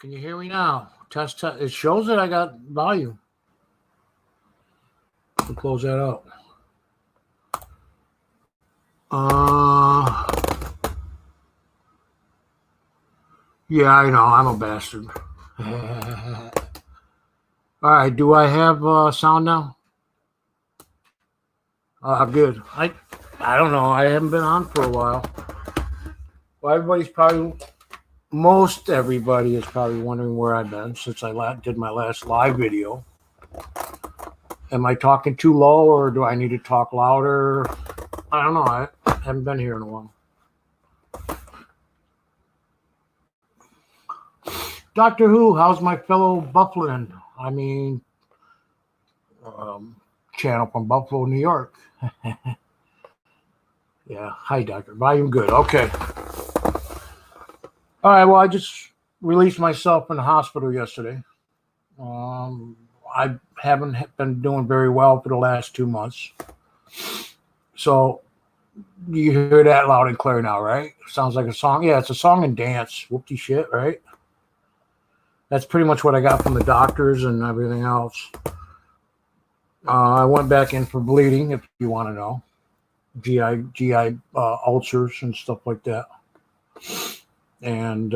Can you hear me now? Test, test. It shows that I got volume. We'll close that out. Yeah, I know. I'm a bastard. All right. Do I have sound now? Good. I don't know. I haven't been on for a while. Well, most everybody is probably wondering where I've been since I did my last live video. Am I talking too low or do I need to talk louder? I don't know. I haven't been here in a while. Doctor Who, how's my fellow Buffaloan? I mean, channel from Buffalo, New York. Yeah. Hi, Doctor. Volume good. Okay. All right. Well, I just released myself in the hospital yesterday. I haven't been doing very well for the last 2 months. So you hear that loud and clear now, right? Sounds like a song. Yeah, it's a song and dance. Whoopty shit, right? That's pretty much what I got from the doctors and everything else. I went back in for bleeding, if you want to know. GI ulcers and stuff like that. And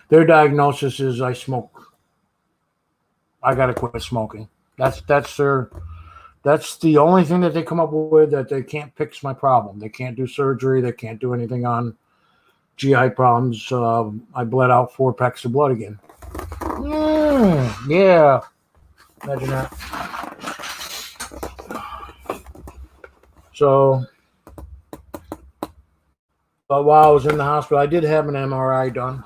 their diagnosis is I smoke. I got to quit smoking. That's the only thing that they come up with, that they can't fix my problem. They can't do surgery. They can't do anything on GI problems. I bled out 4 packs of blood again. Yeah. Imagine that. So, but while I was in the hospital, I did have an MRI done.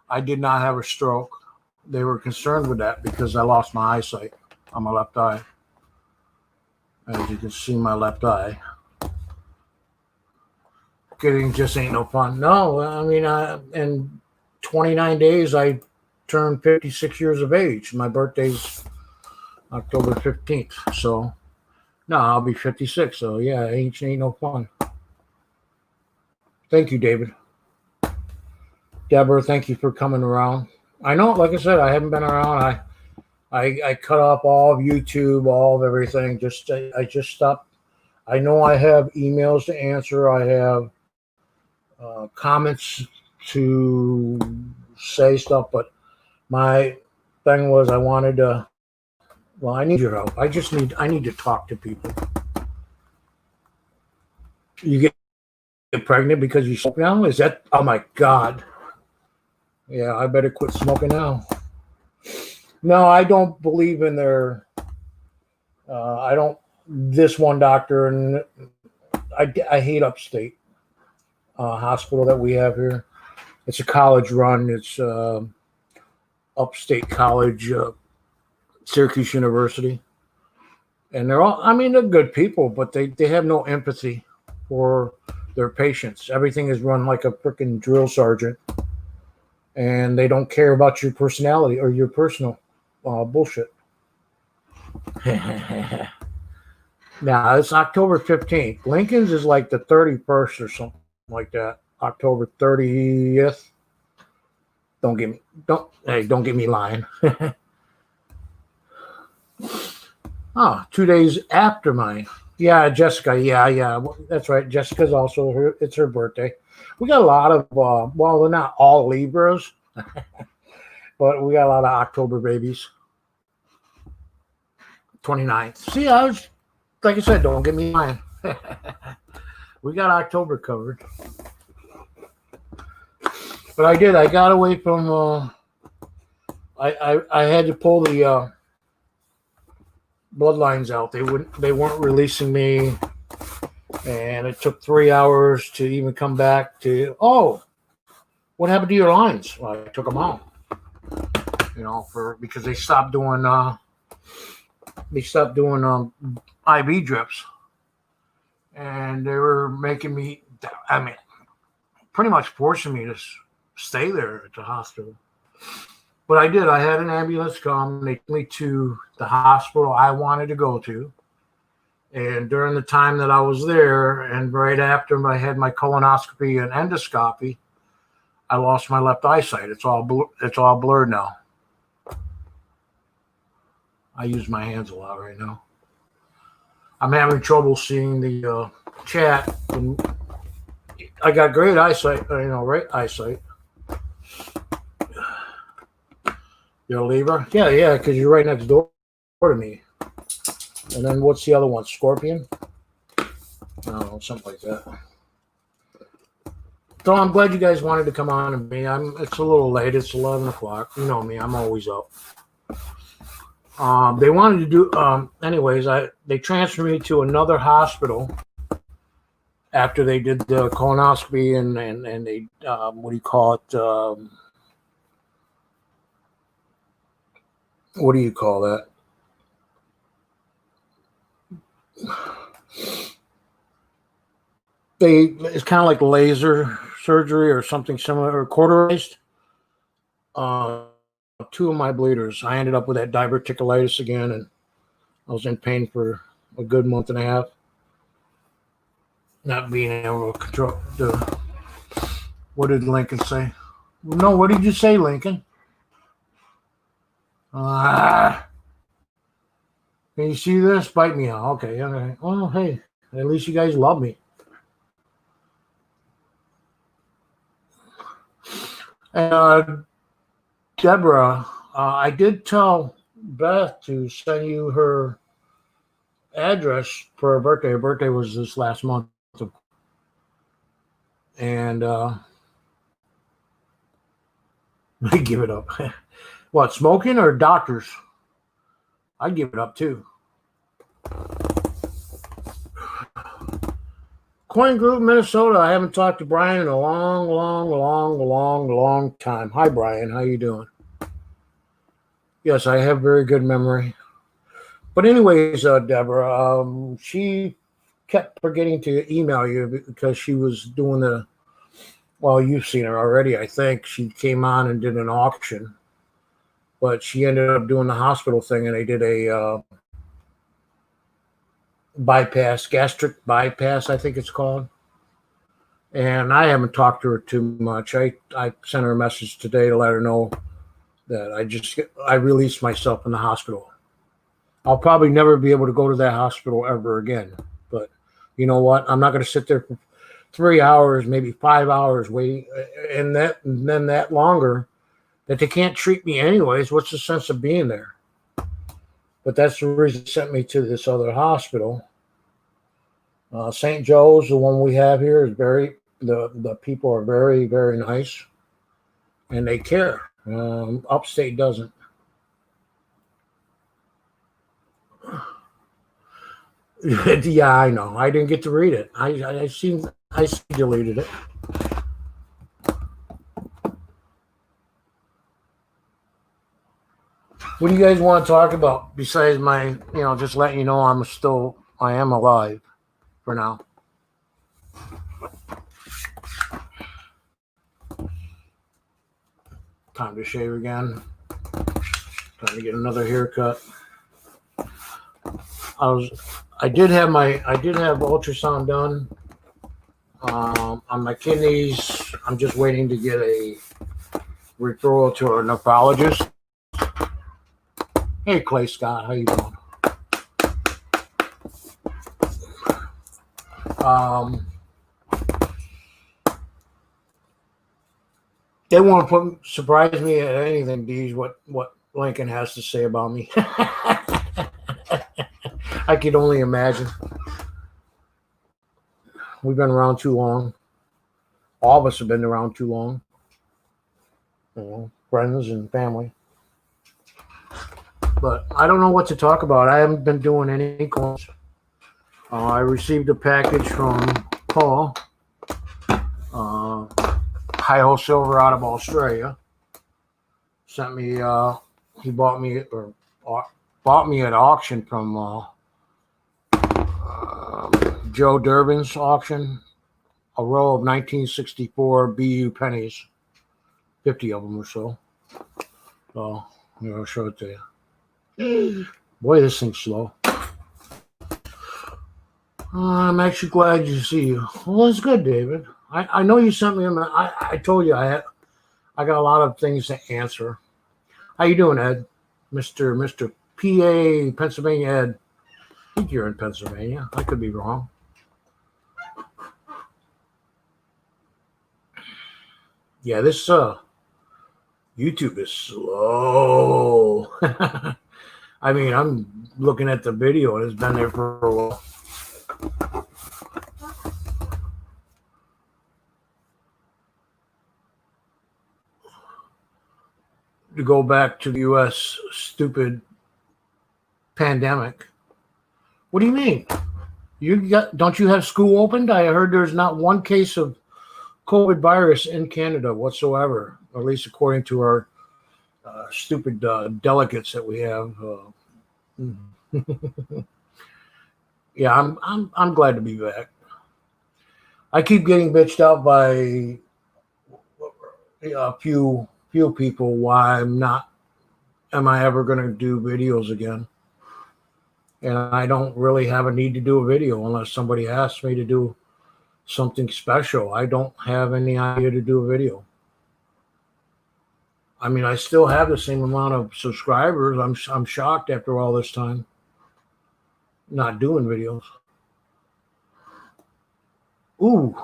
I did not have a stroke. They were concerned with that because I lost my eyesight on my left eye. As you can see, my left eye. Getting just ain't no fun. No, I mean, in 29 days, I turned 56 years of age. My birthday's October 15th. So, no, I'll be 56. So, yeah, age ain't no fun. Thank you, David. Deborah, thank you for coming around. I know, like I said, I haven't been around. I cut off all of YouTube, all of everything. I just stopped. I know I have emails to answer. I have comments to say stuff, but my thing was I wanted to. Well, I need your help. I need to talk to people. You get pregnant because you smoke now? Is that? Oh my God. Yeah, I better quit smoking now. No, I don't believe in their. I don't. This one doctor, and I hate Upstate hospital that we have here. It's a college run. It's Upstate College, Syracuse University, and they're all. I mean, they're good people, but they have no empathy for their patients. Everything is run like a freaking drill sergeant. And they don't care about your personality or your personal bullshit. Now, it's October 15th. Lincoln's is like the 31st or something like that. October 30th. Don't get me lying. 2 days after mine. Yeah, Jessica. Yeah. That's right. Jessica's also it's her birthday. We got a lot of, well, they're not all Libras, but we got a lot of October babies. 29th. See, like I said, don't get me lying. We got October covered. But I got away from, I had to pull the bloodlines out. They weren't releasing me. And it took 3 hours to even come back to, what happened to your lines? Well, I took them out, because they stopped doing IV drips, and they were making me, pretty much forcing me to stay there at the hospital. But I did. I had an ambulance come. They took me to the hospital I wanted to go to. And during the time that I was there, and right after I had my colonoscopy and endoscopy, I lost my left eyesight. It's all blurred now. I use my hands a lot right now. I'm having trouble seeing the chat. I got great eyesight, right eyesight. You're a Libra? Yeah, because you're right next door to me. And then what's the other one? Scorpion? I don't know, something like that. So I'm glad you guys wanted to come on and me. It's a little late. It's 11 o'clock. You know me. I'm always up. They wanted to do. Anyways, they transferred me to another hospital after they did the colonoscopy and they what do you call it? What do you call that? It's kind of like laser surgery or something similar, or cauterized. Two of my bleeders. I ended up with that diverticulitis again, and I was in pain for a good month and a half. Not being able to control the. What did Lincoln say? No, what did you say, Lincoln? Can you see this? Bite me out. Okay. Well, hey, at least you guys love me. And Deborah, I did tell Beth to send you her address for her birthday. Her birthday was this last month. And I give it up. What, smoking or doctors? I'd give it up too. Coin Group, Minnesota. I haven't talked to Brian in a long time. Hi, Brian. How you doing? Yes, I have very good memory. But anyways, Deborah, she kept forgetting to email you because she was doing well, you've seen her already, I think. She came on and did an auction. But she ended up doing the hospital thing, and they did a gastric bypass, I think it's called. And I haven't talked to her too much. I sent her a message today to let her know that I released myself in the hospital. I'll probably never be able to go to that hospital ever again. But you know what? I'm not going to sit there for 3 hours, maybe 5 hours waiting, and then that longer that they can't treat me anyways. What's the sense of being there? But that's the reason they sent me to this other hospital. St. Joe's, the one we have here, is the people are very, very nice, and they care. Upstate doesn't. Yeah, I know. I didn't get to read it. I deleted it. What do you guys want to talk about besides my, just letting you know I am alive for now. Time to shave again. Time to get another haircut. I did have ultrasound done on my kidneys. I'm just waiting to get a referral to a nephrologist. Hey, Clay Scott, how you doing? They won't surprise me at anything, Deej, what Lincoln has to say about me. I could only imagine. We've been around too long. All of us have been around too long. Friends and family. But I don't know what to talk about. I haven't been doing any calls. I received a package from Paul, Hi-Ho Silver out of Australia. Sent me. He bought me at auction from Joe Durbin's auction. A row of 1964 BU pennies, 50 of them or so. So I'll show it to you. Boy, this thing's slow. I'm actually glad to see you. Well, it's good, David. I know you sent me. I told you I I got a lot of things to answer. How you doing, Ed? Mr. PA, Pennsylvania Ed. I think you're in Pennsylvania. I could be wrong. Yeah, this YouTube is slow. I mean, I'm looking at the video and it's been there for a while. To go back to the U.S. stupid pandemic. What do you mean? Don't you have school opened? I heard there's not one case of COVID virus in Canada whatsoever, at least according to our stupid delegates that we have. Yeah, I'm glad to be back. I keep getting bitched out by a few people why am I ever going to do videos again? And I don't really have a need to do a video unless somebody asks me to do something special. I don't have any idea to do a video. I mean, I still have the same amount of subscribers. I'm shocked after all this time not doing videos. Ooh,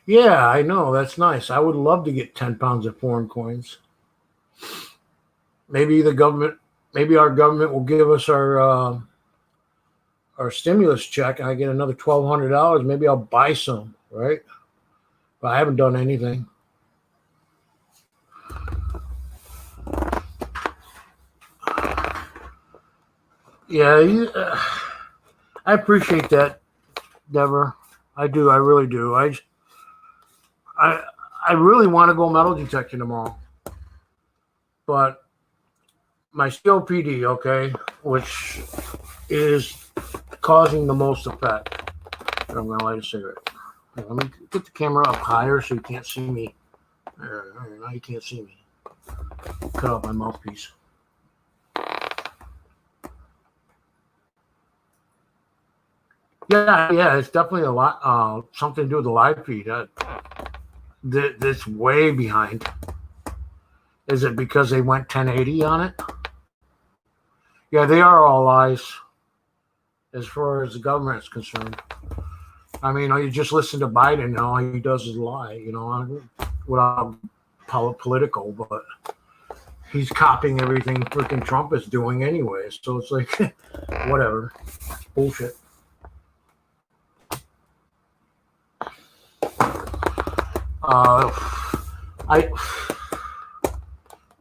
yeah, I know. That's nice. I would love to get 10 pounds of foreign coins. Maybe our government will give us our stimulus check and I get another $1,200. Maybe I'll buy some, right? But I haven't done anything. Yeah, I appreciate that, Deborah. I do. I really do. I really want to go metal detecting tomorrow, but my COPD, okay, which is causing the most effect. And I'm going to light a cigarette. Let me get the camera up higher so you can't see me. There, now you can't see me. Cut off my mouthpiece. Yeah, it's definitely a lot. Something to do with the live feed. That's way behind. Is it because they went 1080 on it? Yeah, they are all lies as far as the government is concerned. I mean, you just listen to Biden and all he does is lie, without political, but he's copying everything freaking Trump is doing anyway. So it's like, whatever. It's bullshit.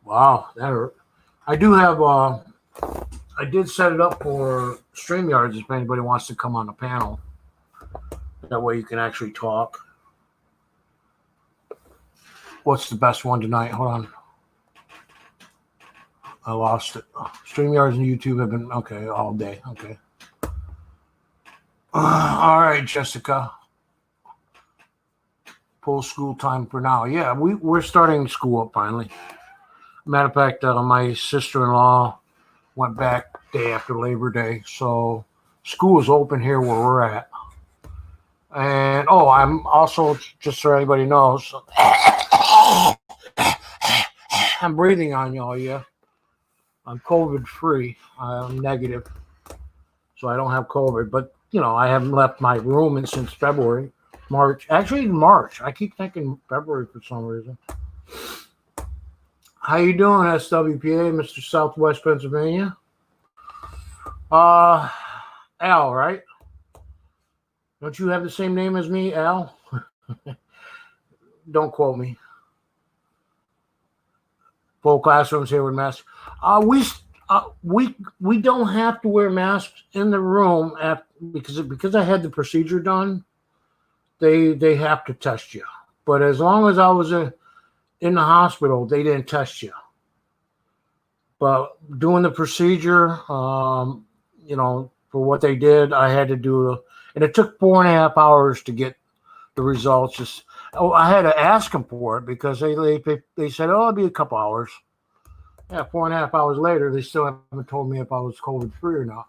Wow, that hurt. I do have, I did set it up for StreamYards if anybody wants to come on the panel. That way you can actually talk. What's the best one tonight? Hold on. I lost it. StreamYards and YouTube have been, okay, all day. Okay. All right, Jessica. Full school time for now. Yeah, we're starting school up finally. Matter of fact, my sister-in-law went back day after Labor Day, so school is open here where we're at. And I'm also, just so everybody knows, I'm breathing on y'all. Yeah, I'm COVID free. I'm negative, so I don't have COVID. But I haven't left my room since February. March. Actually, March. I keep thinking February for some reason. How you doing, SWPA, Mr. Southwest Pennsylvania? Al, right? Don't you have the same name as me, Al? Don't quote me. Full classrooms here with masks. We don't have to wear masks in the room because I had the procedure done. They have to test you. But as long as I was in the hospital, they didn't test you. But doing the procedure, for what they did, I had to do, and it took 4.5 hours to get the results. I had to ask them for it because they said, it'll be a couple hours. Yeah, 4.5 hours later, they still haven't told me if I was COVID free or not.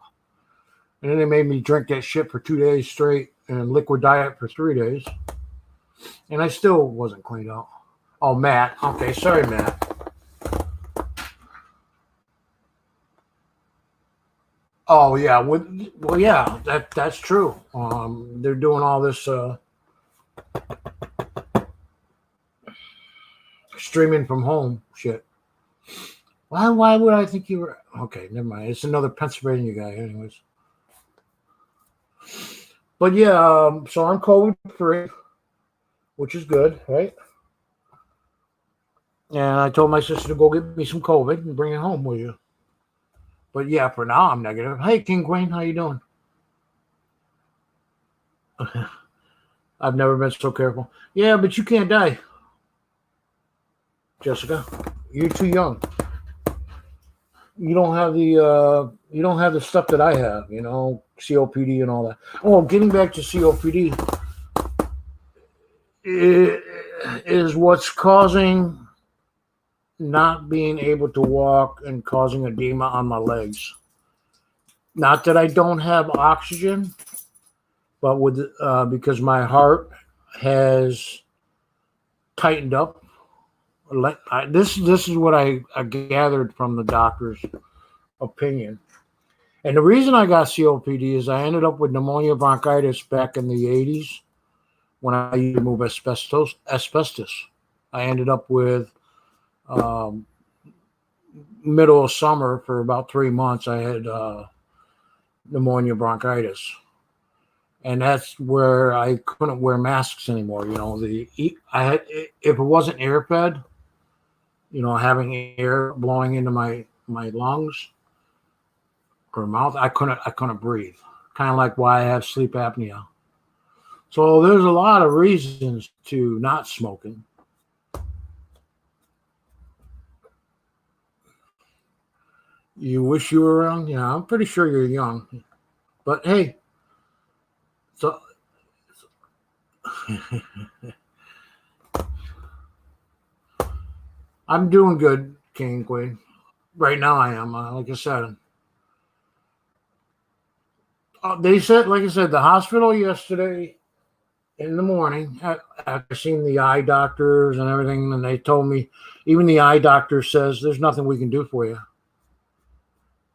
And then they made me drink that shit for 2 days straight and liquid diet for 3 days. And I still wasn't cleaned out. Oh, Matt. Okay, sorry, Matt. Oh yeah, well yeah, that's true. They're doing all this streaming from home shit. Why would I think you were okay? Never mind. It's another Pennsylvania guy, anyways. But yeah, so I'm COVID free, which is good, right? And I told my sister to go get me some COVID and bring it home with you. But yeah, for now I'm negative. Hey, King Queen, how you doing? I've never been so careful. Yeah, but you can't die, Jessica. You're too young. You don't have the stuff that I have. You know, COPD and all that. Oh, getting back to COPD is what's causing not being able to walk and causing edema on my legs. Not that I don't have oxygen, but with because my heart has tightened up. This is what I gathered from the doctor's opinion. And the reason I got COPD is I ended up with pneumonia bronchitis back in the 80s when I used to move asbestos. I ended up with um, middle of summer for about 3 months. I had pneumonia bronchitis. And that's where I couldn't wear masks anymore. You know, I had if it wasn't air fed, you know, having air blowing into my lungs or mouth, I couldn't breathe. Kind of like why I have sleep apnea. So there's a lot of reasons to not smoking. You wish you were around? Yeah, I'm pretty sure you're young. But hey, so I'm doing good, King Queen. Right now I am. Like I said, they said, like I said, the hospital yesterday in the morning, after seeing the eye doctors and everything, and they told me, even the eye doctor says there's nothing we can do for you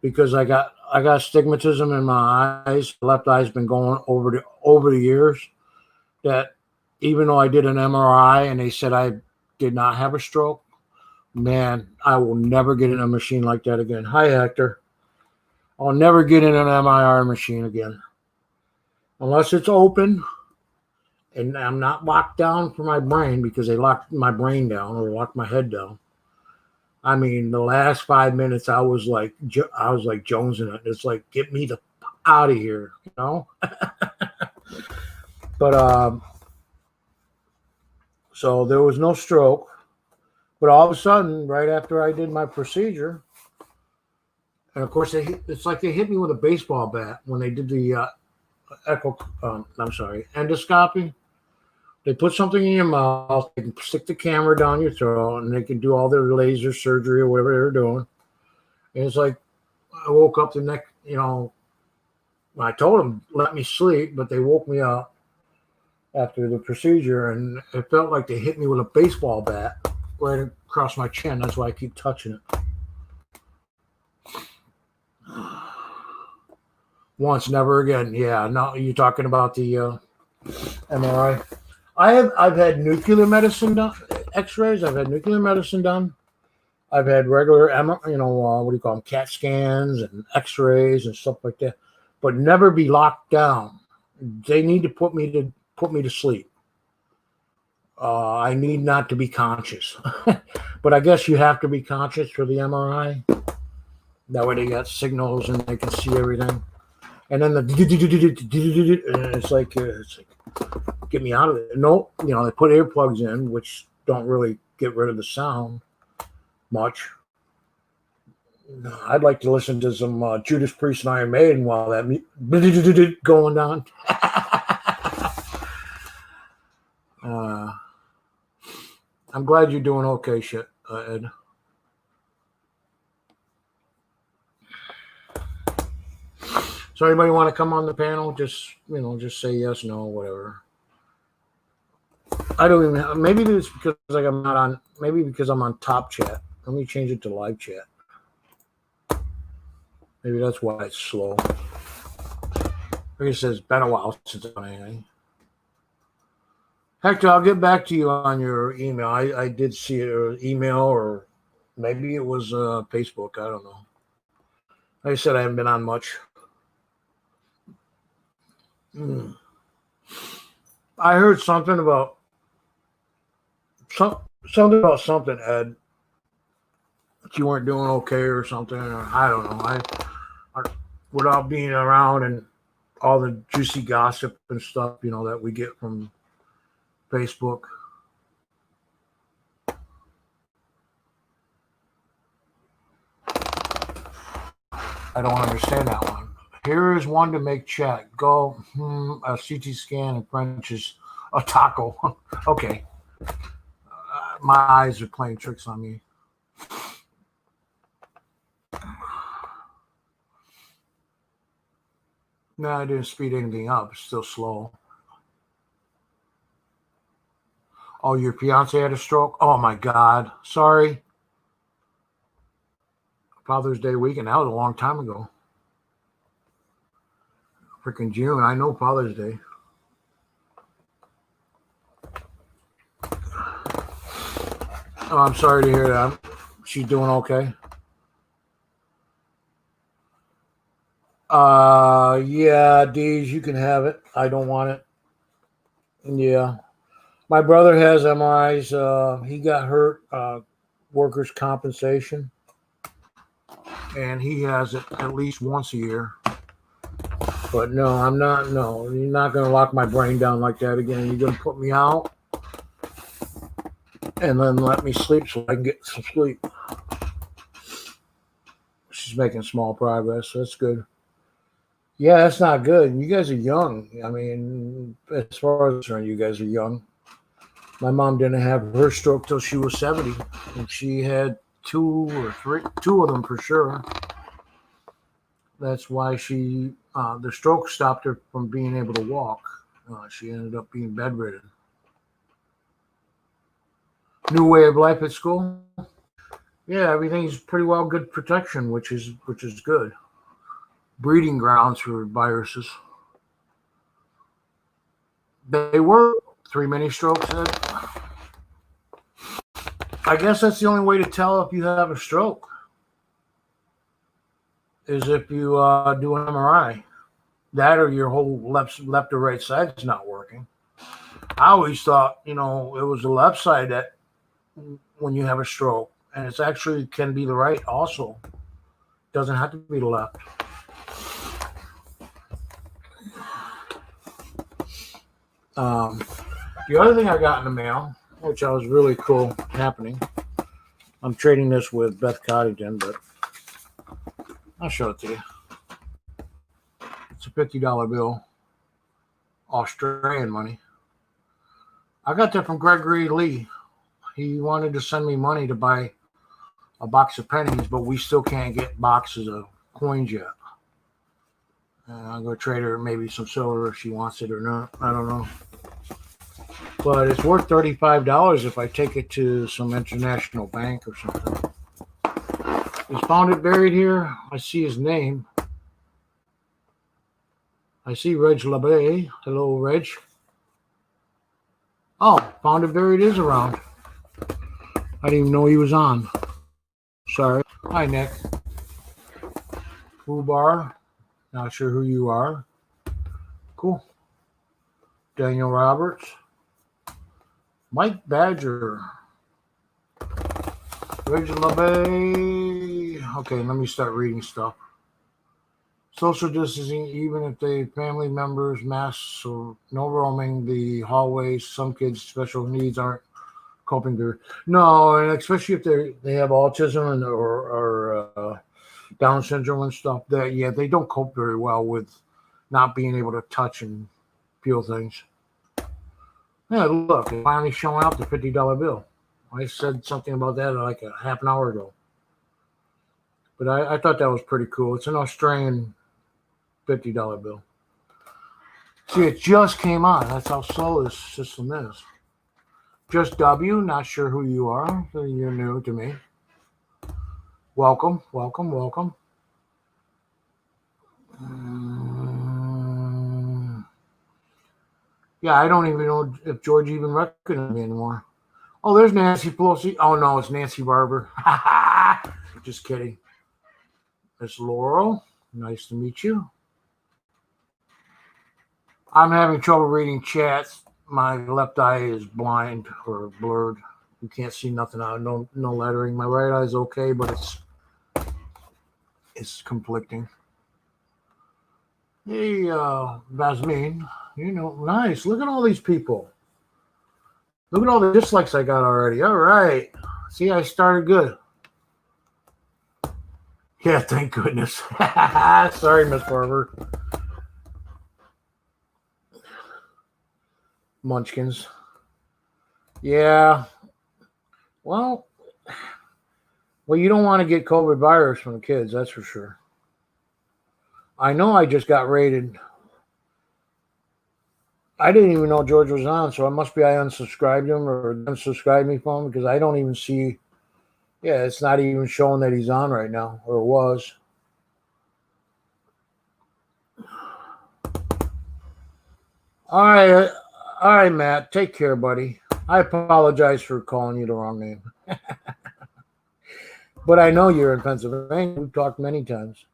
because I got stigmatism in my eyes. Left eye's been going over the years. That even though I did an MRI and they said I did not have a stroke, man, I will never get in a machine like that again. Hi, Hector. I'll never get in an MRI machine again unless it's open and I'm not locked down for my brain because they locked my brain down or locked my head down. I mean, the last 5 minutes, I was like Jones in it. It's like, get me the out of here, you know. But so there was no stroke. But all of a sudden, right after I did my procedure, and of course, it's like they hit me with a baseball bat when they did the endoscopy. They put something in your mouth, they can stick the camera down your throat, and they can do all their laser surgery or whatever they're doing. And it's like I woke up the next, you know, I told them let me sleep, but they woke me up after the procedure, and it felt like they hit me with a baseball bat right across my chin. That's why I keep touching it. Once, never again. Yeah, no, you're talking about the MRI. I've had nuclear medicine done, X-rays. I've had nuclear medicine done. I've had regular, what do you call them, CAT scans and X-rays and stuff like that, but never be locked down. They need to put me to sleep. I need not to be conscious, but I guess you have to be conscious for the MRI. That way they got signals and they can see everything. And then it's like get me out of it. No, you know, they put earplugs in, which don't really get rid of the sound much. I'd like to listen to some Judas Priest and Iron Maiden while that going down. I'm glad you're doing okay, Ed. So anybody want to come on the panel? Just say yes, no, whatever. I don't even. Maybe it's because like I'm not on. Maybe because I'm on top chat. Let me change it to live chat. Maybe that's why it's slow. Like it says, been a while since I've done anything. Hector, I'll get back to you on your email. I did see it, or email, or maybe it was Facebook. I don't know. Like I said, I haven't been on much. I heard something about something about something, Ed. That you weren't doing okay or something. Or I don't know. Without being around and all the juicy gossip and stuff, that we get from Facebook. I don't understand that one. Here is one to make chat. Go, a CT scan in French is a taco. Okay. My eyes are playing tricks on me. No, I didn't speed anything up. It's still slow. Oh, your fiance had a stroke? Oh, my God. Sorry. Father's Day weekend. That was a long time ago. Freaking June. I know Father's Day. Oh, I'm sorry to hear that. She's doing okay? Yeah, Deej, you can have it. I don't want it. Yeah. My brother has MRIs. He got hurt, workers' compensation, and he has it at least once a year. But no, I'm not. No, you're not going to lock my brain down like that again. You're going to put me out and then let me sleep so I can get some sleep. She's making small progress. So that's good. Yeah, that's not good. You guys are young. I mean, as far as I'm concerned, you guys are young. My mom didn't have her stroke till she was 70, and she had two of them for sure. That's why the stroke stopped her from being able to walk. She ended up being bedridden. New way of life at school. Yeah, everything's pretty well good protection, which is good. Breeding grounds for viruses. They were 3 mini strokes. I guess that's the only way to tell if you have a stroke is if you do an MRI. That or your whole left or right side is not working. I always thought, it was the left side that when you have a stroke, and it's actually can be the right also. Doesn't have to be the left. The other thing I got in the mail, which I was really cool happening, I'm trading this with Beth Coddington, but I'll show it to you. It's a $50 bill, Australian money. I got that from Gregory Lee. He wanted to send me money to buy a box of pennies, but we still can't get boxes of coins yet. I'll go trade her maybe some silver if she wants it or not. I don't know. But it's worth $35 if I take it to some international bank or something. He's found it buried here. I see his name. I see Reg LeBay. Hello, Reg. Oh, found it buried is around. I didn't even know he was on. Sorry. Hi, Nick. Fubar. Not sure who you are. Cool. Daniel Roberts. Mike Badger. Reg LeBay. Okay, let me start reading stuff. Social distancing, even if they family members, masks, or no roaming the hallways. Some kids' special needs aren't coping very. No, and especially if they have autism or Down syndrome and stuff. That they don't cope very well with not being able to touch and feel things. Yeah, look, it's finally showing up the $50 bill. I said something about that like a half an hour ago. But I thought that was pretty cool. It's an Australian $50 bill. See, it just came on. That's how slow this system is. Just W, not sure who you are. So you're new to me. Welcome, welcome, welcome. Yeah, I don't even know if George even recognizes me anymore. Oh, there's Nancy Pelosi. Oh, no, it's Nancy Barber. Just kidding. Miss Laurel, nice to meet you. I'm having trouble reading chats. My left eye is blind or blurred. You can't see nothing out. No lettering. My right eye is okay, but it's conflicting. Hey, Basmin, nice. Look at all these people. Look at all the dislikes I got already. All right. See, I started good. Yeah, thank goodness. Sorry, Miss Barber. Munchkins. Yeah. Well, you don't want to get COVID virus from the kids, that's for sure. I know I just got raided. I didn't even know George was on, so it must be I unsubscribed him or unsubscribed me from him because I don't even see. Yeah, it's not even showing that he's on right now, or it was. All right, Matt. Take care, buddy. I apologize for calling you the wrong name. But I know you're in Pennsylvania. We've talked many times.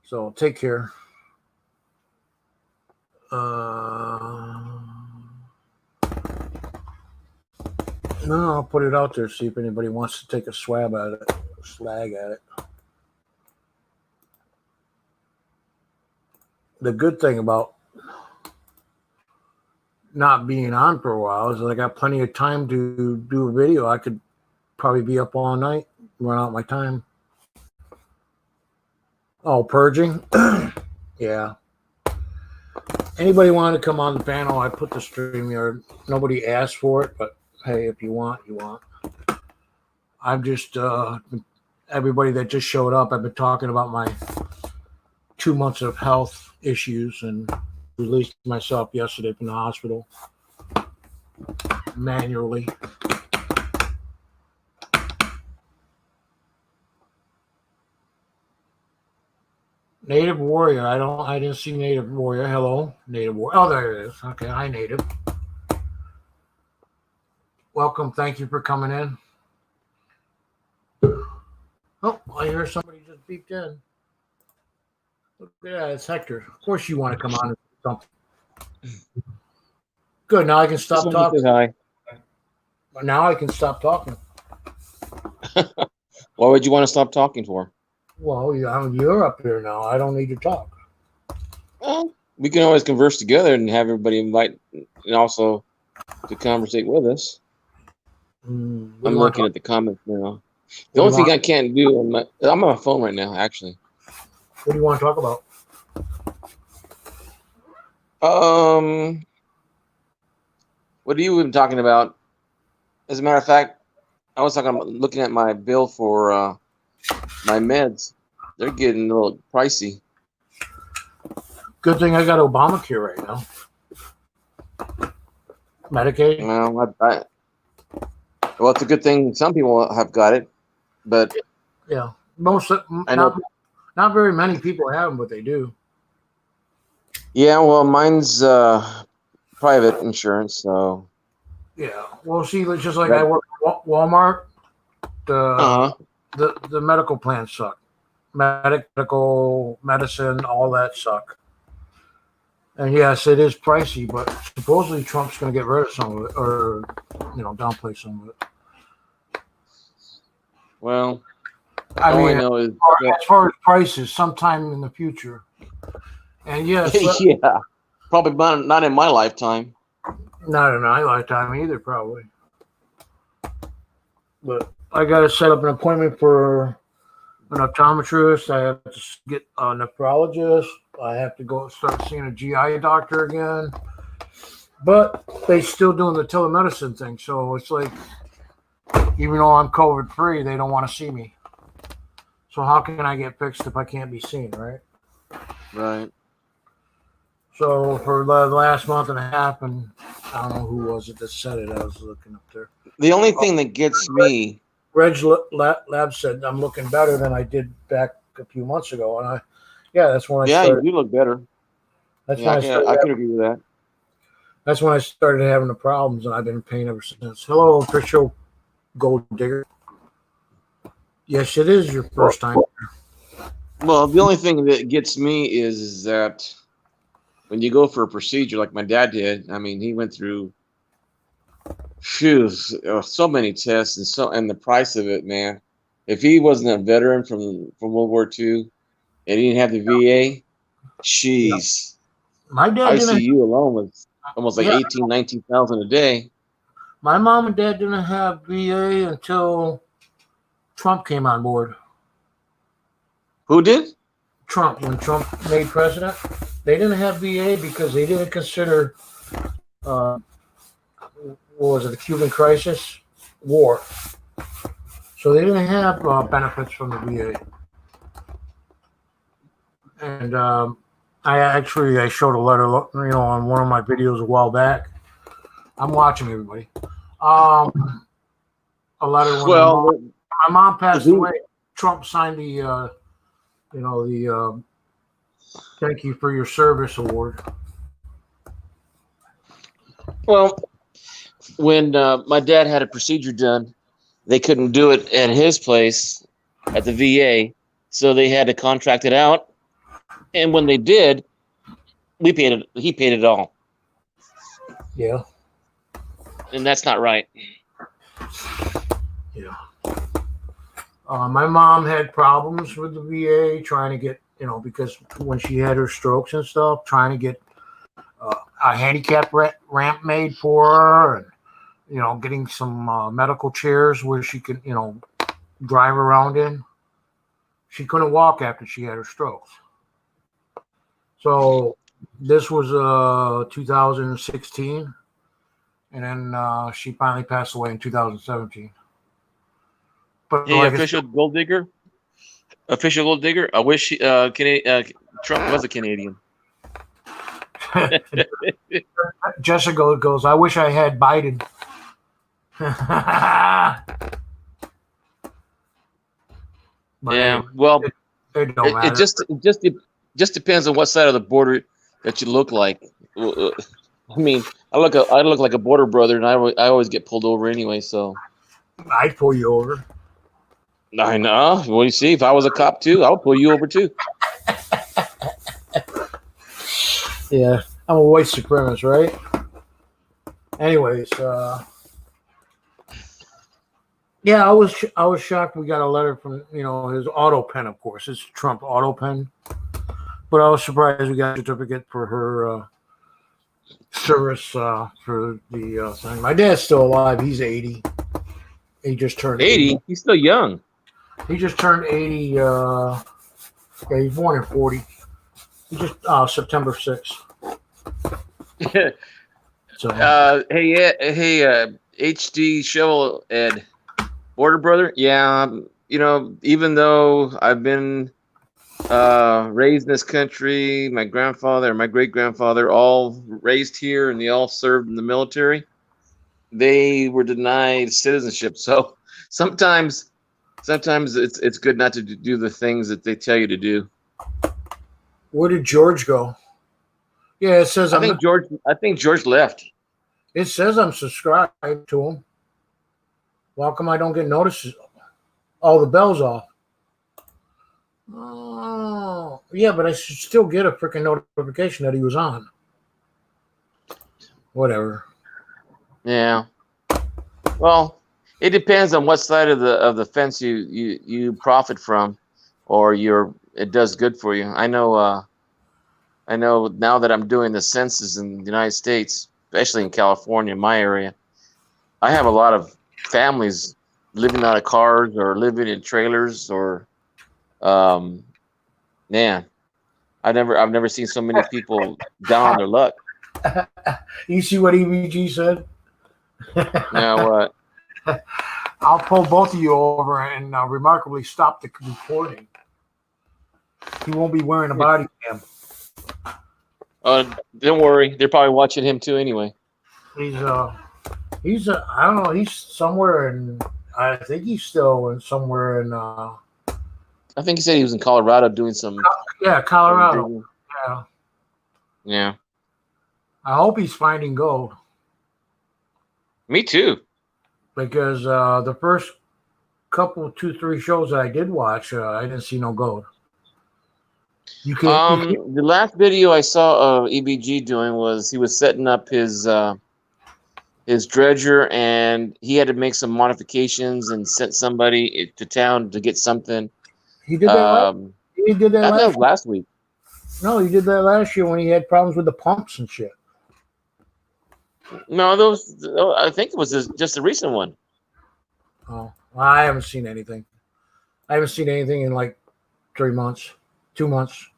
So take care. No, I'll put it out there, see if anybody wants to take a swab at it, slag at it. The good thing about not being on for a while is that I got plenty of time to do a video. I could probably be up all night, run out my time. Oh, purging? Yeah. Anybody want to come on the panel? I put the StreamYard. Nobody asked for it, but hey, if you want, you want. I'm just, everybody that just showed up, I've been talking about my 2 months of health issues and released myself yesterday from the hospital manually. Native Warrior. I didn't see Native Warrior. Hello, Native Warrior. Oh, there it is. Okay, hi, Native. Welcome. Thank you for coming in. Oh, I hear somebody just beeped in. Look at that. It's Hector. Of course you want to come on and do something. Good. Now I can stop talking. Hi. Now I can stop talking. Why would you want to stop talking for? Well, you're up here now. I don't need to talk. Well, we can always converse together and have everybody invite and also to conversate with us. I'm looking at the comments now. The only thing I can't do, I'm on my phone right now, actually. What do you want to talk about? What are you even talking about? As a matter of fact, I was looking at my bill for my meds. They're getting a little pricey. Good thing I got Obamacare right now. Medicaid. Well, it's a good thing some people have got it, but yeah, not very many people have them, but they do. Yeah, well, mine's private insurance, so. Yeah, well, see, it's just like I work at Walmart. The medical plans suck. Medical medicine, all that suck. And yes, it is pricey, but supposedly Trump's going to get rid of some of it, or downplay some of it. Well, I mean, as far as prices, sometime in the future. And yes, yeah, probably not in my lifetime. Not in my lifetime either, probably. But I got to set up an appointment for an optometrist. I have to get a nephrologist. I have to go start seeing a GI doctor again. But they still doing the telemedicine thing. So it's like, even though I'm COVID free, they don't want to see me. So how can I get fixed if I can't be seen, right? Right. So for the last month and a half, and I don't know who was it that said it. I was looking up there. The only thing that gets me, Reg Lab said I'm looking better than I did back a few months ago, and that's when I yeah, started. you do look better. That's Yeah, when I can agree with that. That's when I started having the problems, and I've been in pain ever since. Hello, official gold digger. Yes, it is your first time. Well, the only thing that gets me is that when you go for a procedure like my dad did, I mean, he went through so many tests and the price of it, man. If he wasn't a veteran from World War II and he didn't have the VA, Yeah. jeez, My dad didn't. ICU alone was almost like Yeah, 19,000 a day. my mom and dad didn't have VA until Trump came on board. Who did? Trump, when Trump made president, they didn't have VA because they didn't consider uh, what was it, the Cuban crisis war. So they didn't have benefits from the VA. And I showed a letter, on one of my videos a while back. I'm watching everybody. A letter when Well, my mom passed away. Trump signed the thank you for your service award. well, when my dad had a procedure done, they couldn't do it at his place at the VA, so they had to contract it out. And when they did, we paid it. He paid it all. Yeah. And that's not right. Yeah. My mom had problems with the VA trying to get, because when she had her strokes and stuff, trying to get a handicap ramp made for her, and getting some medical chairs where she could, drive around in. She couldn't walk after she had her strokes. So this was 2016, and then she finally passed away in 2017. But Hey, official gold digger. I wish Trump was a Canadian. Jessica goes, I wish I had Biden. Yeah, well, it just depends on what side of the border that you look like. I mean, I look like a border brother, and I always get pulled over anyway. So I'd pull you over. I know. Well, you see, if I was a cop too, I would pull you over too. Yeah, I'm a white supremacist, right? Anyways, yeah, I was shocked. We got a letter from his auto pen, of course. It's Trump auto pen, but I was surprised we got a certificate for her service for the thing. My dad's still alive. He's 80. He just turned 80. He's still young. He just turned 80. Yeah, he's born in 40. He just September 6th. So, hey, HD Shovel Ed, border brother. Yeah, even though I've been raised in this country, my grandfather and my great grandfather all raised here, and they all served in the military. They were denied citizenship. So sometimes it's good not to do the things that they tell you to do. Where did George go? Yeah, it says I think George left. It says I'm subscribed to him. Well, how come I don't get notices? Oh, the bell's off. Oh, yeah, but I should still get a freaking notification that he was on. Whatever. Yeah. Well, it depends on what side of the fence you profit from, or it does good for you. I know now that I'm doing the census in the United States, especially in California, my area, I have a lot of families living out of cars or living in trailers or, man, I've never seen so many people down on their luck. You see what EVG said? Now what? I'll pull both of you over and remarkably stop the recording. He won't be wearing a body cam. Don't worry. They're probably watching him too anyway. I don't know. He's somewhere in. I think he's still in somewhere in. I think he said he was in Colorado doing some. Yeah, Colorado. Yeah. Yeah. I hope he's finding gold. Me too. Because the first couple, 2, 3 shows that I did watch, I didn't see no gold. The last video I saw of EBG doing was he was setting up his dredger, and he had to make some modifications and sent somebody to town to get something. He did that. He did that. I think last week. No, he did that last year when he had problems with the pumps and shit. No, I think it was just a recent one. Oh, I haven't seen anything. I haven't seen anything in like 3 months, 2 months.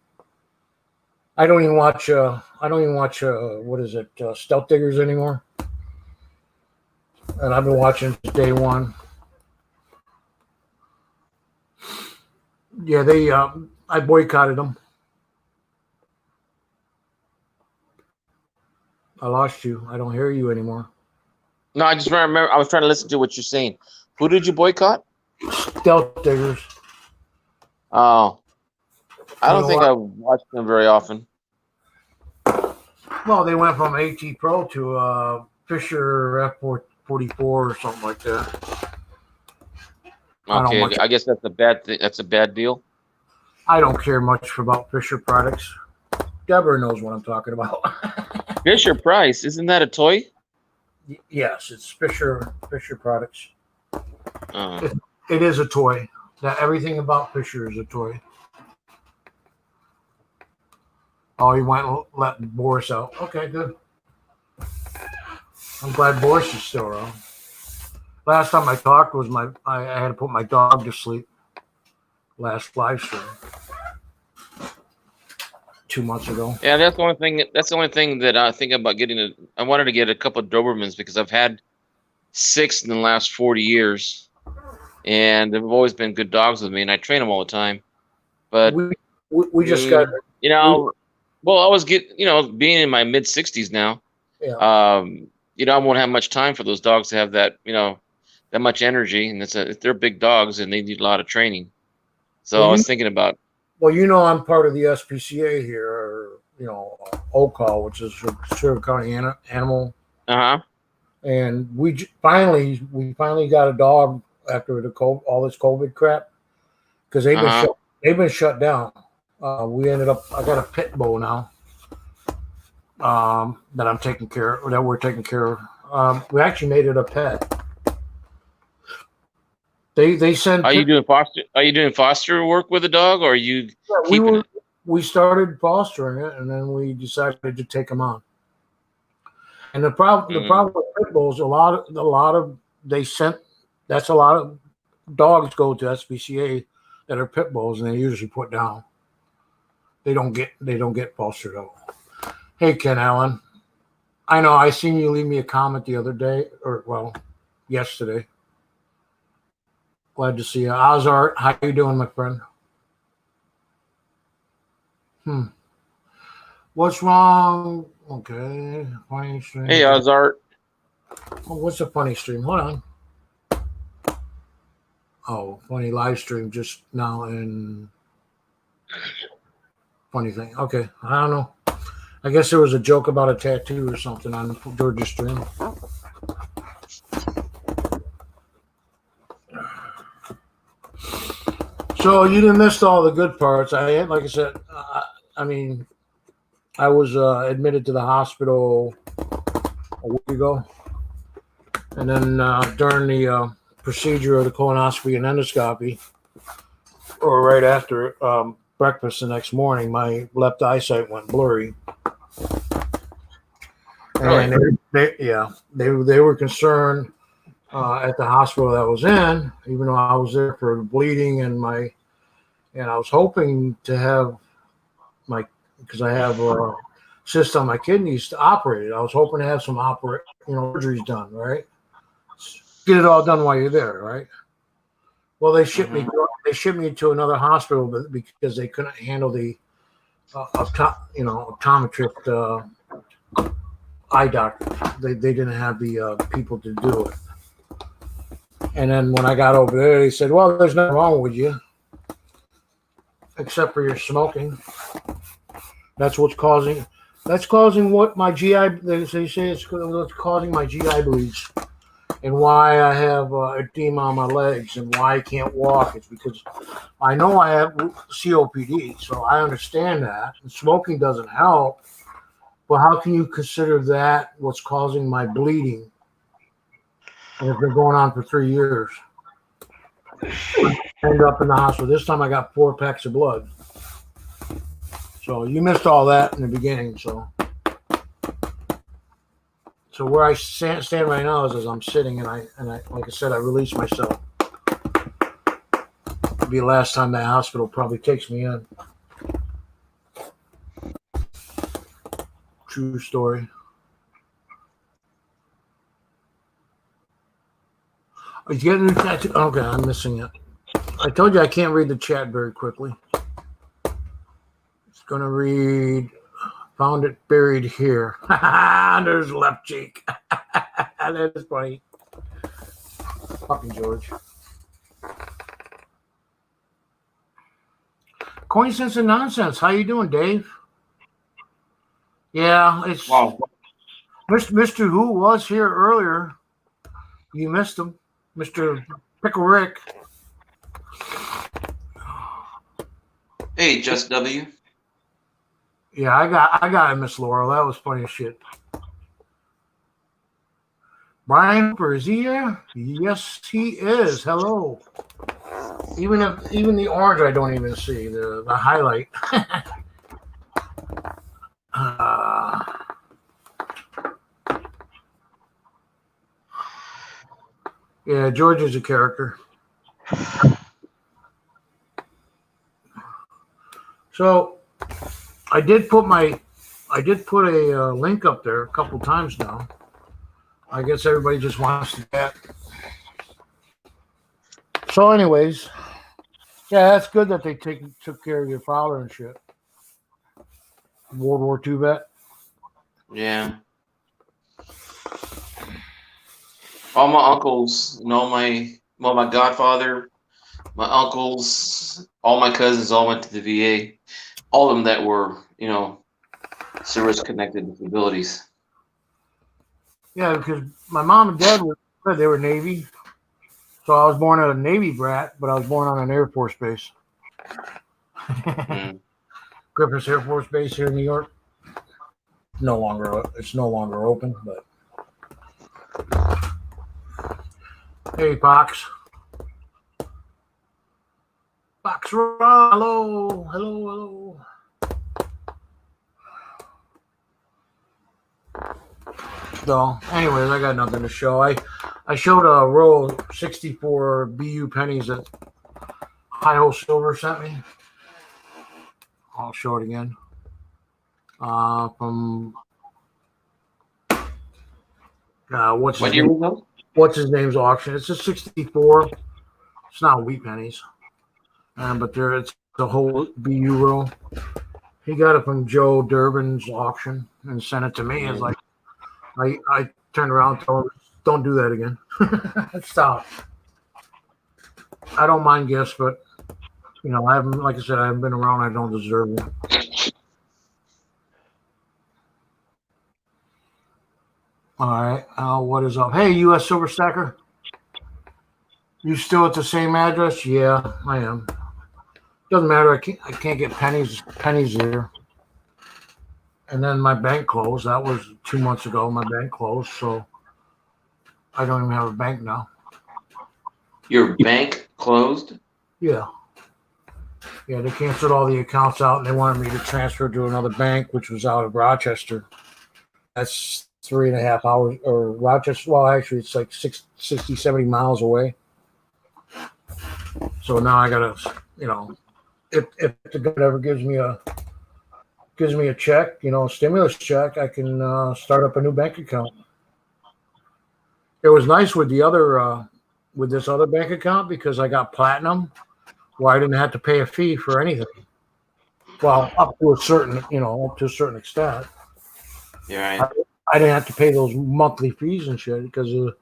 I don't even watch. What is it? Stealth Diggers anymore. And I've been watching since day one. Yeah, I boycotted them. I lost you. I don't hear you anymore. No, I just remember. I was trying to listen to what you're saying. Who did you boycott? Stealth Diggers. Oh, I don't think I watched them very often. Well, they went from AT Pro to Fisher F44 or something like that. Okay, I guess that's a bad thing. That's a bad deal. I don't care much about Fisher products. Deborah knows what I'm talking about. Fisher Price, isn't that a toy? Yes, it's Fisher products. Oh. It is a toy. That everything about Fisher is a toy. Oh, he went and let Boris out. Okay, good. I'm glad Boris is still around. Last time I talked was I had to put my dog to sleep. Last live stream 2 months ago. Yeah, that's the only thing. That's the only thing that I think about getting. I wanted to get a couple of Dobermans because I've had 6 in the last 40 years, and they've always been good dogs with me, and I train them all the time. But we just got. Well, I was being in my mid 60s now. Yeah. I won't have much time for those dogs to have that that much energy, and they're big dogs and they need a lot of training. So I was thinking about. Well, I'm part of the SPCA here, or OCAL, which is Sherwood County Animal. And we finally got a dog after all this COVID crap because they've been shut down. I got a pit bull now that I'm taking care of, that we're taking care of. We actually made it a pet. They sent. Are you doing foster work with a dog, or are you keeping it? We started fostering it, and then we decided to take them on. And the problem with pit bulls, that's a lot of dogs go to SPCA that are pit bulls, and they're usually put down. They don't get fostered out. Hey, Ken Allen, I know I seen you leave me a comment the other day, yesterday. Glad to see you. Ozart, how you doing, my friend? What's wrong? Okay, funny stream. Hey, Ozart. Oh, what's a funny stream? Hold on. Oh, funny live stream just now and funny thing. Okay, I don't know. I guess there was a joke about a tattoo or something on George's stream. So you didn't miss all the good parts. Like I said, I was admitted to the hospital a week ago, and then during the procedure of the colonoscopy and endoscopy, or right after breakfast the next morning, my left eyesight went blurry. And they were concerned at the hospital that I was in, even though I was there for bleeding and I was hoping to have because I have a cyst on my kidneys to operate it. I was hoping to have some surgeries done, right? Get it all done while you're there, right? Well, they shipped me to another hospital because they couldn't handle the optometrist eye doctors. They didn't have the people to do it. And then when I got over there, they said, well, there's nothing wrong with you except for your smoking. That's causing what my GI, they say it's what's causing my GI bleeds and why I have edema on my legs and why I can't walk. It's because I know I have COPD, so I understand that. And smoking doesn't help. But how can you consider that what's causing my bleeding? And it's been going on for 3 years. I end up in the hospital. This time I got 4 packs of blood. So you missed all that in the beginning. So where I stand right now is as I'm sitting and I like I said, I release myself. It'll be the last time that hospital probably takes me in. True story. Are you getting the chat? Okay, I'm missing it. I told you I can't read the chat very quickly. It's gonna read. Found it buried here. There's left cheek. That is funny. Fucking George. Coincidence and nonsense. How you doing, Dave? Yeah, it's Wow. Mr. Who was here earlier. You missed him, Mr. Pickle Rick. Hey, Just W. Yeah, I got it, Miss Laurel. That was funny as shit. Brian Hooper, is he here? Yes, he is. Hello. Even the orange I don't even see, the highlight. Yeah, George is a character. So I did put a link up there a couple times now. I guess everybody just wants to get. So, anyways, yeah, that's good that they took care of your father and shit. World War II vet. Yeah. All my uncles and all my godfather, my uncles, all my cousins all went to the VA. All of them that were, service-connected disabilities. Yeah, because my mom and dad they were Navy. So I was born a Navy brat, but I was born on an Air Force base. Griffiths Air Force Base here in New York. It's no longer open, but hey, Pox. Pox Ron, hello. So, anyways, I got nothing to show. I showed a row of 64 BU pennies that Hi-Ho Silver sent me. I'll show it again. From what's his name's auction? It's a 64. It's not wheat pennies, but it's the whole BU row. He got it from Joe Durbin's auction and sent it to me. It's like I turned around and told him, don't do that again. Stop. I don't mind gifts, but I haven't, like I said, I haven't been around. I don't deserve them. All right. What is up? Hey, U.S. Silver Stacker. You still at the same address? Yeah, I am. Doesn't matter. I can't get pennies here. And then my bank closed. That was 2 months ago. My bank closed, so I don't even have a bank now. Your bank closed? Yeah. Yeah, they canceled all the accounts out, and they wanted me to transfer to another bank, which was out of Rochester. That's 3.5 hours, or Rochester. Well, actually, it's like 60, 70 miles away. So now I gotta, if the government ever gives me a check, a stimulus check, I can start up a new bank account. It was nice with this other bank account because I got platinum, where I didn't have to pay a fee for anything. Well, up to a certain extent. Yeah, right. I didn't have to pay those monthly fees and shit because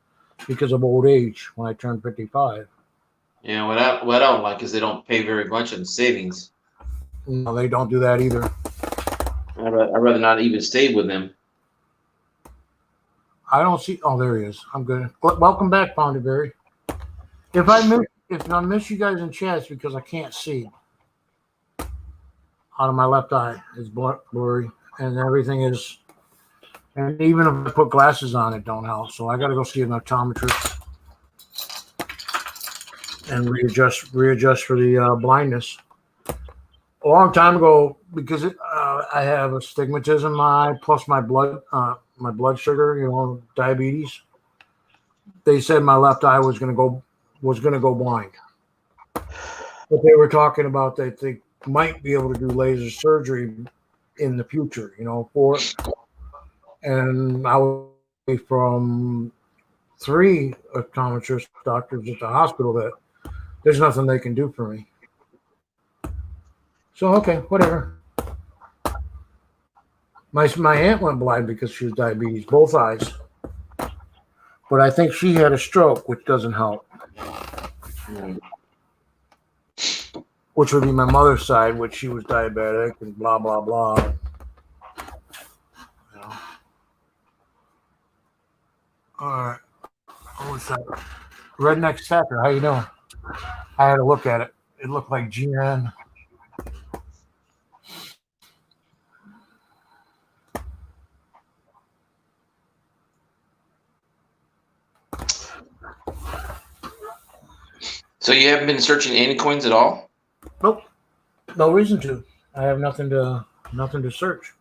of old age when I turned 55. Yeah, what I don't like is they don't pay very much in savings. No, they don't do that either. I'd rather not even stay with them. I don't see. Oh, there he is. I'm good. Welcome back, Ponderberry. If I miss you guys in chats because I can't see out of my left eye, it's blurry, and everything is. And even if I put glasses on, it don't help. So I got to go see an optometrist and readjust for the blindness. A long time ago, because I have astigmatism plus my blood sugar, diabetes. They said my left eye was going to go blind. But they were talking about that they might be able to do laser surgery in the future, for it. And I was from 3 optometrist doctors at the hospital that there's nothing they can do for me. So okay, whatever. My aunt went blind because she was diabetes, both eyes. But I think she had a stroke, which doesn't help. Which would be my mother's side, which she was diabetic and blah blah blah. All right. What was that? Redneck Stacker, how you doing? I had to look at it. It looked like GN. So you haven't been searching any coins at all? Nope. No reason to. I have nothing to search.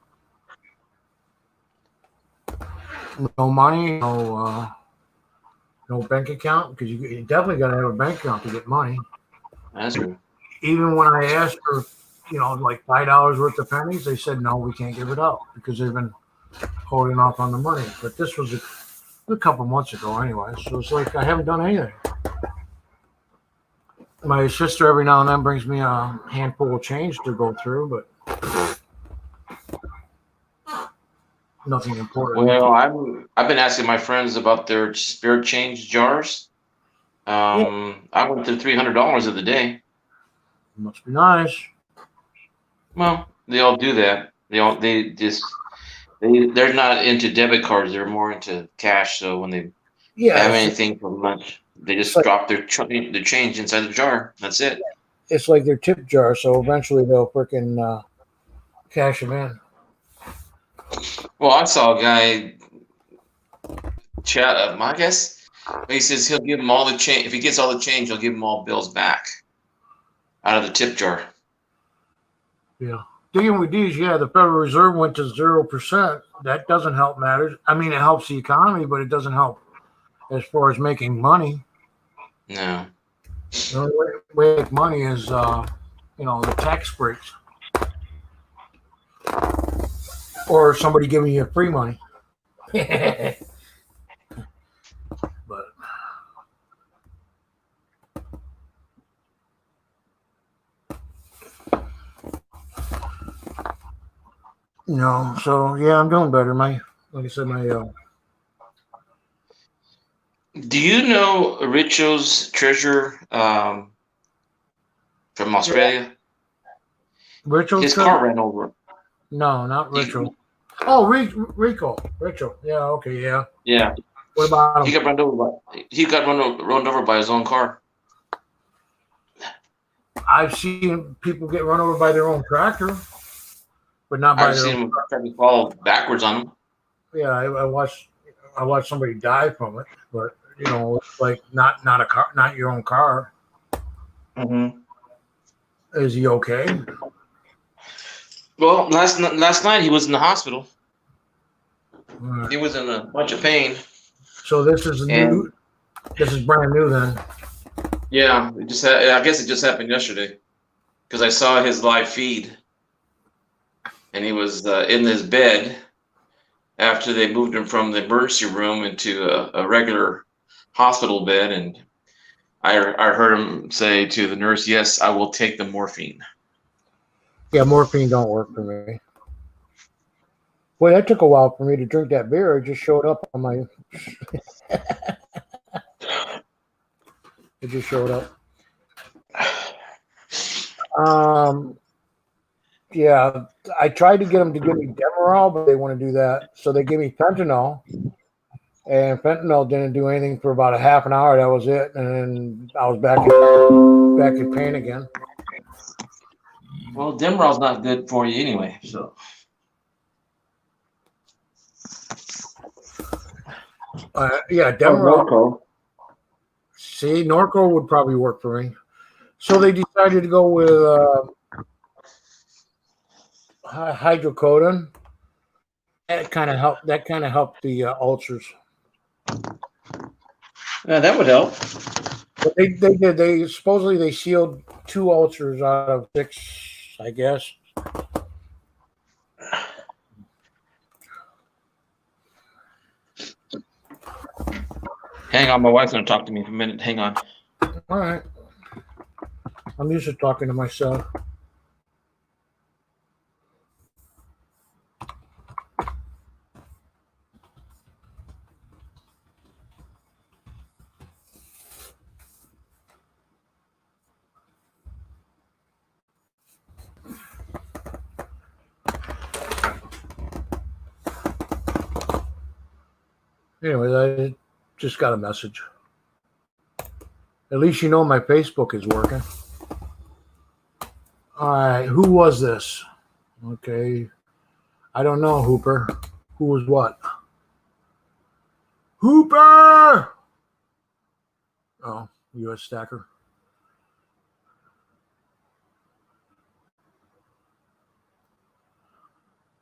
No money, no bank account, because you definitely got to have a bank account to get money. That's true. Even when I asked for, like $5 worth of pennies, they said no, we can't give it out because they've been holding off on the money. But this was a couple months ago anyway, so it's like I haven't done anything. My sister every now and then brings me a handful of change to go through, but nothing important. Well, I've been asking my friends about their spirit change jars. I went through $300 of the day. Must be nice. Well, they all do that. They're not into debit cards. They're more into cash. So when they have anything for lunch, they just drop their change inside the jar. That's it. It's like their tip jar. So eventually they'll freaking cash them in. Well, I saw a guy chat. I guess he says he'll give them all the change. If he gets all the change, he'll give them all bills back out of the tip jar. Yeah. Digging with these, the Federal Reserve went to 0%. That doesn't help matters. I mean, it helps the economy, but it doesn't help as far as making money. No. The only way to make money is, the tax breaks. Or somebody giving you free money. But so I'm doing better. Like I said, Do you know Richo's treasure from Australia? Richo? His car ran over. No, not Richo. Oh, Rico. Yeah, okay, yeah. Yeah. What about him? He got run over by his own car. I've seen people get run over by their own tractor, but not by I've seen him trying to fall backwards on him. Yeah, I watched somebody die from it, but like not a car, not your own car. Mm-hmm. Is he okay? Well, last night he was in the hospital. He was in a bunch of pain. So this is new. This is brand new then. Yeah, I guess it just happened yesterday, because I saw his live feed, and he was in his bed after they moved him from the emergency room into a regular hospital bed, and I heard him say to the nurse, "Yes, I will take the morphine." Yeah, morphine don't work for me. Boy, that took a while for me to drink that beer. It just showed up on my. It just showed up. Yeah, I tried to get them to give me Demerol, but they want to do that. So they gave me fentanyl, and fentanyl didn't do anything for about a half an hour. That was it, and then I was back in pain again. Well, Demerol's not good for you anyway, so. Yeah, Demerol. See, Norco would probably work for me. So they decided to go with hydrocodone. That kind of helped. That kind of helped the ulcers. Yeah, that would help. But they did. They supposedly they sealed 2 ulcers out of 6, I guess. Hang on, my wife's gonna talk to me for a minute. Hang on. All right. I'm used to talking to myself. Anyways, I just got a message. At least you know my Facebook is working. All right, who was this? Okay, I don't know, Hooper. Who was what? Hooper! Oh, U.S. Stacker.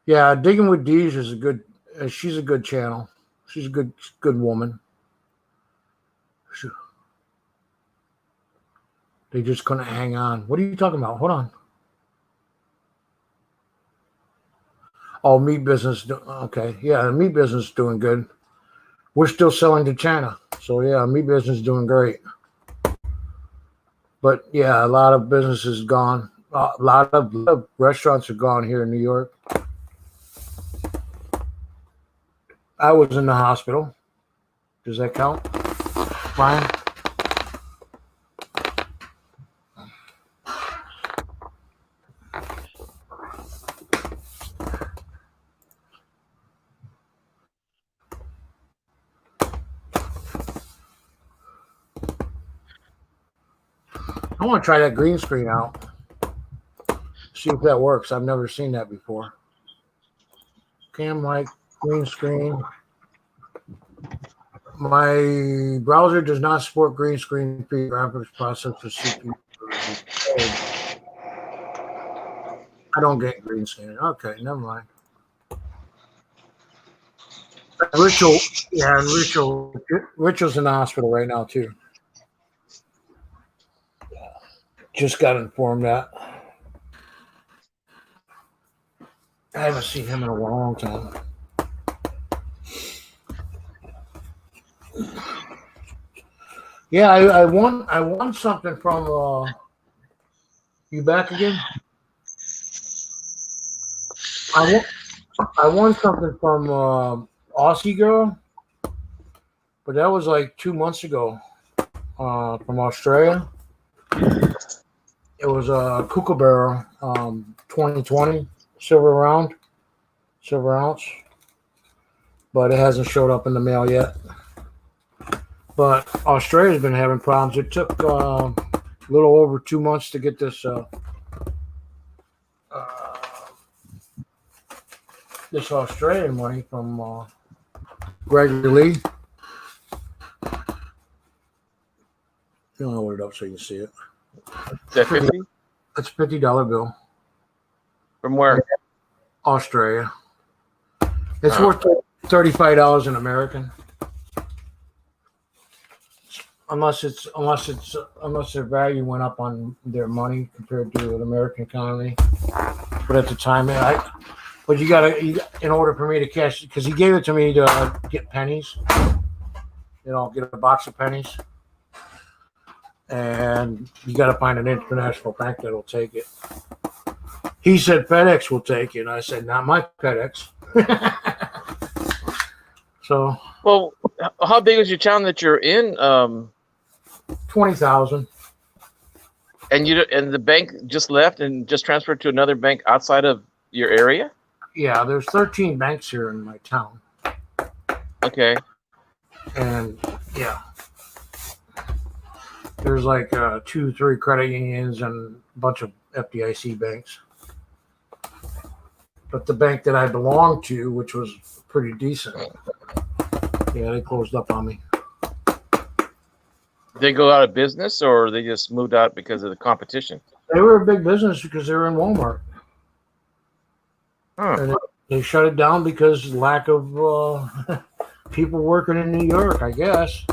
Yeah, Digging with Deej is a good. She's a good channel. She's a good woman. They just couldn't hang on. What are you talking about? Hold on. Oh, meat business. Okay, yeah, the meat business is doing good. We're still selling to China, so yeah, meat business is doing great. But yeah, a lot of businesses gone. A lot of restaurants are gone here in New York. I was in the hospital. Does that count, Brian? I want to try that green screen out. See if that works. I've never seen that before. Cam like green screen. My browser does not support green screen graphics processor CPU. I don't get green screen. Okay, never mind. Richard's in the hospital right now too. Just got informed that. I haven't seen him in a long time. Yeah, I won something from you back again? I won something from Aussie girl, but that was like 2 months ago from Australia. It was a Kookaburra 2020 silver ounce, but it hasn't showed up in the mail yet. But Australia's been having problems. It took a little over 2 months to get this this Australian money from Gregory Lee. You don't hold it up so you can see it. Is that 50? That's a $50 bill. From where? Australia. It's worth $35 in American. Unless their value went up on their money compared to the American economy. But at the time, but you gotta, in order for me to cash, because he gave it to me to get pennies. Get a box of pennies. And you got to find an international bank that'll take it. He said FedEx will take it. And I said, not my FedEx. So, well, how big is your town that you're in? 20,000. And the bank just left and just transferred to another bank outside of your area? Yeah, there's 13 banks here in my town. Okay. And yeah, there's like 2, 3 credit unions and a bunch of FDIC banks. But the bank that I belonged to, which was pretty decent, yeah, they closed up on me. They go out of business, or they just moved out because of the competition? They were a big business because they were in Walmart. Huh. And they shut it down because lack of people working in New York, I guess.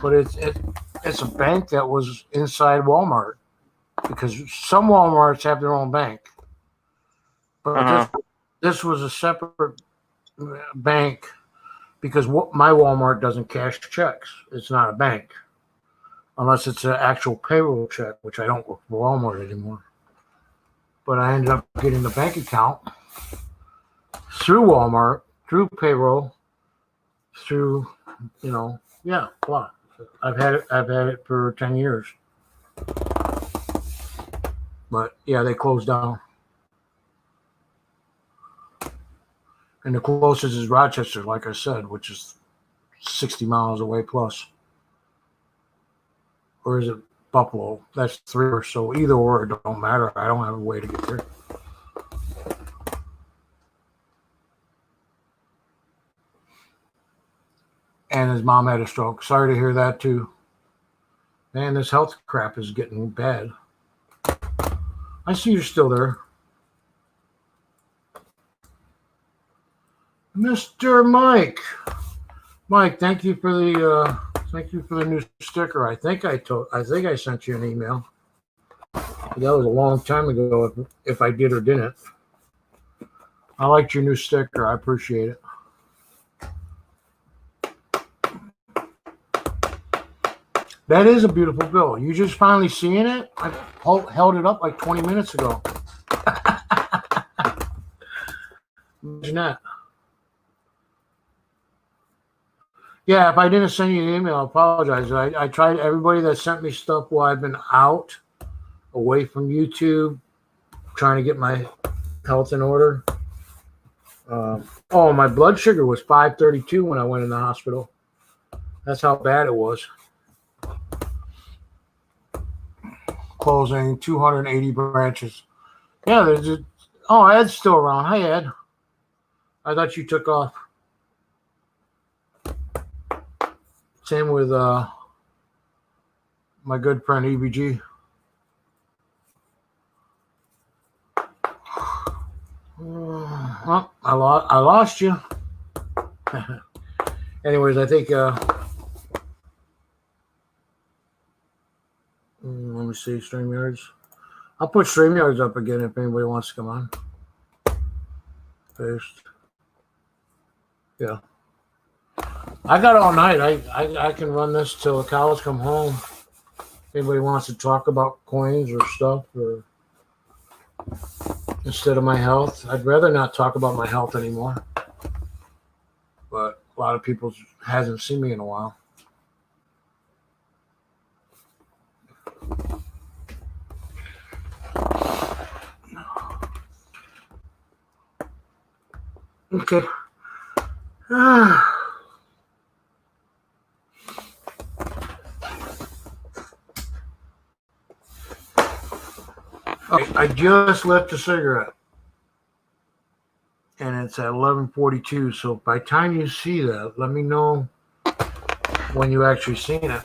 But it's a bank that was inside Walmart, because some Walmarts have their own bank. But this was a separate bank, because my Walmart doesn't cash checks. It's not a bank unless it's an actual payroll check, which I don't work for Walmart anymore. But I ended up getting the bank account through Walmart, through payroll, through, blah. I've had it for 10 years. But yeah, they closed down. And the closest is Rochester, like I said, which is 60 miles away plus. Or is it Buffalo? That's 3 or so. Either or, it don't matter. I don't have a way to get there. And his mom had a stroke. Sorry to hear that too. Man, this health crap is getting bad. I see you're still there. Mr. Mike. Mike, thank you for the new sticker. I think I sent you an email. That was a long time ago, if I did or didn't. I liked your new sticker. I appreciate it. That is a beautiful bill. You just finally seeing it? I held it up like 20 minutes ago. Imagine that. Yeah, if I didn't send you an email, I apologize. I tried everybody that sent me stuff while I've been out, away from YouTube, trying to get my health in order. My blood sugar was 532 when I went in the hospital. That's how bad it was. Closing 280 branches. Yeah, Ed's still around. Hi, Ed. I thought you took off. Same with my good friend EBG. Well, I lost you. Anyways, I think let me see, StreamYards. I'll put StreamYards up again if anybody wants to come on. Paste. Yeah. I got all night. I can run this till the cows come home. If anybody wants to talk about coins or stuff, or instead of my health, I'd rather not talk about my health anymore. But a lot of people hasn't seen me in a while. Okay. I just lit a cigarette, and it's at 11:42. So by the time you see that, let me know when you actually seen it.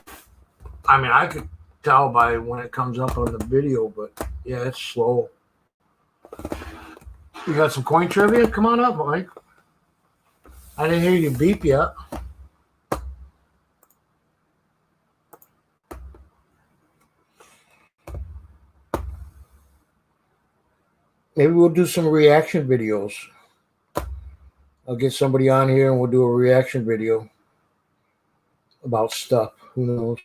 I mean, I could tell by when it comes up on the video, but yeah, it's slow. You got some coin trivia? Come on up, Mike. I didn't hear you beep yet. Maybe we'll do some reaction videos. I'll get somebody on here and we'll do a reaction video about stuff. Who knows?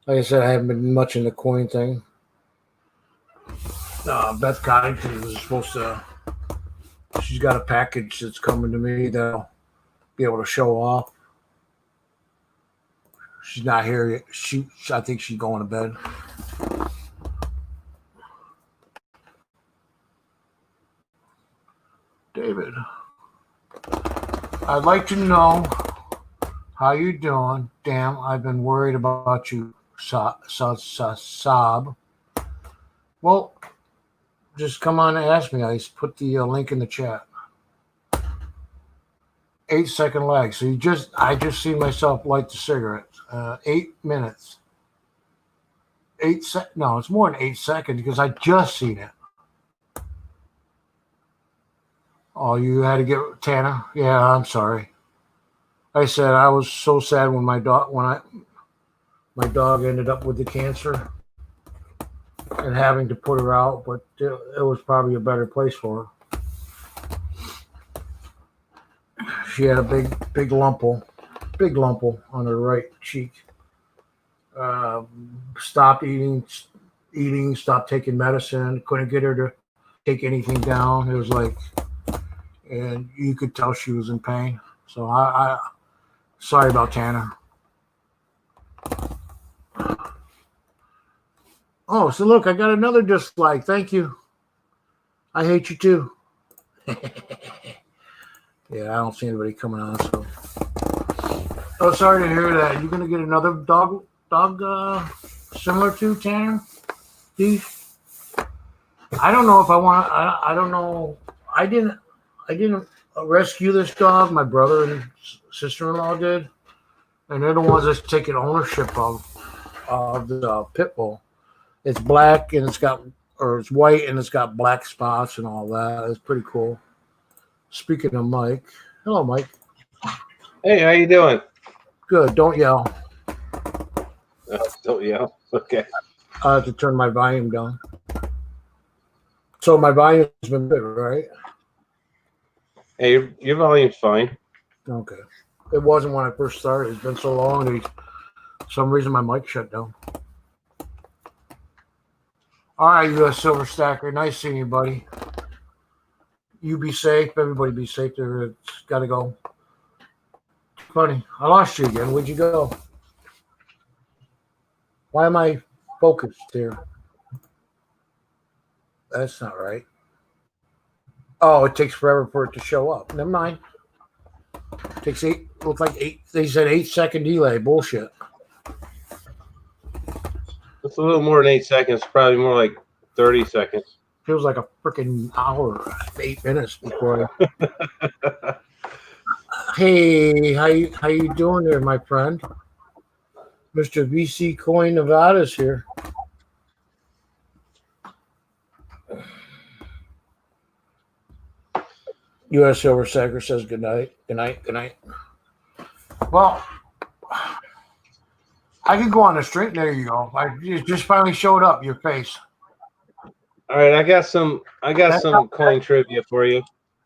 Like I said, I haven't been much in the coin thing. Beth Coddington was supposed to She's got a package that's coming to me that'll be able to show off. She's not here yet. I think she's going to bed. David, I'd like to know how you doing. Damn, I've been worried about you, Sob. Well, just come on and ask me. I put the link in the chat. 8-second lag. So I just seen myself light the cigarette. 8 minutes. No, it's more than 8 seconds because I just seen it. Oh, you had to get Tana? Yeah, I'm sorry. I said I was so sad when my dog ended up with the cancer and having to put her out, but it was probably a better place for her. She had a big lumple on her right cheek. Stopped eating, stopped taking medicine, couldn't get her to take anything down. It was like, and you could tell she was in pain. So I sorry about Tana. Oh, so look, I got another dislike. Thank you. I hate you too. Yeah, I don't see anybody coming on. So, oh, sorry to hear that. You gonna get another dog similar to Tanner? Steve? I don't know if I want. I don't know. I didn't rescue this dog. My brother and sister-in-law did, and they're the ones that's taking ownership of the pit bull. It's black and it's white and it's got black spots and all that. It's pretty cool. Speaking of Mike, hello, Mike. Hey, how you doing? Good. Don't yell. Don't yell. Okay. I have to turn my volume down. So my volume's been good, right? Hey, your volume's fine. Okay. It wasn't when I first started. It's been so long. For some reason, my mic shut down. All right, U.S. Silver Stacker. Nice seeing you, buddy. You be safe. Everybody be safe. It's got to go. Funny. I lost you again. Where'd you go? Why am I focused here? That's not right. Oh, it takes forever for it to show up. Never mind. It takes looks like 8. They said 8-second delay. Bullshit. It's a little more than 8 seconds. Probably more like 30 seconds. Feels like a freaking hour, 8 minutes before. Hey, how you doing there, my friend? Mr. VC Coin Nevada's here. U.S. Silver Stacker says good night. Good night. Good night. Well, I can go on the street. There you go. You just finally showed up. Your face. All right, I got some coin trivia for you.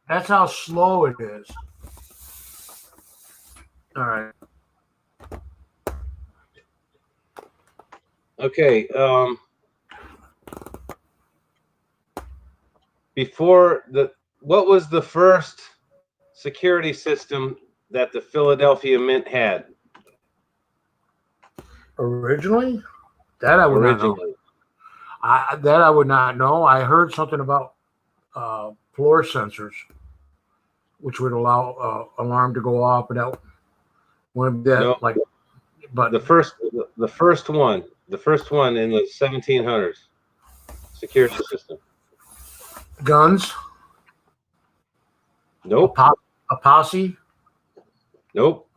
That's how slow it is. All right. Okay. What was the first security system that the Philadelphia Mint had? Originally? That I would not know. I would not know. I heard something about floor sensors, which would allow alarm to go off without one that No. like. But the first one in the 1700s security system. Guns. Nope. A posse. Nope.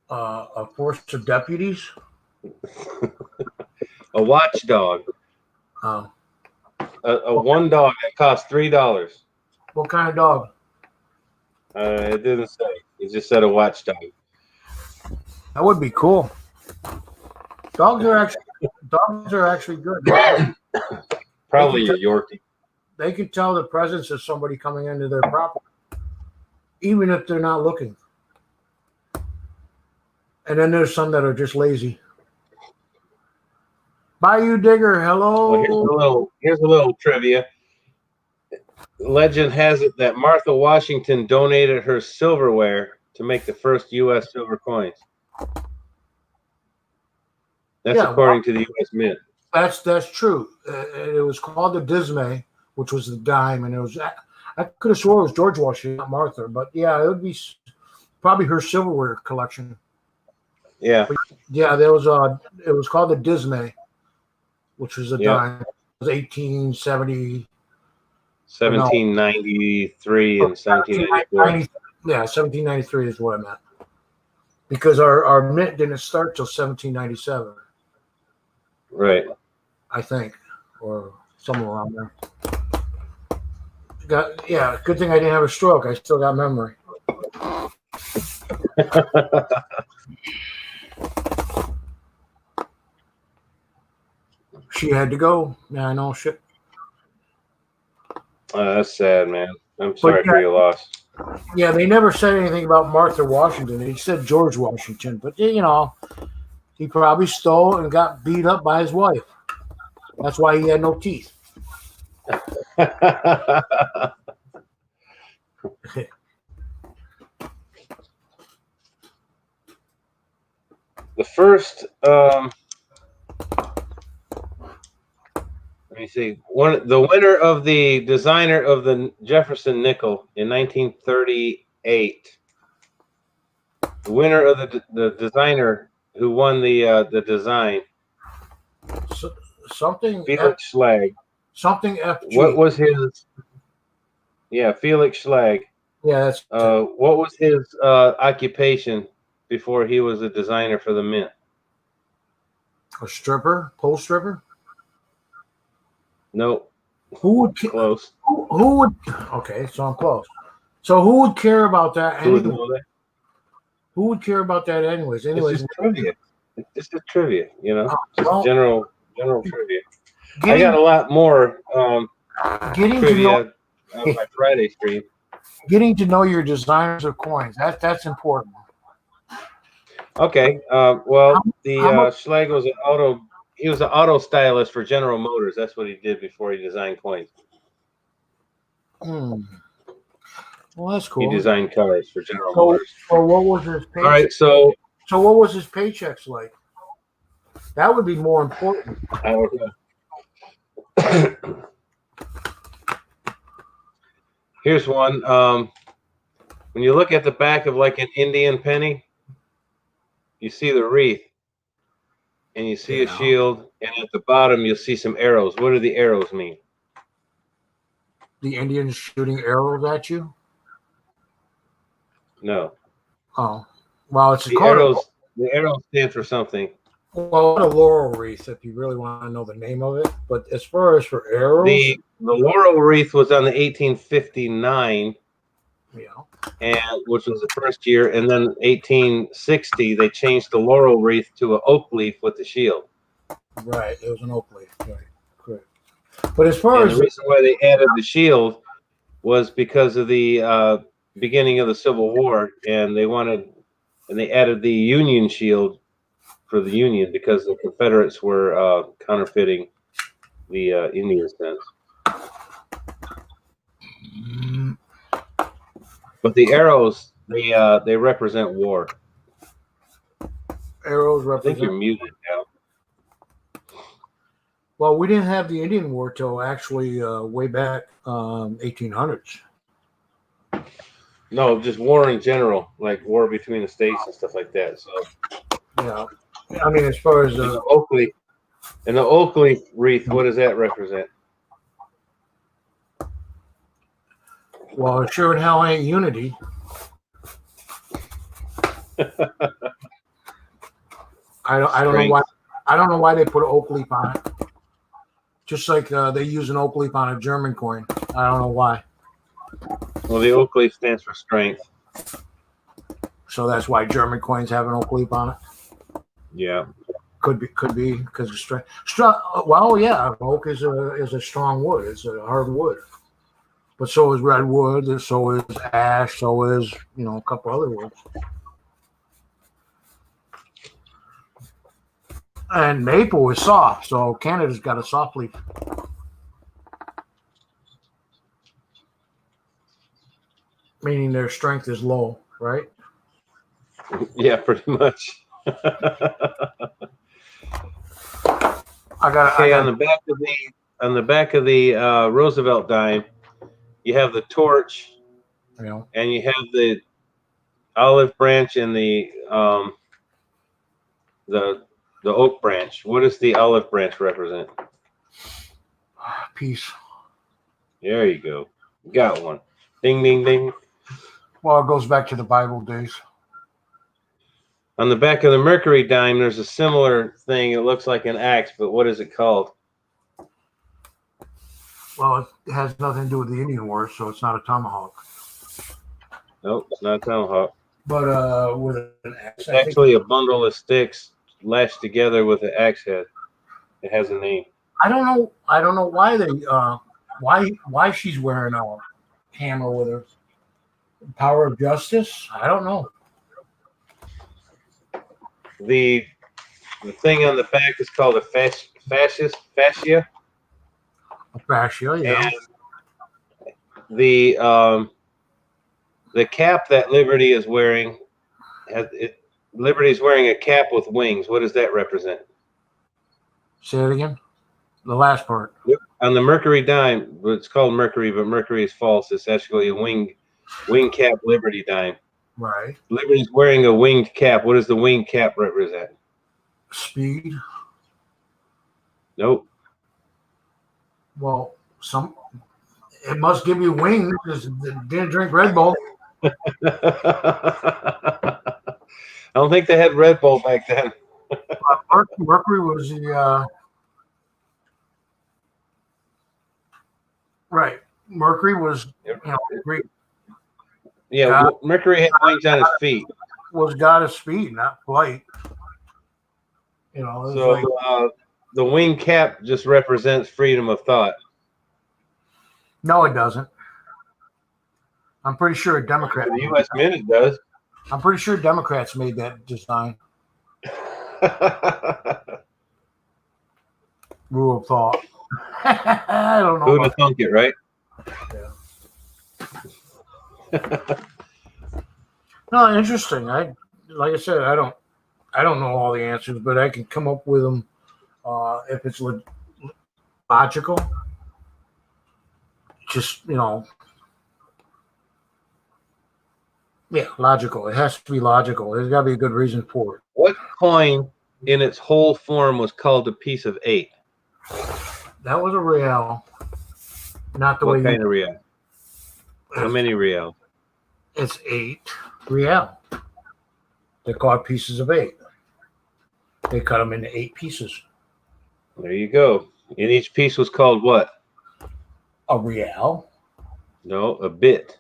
A force of deputies. A watchdog. Oh. A one dog that cost $3. What kind of dog? It didn't say. It just said a watchdog. That would be cool. Dogs are actually good. Probably a Yorkie. They could tell the presence of somebody coming into their property, even if they're not looking. And then there's some that are just lazy. Bayou Digger, hello. Well, here's a little trivia. legend has it that Martha Washington donated her silverware to make the first U.S. silver coins. That's according to the U.S. Mint. That's true. It was called the Dismay, which was the dime, and it was. I could have swore it was George Washington, not Martha, but yeah, it would be probably her silverware collection. Yeah, but yeah. There was it was called the Dismay, which was a dime. It was 1870. 1793 and 1794. Yeah, 1793 is what I meant. Because our mint didn't start till 1797. Right. I think, or somewhere around there. Good thing I didn't have a stroke. I still got memory. She had to go. Yeah, I know. Shit. That's sad, man. I'm sorry for your loss. Yeah, they never said anything about Martha Washington. They said George Washington, but he probably stole and got beat up by his wife. That's why he had no teeth. The first, let me see, the winner of the designer of the Jefferson nickel in 1938. The winner of the designer who won the design. Something Felix Schlag. Something FG. What was his? Yeah, Felix Schlag. Yeah, that's. What was his occupation before he was a designer for the mint? A stripper, pole stripper. Nope. Who would close? Who would? Okay, so I'm close. So who would care about that anyway? Who would care about that anyways? It's just trivia. It's just trivia, well, general trivia. I got a lot more trivia on my Friday stream. Getting to know your designers of coins, that's important. Okay. Schlag was he was an auto stylist for General Motors. That's what he did before he designed coins. Well, that's cool. He designed cars for General Motors. So what was his paycheck? All right, so what was his paychecks like? That would be more important. I don't know. Here's one. When you look at the back of like an Indian penny, you see the wreath, and you see a shield, and at the bottom you'll see some arrows. What do the arrows mean? The Indians shooting arrows at you? No. Oh, well, it's the arrows. The arrows stand for something. Well, a laurel wreath, if you really want to know the name of it. But as far as for arrows, the laurel wreath was on the 1859. Yeah. And which was the first year, and then 1860 they changed the laurel wreath to an oak leaf with the shield. Right, it was an oak leaf. Right, correct. But as far as the reason why they added the shield was because of the beginning of the Civil War, and they added the Union shield for the Union because the Confederates were counterfeiting the Indian cents. But the arrows, they represent war. Arrows represent. I think you're muted now. Well, we didn't have the Indian War till actually way back 1800s. No, just war in general, like war between the states and stuff like that. So yeah, I mean, as far as the oak leaf and the oak leaf wreath, what does that represent? Well, it sure in hell ain't unity. I don't know why. I don't know why they put an oak leaf on it. Just like they use an oak leaf on a German coin. I don't know why. Well, the oak leaf stands for strength. So that's why German coins have an oak leaf on it. Yeah. Could be because of strength. Well, yeah, oak is a strong wood. It's a hard wood. But so is redwood, so is ash, so is, a couple other woods. And maple is soft, so Canada's got a soft leaf. meaning their strength is low, right? Yeah, pretty much. Okay, on the back of the Roosevelt dime, you have the torch, and you have the olive branch and the oak branch. What does the olive branch represent? Peace. There you go. Got one. Ding, ding, ding. Well, it goes back to the Bible days. On the back of the Mercury dime, there's a similar thing. It looks like an axe, but what is it called? Well, it has nothing to do with the Indian Wars, so it's not a tomahawk. Nope, it's not a tomahawk. But with an axe, it's actually a bundle of sticks lashed together with an axe head. It has a name. I don't know why they why she's wearing a hammer with her. Power of justice? I don't know. The thing on the back is called a fascia. A fascia, yeah. And the cap that Liberty is wearing Liberty is wearing a cap with wings. What does that represent? Say it again. The last part. On the Mercury dime, it's called Mercury, but Mercury is false. It's actually a wing cap Liberty dime. Right. Liberty's wearing a winged cap. What does the winged cap represent? Speed. Nope. Well, it must give you wings because it didn't drink Red Bull. I don't think they had Red Bull back then. Mercury was the right. Mercury was great. Yeah, God, Mercury had wings on his feet. Was God of speed, not flight. So the wing cap just represents freedom of thought. No, it doesn't. I'm pretty sure a Democrat. The U.S. Mint does. I'm pretty sure Democrats made that design. Rule of thought. I don't know. Who'd have thunk it, right? Yeah. No, interesting. Like I said, I don't know all the answers, but I can come up with them if it's logical. Just yeah, logical. It has to be logical. There's got to be a good reason for it. What coin in its whole form was called a piece of 8? That was a real. Not the way. What kind of real? How many real? It's 8 real. They're called pieces of 8. They cut them into 8 pieces. There you go. And each piece was called what? A real. No, a bit.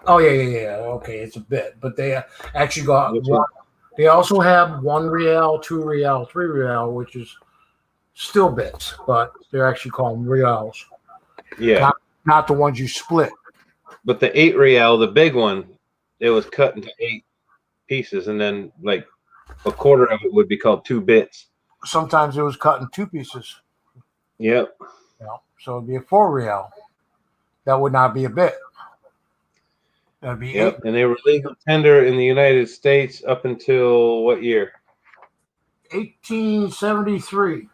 Oh yeah. Okay, it's a bit, but they actually got one. They also have 1 real, 2 real, 3 real, which is still bits, but they're actually called reals. Yeah, not the ones you split. But the 8 real, the big one, it was cut into 8 pieces, and then like a quarter of it would be called 2 bits. Sometimes it was cut in 2 pieces. Yep. So it'd be a 4 real. That would not be a bit. That'd be 8. And they were legal tender in the United States up until what year? 1873.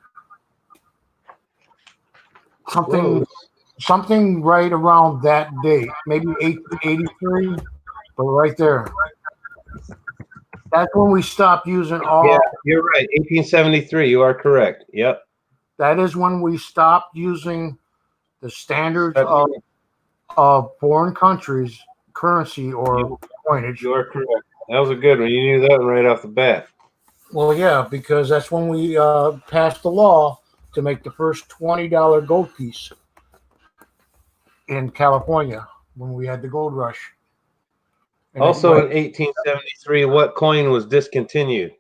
Something right around that date. Maybe 1883, but right there. That's when we stopped using all. Yeah, you're right. 1873. You are correct. Yep. That is when we stopped using the standards of foreign countries' currency or coinage. You are correct. That was a good one. You knew that one right off the bat. Well, yeah, because that's when we passed the law to make the first $20 gold piece in California when we had the gold rush. And also in 1873, what coin was discontinued?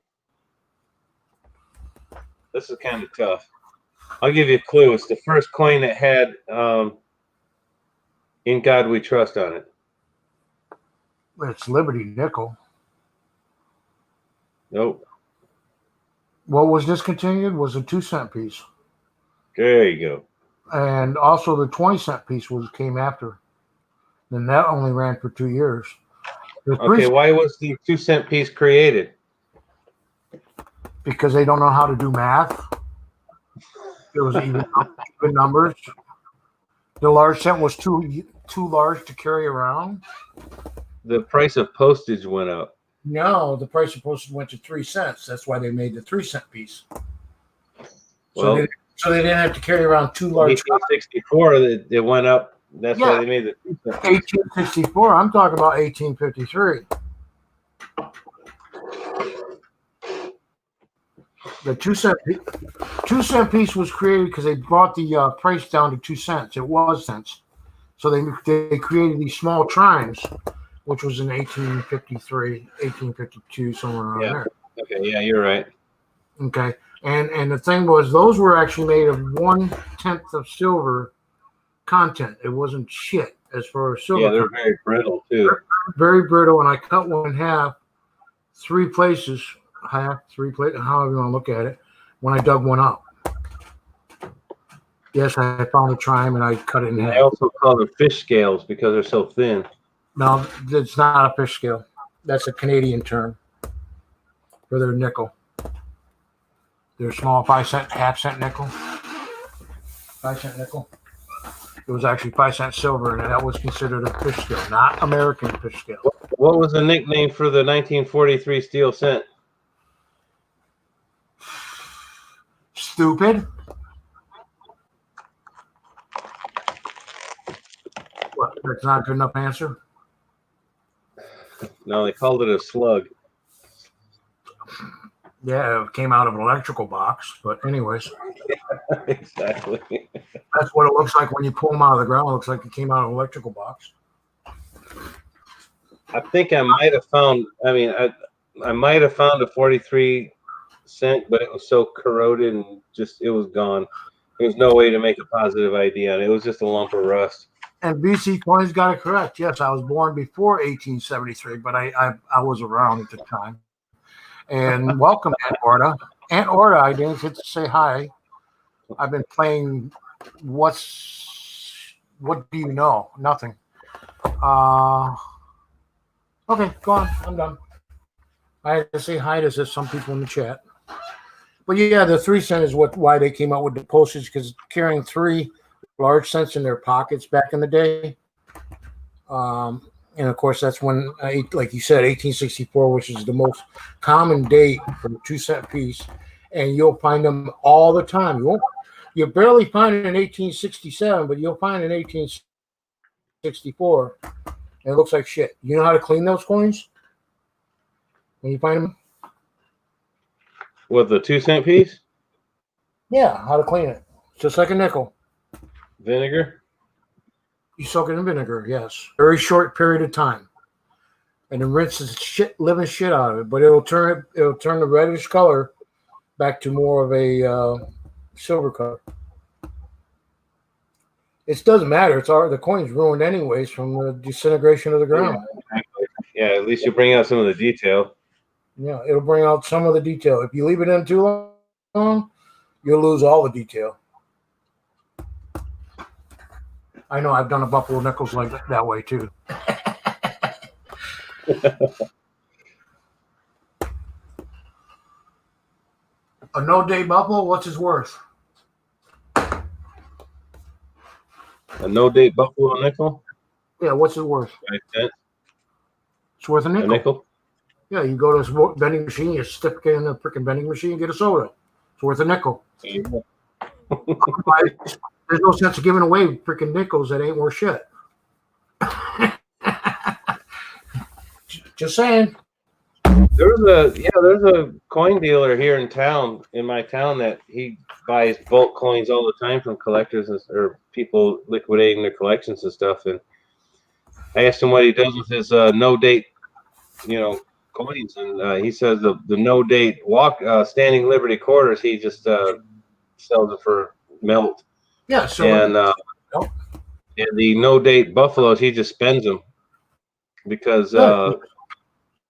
This is kind of tough. I'll give you a clue. It's the first coin that had "In God We Trust" on it. It's Liberty Nickel. Nope. What was discontinued was a 2-cent piece. There you go. And also the 20-cent piece came after. Then that only ran for 2 years. Okay, why was the 2-cent piece created? Because they don't know how to do math. It was even numbers. The large cent was too large to carry around. The price of postage went up. No, the price of postage went to 3 cents. That's why they made the 3-cent piece. Well, so they didn't have to carry around too large. 1864, it went up. That's why they made the 2-cent piece. 1864. I'm talking about 1853. The 2-cent piece was created because they brought the price down to 2 cents. It was cents. So they created these small chimes, which was in 1853, 1852, somewhere around there. Okay, yeah, you're right. Okay. And the thing was, those were actually made of 1/10 of silver content. It wasn't shit as far as silver. Yeah, they're very brittle too. Very brittle, and I cut one in half, 3 places, however you want to look at it, when I dug one up. Yes, I found a chime and I cut it in half. I also call them fish scales because they're so thin. No, it's not a fish scale. That's a Canadian term for their nickel. They're small 5-cent, half-cent nickel. 5-cent nickel. It was actually 5-cent silver, and that was considered a fish scale, not American fish scale. What was the nickname for the 1943 steel cent? Stupid. What? That's not a good enough answer. No, they called it a slug. Yeah, it came out of an electrical box, but anyways. Exactly. That's what it looks like when you pull them out of the ground. It looks like it came out of an electrical box. I think I might have found. I mean, I might have found a 43 cent, but it was so corroded and just it was gone. There was no way to make a positive ID on it. It was just a lump of rust. And BC Coins got it correct. Yes, I was born before 1873, but I was around at the time. And welcome, Aunt Orta. Aunt Orta, I didn't get to say hi. I've been playing what do you know? Nothing. Okay, go on. I'm done. I had to say hi to some people in the chat. But yeah, the 3 cent is why they came out with the postage, because carrying 3 large cents in their pockets back in the day. And of course, that's when, like you said, 1864, which is the most common date for the 2-cent piece. And you'll find them all the time. You'll barely find it in 1867, but you'll find it in 1864. And it looks like shit. You know how to clean those coins when you find them? What, the 2-cent piece? Yeah, how to clean it. Just like a nickel. Vinegar? You soak it in vinegar, yes. Very short period of time. And then rinse the living shit out of it. But it'll turn the reddish color back to more of a silver color. It doesn't matter. The coin's ruined anyways from the disintegration of the ground. Yeah, at least you bring out some of the detail. Yeah, it'll bring out some of the detail. If you leave it in too long, you'll lose all the detail. I know I've done a buffalo nickels like that way too. A no-date buffalo, what's his worth? A no-date buffalo nickel? Yeah, what's it worth? 5 cents. It's worth a nickel. A nickel? Yeah, you go to this vending machine, you stick it in the freaking vending machine and get a soda. It's worth a nickel. There's no sense of giving away freaking nickels that ain't worth shit. Just saying. There's a coin dealer here in my town, that he buys bulk coins all the time from collectors or people liquidating their collections and stuff. And I asked him what he does with his no date, coins, and he says the no date standing Liberty quarters, he just sells it for melt. Yeah, so and the no date buffaloes, he just spends them because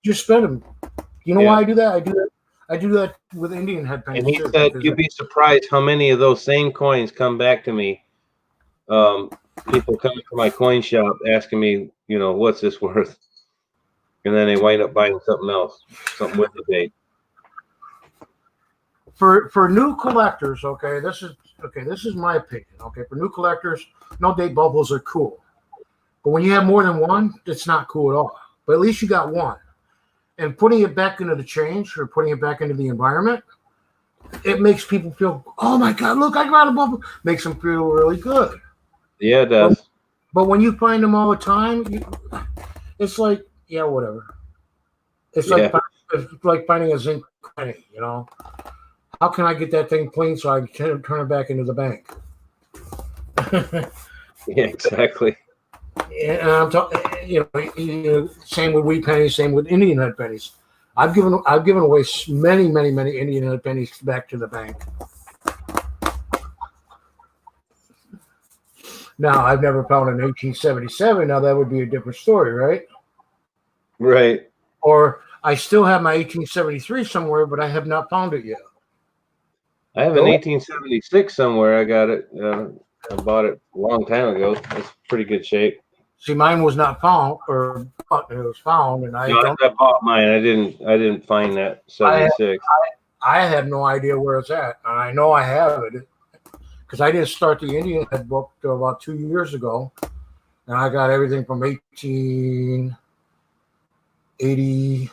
just spend them. You know why I do that? I do that with Indian head pennies. And he said you'd be surprised how many of those same coins come back to me people come to my coin shop asking me, what's this worth? And then they wind up buying something else, something with the date. For new collectors, this is my opinion. Okay, for new collectors, no date bubbles are cool. But when you have more than one, it's not cool at all. But at least you got one. And putting it back into the change or putting it back into the environment, it makes people feel, oh my God, look, I got a bubble. Makes them feel really good. Yeah, it does. But when you find them all the time, it's like, yeah, whatever. It's like finding a zinc penny, How can I get that thing clean so I can turn it back into the bank? Yeah, exactly. And I'm talking, same with wheat pennies, same with Indian head pennies. I've given away many Indian head pennies back to the bank. Now, I've never found an 1877. Now, that would be a different story, right? Right. Or I still have my 1873 somewhere, but I have not found it yet. I have an 1876 somewhere. I got it. I bought it a long time ago. It's pretty good shape. See, mine was not found, or it was found, and I bought mine. I didn't find that 76. I have no idea where it's at, and I know I have it because I didn't start the Indian head book till about 2 years ago, and I got everything from 1880,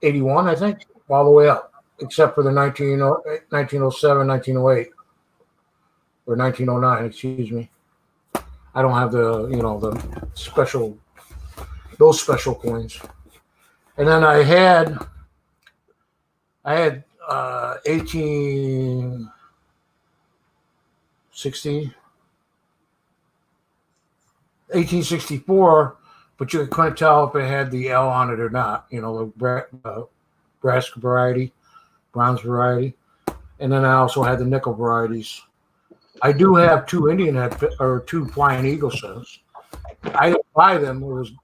81, I think, all the way up, except for the 1907, 1908. Or 1909, excuse me. I don't have those special coins. And then I had 1864, but you couldn't tell if it had the L on it or not. The brass variety, bronze variety, and then I also had the nickel varieties. I do have two two Flying Eagle cents. I didn't buy them.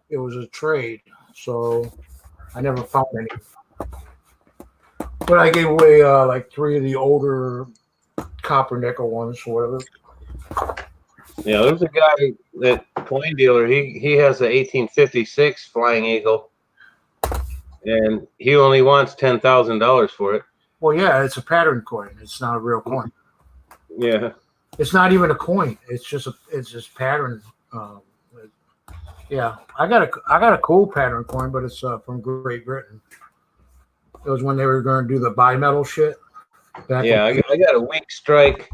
It was a trade, so I never found any. But I gave away like 3 of the older copper nickel ones, or whatever. Yeah, there's a guy, that coin dealer. He has an 1856 Flying Eagle, and he only wants $10,000 for it. Well, yeah, it's a pattern coin. It's not a real coin. Yeah. It's not even a coin. It's just pattern. Yeah, I got a cool pattern coin, but it's from Great Britain. It was when they were going to do the bimetal shit. Yeah, I got a weak strike.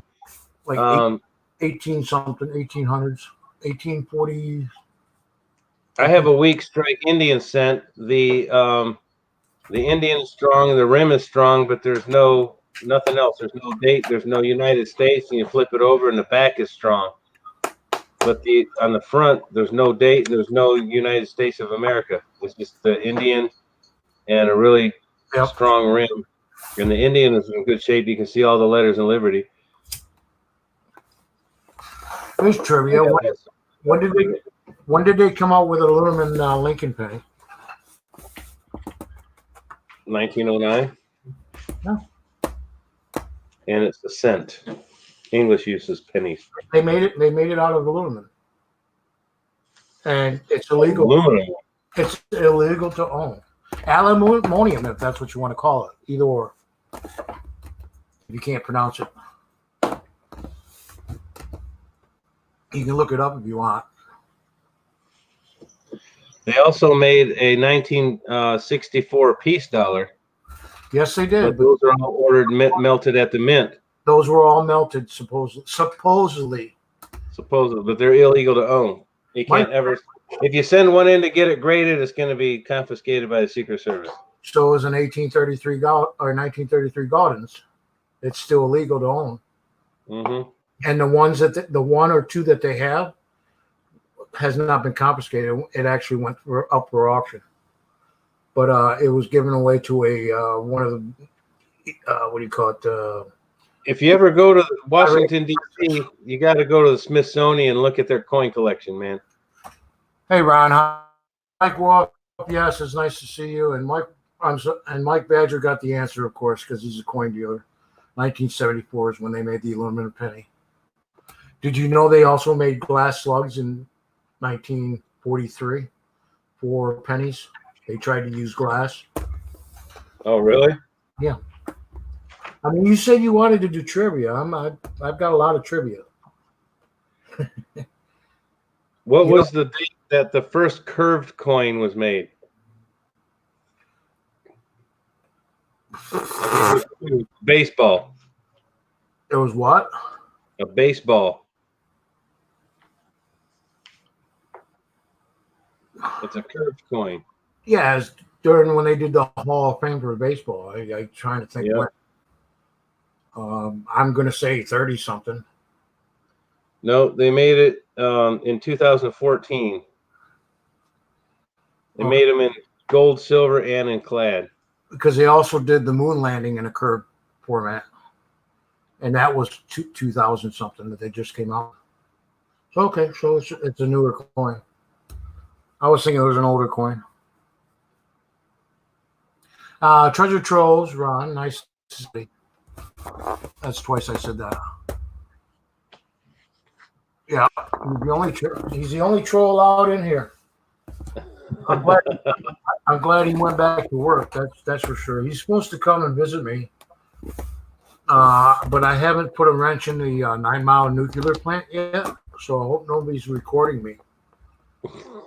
Like 18 something, 1800s, 1840s. I have a weak strike Indian cent. The Indian is strong, the rim is strong, but there's nothing else. There's no date. There's no United States, and you flip it over, and the back is strong. But on the front, there's no date. There's no United States of America. It's just the Indian and a really strong rim. And the Indian is in good shape. You can see all the letters in Liberty. Here's trivia. When did they come out with an aluminum Lincoln penny? 1909. Yeah. And it's a cent. English uses pennies. They made it out of aluminum. And it's illegal. Aluminum. It's illegal to own. Aluminum, if that's what you want to call it. Either or. You can't pronounce it. You can look it up if you want. They also made a 1964 peace dollar. Yes, they did. But those are all ordered melted at the mint. Those were all melted, supposedly. But they're illegal to own. You can't ever. If you send one in to get it graded, it's going to be confiscated by the Secret Service. So is an 1833 or 1933 Gaudens. It's still illegal to own. Mm-hmm. And the ones the 1 or 2 that they have has not been confiscated. It actually went up for auction. But it was given away to one of the what do you call it? If you ever go to Washington D.C., you got to go to the Smithsonian and look at their coin collection, man. Hey Ron, Mike Wolf, yes, it's nice to see you. And Mike Badger got the answer, of course, because he's a coin dealer. 1974 is when they made the aluminum penny. Did you know they also made glass slugs in 1943 for pennies? They tried to use glass. Oh, really? Yeah. I mean, you said you wanted to do trivia. I've got a lot of trivia. What was the date that the first curved coin was made? Baseball. It was what? A baseball. It's a curved coin. Yeah, it's during when they did the Hall of Fame for baseball. I trying to think Yeah. when. I'm going to say 30 something. No, they made it in 2014. They made them in gold, silver, and in clad. Because they also did the moon landing in a curved format. And that was 2000 something that they just came out. So, okay, so it's a newer coin. I was thinking it was an older coin. Treasure Trolls, Ron. Nice to see. That's twice I said that. Yeah, he's the only troll out in here. I'm glad he went back to work. That's for sure. He's supposed to come and visit me, but I haven't put a wrench in the 9 Mile nuclear plant yet. So I hope nobody's recording me.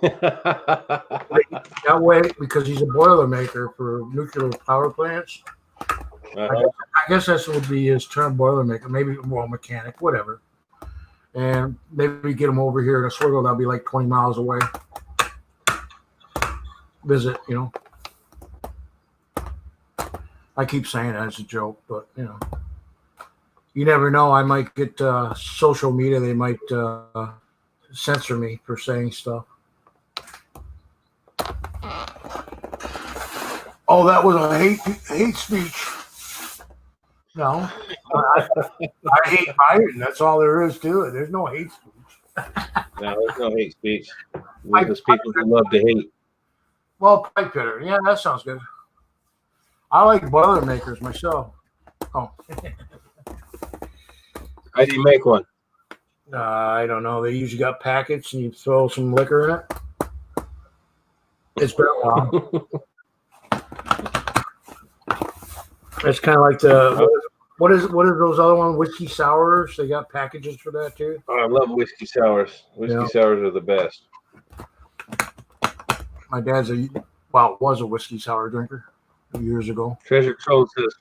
That way, because he's a boiler maker for nuclear power plants. I guess that would be his term, boiler maker. Maybe mechanic, whatever. And maybe get him over here in a swiggle. That'll be like 20 miles away. Visit, I keep saying that as a joke, but you never know. I might get social media. They might censor me for saying stuff. Oh, that was a hate speech. No, I hate Biden. That's all there is to it. There's no hate speech. No, there's no hate speech. There's people who love to hate. Well, pipe fitter. Yeah, that sounds good. I like Boilermakers myself. Oh. How do you make one? I don't know. They usually got packets and you throw some liquor in it. It's been a while. It's kind of like what is those other ones? Whiskey sours. They got packages for that too. Oh, I love whiskey sours. Whiskey sours are the best. My dad's was a whiskey sour drinker years ago. Treasure Trove says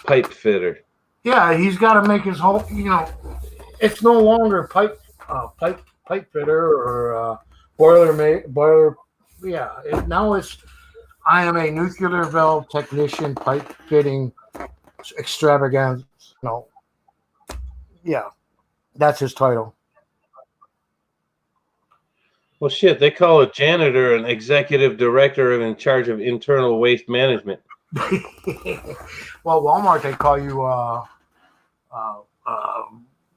pipe fitter. Yeah, he's got to make his whole. It's no longer pipe fitter or boiler. Yeah, now it's. I am a nuclear valve technician, pipe fitting extravaganza. No. Yeah, that's his title. Well, shit, they call a janitor an executive director and in charge of internal waste management. Well, Walmart, they call you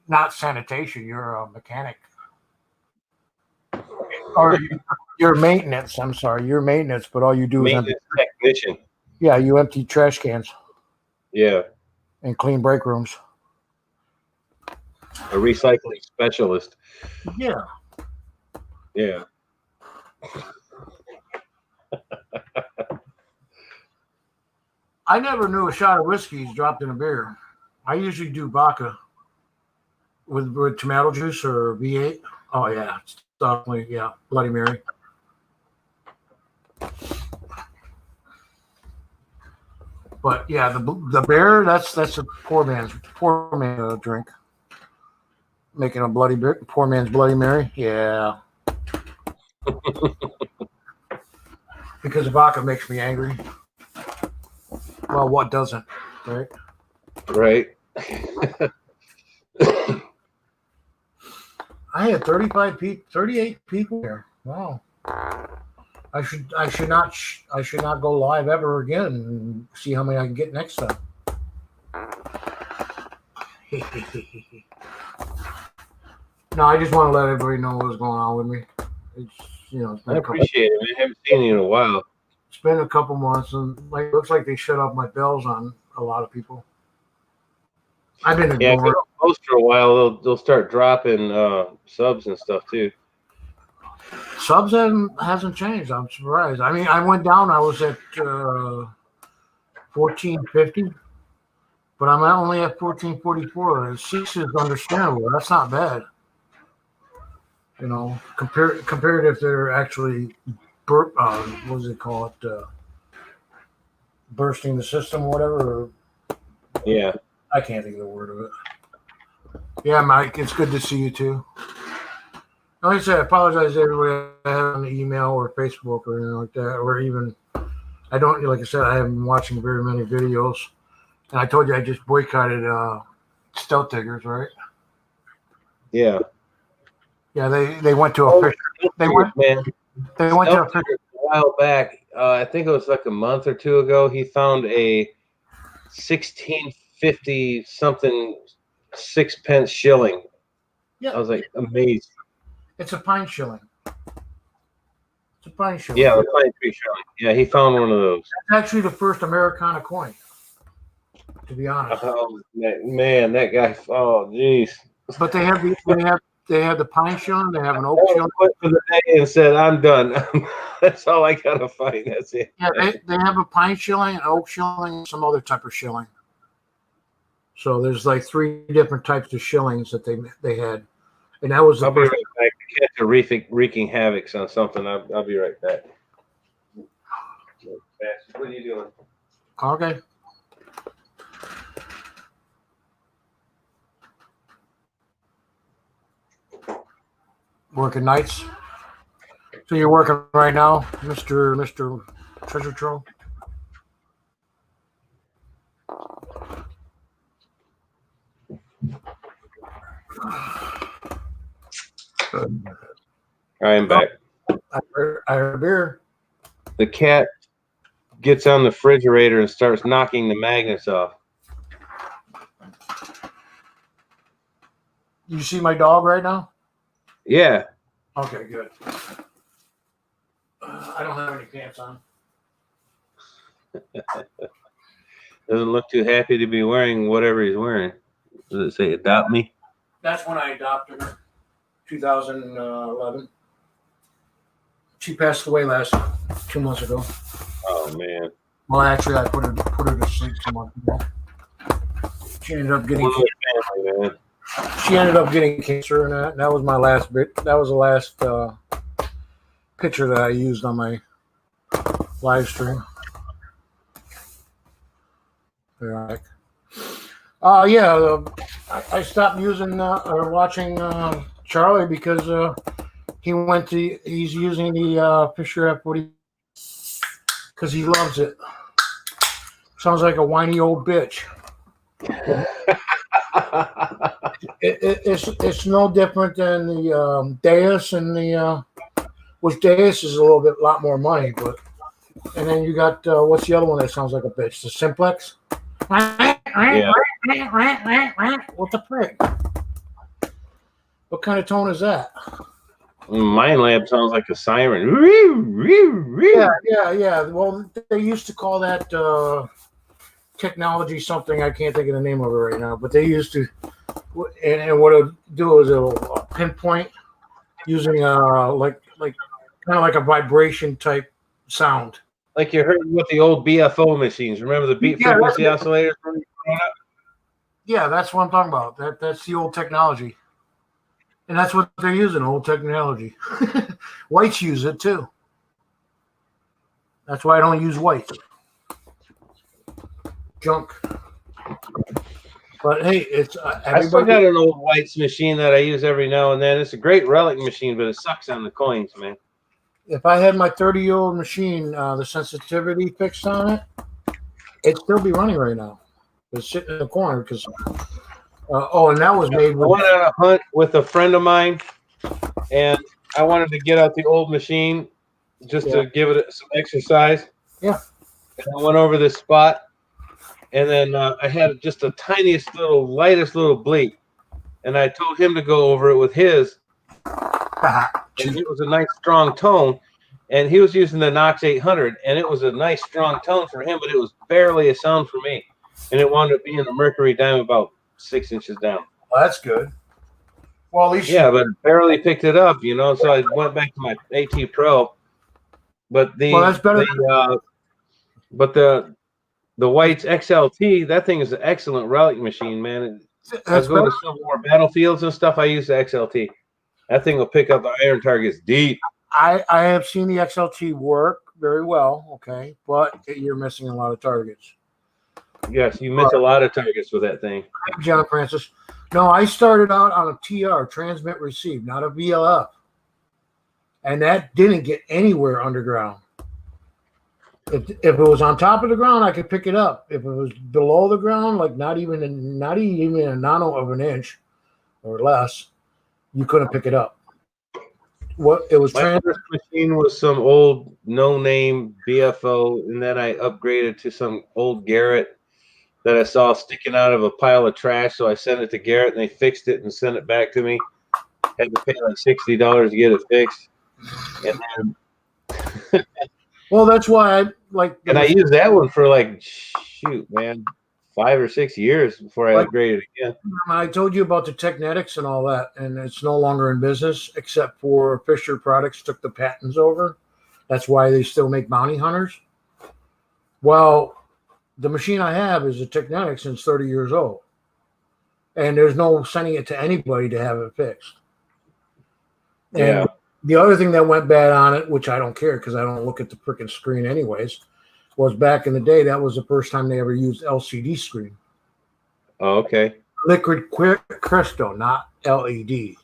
not sanitation. You're a mechanic. Or you're maintenance. I'm sorry. You're maintenance, but all you do is maintenance technician. Yeah, you empty trash cans. Yeah. And clean break rooms. A recycling specialist. Yeah. Yeah. I never knew a shot of whiskey is dropped in a beer. I usually do vodka with tomato juice or V8. Oh yeah, it's definitely Bloody Mary. But yeah, the beer that's a poor man's drink. Making a poor man's Bloody Mary, yeah. Because vodka makes me angry. Well, what doesn't, right? Right. I had 38 people here. Wow. I should not go live ever again and see how many I can get next time. No, I just want to let everybody know what's going on with me. It's been I appreciate it. I haven't seen you in a while. It's been a couple months, and it looks like they shut off my bells on a lot of people. I've been Yeah, if ignoring. they don't post for a while, they'll start dropping subs and stuff too. Subs hasn't changed. I'm surprised. I mean, I went down. I was at 1450, but I'm only at 1444. 6 is understandable. That's not bad. You know, compared if they're actually, what does it call it? Bursting the system, or whatever. Yeah. I can't think of the word of it. Yeah, Mike, it's good to see you too. Like I said, I apologize to everybody I have on the email or Facebook or anything like that, or even I don't. Like I said, I haven't been watching very many videos, and I told you I just boycotted Stealth Diggers, right? Yeah. Yeah, they went to a fish. They went to a fish. A while back. I think it was like a month or two ago. He found a 1650 something 6 pence shilling. Yeah, I was like amazed. it's a pine shilling. It's a pine shilling. Yeah, the pine tree shilling. Yeah, he found one of those. That's actually the first Americana coin. To be honest. Oh man, that guy. Oh jeez. But they have the pine shilling. They have an oak shilling. Quit for the day and said, "I'm done." That's all I gotta find. That's it. Yeah, they have a pine shilling, an oak shilling, and some other type of shilling. So there's like 3 different types of shillings that they had, and that was. I'll be right back. Catch a wreaking havoc on something. I'll be right back. What are you doing? Okay. Working nights. So you're working right now, Mr. Treasure Trove? I am back. I heard beer. The cat gets on the refrigerator and starts knocking the magnets off. You see my dog right now? Yeah. Okay, good. I don't have any pants on. Doesn't look too happy to be wearing whatever he's wearing. Does it say adopt me? That's when I adopted her, 2011. She passed away 2 months ago. Oh man. Well, actually, I put her to sleep 2 months ago. She ended up getting. Family, man. She ended up getting cancer, and that was my last bit. That was the last picture that I used on my live stream. I stopped using or watching Charlie because he's using the Fisher F40 because he loves it. Sounds like a whiny old bitch. It's no different than the Deus and the which Deus is a lot more money, but and then you got what's the other one that sounds like a bitch? The Simplex. Yeah. What the frick? What kind of tone is that? Mind Lab sounds like a siren. Yeah. Well, they used to call that technology something. I can't think of the name of it right now, but they used to. And what it'll do is it'll pinpoint using like kind of like a vibration type sound. Like you heard with the old BFO machines. Remember the beat frequency oscillators? Yeah, that's what I'm talking about. That's the old technology. And that's what they're using, old technology. Whites use it too. That's why I don't use whites. Junk. But hey, it's I still got an old whites machine that I use every now and then. It's a great relic machine, but it sucks on the coins, man. If I had my 30-year-old machine, the sensitivity fixed on it, it'd still be running right now. It's sitting in the corner because. And that was made. I went on a hunt with a friend of mine, and I wanted to get out the old machine just to give it some exercise. Yeah. And I went over this spot, and then I had just the tiniest lightest little bleep, and I told him to go over it with his. And it was a nice strong tone, and he was using the Knox 800, and it was a nice strong tone for him, but it was barely a sound for me, and it wound up being a Mercury Dime about 6 inches down. Well, that's good. Well, at least yeah, but barely picked it up, you know. So I went back to my AT Pro, but that's better. But the White's XLT, that thing is an excellent relic machine, man. I was going to Civil War battlefields and stuff. I use the XLT. That thing will pick up the iron targets deep. I have seen the XLT work very well, okay, but you're missing a lot of targets. Yes, you miss a lot of targets with that thing. John Francis. No, I started out on a TR, transmit receive, not a VLF. And that didn't get anywhere underground. If it was on top of the ground, I could pick it up. If it was below the ground, like not even a nano of an inch or less, you couldn't pick it up. What it was? My first machine was some old no-name BFO, and then I upgraded to some old Garrett that I saw sticking out of a pile of trash. So I sent it to Garrett, and they fixed it and sent it back to me. Had to pay like $60 to get it fixed, and then well, that's why I like. And I used that one for like, shoot, man, 5 or 6 years before I upgraded again. I told you about the Technetics and all that, and it's no longer in business except for Fisher Products took the patents over. That's why they still make bounty hunters. Well, the machine I have is a Technetics and it's 30 years old. And there's no sending it to anybody to have it fixed. And the other thing that went bad on it, which I don't care because I don't look at the freaking screen anyways, was back in the day, that was the first time they ever used LCD screen. Oh, okay. Liquid crystal, not LED.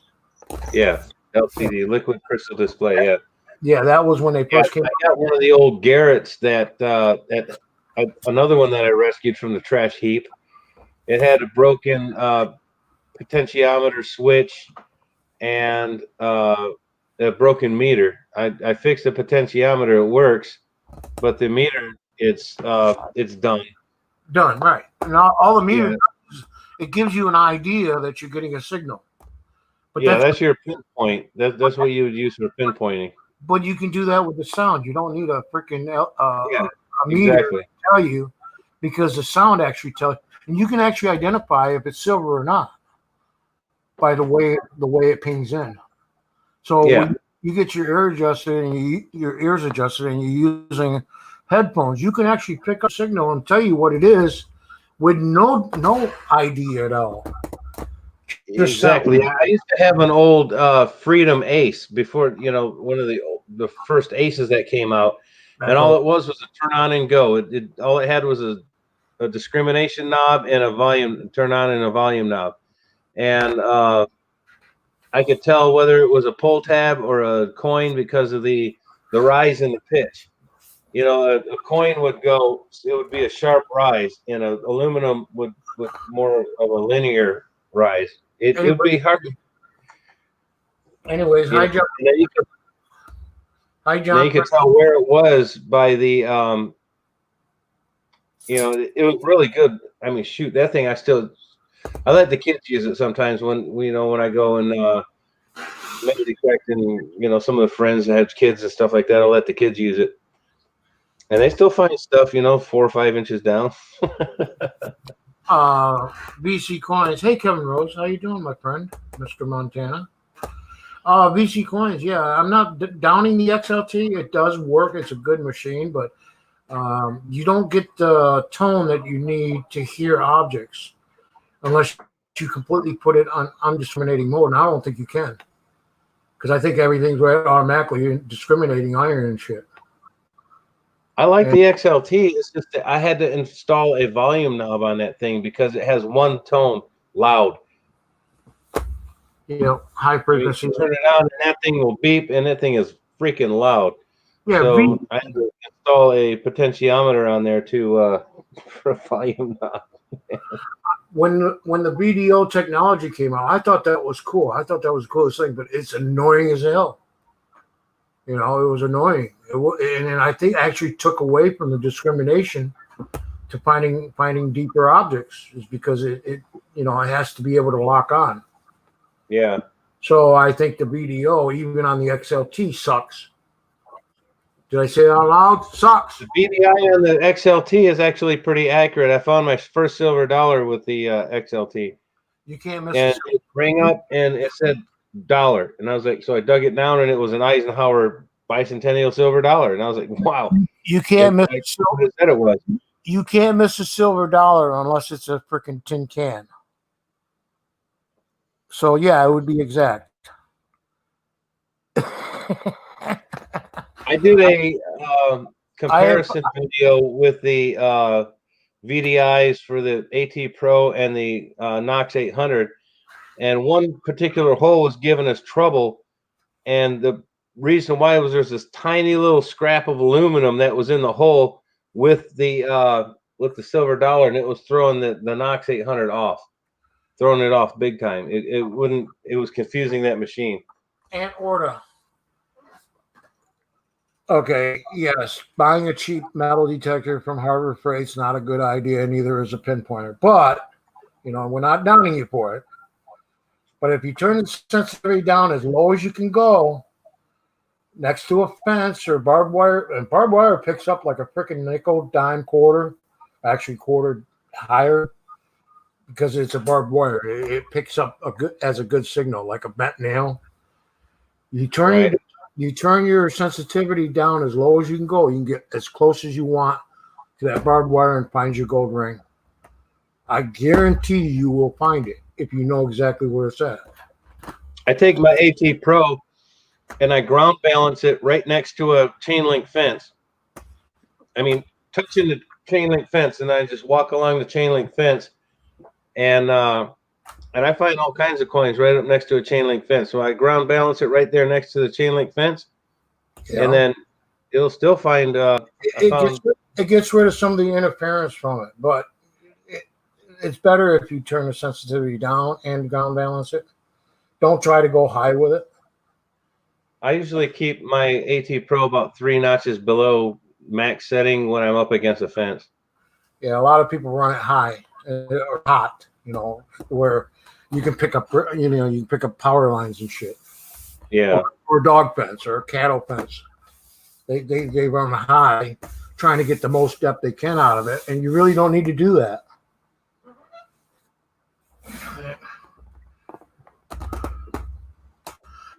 Yeah, LCD, liquid crystal display, yeah. Yeah, that was when they first came. I got one of the old Garretts another one that I rescued from the trash heap. It had a broken potentiometer switch and a broken meter. I fixed the potentiometer; it works, but the meter, it's done. Done, right? And all the meters, it gives you an idea that you're getting a signal. But that's your pinpoint. That's what you would use for pinpointing. But you can do that with the sound. You don't need a freaking a meter to tell you, because the sound actually tells, and you can actually identify if it's silver or not by the way it pings in. So when you get your ear adjusted and your ears adjusted and you're using headphones, you can actually pick up a signal and tell you what it is with no idea at all. Exactly. I used to have an old Freedom Ace before, one of the first Aces that came out, and all it was a turn on and go. All it had was a discrimination knob and a volume turn on and a volume knob, and I could tell whether it was a pull tab or a coin because of the rise in the pitch. A coin would go, it would be a sharp rise, and aluminum would more of a linear rise. It would be hard. Anyways, hi, John. Hi, John. Now you could tell where it was by the, it was really good. I mean, shoot, that thing, I let the kids use it sometimes when I go and metal detect, and some of the friends that have kids and stuff like that, I'll let the kids use it. And they still find stuff, 4 or 5 inches down. VC Coins. Hey, Kevin Rose. How you doing, my friend? Mr. Montana. VC Coins. Yeah, I'm not downing the XLT. It does work. It's a good machine, but you don't get the tone that you need to hear objects unless you completely put it on undiscriminating mode. And I don't think you can, because I think everything's right automatically discriminating iron and shit. I like the XLT. It's just that I had to install a volume knob on that thing because it has one tone, loud. High frequency. You turn it on and that thing will beep, and that thing is freaking loud. Yeah. So I had to install a potentiometer on there for a volume knob. When the BDO technology came out, I thought that was cool. I thought that was the coolest thing, but it's annoying as hell. It was annoying, and I think actually took away from the discrimination to finding deeper objects, is because it has to be able to lock on. Yeah. So I think the BDO, even on the XLT, sucks. Did I say that out loud? Sucks. The BDI on the XLT is actually pretty accurate. I found my first silver dollar with the XLT. You can't miss and it rang up and it said dollar, and I was like, so I dug it down, and it was an Eisenhower bicentennial silver dollar, and I was like, wow. You can't miss like what it said it was. You can't miss a silver dollar unless it's a freaking tin can. So yeah, it would be exact. I did a comparison video with the VDIs for the AT Pro and the Knox 800, and one particular hole was giving us trouble, and the reason why was there's this tiny little scrap of aluminum that was in the hole with the silver dollar, and it was throwing the Knox 800 off, throwing it off big time. It was confusing that machine. And order. Okay, yes, buying a cheap metal detector from Harbor Freight's not a good idea, neither is a pinpointer. But, we're not downing you for it. But if you turn the sensitivity down as low as you can go, next to a fence or barbed wire, and barbed wire picks up like a freaking nickel, dime, quarter, actually quarter higher, because it's a barbed wire. It picks up as a good signal, like a bent nail. You turn your sensitivity down as low as you can go. You can get as close as you want to that barbed wire and find your gold ring. I guarantee you will find it if you know exactly where it's at. I take my AT Pro and I ground balance it right next to a chain link fence. I mean, touching the chain link fence, and I just walk along the chain link fence, and I find all kinds of coins right up next to a chain link fence. So I ground balance it right there next to the chain link fence, and then it'll still find. It gets rid of some of the interference from it, but it's better if you turn the sensitivity down and ground balance it. Don't try to go high with it. I usually keep my AT Pro about 3 notches below max setting when I'm up against a fence. Yeah, a lot of people run it high or hot, where you can pick up, you can pick up power lines and shit. Yeah. Or dog fence or cattle fence. They run high, trying to get the most depth they can out of it, and you really don't need to do that.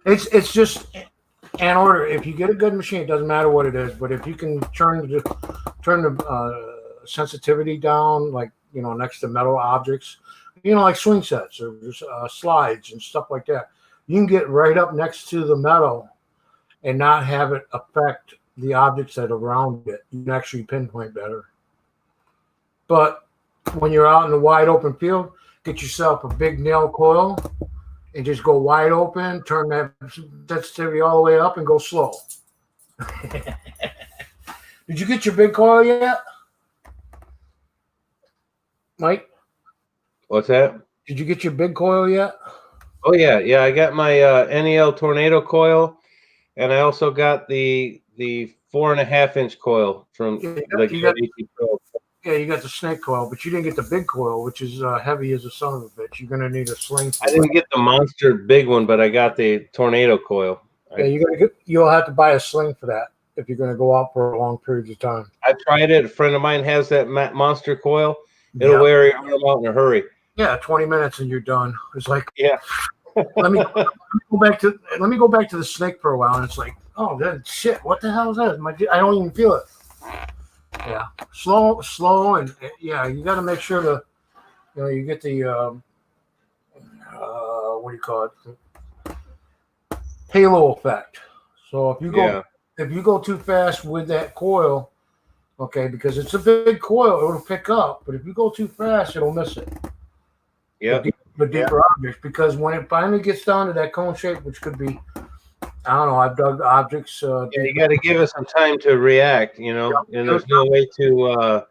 It's just an order. If you get a good machine, it doesn't matter what it is, but if you can turn the sensitivity down, like next to metal objects, like swing sets or slides and stuff like that, you can get right up next to the metal and not have it affect the objects that are around it. You can actually pinpoint better. But when you're out in the wide open field, get yourself a big nail coil and just go wide open, turn that sensitivity all the way up and go slow. Did you get your big coil yet, Mike? What's that? Did you get your big coil yet? Oh yeah. I got my NEL Tornado coil, and I also got the 4.5-inch coil from you got the snake coil, but you didn't get the big coil, which is heavy as a son of a bitch. You're gonna need a sling. I didn't get the monster big one, but I got the Tornado coil. Yeah, you'll have to buy a sling for that if you're gonna go out for long periods of time. I tried it. A friend of mine has that monster coil. It'll wear your arm out in a hurry. Yeah, 20 minutes and you're done. It's like, yeah. let me go back to the snake for a while, and it's like, oh, that shit. What the hell is that? I don't even feel it. Yeah, slow, and yeah, you got to make sure you get the what do you call it? Halo effect. So if you go too fast with that coil, okay, because it's a big coil, it'll pick up. But if you go too fast, it'll miss it. Yeah. The deeper objects, because when it finally gets down to that cone shape, which could be, I don't know, I've dug objects. You got to give it some time to react, and there's no way to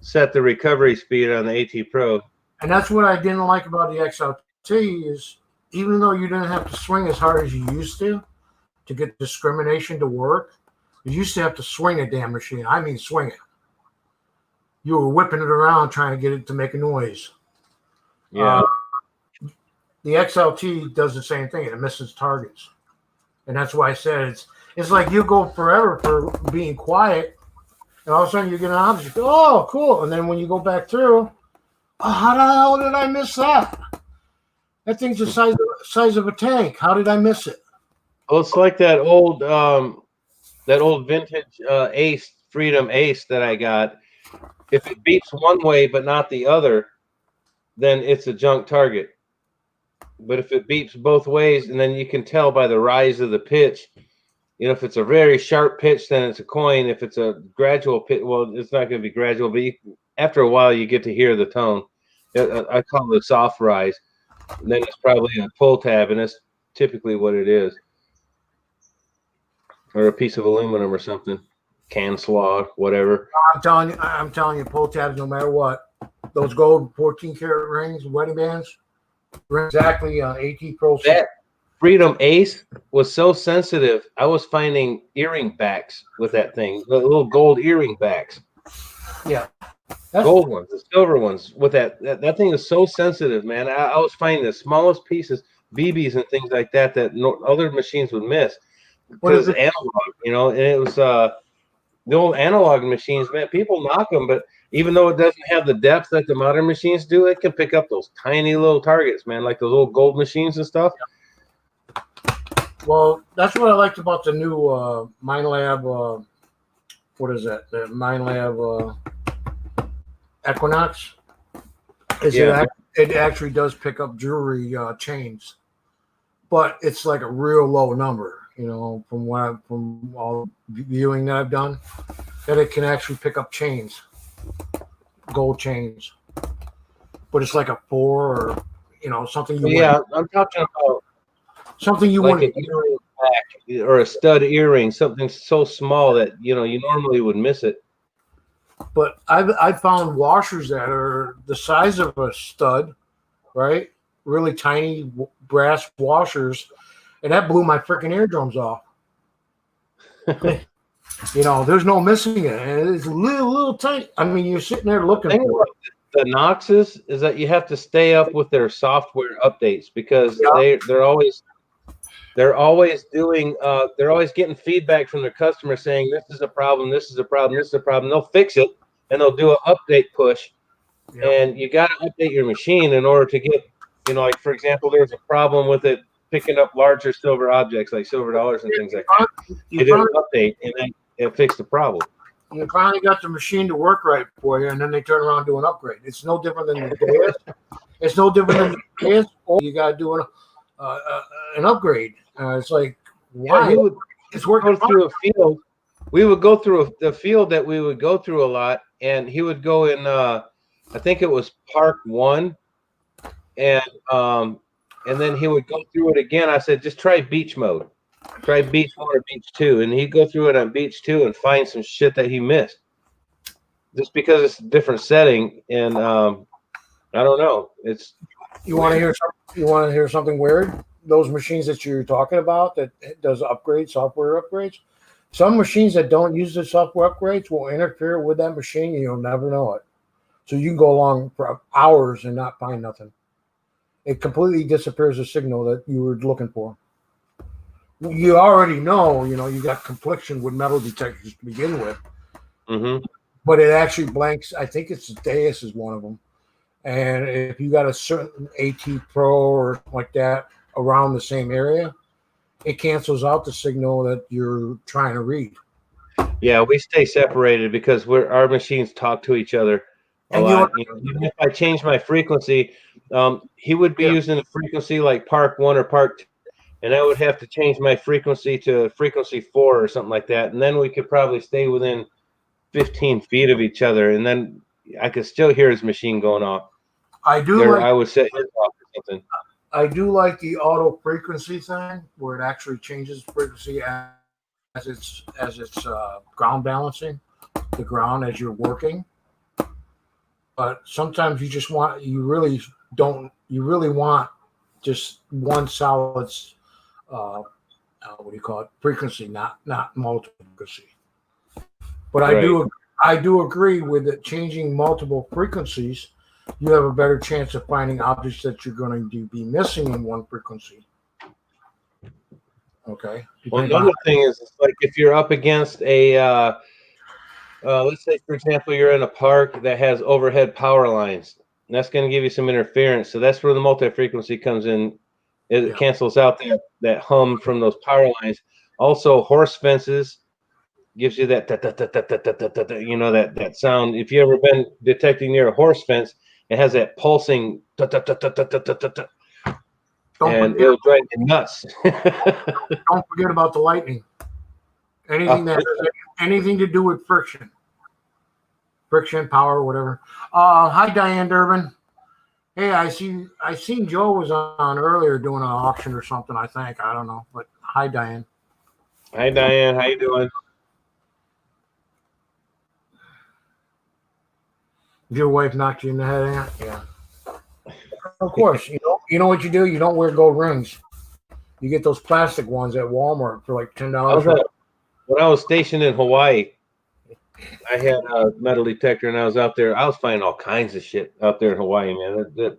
set the recovery speed on the AT Pro. And that's what I didn't like about the XLT is, even though you didn't have to swing as hard as you used to get discrimination to work, you used to have to swing a damn machine. I mean, swing it. You were whipping it around trying to get it to make a noise. Yeah. The XLT does the same thing. It misses targets. And that's why I said it's like you go forever for being quiet, and all of a sudden you get an object. Oh, cool. And then when you go back through, oh, how the hell did I miss that? That thing's the size of a tank. How did I miss it? Well, it's like that old vintage Ace Freedom Ace that I got. If it beeps one way but not the other, then it's a junk target. But if it beeps both ways, and then you can tell by the rise of the pitch, if it's a very sharp pitch, then it's a coin. If it's a gradual pitch, well, it's not going to be gradual, but after a while, you get to hear the tone. I call it a soft rise. And then it's probably a pull tab, and that's typically what it is. Or a piece of aluminum or something. Can slog, whatever. I'm telling you, pull tabs, no matter what. Those gold 14-karat rings, wedding bands, exactly AT Pro. That Freedom Ace was so sensitive. I was finding earring backs with that thing, the little gold earring backs. Yeah, gold ones, the silver ones. With that thing is so sensitive, man. I was finding the smallest pieces, BBs and things like that other machines would miss because analog, and it was the old analog machines, man. People knock them, but even though it doesn't have the depth that the modern machines do, it can pick up those tiny little targets, man, like those old gold machines and stuff. Well, that's what I liked about the new MindLab. What is that? The MindLab Equinox. It actually does pick up jewelry chains, but it's like a real low number. From all viewing that I've done, that it can actually pick up chains, gold chains, but it's like a 4 or something. I'm talking about something you like want an earring back or a stud earring, something so small that you normally would miss it. But I've found washers that are the size of a stud, right? Really tiny brass washers. And that blew my freaking eardrums off. There's no missing it. And it's little tiny. I mean, you're sitting there looking for it. The Noxes is that you have to stay up with their software updates because they're always doing they're always getting feedback from their customers saying this is a problem, this is a problem, this is a problem. They'll fix it and they'll do an update push. Yep. And you got to update your machine in order to get, like for example, there's a problem with it picking up larger silver objects like silver dollars and things like that. You did an update and then it fixed the problem. You finally got the machine to work right for you, and then they turn around and do an upgrade. It's no different than the gas. It's no different than the gas, or you got to do an upgrade. It's like, why? It's working through a field. We would go through the field that we would go through a lot, and he would go in, I think it was Park 1, and then he would go through it again. I said, just try beach mode. Try beach 1 or beach 2. And he'd go through it on beach 2 and find some shit that he missed. Just because it's a different setting. And I don't know. You want to hear something weird? Those machines that you're talking about that does software upgrades. Some machines that don't use the software upgrades will interfere with that machine and you'll never know it. So you can go along for hours and not find nothing. It completely disappears the signal that you were looking for. You already know, you got confliction with metal detectors to begin with. Mm-hmm. But it actually blanks. I think it's Deus is one of them. And if you got a certain AT Pro or something like that around the same area, it cancels out the signal that you're trying to read. Yeah, we stay separated because our machines talk to each other a lot. Even if I change my frequency, he would be using a frequency like Park 1 or Park 2, and I would have to change my frequency to frequency 4 or something like that, and then we could probably stay within 15 feet of each other, and then I could still hear his machine going off. I would set his off or something. I do like the auto frequency thing where it actually changes frequency as it's ground balancing the ground as you're working. But sometimes you really want just one solid frequency, not multiple frequency. But right. I do agree with it. Changing multiple frequencies, you have a better chance of finding objects that you're going to be missing in one frequency. Okay. Well, another thing is like if you're up against a let's say, for example, you're in a park that has overhead power lines And that's going to give you some interference. So that's where the multi-frequency comes in. It cancels out that hum from those power lines. Also, horse fences gives you that you know, that sound. If you ever been detecting near a horse fence, it has that pulsing and it'll drive you nuts. Don't forget about the lightning. Anything that has anything to do with friction, power, whatever. Hi, Diane Durbin. Hey, I seen Joe was on earlier doing an auction or something. I think, I don't know, but hi, Diane. Hi, Diane. How you doing? Your wife knocked you in the head, Aunt? Yeah. Of course, you know what you do. You don't wear gold rings. You get those plastic ones at Walmart for like $10. When I was stationed in Hawaii, I had a metal detector, and I was out there. I was finding all kinds of shit out there in Hawaii, man. That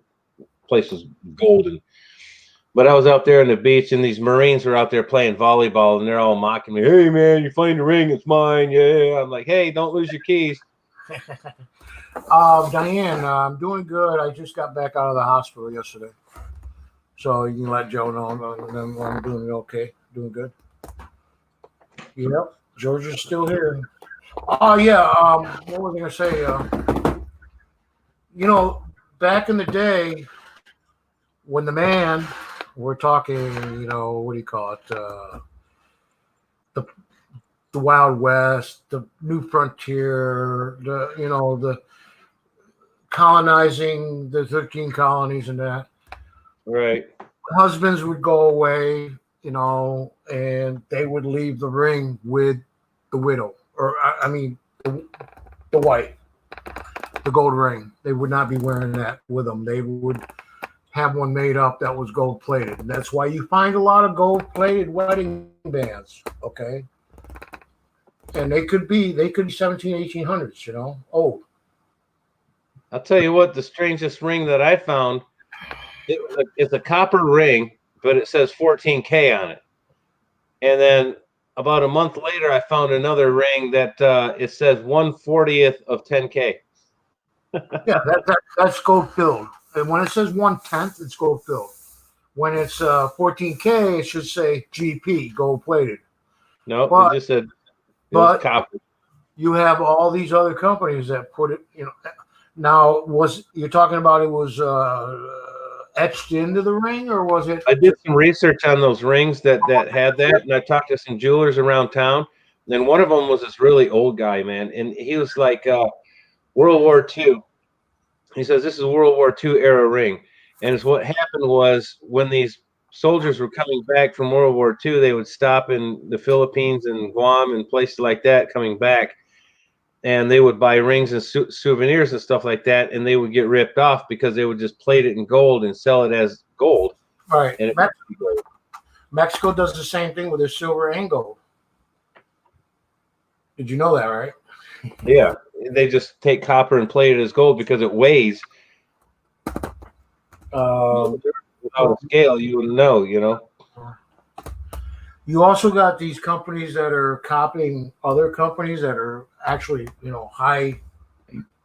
place was golden. But I was out there on the beach, and these Marines were out there playing volleyball, and they're all mocking me. Hey, man, you find the ring? It's mine. Yeah. I'm like, hey, don't lose your keys. Diane, I'm doing good. I just got back out of the hospital yesterday. So you can let Joe know I'm doing okay. Doing good. Yep. Georgia's still here. Oh, yeah. What was I going to say? Back in the day, when the man, we're talking, what do you call it? The Wild West, the New Frontier, the colonizing the 13 colonies and that. Right. Husbands would go away, and they would leave the ring with the widow, or the wife, the gold ring. They would not be wearing that with them. They would have one made up that was gold plated, and that's why you find a lot of gold plated wedding bands. Okay, and they could be 17, 1800s. Old. I'll tell you what, the strangest ring that I found, it's a copper ring, but it says 14K on it. And then about a month later, I found another ring that it says 1/40th of 10K. Yeah, that's gold filled. And when it says 1/10, it's gold filled. When it's 14K, it should say GP, gold plated. No, it just said it was copper. You have all these other companies that put it, Now, you're talking about it was etched into the ring, or was it? I did some research on those rings that had that, and I talked to some jewelers around town. And one of them was this really old guy, man, and he was like World War II. He says this is a World War II era ring, and it's what happened was when these soldiers were coming back from World War II, they would stop in the Philippines and Guam and places like that, coming back. And they would buy rings and souvenirs and stuff like that, and they would get ripped off because they would just plate it in gold and sell it as gold. Right. And Mexico does the same thing with their silver and gold. Did you know that, right? Yeah. They just take copper and plate it as gold because it weighs. Without a scale, you would know, You also got these companies that are copying other companies that are actually, high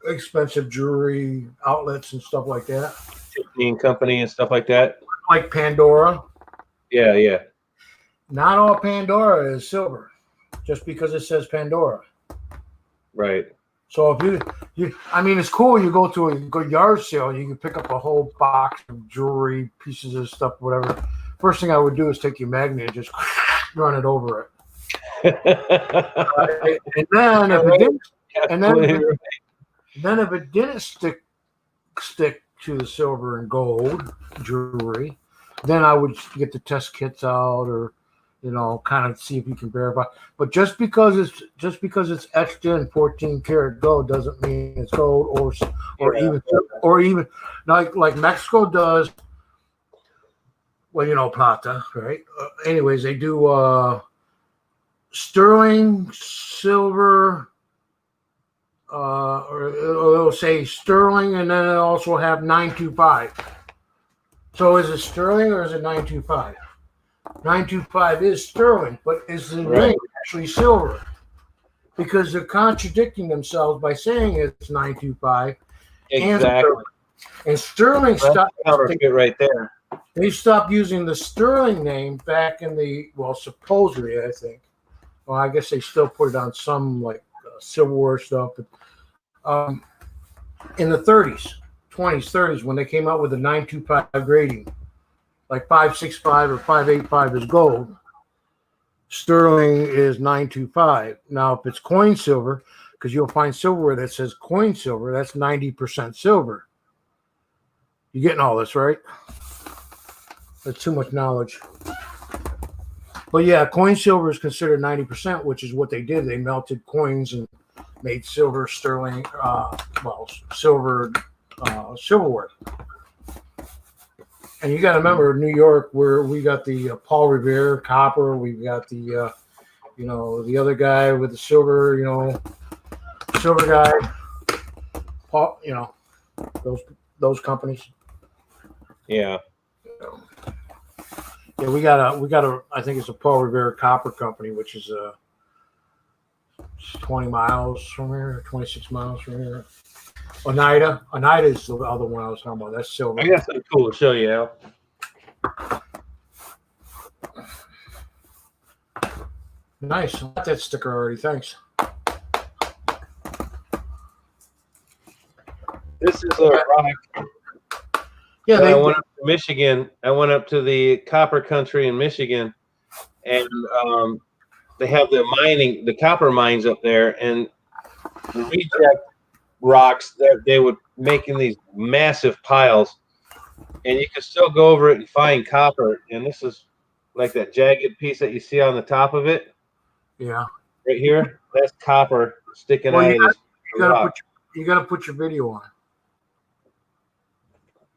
expensive jewelry outlets and stuff like that. Tiffany & Company and stuff like that. Like Pandora. Yeah. Not all Pandora is silver, just because it says Pandora. Right. So if it's cool. You go to a good yard sale, you can pick up a whole box of jewelry, pieces of stuff, whatever. First thing I would do is take your magnet and just run it over it. And then if it didn't stick to the silver and gold jewelry, then I would get the test kits out, or kind of see if you can verify. But just because it's etched in 14 karat gold doesn't mean it's gold, or even like Mexico does. Well, plata, right? Anyways, they do sterling, silver, or they'll say sterling, and then they also have 925. So is it sterling or is it 925? 925 is sterling, but is the ring actually silver? Because they're contradicting themselves by saying it's 925. Exactly. And sterling stopped. Counterfeit right there. They stopped using the sterling name back in the, well, supposedly, I think. Well, I guess they still put it on some like silverware stuff. But, in the 30s, 20s, 30s, when they came out with the 925 grading, like 565 or 585 is gold. Sterling is 925. Now, if it's coin silver, because you'll find silverware that says coin silver, that's 90% silver. You getting all this, right? That's too much knowledge. But yeah, coin silver is considered 90%, which is what they did. They melted coins and made silver sterling, silverware. And you got to remember, New York, where we got the Paul Revere copper, we've got the, the other guy with the silver, silver guy, Paul, those companies. Yeah. Yeah, we got a. I think it's a Paul Revere Copper Company, which is 20 miles from here, 26 miles from here. Oneida is the other one I was talking about. That's silver. I got something cool to show you, Al. Nice. I got that sticker already. Thanks. This is a rock. Yeah, I went up to Michigan. I went up to the copper country in Michigan, and they have the copper mines up there, and the reject rocks that they would make in these massive piles, and you can still go over it and find copper. And this is like that jagged piece that you see on the top of it. Yeah. Right here, that's copper sticking out of this rock. You got to put your video on.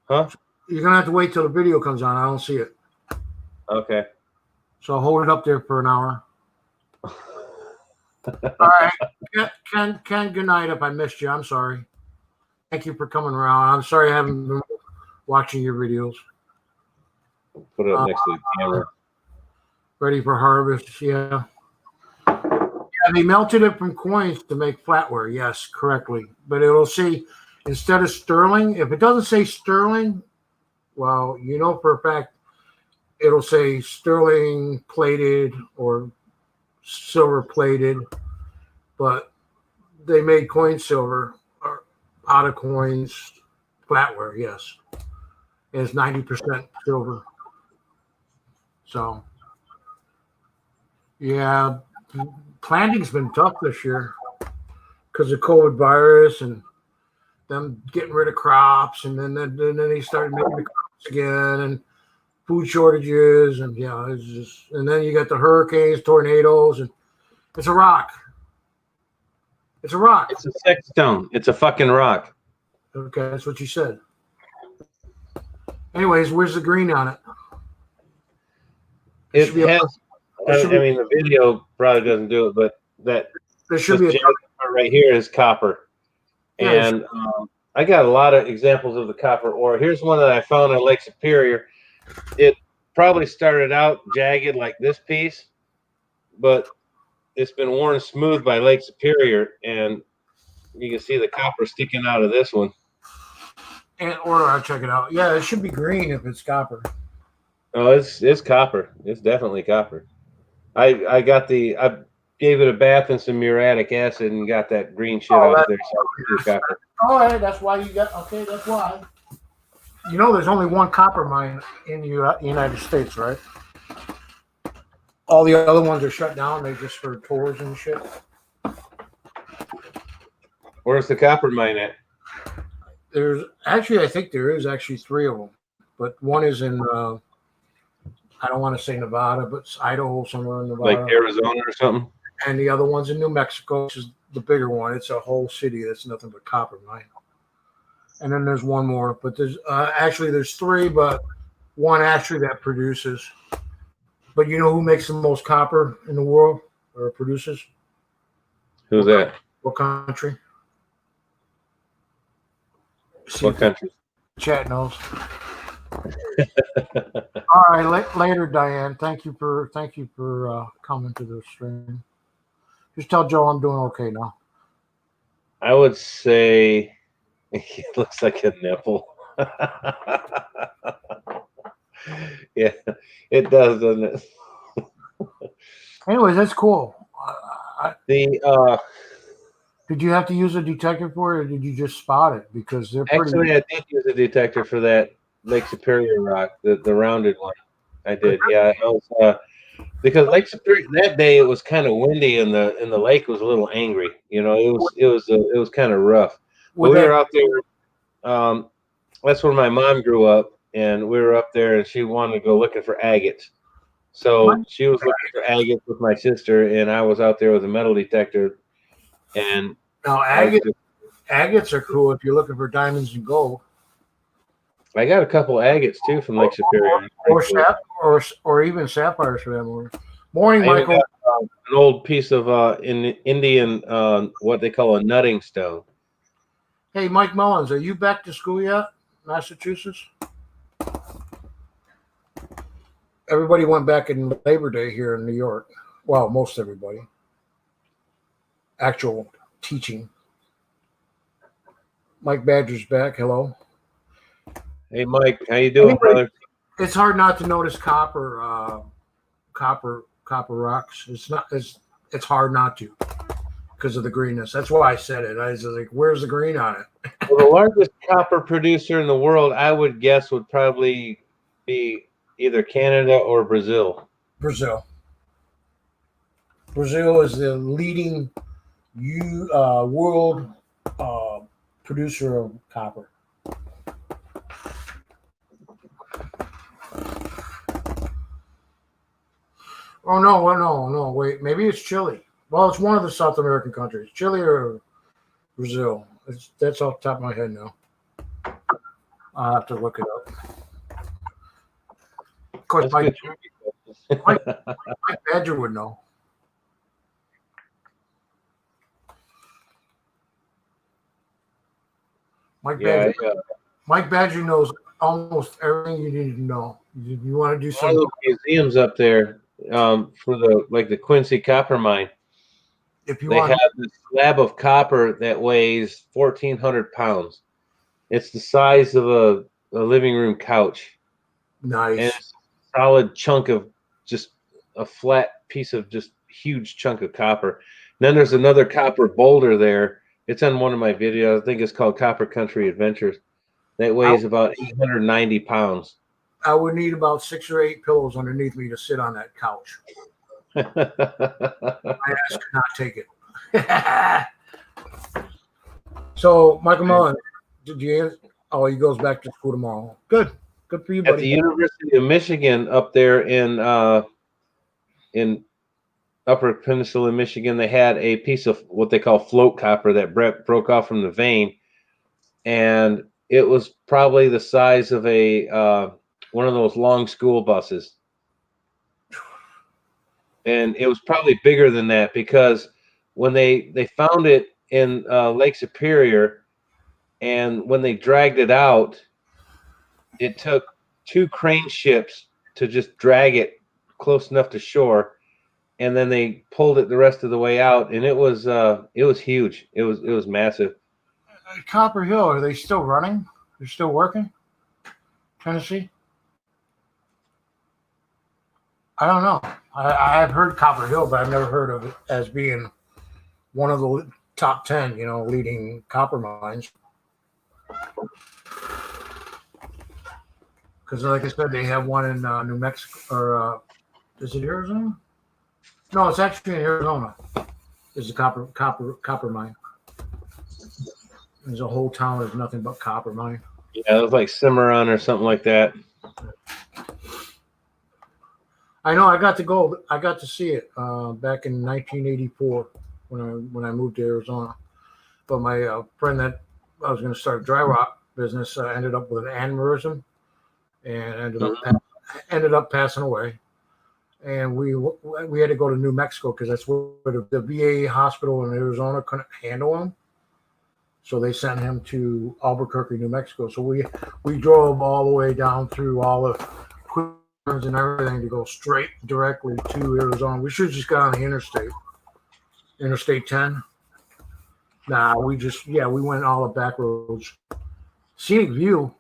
Huh? You're gonna have to wait till the video comes on. I don't see it. Okay. So hold it up there for an hour. All right, Ken. Good night. If I missed you, I'm sorry. Thank you for coming around. I'm sorry I haven't been watching your videos. Put it up next to the camera. Ready for harvest? Yeah. Yeah, they melted it from coins to make flatware. Yes, correctly. But it'll say instead of sterling. If it doesn't say sterling, well, for a fact, it'll say sterling plated or silver plated, but they made coin silver out of coins, flatware, yes. It's 90% silver. So, yeah, planting's been tough this year because of COVID virus and them getting rid of crops, and then they started making the crops again, and food shortages, and it's just, and then you got the hurricanes, tornadoes, and it's a rock. It's a rock. It's a sex stone. It's a fucking rock. Okay, that's what you said. Anyways, where's the green on it? It has. I mean, the video probably doesn't do it, but there should be part right here is copper. And I got a lot of examples of the copper ore. Here's one that I found in Lake Superior. It probably started out jagged like this piece, but it's been worn smooth by Lake Superior, and you can see the copper sticking out of this one. And I'll check it out. Yeah, it should be green if it's copper. Oh, it's copper. It's definitely copper. I gave it a bath in some muriatic acid and got that green shit out there. So copper. Oh, hey, that's why you got. Okay, that's why. There's only one copper mine in the United States, right? All the other ones are shut down. They're just for tours and shit. Where's the copper mine at? I think there is actually 3 of them, but one is in. I don't want to say Nevada, but it's Idaho, somewhere in Nevada. Like Arizona or something? And the other one's in New Mexico, which is the bigger one. It's a whole city that's nothing but copper mine. And then there's one more, but there's 3, but one actually that produces. But you know who makes the most copper in the world or produces? Who's that? What country? What country? Chat knows. All right, later, Diane. Thank you for coming to the stream. Just tell Joe I'm doing okay now. I would say It looks like a nipple. Yeah, it does, doesn't it? Anyways, that's cool. The Did you have to use a detector for it, or did you just spot it? Because they're pretty. actually, I did use a detector for that Lake Superior rock, the rounded one. I did, yeah. I was, because Lake Superior that day it was kind of windy and the lake was a little angry. You know, it was kind of rough. But With we that, were out there. That's where my mom grew up, and we were up there, and she wanted to go looking for agates. So she was looking for agates with my sister, and I was out there with a metal detector. And now agates are cool if you're looking for diamonds and gold, I got a couple agates too from Lake Superior, or even sapphires for that matter. Morning, I even Michael. got an old piece of in Indian what they call a nutting stone. Hey, Mike Mullins, are you back to school yet, Massachusetts? Everybody went back in Labor Day here in New York. Well, most everybody. Actual teaching. Mike Badger's back. Hello. Hey, Mike, how you doing, brother? It's hard not to notice copper rocks. It's hard not to because of the greenness. That's why I said it. I was like, "Where's the green on it?" Well, the largest copper producer in the world, I would guess, would probably be either Canada or Brazil. Brazil. Brazil is the leading world producer of copper. Oh no! Wait, maybe it's Chile. Well, it's one of the South American countries, Chile or Brazil. That's off the top of my head now. I'll have to look it up. Of course, Mike Badger would know. Mike Badger knows almost everything you need to know. You want to do One of some museums up there for the Quincy copper mine. if you They want. have this slab of copper that weighs 1,400 pounds. It's the size of a living room couch. Nice. And it's a solid chunk of just a flat piece of just huge chunk of copper. And then there's another copper boulder there. It's on one of my videos. I think it's called Copper Country Adventures. That weighs about 890 pounds. I would need about 6 or 8 pillows underneath me to sit on that couch. My ass could not take it. So, Michael Mullen, did you answer? Oh, he goes back to school tomorrow. Good for you, buddy. At the University of Michigan up there in Upper Peninsula, Michigan, they had a piece of what they call float copper that broke off from the vein, and it was probably the size of a one of those long school buses. And it was probably bigger than that because when they found it in Lake Superior, and when they dragged it out, it took 2 crane ships to just drag it close enough to shore, and then they pulled it the rest of the way out, and it was huge. It was massive. Copper Hill, are they still running? They're still working? Tennessee? I don't know. I've heard Copper Hill, but I've never heard of it as being one of the top 10, leading copper mines. Because, like I said, they have one in New Mexico, or is it Arizona? No, it's actually in Arizona. Is the copper mine. There's a whole town of nothing but copper mine. Yeah, it was like Cimarron or something like that. I know. I got to see it back in 1984 when I moved to Arizona. But my friend that I was going to start a dry rock business ended up with an aneurysm and ended up passing away. And we had to go to New Mexico because that's where the VA hospital in Arizona couldn't handle him. So they sent him to Albuquerque, New Mexico. So we drove all the way down through all the Queens and everything to go straight directly to Arizona. We should have just got on the interstate 10. Nah, we went all the back roads. Scenic view.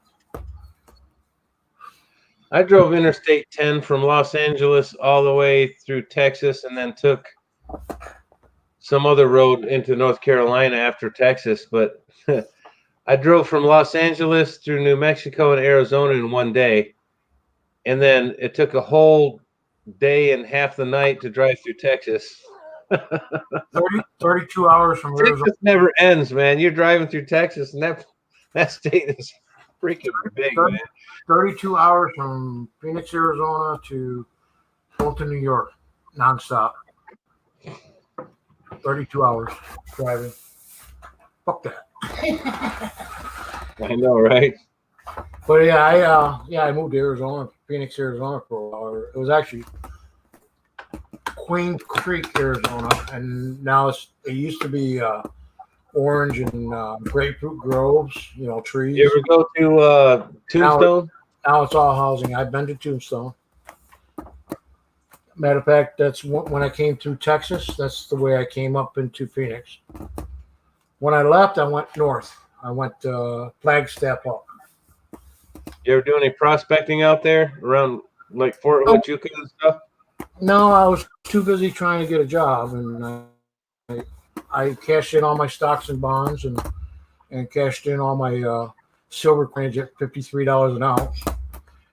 I drove Interstate 10 from Los Angeles all the way through Texas, and then took some other road into North Carolina after Texas. But I drove from Los Angeles through New Mexico and Arizona in one day, and then it took a whole day and half the night to drive through Texas. 32 hours from Arizona. Texas never ends, man. You're driving through Texas, and that state is freaking big, man. 32 hours from Phoenix, Arizona to Fulton, New York, nonstop. 32 hours driving. Fuck that. I know, right? But I moved to Arizona, Phoenix, Arizona for a while. It was actually Queen Creek, Arizona, and now it used to be orange and grapefruit groves, trees. You ever go to Tombstone? Now it's all housing. I've been to Tombstone. Matter of fact, that's when I came through Texas. That's the way I came up into Phoenix. When I left, I went north. I went Flagstaff up. You ever do any prospecting out there around like Fort Huachuca and stuff? No, I was too busy trying to get a job, and I cashed in all my stocks and bonds, and cashed in all my silver coins at $53 an ounce,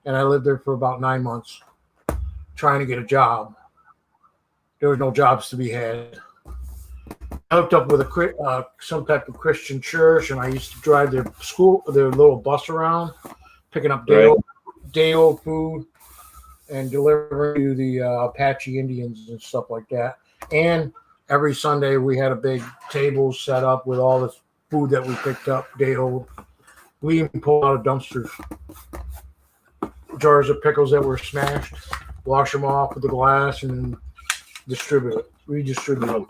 and I lived there for about 9 months trying to get a job. There was no jobs to be had. I hooked up with some type of Christian church, and I used to drive their little bus around, picking up day old food and delivering to the Apache Indians and stuff like that. And every Sunday we had a big table set up with all the food that we picked up day old. We even pulled out of dumpsters, jars of pickles that were smashed, wash them off with the glass, and redistribute it.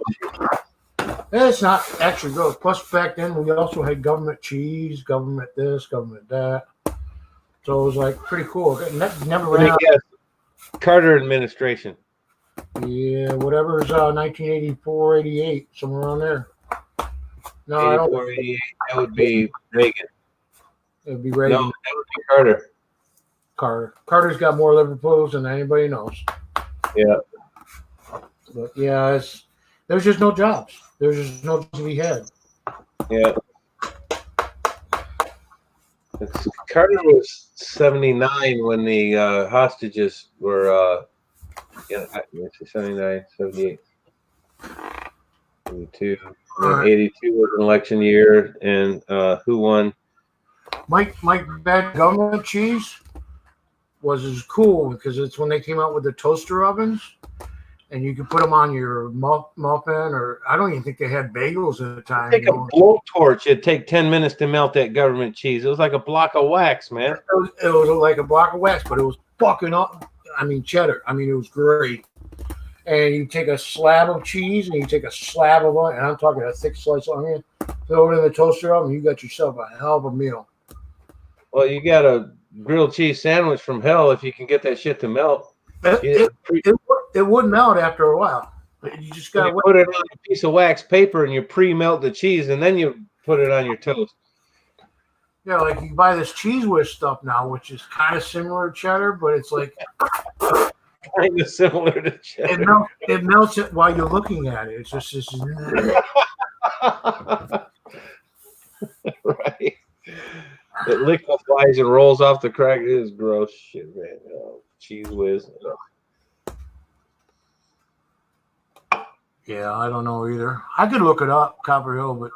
And it's not actually good. Plus, back then we also had government cheese, government this, government that. So it was like pretty cool. Never ran out. Carter administration. Yeah, whatever's 1984, 88, somewhere around there. No, 84, 88. That would be Reagan. It would be Reagan. No, that would be Carter. Carter's got more Liverpools than anybody knows. Yeah. But yeah, there's just no jobs. There's just no jobs to be had. Yeah. Carter was 79 when the hostages were 79, 78, 82. 82 was an election year, and who won? Mike Bad Government Cheese was cool because it's when they came out with the toaster ovens, and you could put them on your muffin, or I don't even think they had bagels at the time. Take a blowtorch. It'd take 10 minutes to melt that government cheese. It was like a block of wax, man. It was like a block of wax, but it was fucking up. I mean, cheddar. I mean, it was great. And you take a slab of cheese, and you take a slab of onion, and I'm talking a thick slice of onion, throw it in the toaster oven, you got yourself a hell of a meal. Well, you got a grilled cheese sandwich from hell if you can get that shit to melt. It would melt after a while. You just got to put it on a piece of wax paper, and you pre-melt the cheese, and then you put it on your toast. Yeah, like you buy this Cheese Whiz stuff now, which is kind of similar to cheddar, but it's like kind of similar to cheddar. It melts it while you're looking at it. It's just this. Right. It liquefies and rolls off the crack. It is gross shit, man. Oh, Cheese Whiz. Yeah, I don't know either. I could look it up, Copper Hill, but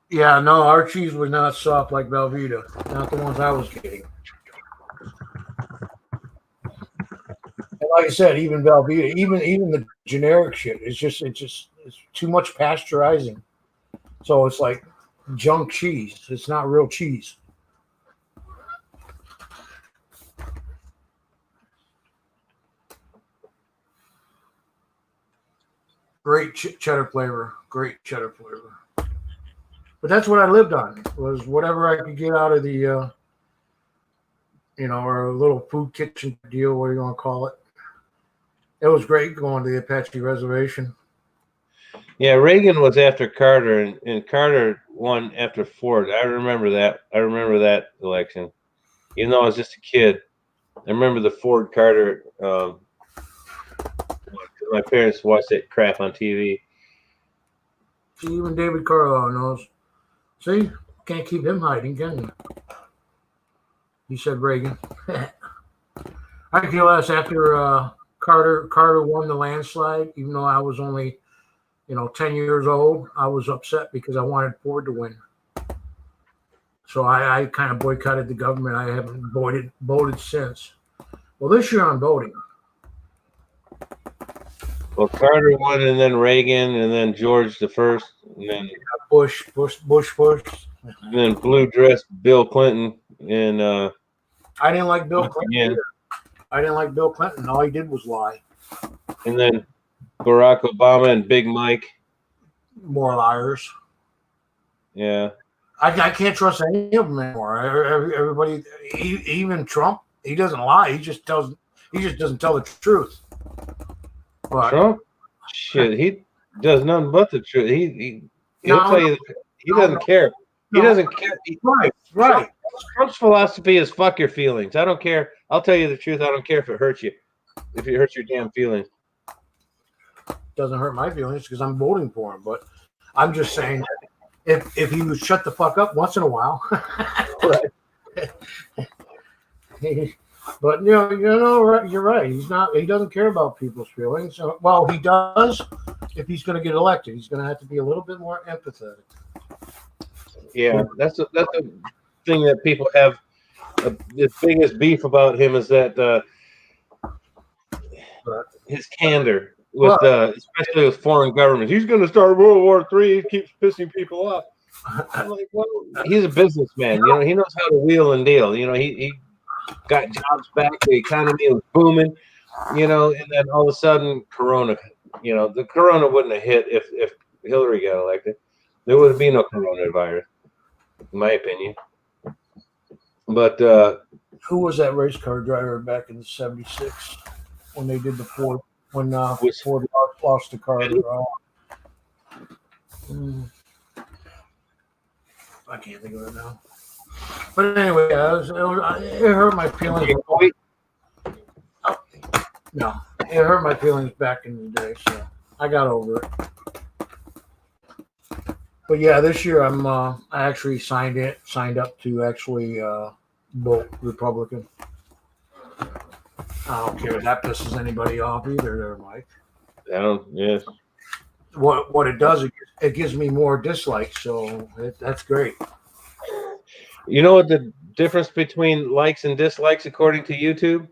yeah, no, our cheese was not soft like Velveeta, not the ones I was getting. And like I said, even Velveeta, even the generic shit, it's too much pasteurizing. So it's like junk cheese. It's not real cheese. Great cheddar flavor. Great cheddar flavor. But that's what I lived on, was whatever I could get out of the, our little food kitchen deal, what do you want to call it? It was great going to the Apache Reservation. Yeah, Reagan was after Carter, and Carter won after Ford. I remember that. I remember that election. Even though I was just a kid, I remember the Ford Carter. My parents watched that crap on TV. See, even David Carlisle knows. See, can't keep him hiding, can you? He said Reagan. I feel less after Carter won the landslide, even though I was only 10 years old. I was upset because I wanted Ford to win. So I kind of boycotted the government. I haven't voted since. Well, this year I'm voting. Well, Carter won, and then Reagan, and then George the First, and then Bush, and then blue dress Bill Clinton, and I didn't like Bill Clinton either. I didn't like Bill Clinton. All he did was lie. And then Barack Obama and Big Mike. More liars. Yeah. I can't trust any of them anymore. Everybody, even Trump, he doesn't lie. He just doesn't tell the truth. But Trump, shit, he does nothing but the truth. He'll tell you he doesn't care. He doesn't care. Right. Trump's philosophy is fuck your feelings. I don't care. I'll tell you the truth. I don't care if it hurts you. If it hurts your damn feelings. Doesn't hurt my feelings because I'm voting for him. But I'm just saying, if he would shut the fuck up once in a while. But you're right. He doesn't care about people's feelings. Well, he does. If he's going to get elected, he's going to have to be a little bit more empathetic. Yeah, that's a thing that people have. The biggest beef about him is that his candor with especially with foreign governments. He's going to start World War III. He keeps pissing people off. I'm like, well, he's a businessman. He knows how to wheel and deal. He got jobs back. The economy was booming. And then all of a sudden, Corona. The Corona wouldn't have hit if Hillary got elected. There would be no coronavirus, in my opinion. But who was that race car driver back in '76 when they did the Ford? When Ford lost the car. I can't think of it now. But anyway, it hurt my feelings. No, it hurt my feelings back in the day, so I got over it. But yeah, this year I actually signed up to actually vote Republican. I don't care if that pisses anybody off either, there, Mike. Yes. What it does, it gives me more dislikes, so that's great. You know what the difference between likes and dislikes according to YouTube?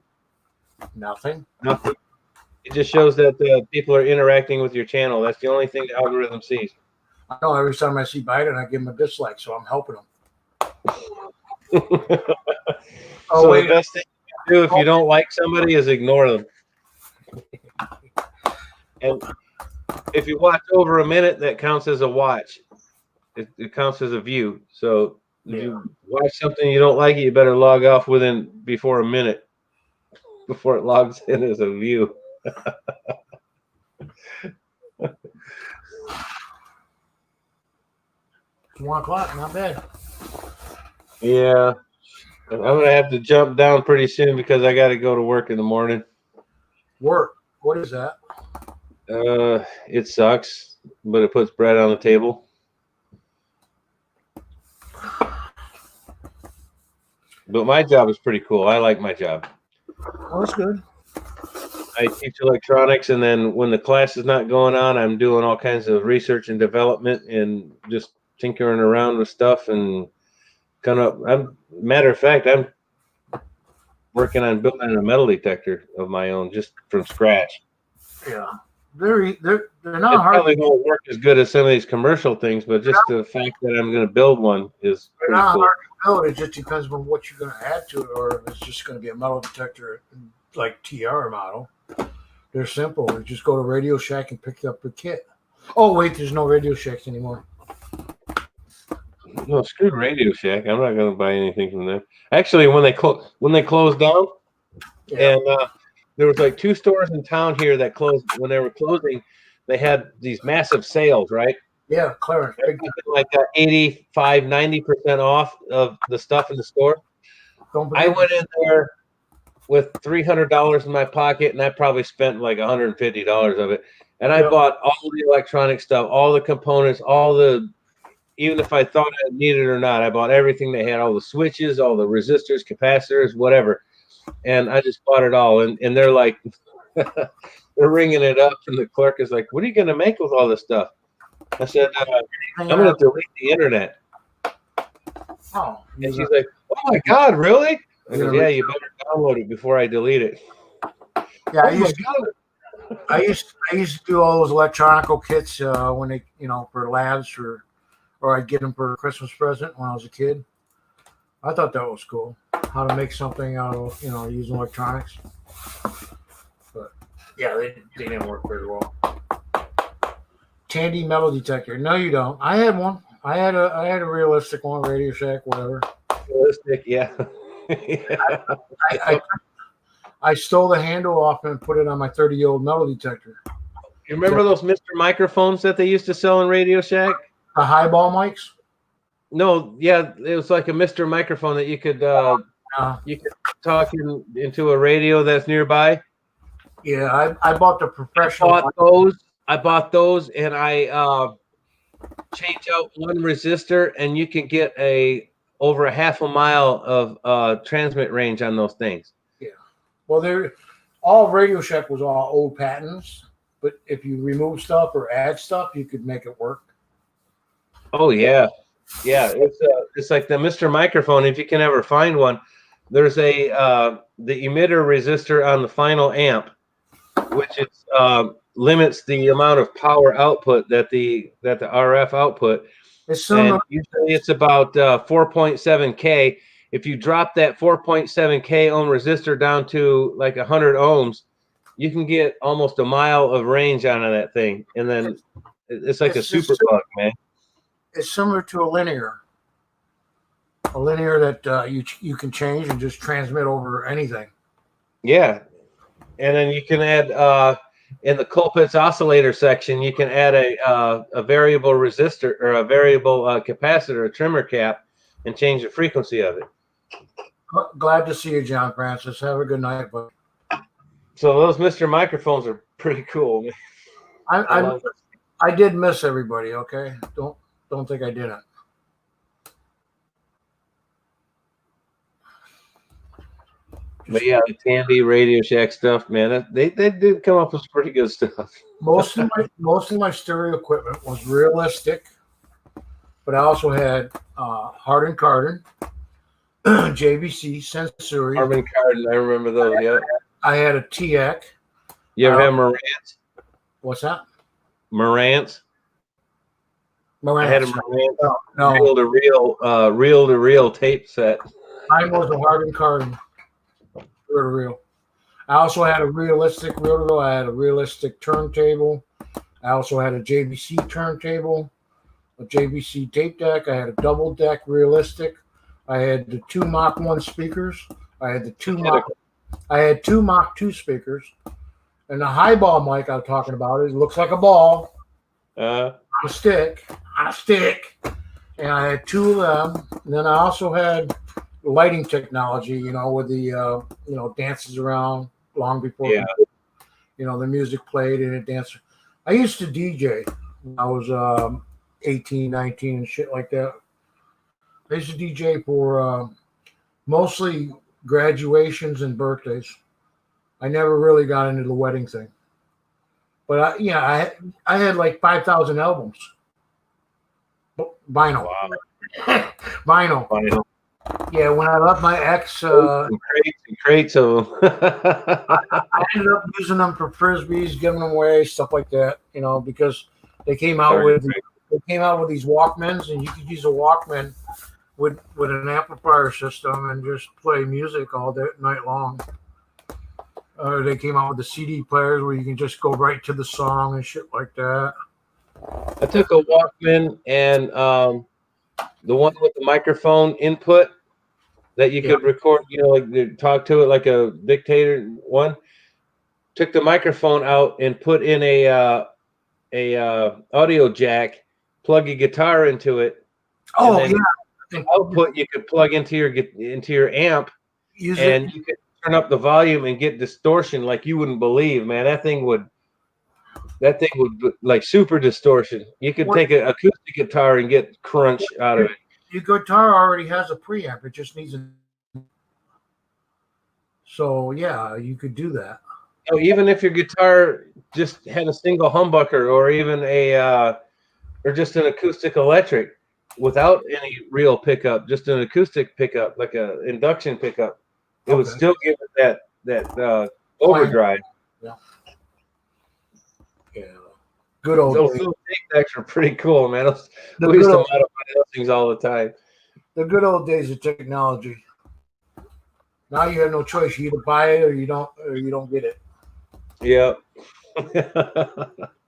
Nothing. It just shows that people are interacting with your channel. That's the only thing the algorithm sees. I know every time I see Biden, I give him a dislike, so I'm helping him. The best thing you do if you don't like somebody is ignore them. And if you watch over a minute, that counts as a watch. It counts as a view. So if you watch something you don't like, you better log off before a minute, before it logs in as a view. 1 o'clock, not bad. Yeah. I'm going to have to jump down pretty soon because I got to go to work in the morning. Work? What is that? It sucks, but it puts bread on the table. But my job is pretty cool. I like my job. Oh, that's good. I teach electronics, and then when the class is not going on, I'm doing all kinds of research and development and just tinkering around with stuff and matter of fact, I'm working on building a metal detector of my own just from scratch. Yeah. They're not it hard. Probably won't work as good as some of these commercial things, but just the fact that I'm going to build one is pretty not cool. hard to build. It just depends on what you're going to add to it, or if it's just going to be a metal detector like TR model. They're simple. You just go to Radio Shack and pick up the kit. Oh wait, there's no Radio Shacks anymore. No, screw Radio Shack. I'm not going to buy anything from them. Actually, when they closed down, and there was like 2 stores in town here that closed. When they were closing, they had these massive sales, right? Yeah, clearance. Big time. Like 85, 90% off of the stuff in the store. Don't I believe went in there with $300 in my pocket, and I probably spent like $150 of it. And I Yep. bought all the electronic stuff, all the components, even if I thought I needed it or not, I bought everything they had, all the switches, all the resistors, capacitors, whatever. And I just bought it all. And they're like, they're ringing it up, and the clerk is like, "What are you going to make with all this stuff?" I said, "I'm going to delete the internet." Oh, And she's like, "Oh my God, really?" I go, Yeah. "Yeah, you better download it before I delete it." Yeah, Oh my God. I used to do all those electronical kits when they, for labs or I'd get them for a Christmas present when I was a kid. I thought that was cool. How to make something out of, using electronics. But yeah, they didn't work very well. Tandy metal detector. No, you don't. I had one. I had a realistic one, Radio Shack, whatever. Realistic, yeah. Yeah. I stole the handle off and put it on my 30-year-old metal detector. You remember those Mr. Microphones that they used to sell in Radio Shack? The highball mics? No, yeah, it was like a Mr. Microphone that you could talk into a radio that's nearby. Yeah, I bought the professional. I bought those, and I change out one resistor, and you can get over a half a mile of transmit range on those things. Yeah. Well, all Radio Shack was all old patents, but if you remove stuff or add stuff, you could make it work. Oh yeah, yeah. It's like the Mr. Microphone. If you can ever find one, there's the emitter resistor on the final amp, which limits the amount of power output that the RF output. And usually it's about 4.7K. If you drop that 4.7K ohm resistor down to like 100 ohms, you can get almost a mile of range out of that thing. And then it's like a super bug, man. It's similar to a linear that you can change and just transmit over anything. Yeah. And then you can add in the Colpitts oscillator section, you can add a variable resistor or a variable capacitor, a trimmer cap, and change the frequency of it. Glad to see you, John Francis. Have a good night, buddy. So those Mr. Microphones are pretty cool. I did miss everybody. Okay, don't think I didn't. But yeah, the Tandy Radio Shack stuff, man, they did come up with some pretty good stuff. Most of my stereo equipment was realistic, but I also had Hardin Cardin, JVC, Sensori. Hardin Cardin, I remember those. Yeah, I had a TX. You ever have Marantz? What's that? Marantz. I had a Marantz no. reel to reel tape set. Mine was a Hardin Cardin. Reel. I also had a realistic reel-to-reel. I had a realistic turntable. I also had a JVC turntable, a JVC tape deck. I had a double deck realistic. I had the 2 Mach 1 speakers. I had two Mach 2 speakers. And the highball mic I'm talking about, it looks like a ball on a stick. And I had 2 of them. And then I also had lighting technology, with the dances around long before the music played and it danced. I used to DJ when I was 18, 19 and shit like that. I used to DJ for mostly graduations and birthdays. I never really got into the wedding thing. But I had like 5,000 albums. Vinyl. Wow. Vinyl. Yeah, when I left my ex, crates of them. I ended up using them for frisbees, giving them away, stuff like that. Because they came out with these Walkmans, and you could use a Walkman with an amplifier system and just play music all night long. They came out with the CD players where you can just go right to the song and shit like that. I took a Walkman and the one with the microphone input that you could record, like talk to it like a dictator one. took the microphone out and put in a audio jack, plug your guitar into it. Oh, and then output you could plug into your amp, and you could turn up the volume and get distortion like you wouldn't believe, man. That thing would like super distortion. You could take an acoustic guitar and get crunch out of it. Your guitar already has a preamp. It just needs a. So yeah, you could do that. So even if your guitar just had a single humbucker, or even or just an acoustic electric without any real pickup, just an acoustic pickup, like a induction pickup, it would still give it that overdrive. Yeah. Yeah. Good old Those days. little tape decks are pretty cool, man. We used to modify those things all the time. The good old days of technology. Now you have no choice. You either buy it or you don't get it. Yep.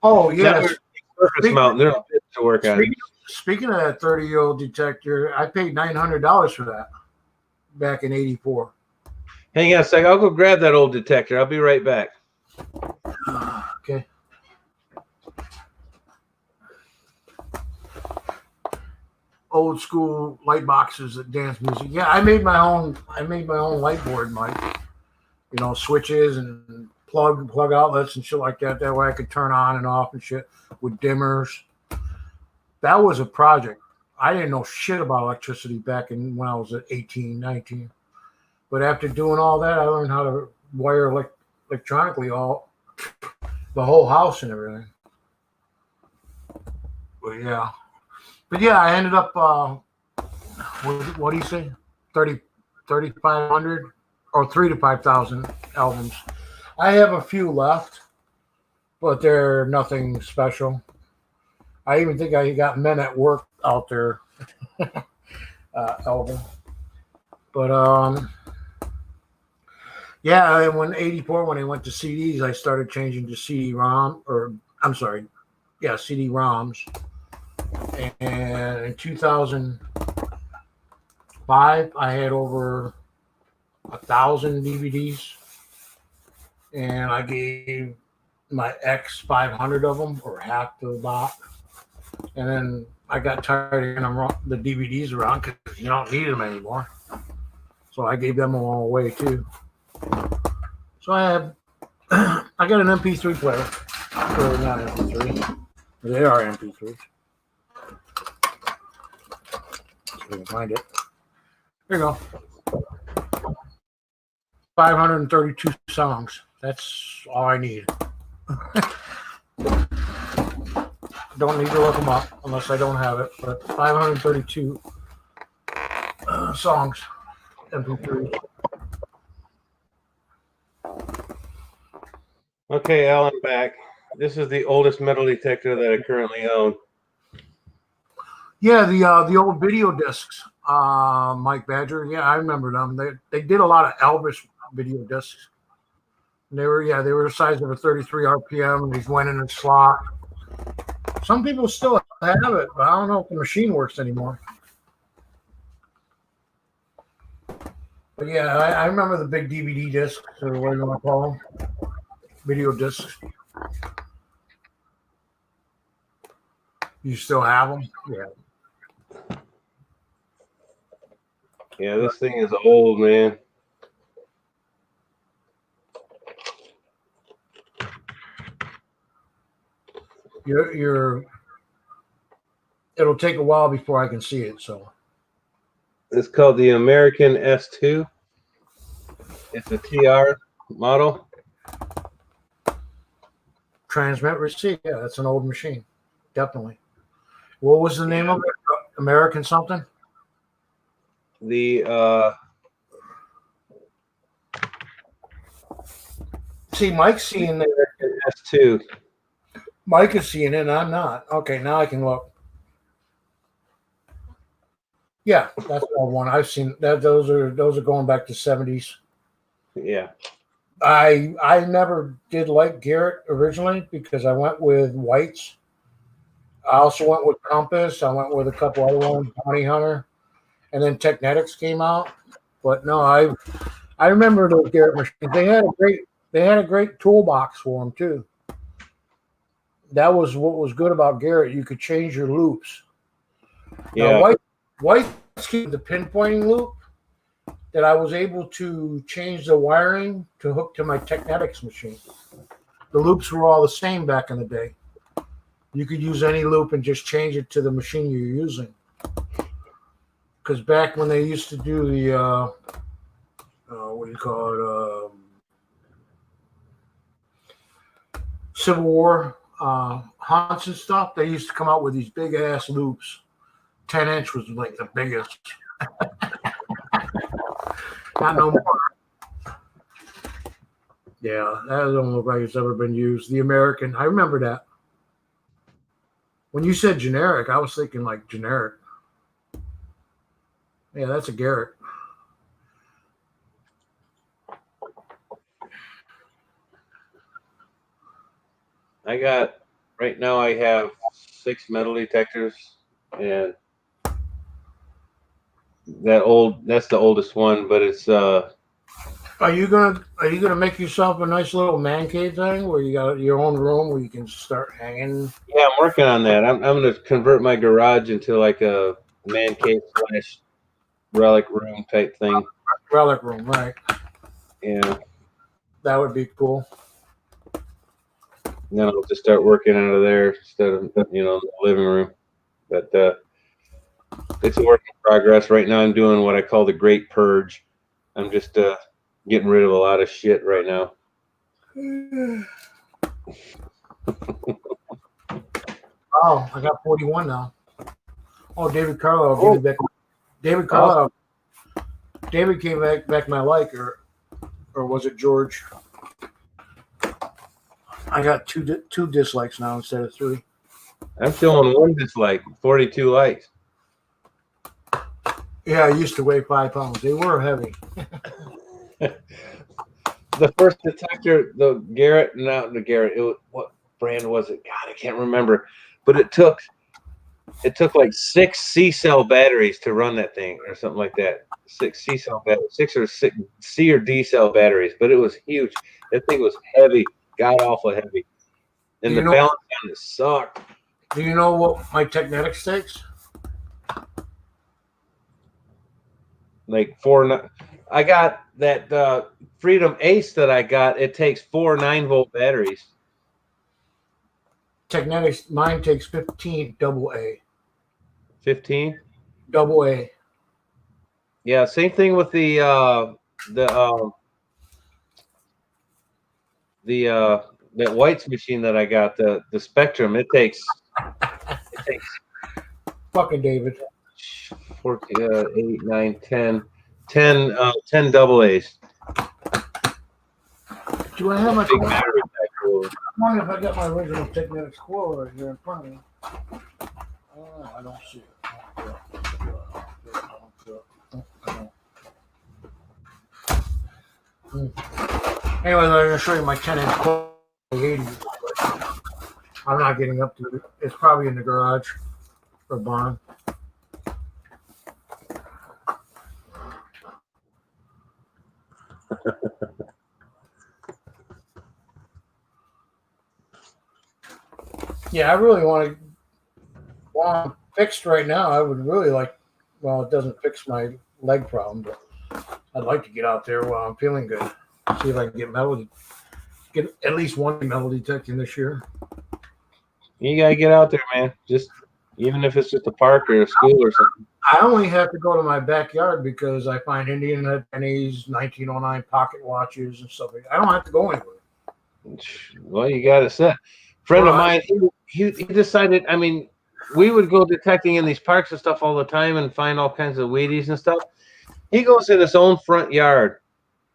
Oh yes. Surface mount. There's bits to work on. Speaking of that 30-year-old detector, I paid $900 for that back in '84. Hang on a second. I'll go grab that old detector. I'll be right back. Okay. Old school light boxes that dance music. Yeah, I made my own light board, Mike. You know, switches and plug outlets and shit like that. That way I could turn on and off and shit with dimmers. That was a project. I didn't know shit about electricity back in when I was at 18, 19. But after doing all that, I learned how to wire electronically the whole house and everything. But yeah, I ended up what do you say? 3,500 or 3,000 to 5,000 albums. I have a few left, but they're nothing special. I even think I got Men at Work out there album. But yeah, and when '84, when I went to CDs, I started changing to CD-ROMs. And in 2005, I had over 1,000 DVDs, and I gave my ex 500 of them, or half the lot. And then I got tired of the DVDs around because you don't need them anymore. So I gave them all away too. So I got an MP3 player. Or not MP3. They are MP3s. So we can find it. There you go. 532 songs. That's all I need. Don't need to look them up unless I don't have it. But 532 songs. MP3. Okay, Al, I'm back. This is the oldest metal detector that I currently own. Yeah, the old video discs, Mike Badger. Yeah, I remember them. They did a lot of Elvis video discs. And they were the size of a 33 RPM, and these went in a slot. Some people still have it, but I don't know if the machine works anymore. But yeah, I remember the big DVD discs, or what do you want to call them? Video discs. You still have them? Yeah. Yeah, this thing is old, man. It'll take a while before I can see it, so. It's called the American S2. It's a TR model. Transmit receive. Yeah, that's an old machine. Definitely. What was the name of it? American something? See, Mike's seeing it. S2. Mike is seeing it, and I'm not. Okay, now I can look. Yeah, that's all one. I've seen that. Those are going back to 70s. Yeah. I never did like Garrett originally because I went with Whites. I also went with Compass. I went with a couple other ones, Bounty Hunter, and then Technetics came out. But no, I remember those Garrett machines. They They had a great toolbox for them too. That was what was good about Garrett. You could change your loops. Yeah. Now, White the pinpointing loop that I was able to change the wiring to hook to my Technetics machine. The loops were all the same back in the day. You could use any loop and just change it to the machine you're using. Because back when they used to do the what do you call it? Civil War hunts and stuff, they used to come out with these big ass loops. 10-inch was like the biggest. Not no more. Yeah, that don't look like it's ever been used. The American, I remember that. When you said generic, I was thinking like generic. Yeah, that's a Garrett. Right now I have 6 metal detectors, and that's the oldest one, but it's Are you gonna make yourself a nice little man cave thing where you got your own room where you can start hanging? yeah, I'm working on that. I'm gonna convert my garage into like a man cave / relic room type thing. Relic room, right? Yeah. That would be cool. And then I'll just start working out of there instead of the living room. But it's a work in progress. Right now I'm doing what I call the Great Purge. I'm just getting rid of a lot of shit right now. Oh, I got 41 now. Oh, David Carlisle, give me back. David Carlisle. David came back my like, or was it George? I got two dislikes now instead of 3. I'm showing 1 dislike, 42 likes. Yeah, I used to weigh 5 pounds. They were heavy. The first detector, the Garrett, what brand was it? God, I can't remember. But it took like 6 C-cell batteries to run that thing, or something like that. 6 C-cell batteries, 6 or 6 C or D-cell batteries. But it was huge. That thing was heavy, god awful heavy, and the balance on it sucked. Do you know what my Technetics takes? Like 4. I got that Freedom Ace that I got. It takes 4 9-volt batteries. Technetics, mine takes 15 double A. 15? Double A. Yeah, same thing with the that White's machine that I got, the Spectrum. It takes Fucking David. 14, 8, 9, 10 double A's. Do I have my big battery pack? I wonder if I got my original Technetics coil right here in front of me. Oh, I don't see it. Anyway, I'm going to show you my 10-inch coil. 80. I'm not getting up to it. It's probably in the garage or barn. Yeah, I really want to. Well, I'm fixed right now. I would really like. Well, it doesn't fix my leg problem, but I'd like to get out there while I'm feeling good. See if I can get at least one metal detecting this year. You gotta get out there, man. Just even if it's just a park or a school or something. I only have to go to my backyard because I find Indian head pennies, 1909 pocket watches, and stuff like that. I don't have to go anywhere. Well, you got it set. Friend of mine, he decided. I mean, we would go detecting in these parks and stuff all the time and find all kinds of Wheaties and stuff. He goes in his own front yard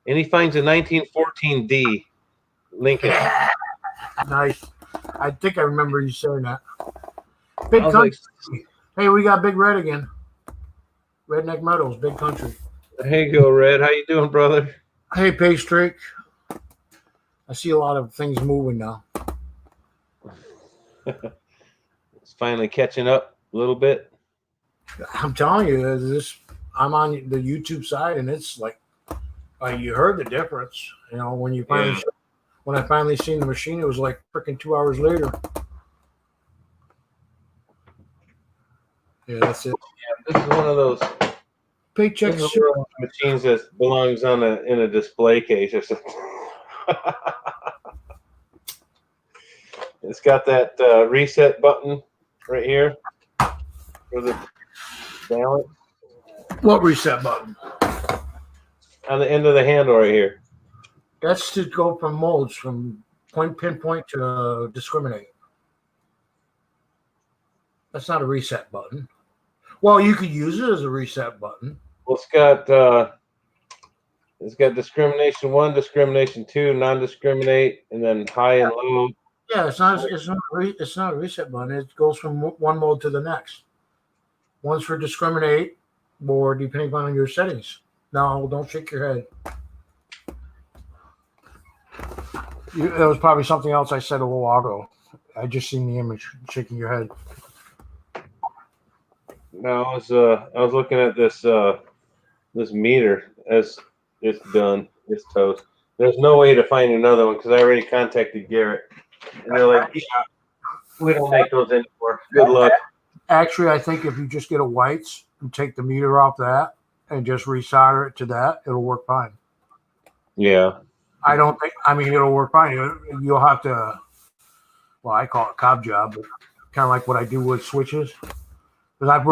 and he finds a 1914 D Lincoln. Nice. I think I remember you saying that. Big country. Like, hey, we got Big Red again. Redneck Metals, Big Country. Hey, go Red. How you doing, brother? Hey, Paystrake. I see a lot of things moving now. It's finally catching up a little bit. I'm telling you, I'm on the YouTube side, and it's like you heard the difference. You know, when you finally When I finally seen the machine, it was like freaking 2 hours later. Yeah, that's it. Yeah, this is one of those. Paycheck. This is one of those machines that belongs on in a display case or something. It's got that reset button right here for the balance. What reset button? On the end of the handle right here. That's to go from modes, from pinpoint to discriminate. That's not a reset button. Well, you could use it as a reset button. Well, it's got discrimination 1, discrimination 2, non-discriminate, and then high and low. Yeah, it's not a reset button. It goes from one mode to the next. One's for discriminate, or depending on your settings. No, don't shake your head. That was probably something else I said a little while ago. I just seen the image shaking your head. No, I was looking at this this meter as it's done. It's toast. There's no way to find another one because I already contacted Garrett, and they're like, "Yeah, we don't make those anymore. Good luck." Actually, I think if you just get a whites and take the meter off that and just resolder it to that, it'll work fine. Yeah. I mean, it'll work fine. You'll have to, well, I call it cob job, but kind of like what I do with switches. Because I've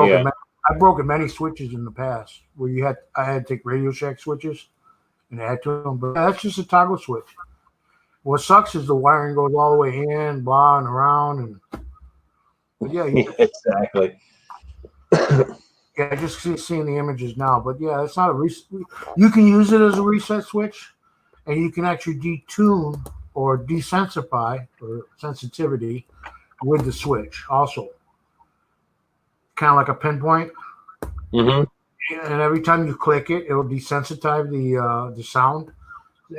broken many switches in the past where I had to take Radio Shack switches and add to them. But that's just a toggle switch. What sucks is the wiring goes all the way in, blah, and around. But yeah, exactly. Yeah, I just seeing the images now. But yeah, it's not a reset. You can use it as a reset switch, and you can actually detune or desensify or sensitivity with the switch also. Kind of like a pinpoint. Mm-hmm. And every time you click it, it'll desensitize the sound,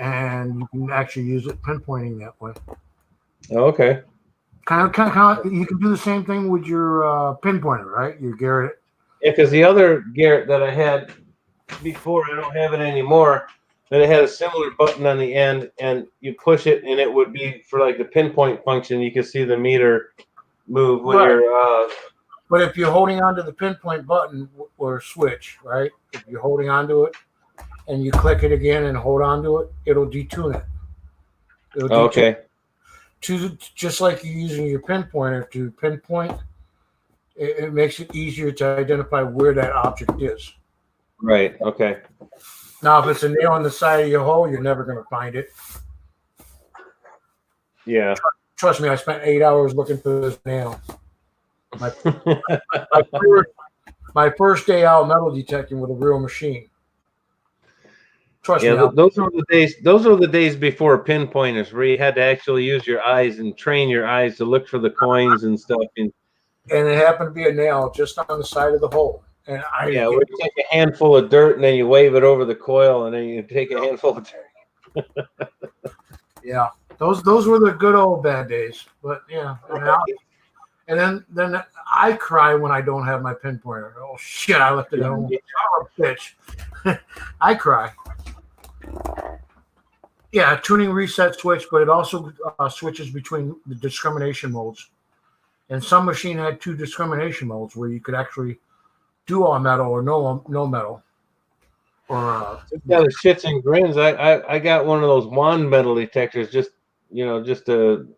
and you can actually use it pinpointing that way. Okay. Kind of. You can do the same thing with your pinpointer, right? Your Garrett. Yeah, because the other Garrett that I had before, I don't have it anymore. But it had a similar button on the end, and you push it, and it would be for like the pinpoint function. You can see the meter move when you're. But if you're holding onto the pinpoint button or switch, right? If you're holding onto it and you click it again and hold onto it, it'll detune it. Okay. Just like you're using your pinpointer to pinpoint, it makes it easier to identify where that object is. Right. Okay. Now, if it's a nail on the side of your hole, you're never going to find it. Yeah. Trust me, I spent 8 hours looking for this nail. My first day out metal detecting with a real machine. Trust me. Those were the days. Those were the days before pinpointers, where you had to actually use your eyes and train your eyes to look for the coins and stuff. And it happened to be a nail just on the side of the hole. And where you take a handful of dirt and then you wave it over the coil, and then you take a handful of dirt. Yeah, those were the good old bad days. But yeah, and then I cry when I don't have my pinpointer. Oh shit! I left it at home. Oh, bitch! I cry. Yeah, tuning reset switch, but it also switches between the discrimination modes. And some machine had 2 discrimination modes where you could actually do all metal or no metal. Or the shits and grins. I got one of those wand metal detectors just to,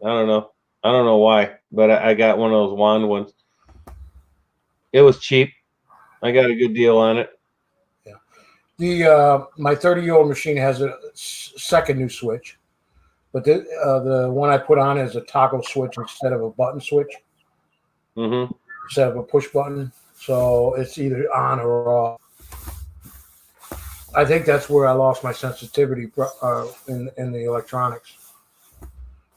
I don't know why, but I got one of those wand ones. It was cheap. I got a good deal on it. Yeah. My 30-year-old machine has a second new switch, but the one I put on is a toggle switch instead of a button switch. Mm-hmm. Instead of a push button, so it's either on or off. I think that's where I lost my sensitivity in the electronics.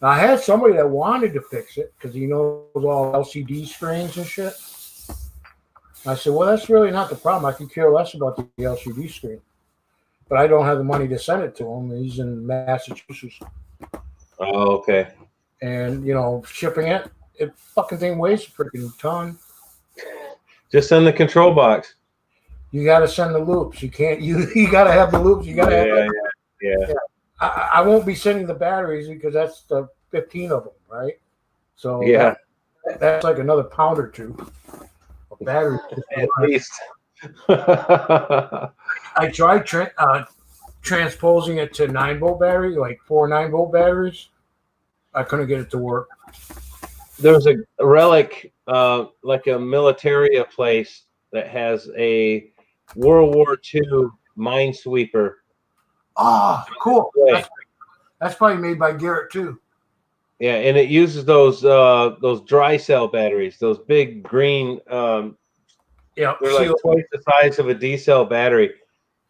Now, I had somebody that wanted to fix it because he knows all LCD screens and shit. I said, well, that's really not the problem. I could care less about the LCD screen. But I don't have the money to send it to him. He's in Massachusetts. Oh, okay. And, shipping it fucking thing weighs a freaking ton. Just send the control box. You got to send the loops. You can't. You got to have the loops. You got to have. Yeah. I won't be sending the batteries because that's the 15 of them, right? So Yeah, that's like another pound or two of batteries. at least. I tried transposing it to 9-volt battery, like 4 9-volt batteries. I couldn't get it to work. There's a relic, like a militaria place that has a World War II minesweeper. Ah, cool. Display. That's probably made by Garrett too. Yeah, and it uses those dry cell batteries, those big green. Yeah, They're like twice the size of a D cell battery.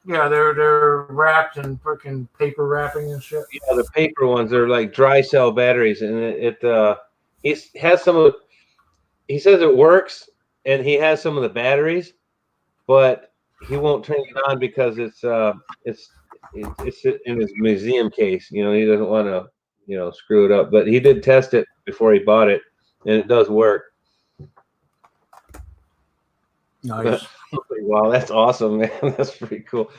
Yeah, they're wrapped in freaking paper wrapping and shit. Yeah, the paper ones are like dry cell batteries, and he has some of. He says it works, and he has some of the batteries, but he won't turn it on because it's in his museum case. You know, he doesn't want to screw it up. But he did test it before he bought it, and it does work. Nice. Wow, that's awesome, man. That's pretty cool.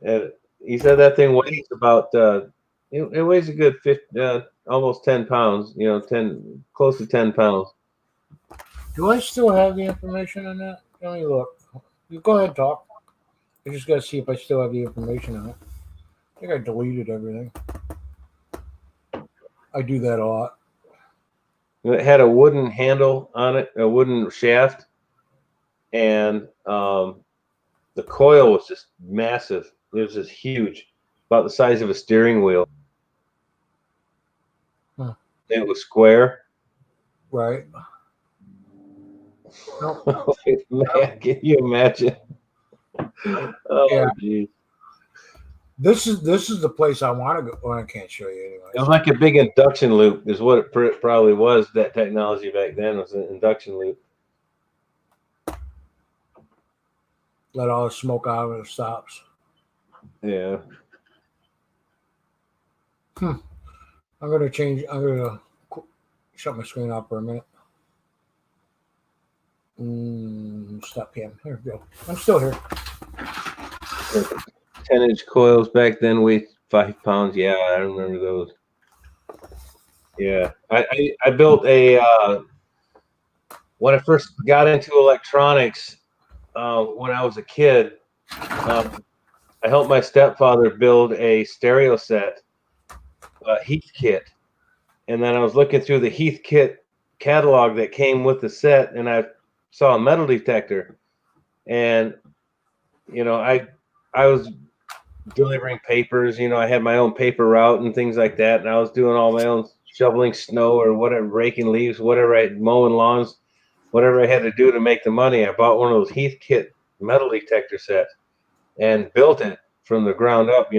And he said that thing weighs about it weighs a good 50, almost 10 pounds. You know, close to 10 pounds. Do I still have the information on that? Let me look. You go ahead, talk. I just gotta see if I still have the information on it. I think I deleted everything. I do that a lot. It had a wooden handle on it, a wooden shaft, and the coil was just massive. It was just huge, about the size of a steering wheel. Huh. It was square. Right. Nope. Man, can you imagine? Oh, yeah. Geez. This is the place I want to go. Well, I can't show you anyway. It was like a big induction loop, is what it probably was. That technology back then was an induction loop. Let all the smoke out and it stops. Yeah. I'm gonna change. I'm gonna shut my screen off for a minute. Stop him. There we go. I'm still here. 10-inch coils back then weighed 5 pounds. Yeah, I remember those. Yeah, I built a when I first got into electronics when I was a kid. I helped my stepfather build a stereo set, Heath kit, and then I was looking through the Heath kit catalog that came with the set, and I saw a metal detector, and I was delivering papers. I had my own paper route and things like that, and I was doing all my own shoveling snow or whatever, raking leaves, whatever, mowing lawns, whatever I had to do to make the money. I bought one of those Heath kit metal detector sets and built it from the ground up.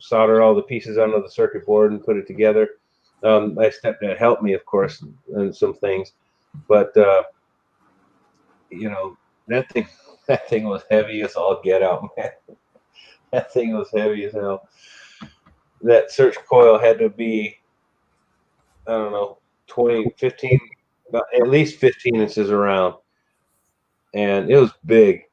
Solder all the pieces onto the circuit board and put it together. My stepdad helped me, of course, and some things, but that thing was heavy as all get out, man. That thing was heavy as hell. That search coil had to be, I don't know, 15, at least 15 inches around. And it was big.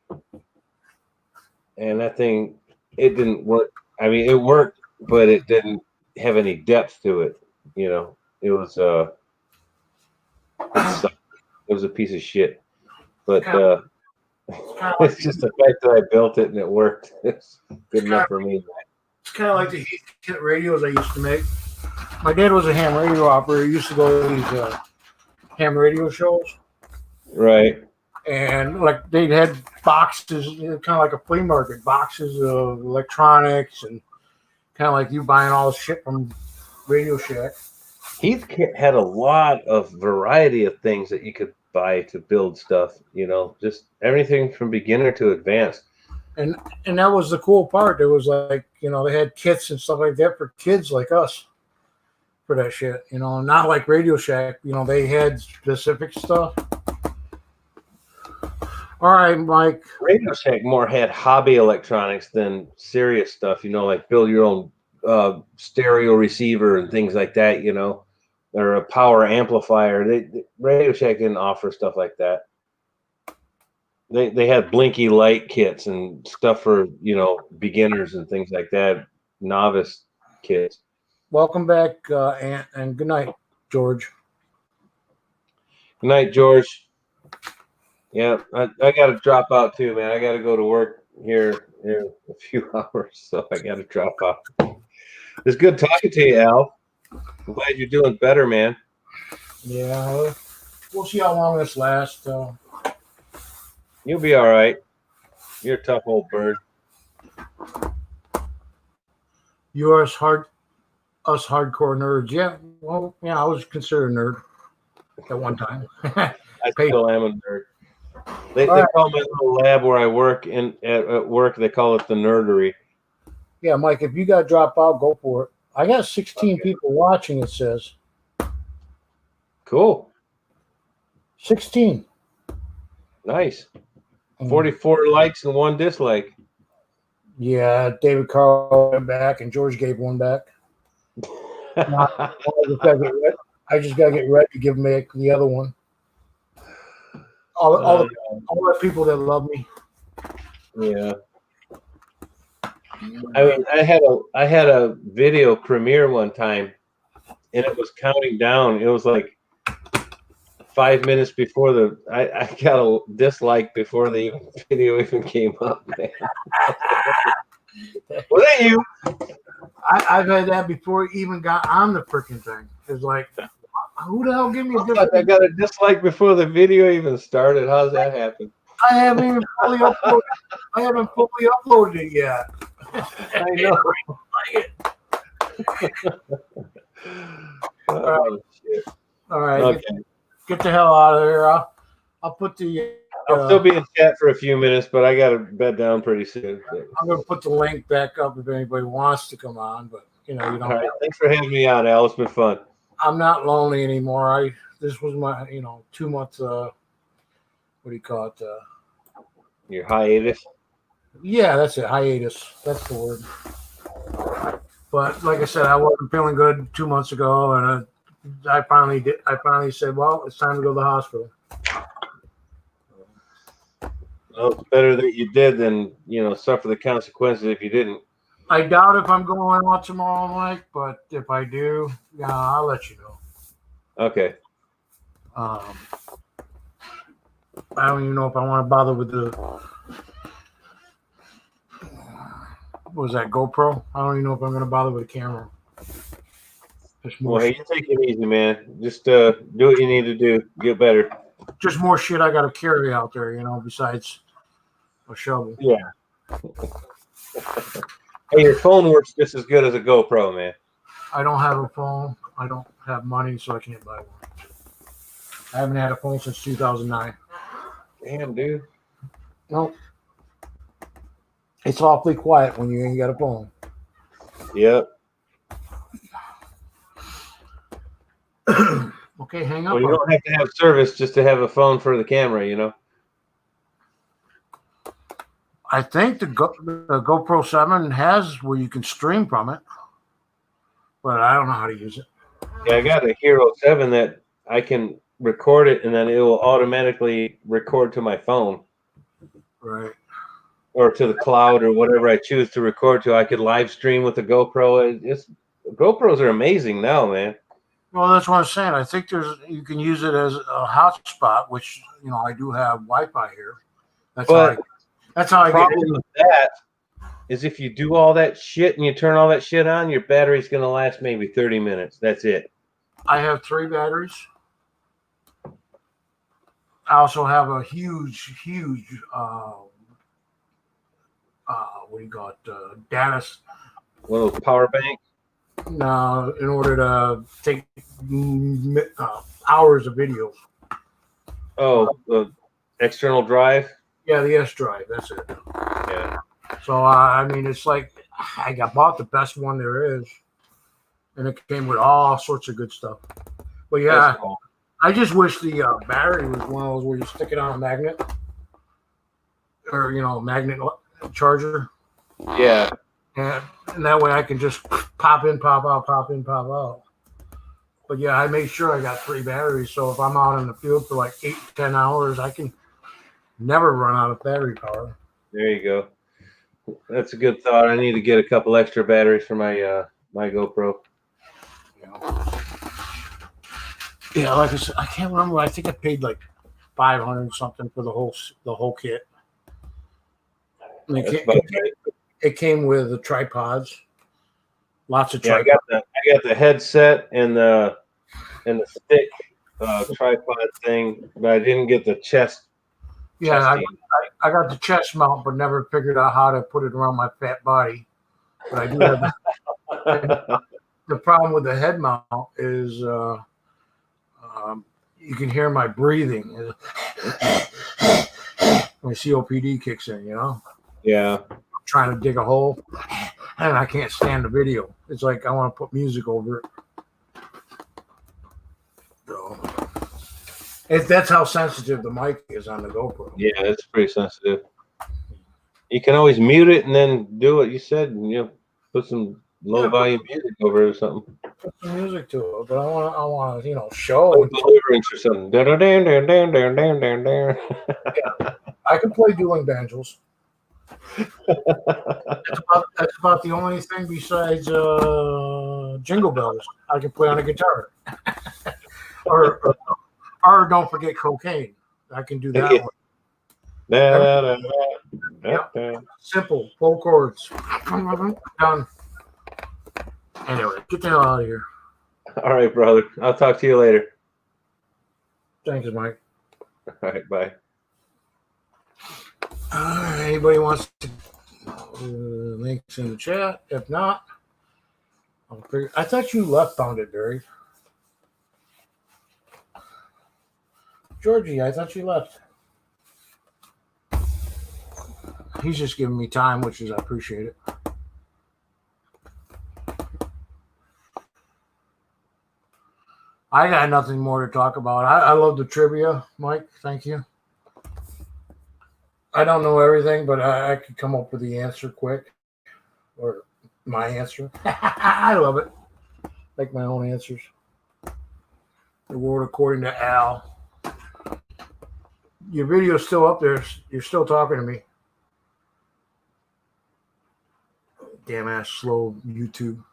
And that thing, it didn't work. I mean, it worked, but it didn't have any depth to it. It was, it was a piece of shit. But it's just the fact that I built it and it worked. It's good enough for me. It's kind of like the Heath kit radios I used to make. My dad was a ham radio operator. He used to go to these ham radio shows. Right. And like they had boxes, kind of like a flea market, boxes of electronics, and kind of like you buying all the shit from Radio Shack. Heath had a lot of variety of things that you could buy to build stuff. Just everything from beginner to advanced. And that was the cool part. There was like, they had kits and stuff like that for kids like us for that shit. Not like Radio Shack. They had specific stuff. All right, Mike. Radio Shack more had hobby electronics than serious stuff. Like build your own stereo receiver and things like that. Or a power amplifier. Radio Shack didn't offer stuff like that. They had blinky light kits and stuff for beginners and things like that, novice. kids. Welcome back, Aunt, and good night, George. Good night, George. Yeah, I got to drop out too, man. I got to go to work here in a few hours, so I got to drop out. It's good talking to you, Al. I'm glad you're doing better, man. Yeah, we'll see how long this lasts. You'll be all right. You're a tough old bird. You are us hardcore nerds. Yeah, well, yeah, I was considered a nerd at one time. I still am a nerd. They call my little lab where I work at work. They call it the nerdery. Yeah, Mike, if you got to drop out, go for it. I got 16 people watching. It says cool. 16. Nice. 44 likes and 1 dislike. Yeah, David Carl went back, and George gave 1 back. I just got to get ready to give Mick the other one. All the people that love me. Yeah. I mean, I had a video premiere one time, and it was counting down. It was like 5 minutes before I got a dislike before the video even came up, man. Was that you? I've had that before it even got on the freaking thing. It's like, who the hell gave me a dislike? I got a dislike before the video even started. How's that happen? I haven't even fully uploaded. I haven't fully uploaded it yet. I know. Oh, shit. All right, Okay. get the hell out of here. I'll put the. I'll still be in chat for a few minutes, but I got to bed down pretty soon. I'm gonna put the link back up if anybody wants to come on, but you know you don't. All right. Thanks for having me on, Al. It's been fun. I'm not lonely anymore. This was my 2 months. What do you call it? Your hiatus. Yeah, that's it. Hiatus. That's the word. But like I said, I wasn't feeling good 2 months ago, and I finally said, "Well, it's time to go to the hospital." Well, it's better that you did than suffer the consequences if you didn't. I doubt if I'm going out tomorrow, Mike. But if I do, yeah, I'll let you know. Okay. I don't even know if I want to bother with the. What was that, GoPro? I don't even know if I'm going to bother with the camera. Well, hey, you take it easy, man. Just do what you need to do. Get better. Just more shit I got to carry out there, besides a shovel. Yeah. Hey, your phone works just as good as a GoPro, man. I don't have a phone. I don't have money, so I can't buy one. I haven't had a phone since 2009. Damn, dude. Nope. It's awfully quiet when you ain't got a phone. Yep. Okay, hang up. Well, you don't have to have service just to have a phone for the camera, I think the GoPro 7 has where you can stream from it, but I don't know how to use it. Yeah, I got a Hero 7 that I can record it, and then it will automatically record to my phone. Right. Or to the cloud or whatever I choose to record to. I could live stream with the GoPro. GoPros are amazing now, man. Well, that's what I'm saying. I think you can use it as a hotspot, which I do have Wi-Fi here. That's how I get it. With that is if you do all that shit and you turn all that shit on, your battery's going to last maybe 30 minutes. That's it. I have 3 batteries. I also have a huge what do you call it? Data. One of those power banks. No, in order to take hours of video. Oh, the external drive. Yeah, the S drive. That's it. Yeah. So I mean, it's like I bought the best one there is, and it came with all sorts of good stuff. But yeah, cool. I just wish the battery was one of those where you stick it on a magnet, or magnet charger. Yeah. And that way I can just pop in, pop out, pop in, pop out. But yeah, I made sure I got 3 batteries. So if I'm out in the field for like 8 to 10 hours, I can never run out of battery power. There you go. That's a good thought. I need to get a couple extra batteries for my my GoPro. Yeah, like I said, I can't remember. I think I paid like 500 something for the whole kit. And That's about right. it came with the tripods, lots of Yeah, tripods. I got the headset and the stick tripod thing, but I didn't get the chest. Yeah, I got the chest mount, but never figured out how to put it around my fat body. But I do have the problem with the head mount is you can hear my breathing. My COPD kicks in, Yeah. I'm trying to dig a hole, and I can't stand the video. It's like I want to put music over it. So, that's how sensitive the mic is on the GoPro. Yeah, it's pretty sensitive. You can always mute it and then do what you said, and put some low volume music over it or something. Put some music to it, but I want to, show. Like Deliverance or something. Yeah, I can play dueling banjos. That's about the only thing besides Jingle Bells I can play on a guitar. or don't forget cocaine. I can do that one. Simple, 4 chords. Done. Anyway, get the hell out of here. All right, brother. I'll talk to you later. Thanks, Mike. All right, bye. Anybody wants to links in the chat? If not, I thought you left Found It Buried. Georgie, I thought you left. He's just giving me time, which is I appreciate it. I got nothing more to talk about. I love the trivia, Mike. Thank you. I don't know everything, but I could come up with the answer quick, or my answer. I love it. Like my own answers. The world according to Al. Your video's still up there. You're still talking to me. Damn ass slow YouTube.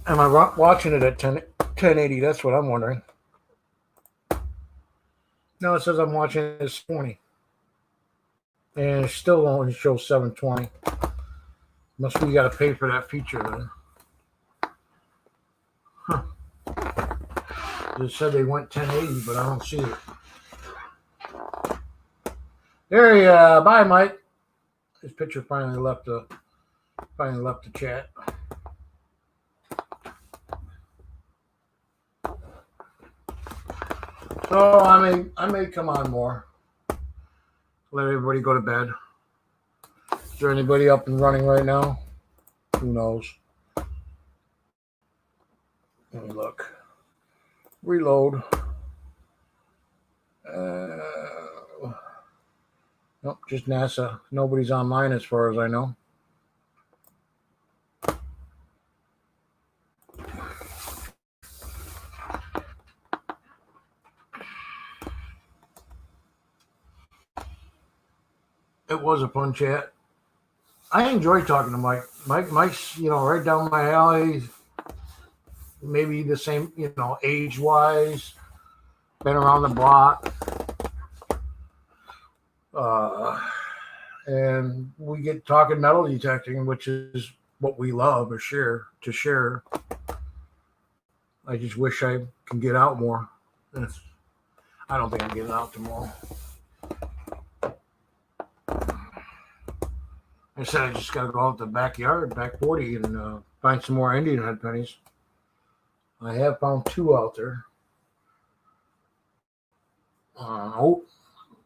Am I watching it at 1080? That's what I'm wondering. No, it says I'm watching it at 20. And it still only shows 720. Must be you got to pay for that feature then. Huh. It said they went 1080, but I don't see it. There bye, Mike. His picture finally left the chat. So I may come on more. Let everybody go to bed. Is there anybody up and running right now? Who knows? Let me look. Reload. Nope, just NASA. Nobody's online as far as I know. It was a fun chat. I enjoy talking to Mike. Mike's, right down my alley. Maybe the same, age-wise. Been around the block. And we get talking metal detecting, which is what we love to share. I just wish I can get out more. I don't think I'm getting out tomorrow. I said I just got to go out the backyard, back 40, and find some more Indian head pennies. I have found 2 out there.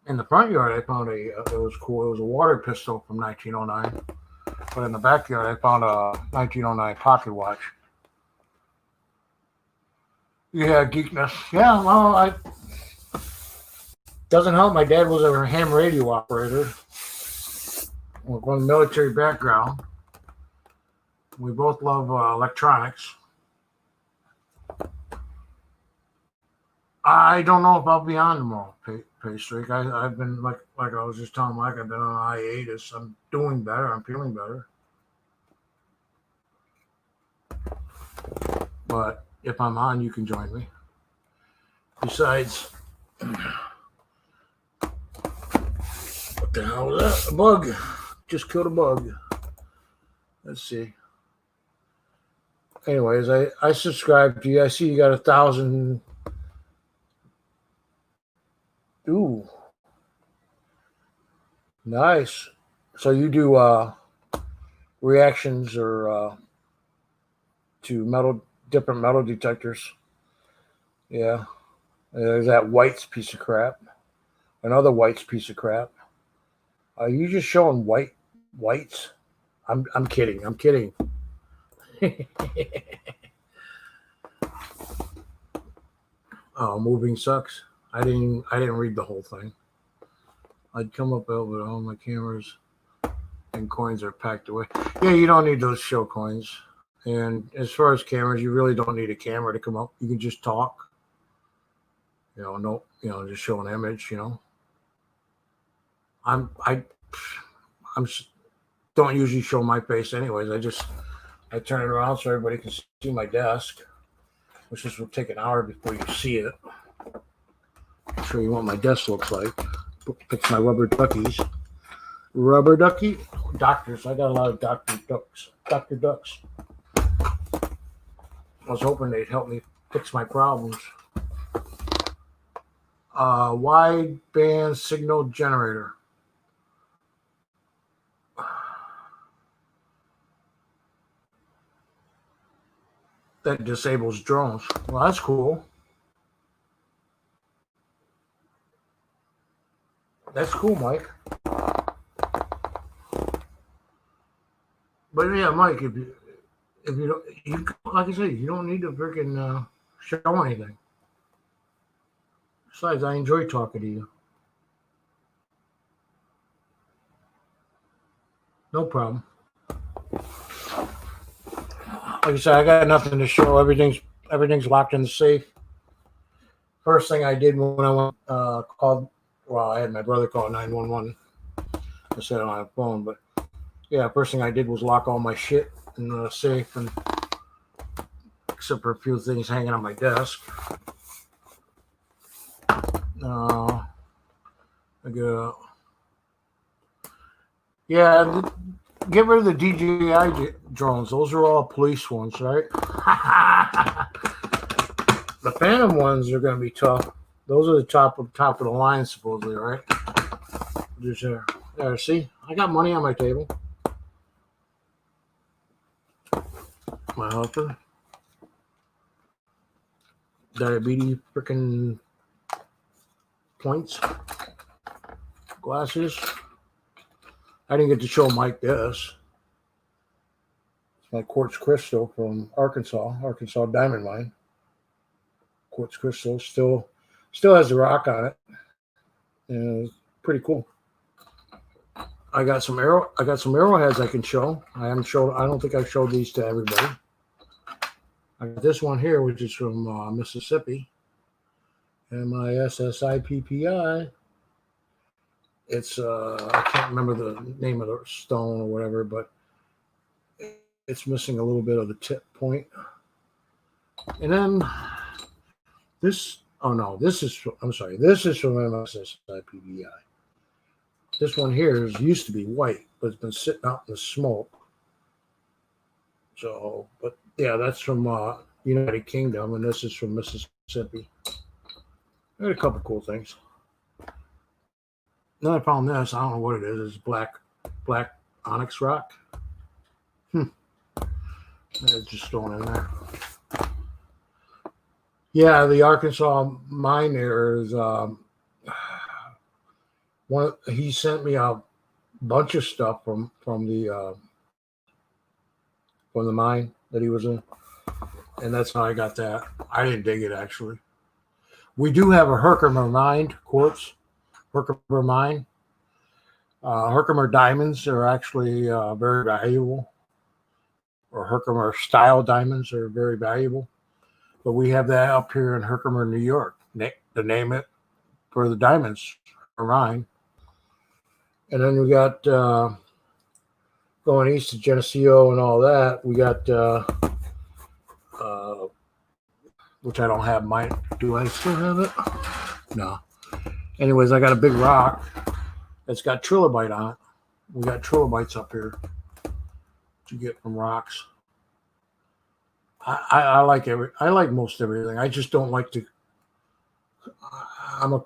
In the front yard, I found it was cool. It was a water pistol from 1909. But in the backyard, I found a 1909 pocket watch. Yeah, geekness. Yeah, well, doesn't help. My dad was a ham radio operator. We're from a military background. We both love electronics. I don't know if I'll be on tomorrow, pay streak. I've been like I was just telling Mike, I've been on hiatus. I'm doing better. I'm feeling better. But if I'm on, you can join me. Besides, what the hell was that? A bug. Just killed a bug. Let's see. Anyways, I subscribe to you. I see you got 1,000. Ooh. Nice. So you do reactions or to different metal detectors. Yeah. There's that White's piece of crap. Another White's piece of crap. Are you just showing whites? I'm kidding. I'm kidding. Oh, moving sucks. I didn't read the whole thing. I'd come up with all my cameras and coins are packed away. Yeah, you don't need those show coins. And as far as cameras, you really don't need a camera to come up. You can just talk. Just show an image. I don't usually show my face anyways. I turn it around so everybody can see my desk, which will take an hour before you see it. I'll show you what my desk looks like. Fix my rubber duckies. Rubber ducky? Doctors. I got a lot of Dr. Ducks. Dr. Ducks. I was hoping they'd help me fix my problems. Wideband signal generator. That disables drones. Well, that's cool. That's cool, Mike. But yeah, Mike, if you don't, like I said, you don't need to freaking show anything. Besides, I enjoy talking to you. No problem. Like I said, I got nothing to show. Everything's locked in the safe. First thing I did when I went called, well, I had my brother call 911. I said on my phone, but yeah, first thing I did was lock all my shit in the safe, and except for a few things hanging on my desk. Get rid of the DJI drones. Those are all police ones, right? The Phantom ones are going to be tough. Those are the top of the line, supposedly, right? There, see? I got money on my table. My helper. Diabetes freaking points. Glasses. I didn't get to show Mike this. It's my quartz crystal from Arkansas diamond mine. Quartz crystal still has the rock on it. And it's pretty cool. I got some arrowheads I can show. I don't think I've showed these to everybody. I got this one here, which is from Mississippi. MISSIPPI. It's I can't remember the name of the stone or whatever, but it's missing a little bit of the tip point. And then this is from MSSIPPI. This one here used to be white, but it's been sitting out in the smoke. So, but yeah, that's from United Kingdom, and this is from Mississippi. I got a couple cool things. Then I found this. I don't know what it is. It's black onyx rock. It's just thrown in there. Yeah, the Arkansas mine there is he sent me a bunch of stuff from the mine that he was in, and that's how I got that. I didn't dig it, actually. We do have a Herkimer mine quartz. Herkimer mine. Herkimer diamonds are actually very valuable, or Herkimer style diamonds are very valuable. But we have that up here in Herkimer, New York. to name it for the diamonds for mine. And then we got going east to Geneseo and all that. We got which I don't have mine. Do I still have it? No. Anyways, I got a big rock that's got trilobite on it. We got trilobites up here to get from rocks. I like I like most everything. I just don't like to. I'm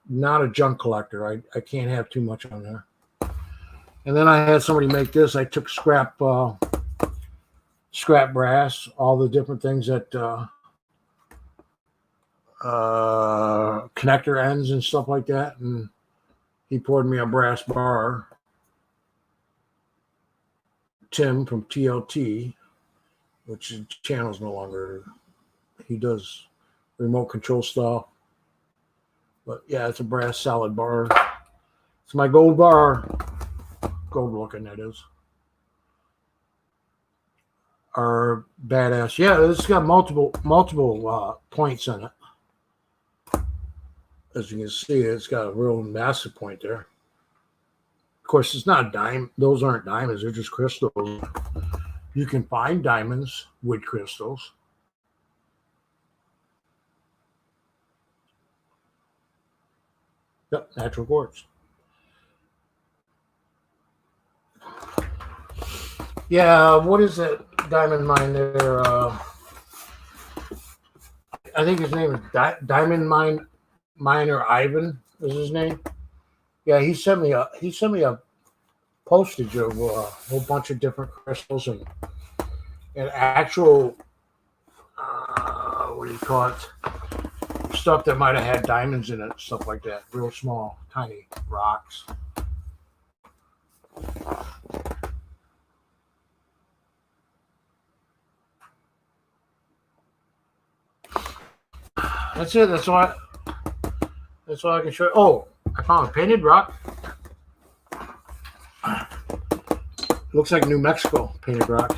not a junk collector. I can't have too much on there. And then I had somebody make this. I took scrap brass, all the different things that connector ends and stuff like that, and he poured me a brass bar. Tim from TLT, which the channel's no longer. He does remote control stuff. But yeah, it's a brass solid bar. It's my gold bar. Gold looking, that is. Are badass. Yeah, it's got multiple points in it. As you can see, it's got a real massive point there. Of course, it's not a dime. Those aren't diamonds. They're just crystals. You can find diamonds with crystals. Yep, natural quartz. Yeah, what is that diamond mine there? I think his name is Diamond Miner Ivan is his name. Yeah, he sent me a postage of a whole bunch of different crystals and actual what do you call it? Stuff that might have had diamonds in it, stuff like that. Real small, tiny rocks. That's it. That's all I can show you. Oh, I found a painted rock. Looks like New Mexico painted rock.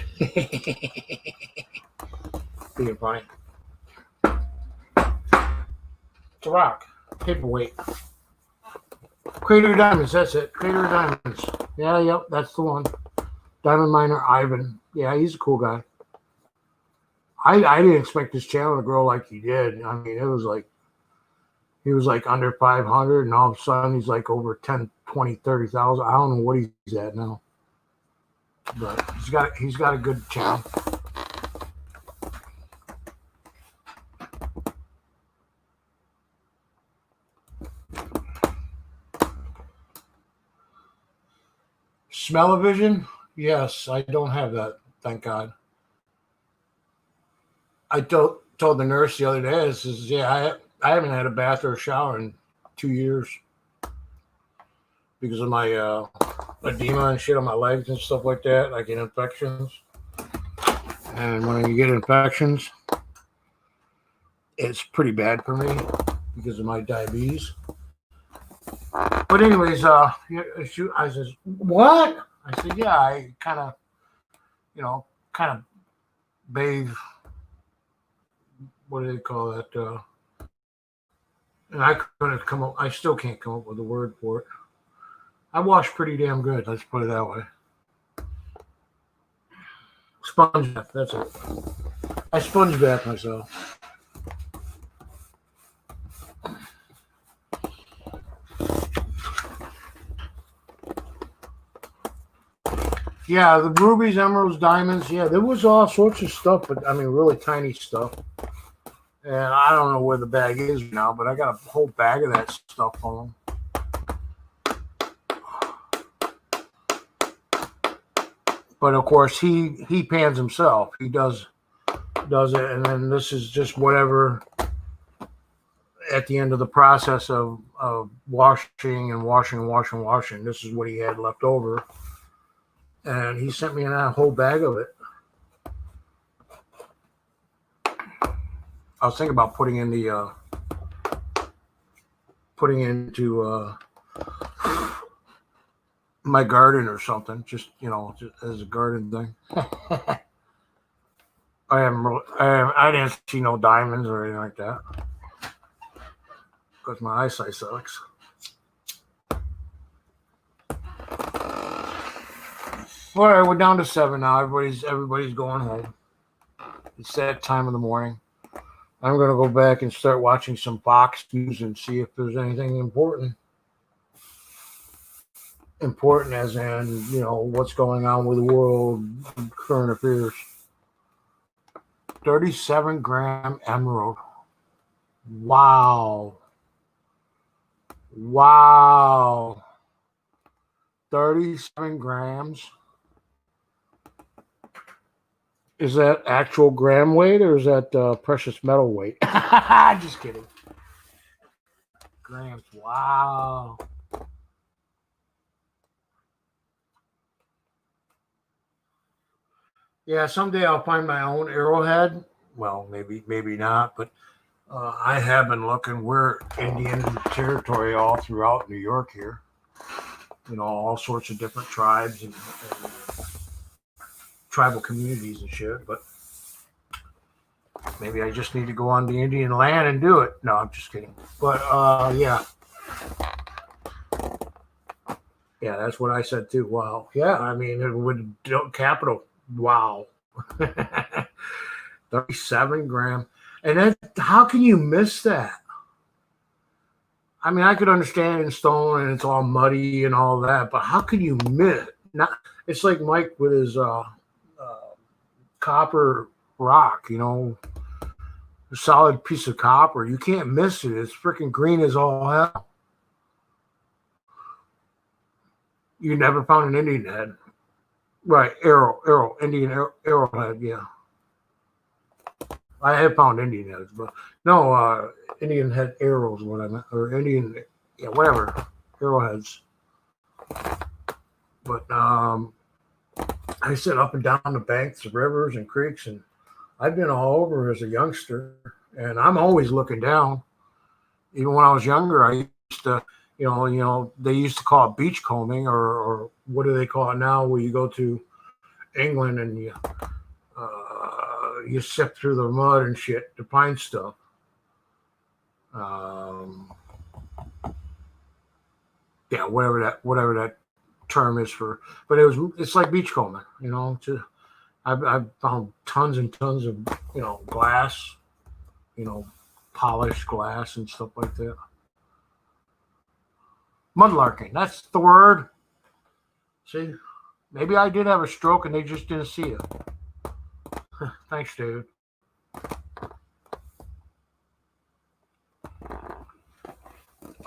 Being funny. It's a rock. Paperweight. Crater Diamonds, that's it. Crater Diamonds. Yeah, yep, that's the one. Diamond Miner Ivan. Yeah, he's a cool guy. I didn't expect this channel to grow like he did. I mean, it was like he was like under 500 and all of a sudden he's like over 10, 20, 30,000. I don't know what he's at now. But he's got a good channel. Smell-o-vision? Yes, I don't have that, thank God. I told the nurse the other day, I haven't had a bath or a shower in 2 years because of my edema and shit on my legs and stuff like that. I get infections. And when you get infections, it's pretty bad for me because of my diabetes. But anyways, I said, what? I said, yeah, I kind of bathe. What do they call that? And I couldn't come up. I still can't come up with a word for it. I wash pretty damn good. Let's put it that way. Sponge bath. That's it. I sponge bath myself. Yeah, the rubies, emeralds, diamonds. Yeah, there was all sorts of stuff, but I mean, really tiny stuff. And I don't know where the bag is now, but I got a whole bag of that stuff on them. But of course, he pans himself. He does it, and then this is just whatever at the end of the process of washing and washing. This is what he had left over, and he sent me a whole bag of it. I was thinking about putting into my garden or something, just as a garden thing. I didn't see no diamonds or anything like that. because my eyesight sucks. All right, we're down to 7 now. Everybody's going home. It's that time of the morning. I'm going to go back and start watching some Fox News and see if there's anything important. Important as in, what's going on with the world, current affairs. 37-gram emerald. Wow. 37 grams. Is that actual gram weight or is that precious metal weight? Just kidding. Grams. Wow. Yeah, someday I'll find my own arrowhead. Well, maybe not, but I have been looking. We're Indian territory all throughout New York here. All sorts of different tribes and tribal communities and shit, but maybe I just need to go on the Indian land and do it. No, I'm just kidding. But yeah, that's what I said too. Wow. Yeah, I mean, it would capital. Wow. 37 gram. And then how can you miss that? I mean, I could understand in stone and it's all muddy and all that, but how can you miss? It's like Mike with his copper rock, a solid piece of copper. You can't miss it. It's freaking green as all hell. You never found an Indian head. Right, Indian arrowhead, yeah. I have found Indian heads, but no, Indian head arrows, what I meant, or Indian, whatever, arrowheads. But I sit up and down the banks of rivers and creeks, and I've been all over as a youngster, and I'm always looking down. Even when I was younger, I used to, they used to call it beachcombing, or what do they call it now, where you go to England and you sift through the mud and shit to find stuff. Whatever that term is for, but it's like beachcombing, I've found tons and tons of glass, polished glass and stuff like that. Mudlarking, that's the word. See, maybe I did have a stroke and they just didn't see it. Thanks, dude.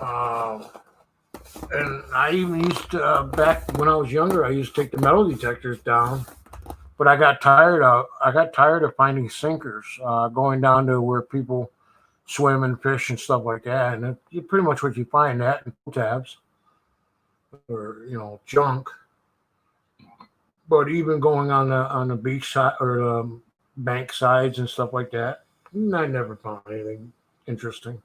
And I even used to, back when I was younger, I used to take the metal detectors down, but I got tired of finding sinkers, going down to where people swim and fish and stuff like that, and it's pretty much what you find that in tabs or junk. But even going on the beach side or the bank sides and stuff like that, I never found anything interesting.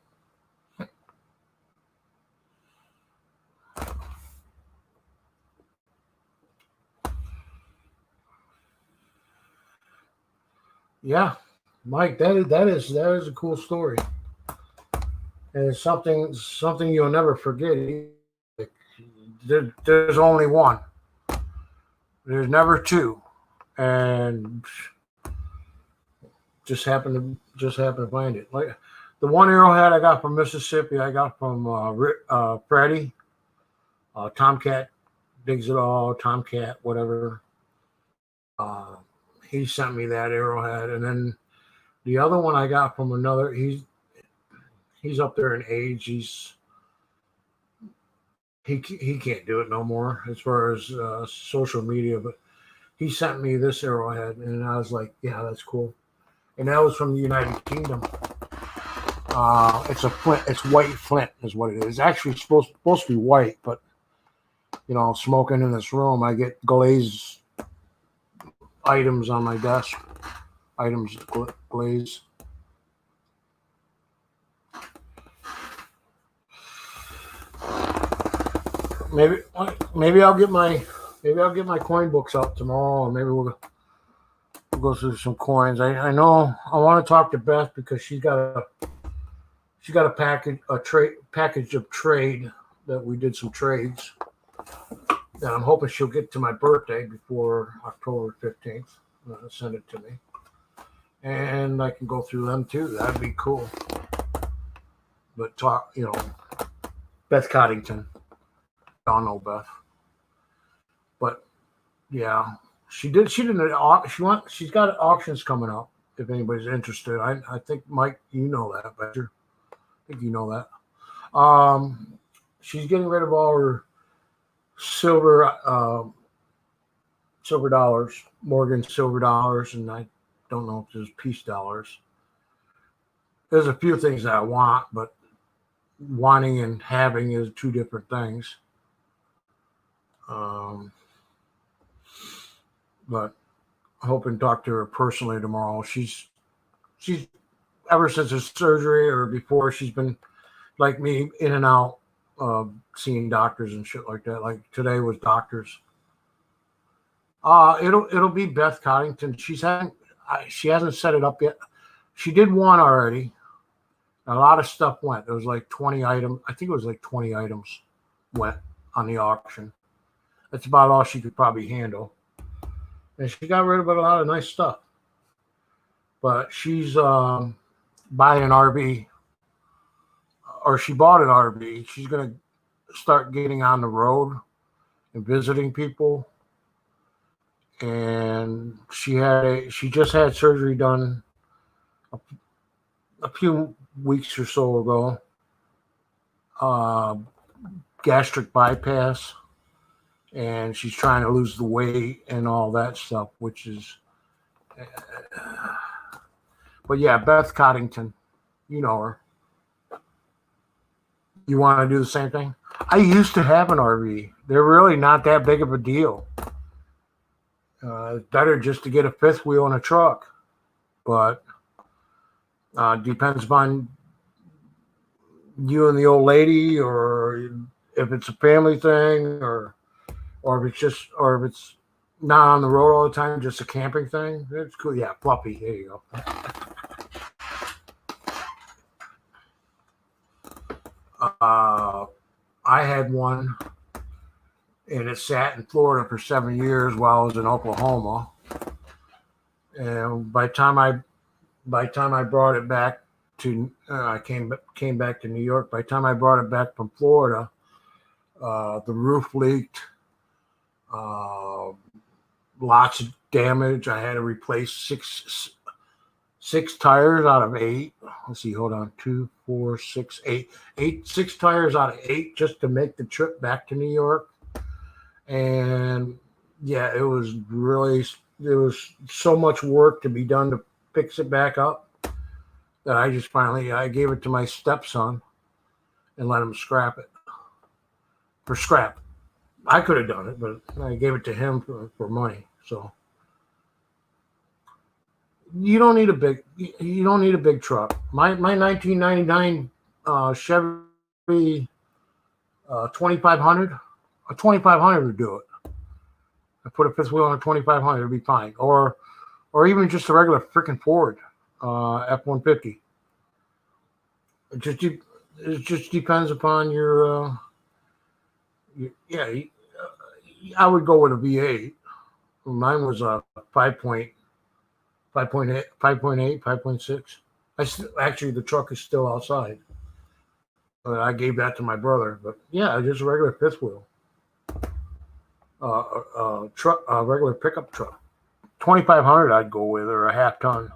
Yeah, Mike, that is a cool story, and it's something you'll never forget. There's only one. There's never two, and just happened to find it. Like the one arrowhead I got from Mississippi, I got from Freddie. Tomcat digs it all. Tomcat, whatever. He sent me that arrowhead, and then the other one I got from another. He's up there in age. He can't do it no more as far as social media, but he sent me this arrowhead, and I was like, yeah, that's cool. And that was from the United Kingdom. It's a flint. It's white flint is what it is. It's actually supposed to be white, but smoking in this room, I get glazed items on my desk. Items glaze. Maybe I'll get my coin books out tomorrow, and maybe we'll go through some coins. I know I want to talk to Beth because she's got she got a package of trade that we did some trades that I'm hoping she'll get to my birthday before October 15th. Send it to me, and I can go through them too. That'd be cool. But Beth Coddington, y'all know Beth. But yeah, she didn't. She's got auctions coming up. If anybody's interested, I think Mike, you know that, but I think you know that. She's getting rid of all her silver dollars, Morgan silver dollars, and I don't know if there's peace dollars. There's a few things that I want, but wanting and having is two different things. But I hope and talk to her personally tomorrow. She's ever since her surgery or before, she's been like me, in and out, seeing doctors and shit like that. Like today was doctors. It'll be Beth Coddington. She hasn't set it up yet. She did one already. A lot of stuff went. There was like 20 items. I think it was like 20 items went on the auction. That's about all she could probably handle. And she got rid of a lot of nice stuff. But she's buying an RV, or she bought an RV. She's going to start getting on the road and visiting people. And she just had surgery done a few weeks or so ago. Gastric bypass. And she's trying to lose the weight and all that stuff, which is, but yeah, Beth Coddington, you know her. You want to do the same thing? I used to have an RV. They're really not that big of a deal. It's better just to get a fifth wheel in a truck, but depends upon you and the old lady, or if it's a family thing, or if it's not on the road all the time, just a camping thing. It's cool. Yeah, Fluffy. There you go. I had one, and it sat in Florida for 7 years while I was in Oklahoma. And by the time I brought it back to, I came back to New York. By the time I brought it back from Florida, the roof leaked. Lots of damage. I had to replace six tires out of 8. Let's see, hold on. 2, 4, 6, 8. 6 tires out of 8 just to make the trip back to New York. And yeah, there was so much work to be done to fix it back up that I gave it to my stepson and let him scrap it for scrap. I could have done it, but I gave it to him for money. So you don't need a big truck. My 1999 Chevy 2500, a 2500 would do it. I put a fifth wheel on a 2500, it'd be fine. Or even just a regular freaking Ford F-150. It just depends upon your I would go with a V8. Mine was a 5.8, 5.6. Actually, the truck is still outside. I gave that to my brother. But yeah, just a regular fifth wheel. Truck, a regular pickup truck. 2500 I'd go with, or a half ton.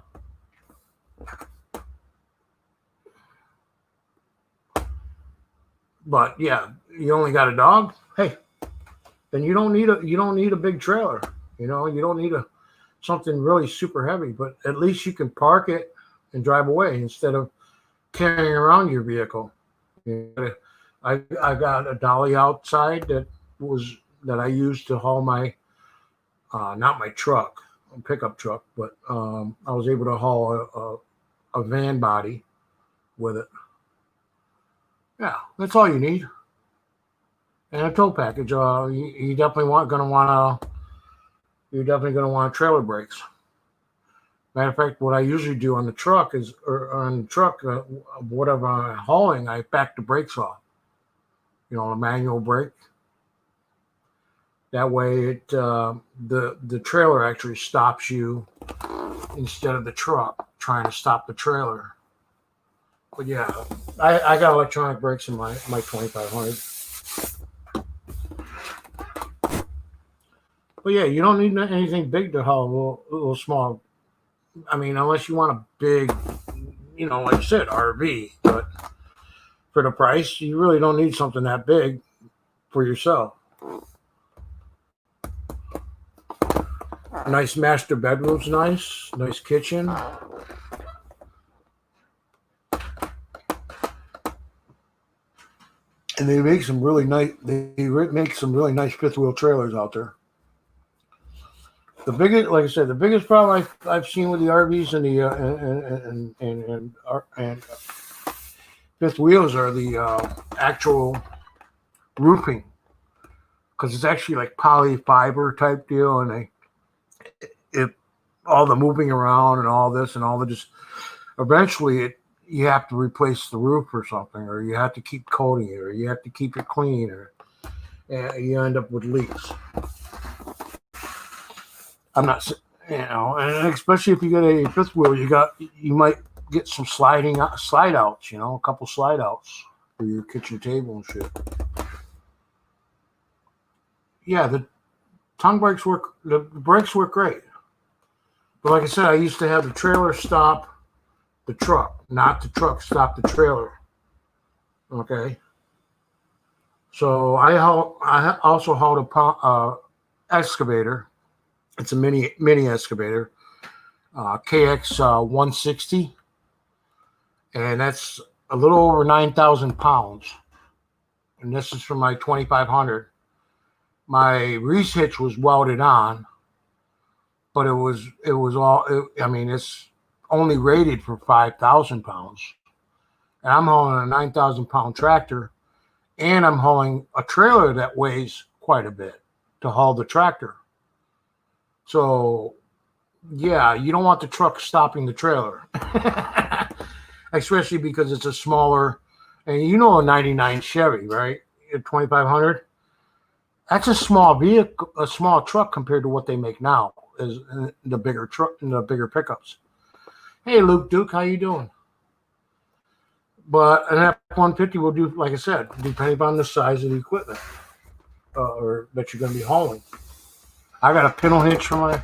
But yeah, you only got a dog? Hey, then you don't need a big trailer. You don't need something really super heavy, but at least you can park it and drive away instead of carrying around your vehicle. I got a dolly outside that I used to haul my not my truck, a pickup truck, but I was able to haul a van body with it. Yeah, that's all you need. And a tow package. You're definitely gonna want trailer brakes. Matter of fact, what I usually do on the truck is, whatever I'm hauling, I back the brakes off. You know, a manual brake. That way, the trailer actually stops you instead of the truck trying to stop the trailer. But yeah, I got electronic brakes in my 2500. But yeah, you don't need anything big to haul a little small. I mean, unless you want a big, you know, like I said, RV. But for the price, you really don't need something that big for yourself. Nice master bedroom's nice. Nice kitchen. And they make some really nice. They make some really nice fifth wheel trailers out there. The biggest, like I said, the biggest problem I've seen with the RVs and the and fifth wheels are the actual roofing, because it's actually like poly fiber type deal, and all the moving around and all this and all the just eventually you have to replace the roof or something, or you have to keep coating it, or you have to keep it clean, or you end up with leaks. I'm not, you know, and especially if you get a fifth wheel, you might get some slide outs, you know, a couple slide outs for your kitchen table and shit. Yeah, the tongue brakes work. The brakes work great, but like I said, I used to have the trailer stop the truck, not the truck stop the trailer. Okay. So I also hauled a excavator. It's a mini excavator, KX 160, and that's a little over 9,000 pounds. And this is for my 2500. My Reese hitch was welded on, but it was all. I mean, it's only rated for 5,000 pounds, and I'm hauling a 9,000 pound tractor, and I'm hauling a trailer that weighs quite a bit to haul the tractor. So, yeah, you don't want the truck stopping the trailer, especially because it's a smaller, and you know, a 99 Chevy, right? A 2500. That's a small vehicle, a small truck compared to what they make now, is the bigger truck and the bigger pickups. Hey, Luke Duke, how you doing? But an F-150 will do, like I said, depending on the size of the equipment or that you're going to be hauling. I got a pintle hitch I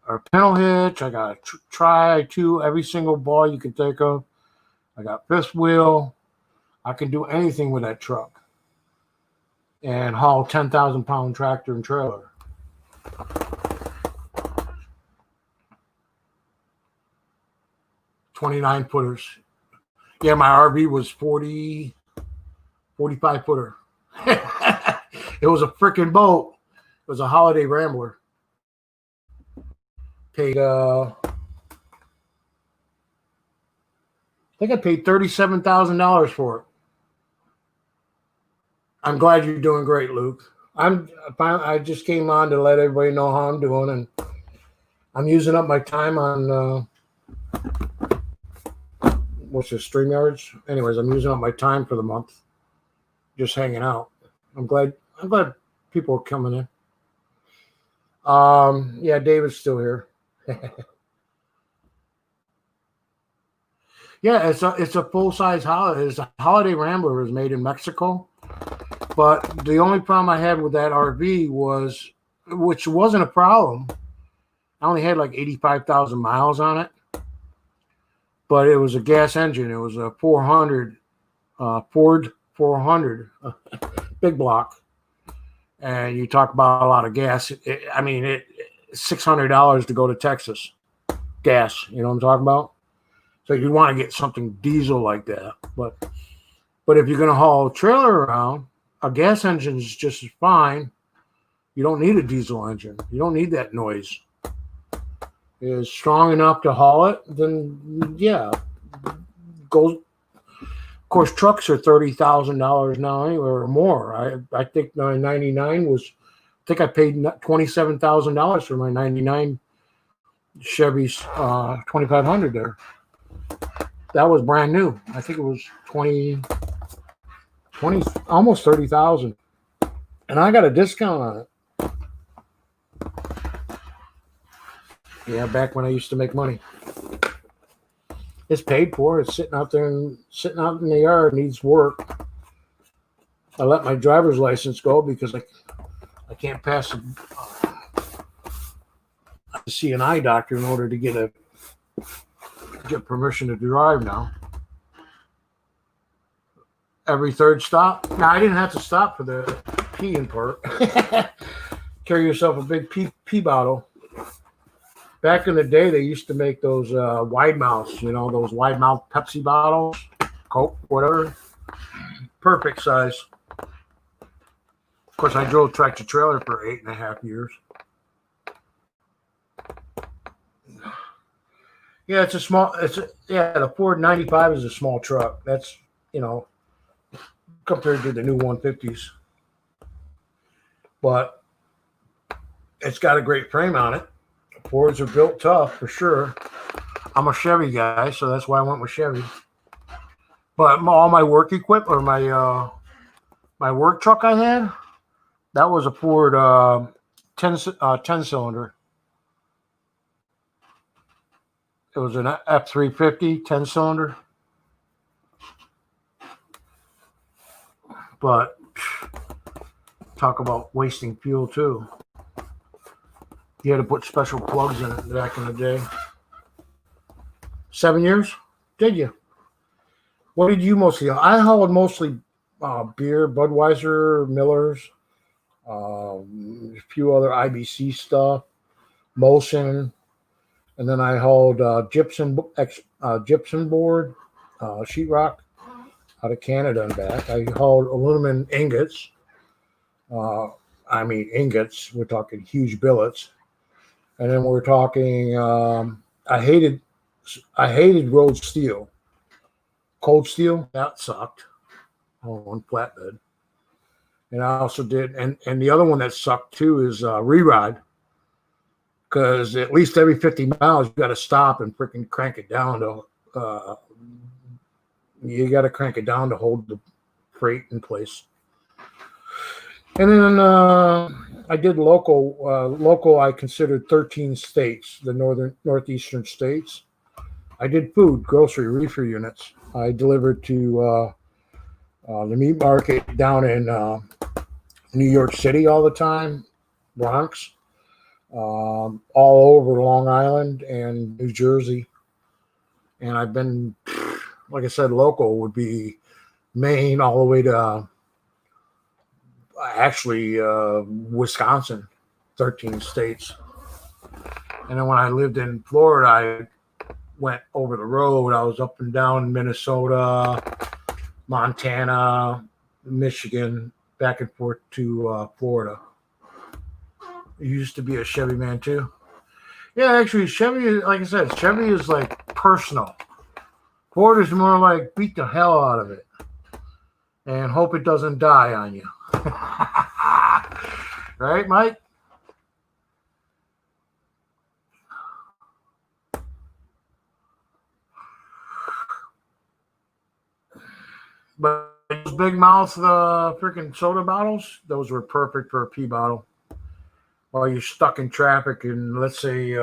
got a tri-2, every single ball you can think of. I got fifth wheel. I can do anything with that truck and haul 10,000 pound tractor and trailer. $29 footers. Yeah, my RV was 45 footer. It was a freaking boat. It was a Holiday Rambler. Paid I think I paid $37,000 for it. I'm glad you're doing great, Luke. I just came on to let everybody know how I'm doing, and I'm using up my time on what's the StreamYards? Anyways, I'm using up my time for the month, just hanging out. I'm glad people are coming in. Yeah, David's still here. Yeah, it's a full size holiday. It's a Holiday Rambler. It was made in Mexico, but the only problem I had with that RV was, which wasn't a problem, I only had like 85,000 miles on it, but it was a gas engine. It was a 400 Ford 400 big block, and you talk about a lot of gas. It's $600 to go to Texas gas. You know what I'm talking about? So you want to get something diesel like that, but if you're going to haul a trailer around, a gas engine is just as fine. You don't need a diesel engine. You don't need that noise. It's strong enough to haul it, then yeah, go. Of course, trucks are $30,000 now, anyway, or more. I think my 99 was. I think I paid $27,000 for my 99 Chevy's 2500 there. That was brand new. I think it was 20, almost 30,000. And I got a discount on it. Yeah, back when I used to make money. It's paid for. It's sitting out there and sitting out in the yard. Needs work. I let my driver's license go because I can't pass a CNI doctor in order to get permission to drive now. Every third stop. Now I didn't have to stop for the peeing part. Carry yourself a big pee bottle. Back in the day, they used to make those wide mouths, those wide mouth Pepsi bottles, Coke, whatever. Perfect size. Of course, I drove tractor trailer for 8.5 years. Yeah, the Ford 95 is a small truck. That's, compared to the new 150s. But it's got a great frame on it. Fords are built tough for sure. I'm a Chevy guy, so that's why I went with Chevy. But all my work equipment, or my work truck I had, that was a Ford 10 cylinder. It was an F350 10 cylinder. But talk about wasting fuel too. You had to put special plugs in it back in the day. 7 years? Did you? What did you mostly? I hauled mostly beer, Budweiser, Miller's, a few other IBC stuff, Molson, and then I hauled gypsum board, sheetrock out of Canada and back. I hauled aluminum ingots. Ingots. We're talking huge billets. And then we're talking, I hated rolled steel. Cold steel, that sucked. On flatbed. And I also did, and the other one that sucked too is re-ride. Because at least every 50 miles, you got to stop and freaking crank it down to, hold the freight in place. And then I did local. Local, I considered 13 states, the northeastern states. I did food, grocery, reefer units. I delivered to the meat market down in New York City all the time, Bronx, all over Long Island and New Jersey. And I've been, like I said, local would be Maine all the way to Wisconsin, 13 states. And then when I lived in Florida, I went over the road. I was up and down Minnesota, Montana, Michigan, back and forth to Florida. I used to be a Chevy man too. Yeah, actually, Chevy, like I said, Chevy is like personal. Ford is more like beat the hell out of it and hope it doesn't die on you. Right, Mike? But those big mouth freaking soda bottles, those were perfect for a pee bottle. While you're stuck in traffic in, let's say,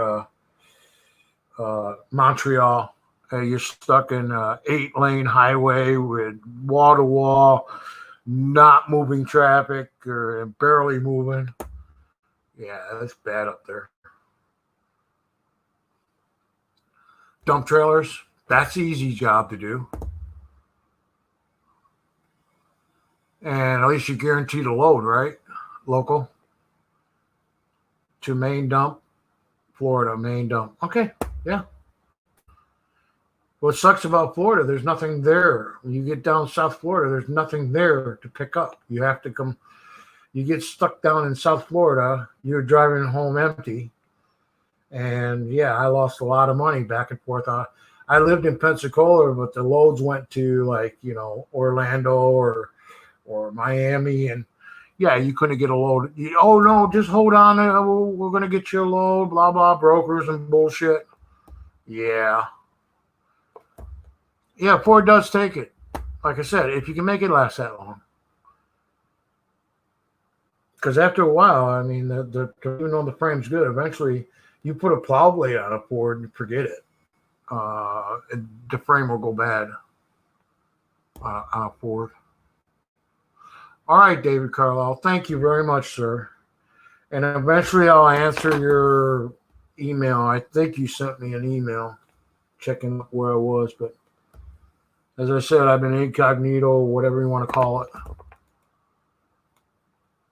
Montreal, you're stuck in an 8-lane highway with wall-to-wall, not moving traffic or barely moving. Yeah, that's bad up there. Dump trailers, that's an easy job to do. And at least you're guaranteed a load, right? Local. To main dump, Florida, main dump. Okay, yeah. What sucks about Florida, there's nothing there. When you get down South Florida, there's nothing there to pick up. You have to come. You get stuck down in South Florida, you're driving home empty. And yeah, I lost a lot of money back and forth. I lived in Pensacola, but the loads went to Orlando or Miami, and Yeah, you couldn't get a load. Oh no, just hold on. We're gonna get you a load. Blah blah, brokers and bullshit. Yeah, yeah. Ford does take it. Like I said, if you can make it last that long. Because after a while, I mean, even though the frame's good, eventually you put a plow blade on a Ford and forget it. The frame will go bad on a Ford. All right, David Carlisle, thank you very much, sir. And eventually I'll answer your email. I think you sent me an email checking where I was, but as I said, I've been incognito, whatever you want to call it.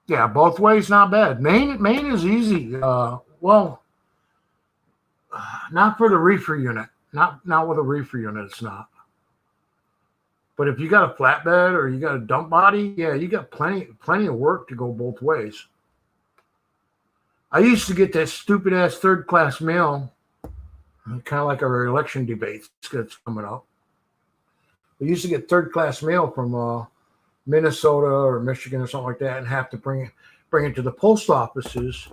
Yeah, both ways, not bad. Maine is easy. Well, not for the reefer unit. Not with a reefer unit, it's not. But if you got a flatbed or you got a dump body, yeah, you got plenty of work to go both ways. I used to get that stupid ass third class mail, kind of like our election debates that's coming up. We used to get third class mail from Minnesota or Michigan or something like that, and have to bring it to the post offices,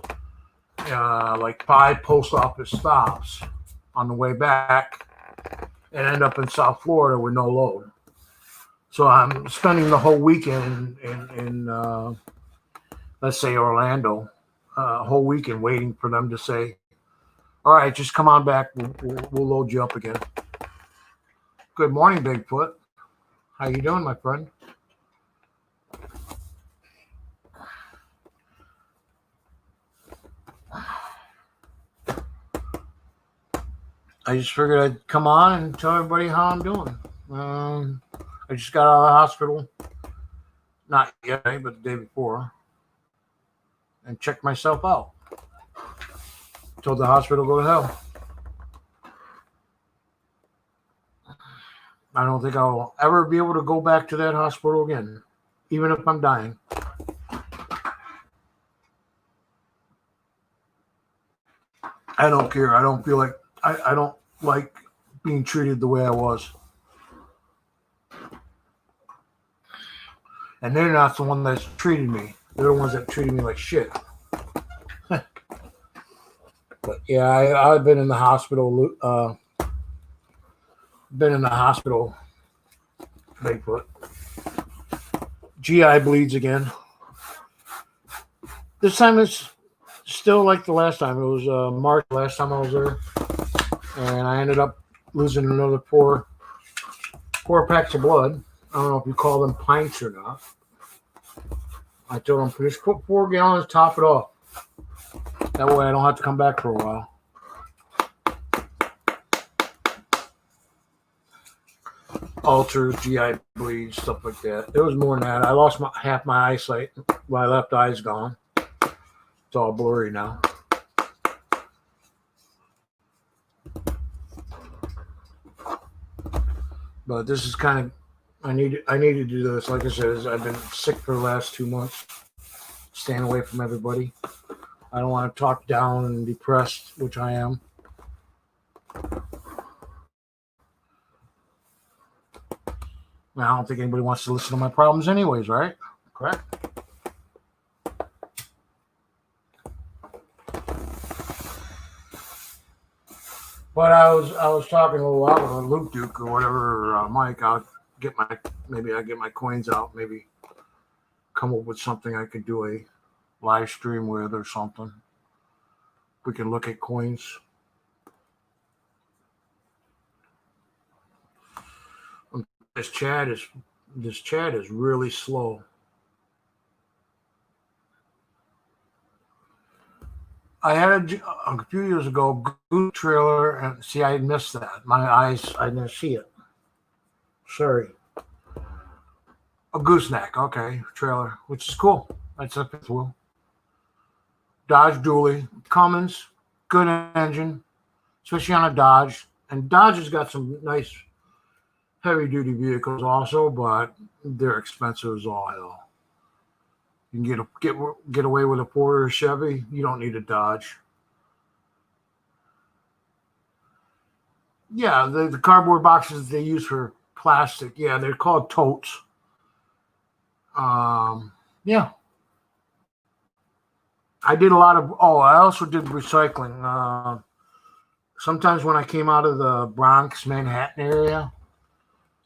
like 5 post office stops on the way back, and end up in South Florida with no load. So I'm spending the whole weekend in let's say Orlando, whole weekend waiting for them to say, all right, just come on back. We'll load you up again. Good morning, Bigfoot. How you doing, my friend? I just figured I'd come on and tell everybody how I'm doing. I just got out of the hospital. Not yet, but the day before. And checked myself out. Told the hospital go to hell. I don't think I'll ever be able to go back to that hospital again, even if I'm dying. I don't care. I don't feel like I don't like being treated the way I was. And they're not the one that's treated me. They're the ones that treated me like shit. But yeah, I've been in the hospital. Bigfoot. GI bleeds again. This time it's still like the last time. It was March last time I was there, and I ended up losing another four packs of blood. I don't know if you call them pints or not. I told them, just put 4 gallons, top it off. That way I don't have to come back for a while. Ulcers, GI bleeds, stuff like that. It was more than that. I lost half my eyesight. My left eye's gone. It's all blurry now. But this is kind of, I need to do this. Like I said, I've been sick for the last 2 months. Staying away from everybody. I don't want to talk down and depressed, which I am. I don't think anybody wants to listen to my problems anyways, right? Correct? But I was talking a little while ago with Luke Duke or whatever, Mike. I'll get my coins out, maybe come up with something I could do a live stream with or something. We can look at coins. This chat is really slow. I had a few years ago Goose trailer, and see, I missed that. My eyes, I didn't see it. Sorry. A gooseneck, okay, trailer, which is cool. That's a fifth wheel. Dodge Dually, Cummins, good engine, especially on a Dodge. And Dodge has got some nice heavy-duty vehicles also, but they're expensive as all hell. You can get away with a Ford or a Chevy. You don't need a Dodge. Yeah, the cardboard boxes they use for plastic. Yeah, they're called totes. Yeah. I did a lot of. Oh, I also did recycling. Sometimes when I came out of the Bronx, Manhattan area,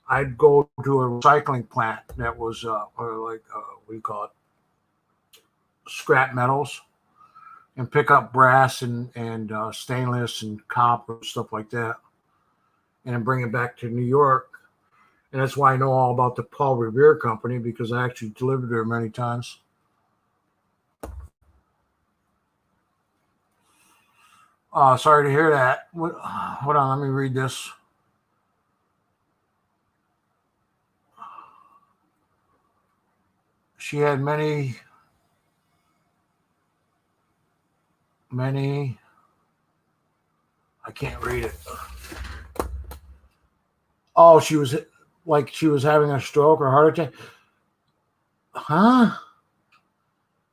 I'd go to a recycling plant that was, or like, what do you call it? Scrap metals, and pick up brass and stainless and copper and stuff like that, and then bring it back to New York. And that's why I know all about the Paul Revere Company, because I actually delivered there many times. Sorry to hear that. Hold on, let me read this. She had many. I can't read it. Oh, she was having a stroke or heart attack. Huh?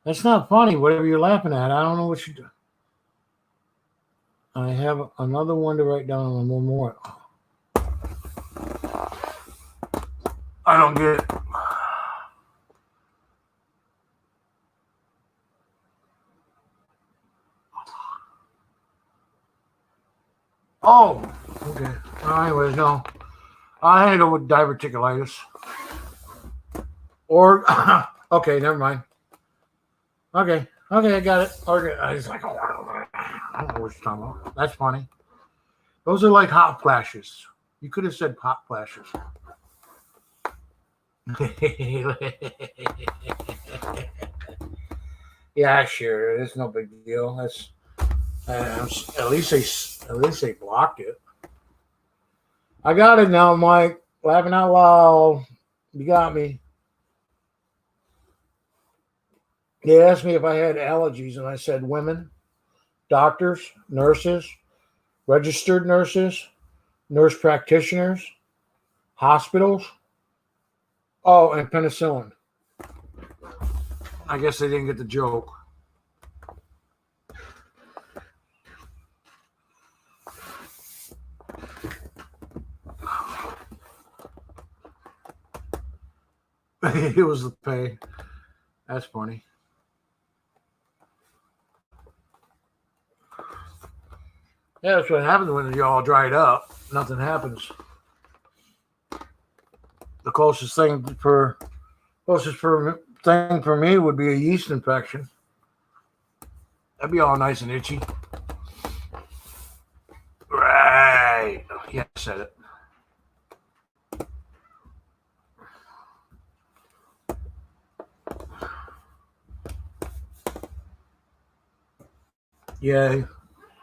That's not funny. Whatever you're laughing at, I don't know what you do. I have another one to write down and one more. I don't get it. Oh, okay. Anyways, no. I had to go with diverticulitis. Or, okay, never mind. Okay, I got it. Okay, I was like, oh, I don't know what you're talking about. That's funny. Those are like hot flashes. You could have said hot flashes. Yeah, sure. It's no big deal. That's at least they blocked it. I got it now, Mike. Laughing out loud. You got me. They asked me if I had allergies, and I said women, doctors, nurses, registered nurses, nurse practitioners, hospitals. Oh, and penicillin. I guess they didn't get the joke. It was the pay. That's funny. Yeah, that's what happens when you're all dried up. Nothing happens. The closest thing for me would be a yeast infection. That'd be all nice and itchy. Right. Yeah, I said it. Yeah,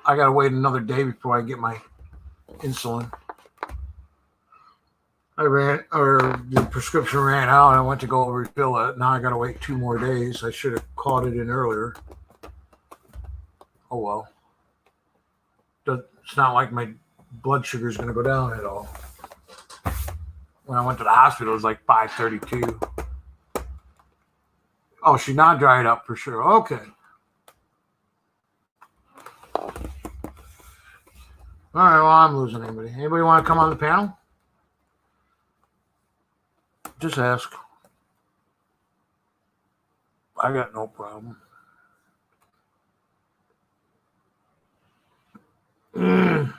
I gotta wait another day before I get my insulin. The prescription ran out and I went to go refill it. Now I gotta wait 2 more days. I should have called it in earlier. Oh well. It's not like my blood sugar is gonna go down at all. When I went to the hospital, it was like 532. Oh, she's not dried up for sure. Okay. All right, well, I'm losing anybody. Anybody want to come on the panel? Just ask. I got no problem. Yeah,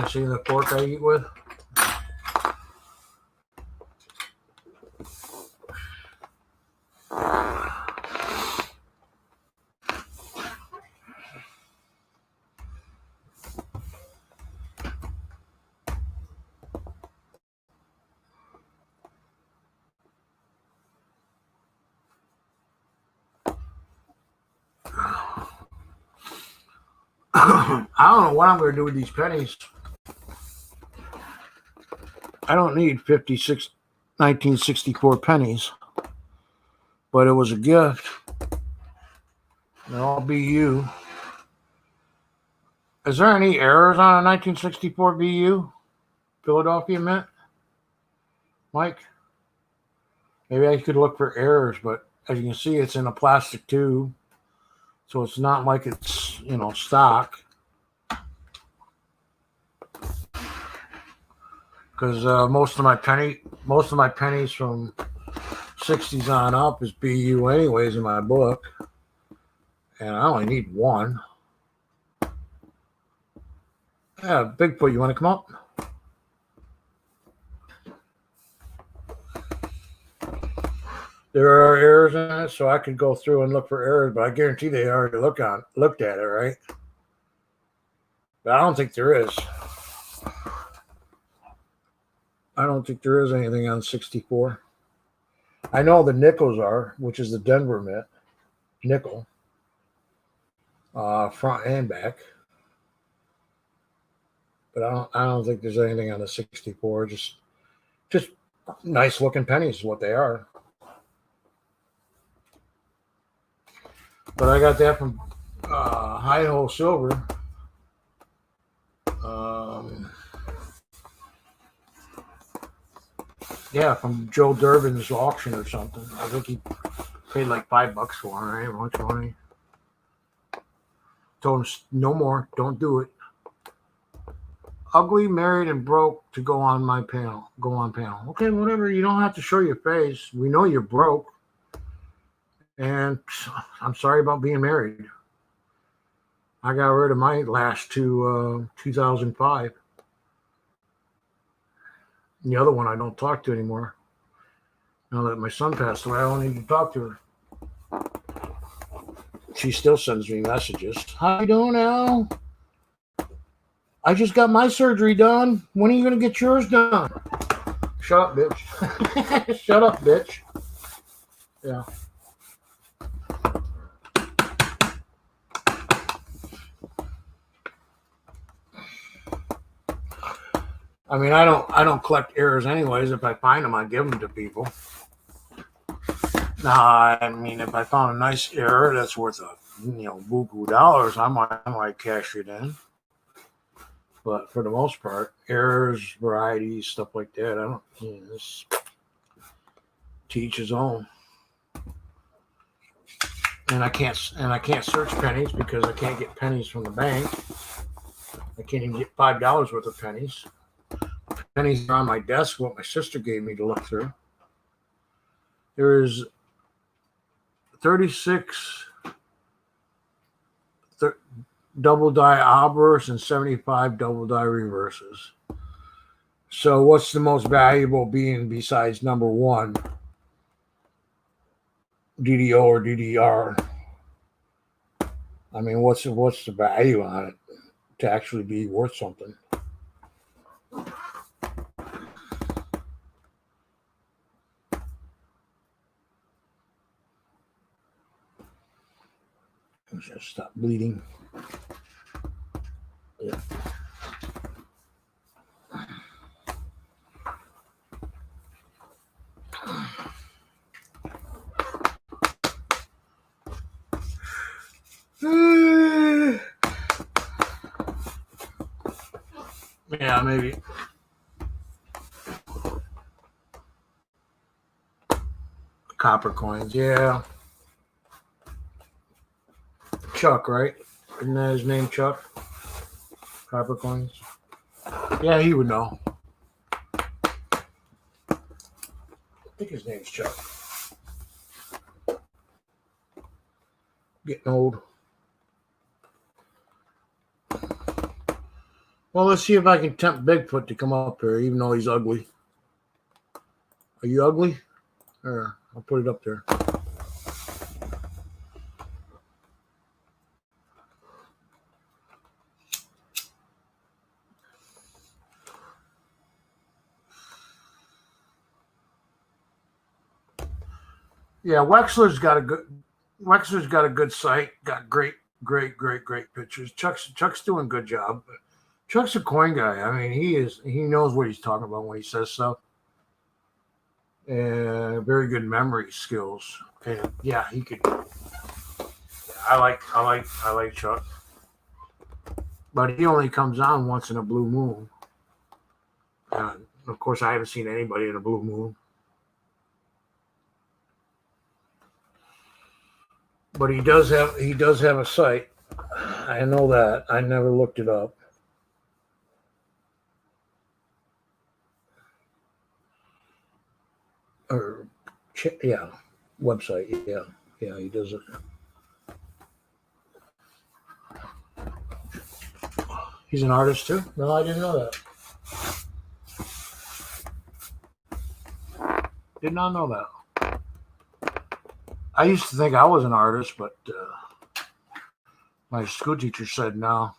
see the fork I eat with? I don't know what I'm going to do with these pennies. I don't need 1964 pennies, but it was a gift. They'll all be you. Is there any errors on a 1964 BU? Philadelphia Mint? Mike? Maybe I could look for errors, but as you can see, it's in a plastic tube. So it's not like it's, stock. Because most of my pennies from 60s on up is BU anyways in my book. And I only need one. Yeah, Bigfoot, you want to come up? There are errors in it, so I could go through and look for errors, but I guarantee they already looked at it, right? But I don't think there is. I don't think there is anything on 64. I know the nickels are, which is the Denver Mint nickel, front and back. But I don't think there's anything on the 64. Just nice looking pennies is what they are. But I got that from High Hole Silver. Yeah, from Joe Durbin's auction or something. I think he paid like $5 for it, right? Much money. Told him no more. Don't do it. Ugly, married, and broke to go on my panel. Go on panel. Okay, whatever. You don't have to show your face. We know you're broke. And I'm sorry about being married. I got rid of my last two 2005. And the other one I don't talk to anymore. Now that my son passed away, I don't need to talk to her. She still sends me messages. How you doing, Al? I just got my surgery done. When are you going to get yours done? Shut up, bitch. Shut up, bitch. Yeah. I mean, I don't collect errors anyways. If I find them, I give them to people. Nah, I mean, if I found a nice error that's worth buku dollars, I might cash it in. But for the most part, errors, varieties, stuff like that, I don't. This to each his own. And I can't search pennies because I can't get pennies from the bank. I can't even get $5 worth of pennies. Pennies are on my desk, what my sister gave me to look through. There's 36 double die obverse and 75 double die reverses. So what's the most valuable being besides number one? DDO or DDR? I mean, what's the value on it to actually be worth something? Just stop bleeding. Yeah. Yeah, maybe. Copper coins, yeah. Chuck, right? Isn't that his name, Chuck? Copper coins. Yeah, he would know. I think his name's Chuck. Getting old. Well, let's see if I can tempt Bigfoot to come up here, even though he's ugly. Are you ugly? Or I'll put it up there. Yeah, Wexler's got a good site. Got great pictures. Chuck's doing a good job. Chuck's a coin guy. I mean, he knows what he's talking about when he says stuff. Very good memory skills. And yeah, he could. I like Chuck, but he only comes on once in a blue moon. Of course, I haven't seen anybody in a blue moon. But he does have a site. I know that. I never looked it up. Or Yeah, website. Yeah, he does it. He's an artist too? No, I didn't know that. Did not know that. I used to think I was an artist, but my school teacher said no.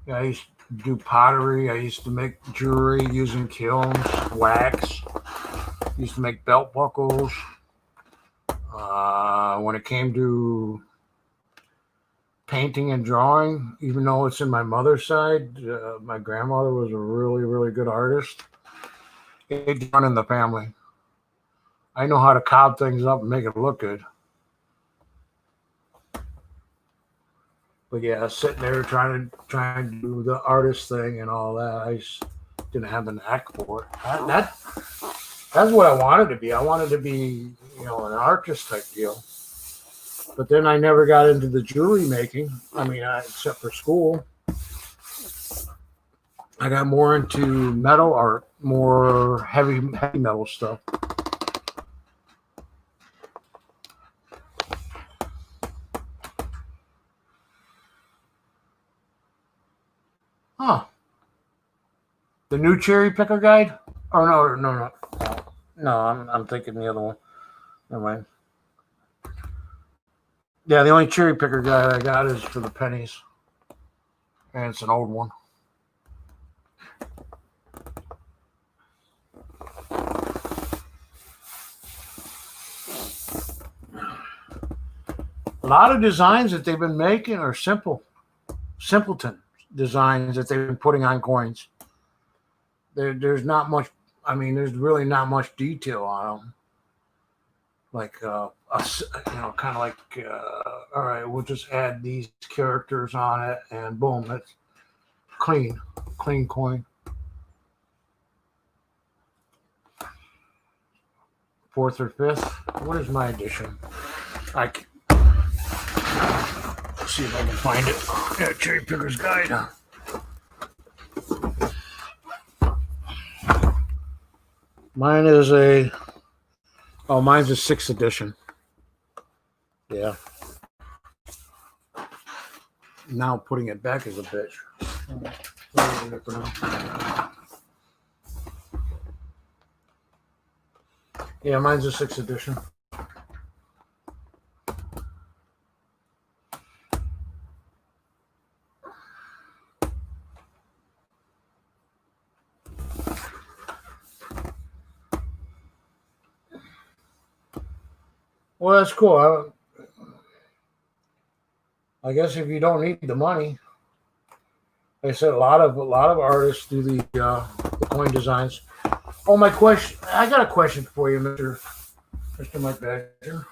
Yeah, I used to do pottery. I used to make jewelry using kilns, wax. I used to make belt buckles. When it came to painting and drawing, even though it's in my mother's side, my grandmother was a really, really good artist. It's run in the family. I know how to cob things up and make it look good. But yeah, sitting there trying to do the artist thing and all that, I just didn't have the knack for it. That's what I wanted to be. I wanted to be, an artist type deal. But then I never got into the jewelry making. I mean, except for school. I got more into metal art, more heavy metal stuff. Huh. The new cherry picker guide? Oh no. I'm thinking the other one. Never mind. Yeah, the only cherry picker guide I got is for the pennies, and it's an old one. A lot of designs that they've been making are simpleton designs that they've been putting on coins. There's not much. I mean, there's really not much detail on them. Like, kind of like, all right, we'll just add these characters on it, and boom, it's clean coin. Fourth or fifth. What is my edition? Let's see if I can find it. Yeah, Cherry Picker's Guide. Mine's a 6th edition. Yeah. Now putting it back is a bitch. Yeah, mine's a 6th edition. Well, that's cool. I guess if you don't need the money, like I said, a lot of artists do the coin designs. Oh, my question! I got a question for you, Mr. Mike Badger.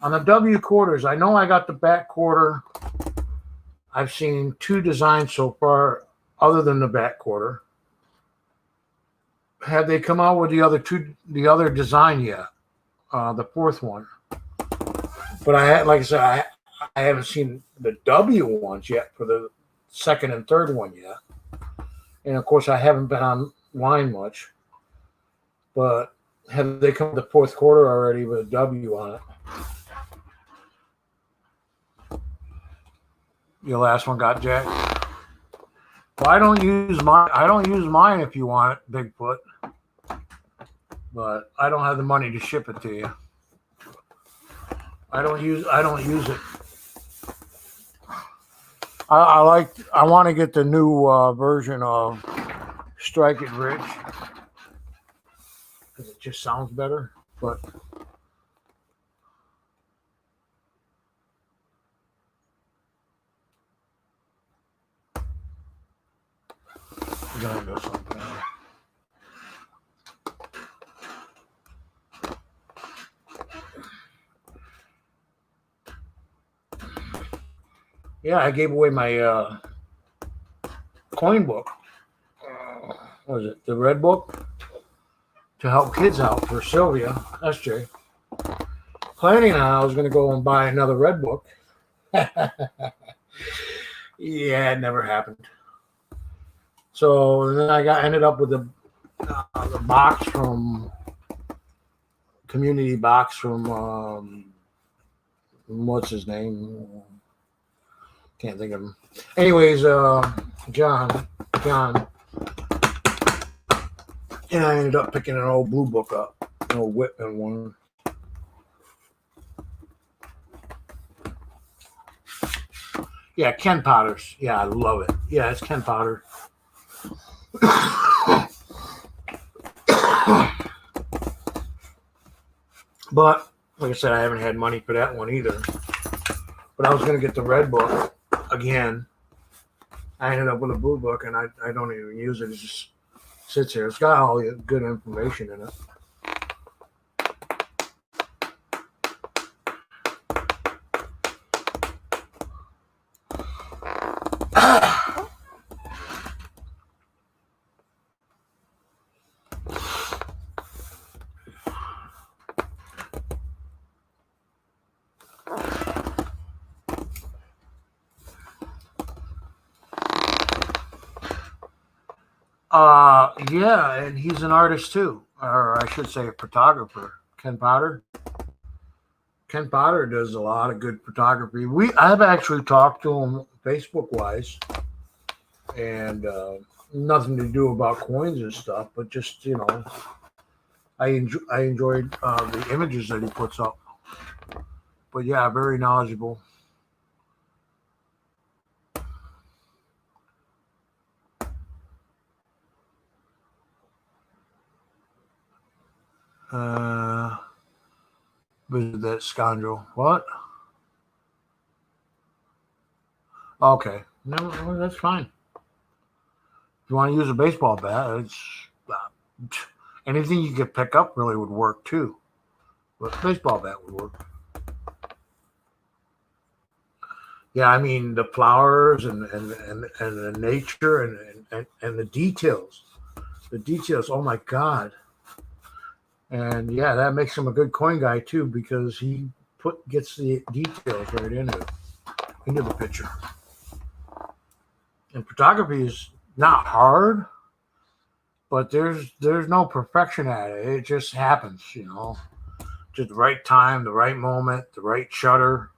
On the W quarters, I know I got the back quarter. I've seen 2 designs so far, other than the back quarter. Have they come out with the other design yet? The 4th one, but I haven't seen the W ones yet for the 2nd and 3rd one yet, and of course I haven't been online much. But have they come to the 4th quarter already with a W on it? Your last one got jacked. Well, I don't use mine if you want it, Bigfoot. But I don't have the money to ship it to you. I don't use it. I want to get the new version of Strike It Rich because it just sounds better. But we're gonna do something. Yeah, I gave away my coin book. What was it? The red book to help kids out for Sylvia, SJ. Planning on I was going to go and buy another red book. Yeah, it never happened. So then I ended up with the box from community box from what's his name? Can't think of him. Anyways, John, and I ended up picking an old blue book up, an old Whitman one. Yeah, Ken Potter's. Yeah, I love it. Yeah, it's Ken Potter. But like I said, I haven't had money for that one either. But I was going to get the red book again. I ended up with a blue book, and I don't even use it. It just sits here. It's got all the good information in it. Yeah, and he's an artist too, or I should say a photographer. Ken Potter. Ken Potter does a lot of good photography. I've actually talked to him Facebook wise, and nothing to do about coins and stuff, but just I enjoyed the images that he puts up. But yeah, very knowledgeable. Visit that scoundrel. What? Okay. No, that's fine. If you want to use a baseball bat, it's anything you could pick up really would work too. But baseball bat would work. Yeah, I mean the flowers and the nature and the details. The details, oh my God. And yeah, that makes him a good coin guy too, because he gets the details right into the picture. And photography is not hard, but there's no perfection at it. It just happens, just the right time, the right moment, the right shutter,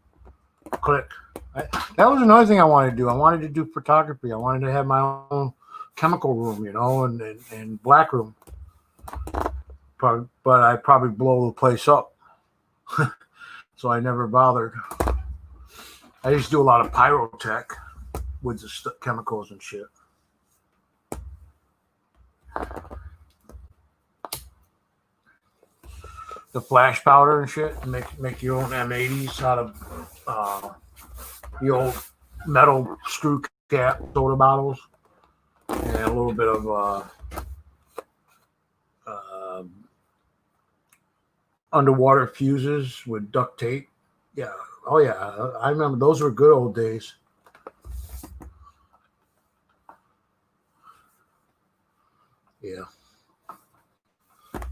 click. That was another thing I wanted to do. I wanted to do photography. I wanted to have my own chemical room, and black room. But I'd probably blow the place up. So I never bothered. I used to do a lot of pyrotech with the chemicals and shit. The flash powder and shit. Make your own M80s out of the old metal screw cap soda bottles, and a little bit of underwater fuses with duct tape. Yeah. Oh yeah. I remember those were good old days. Yeah.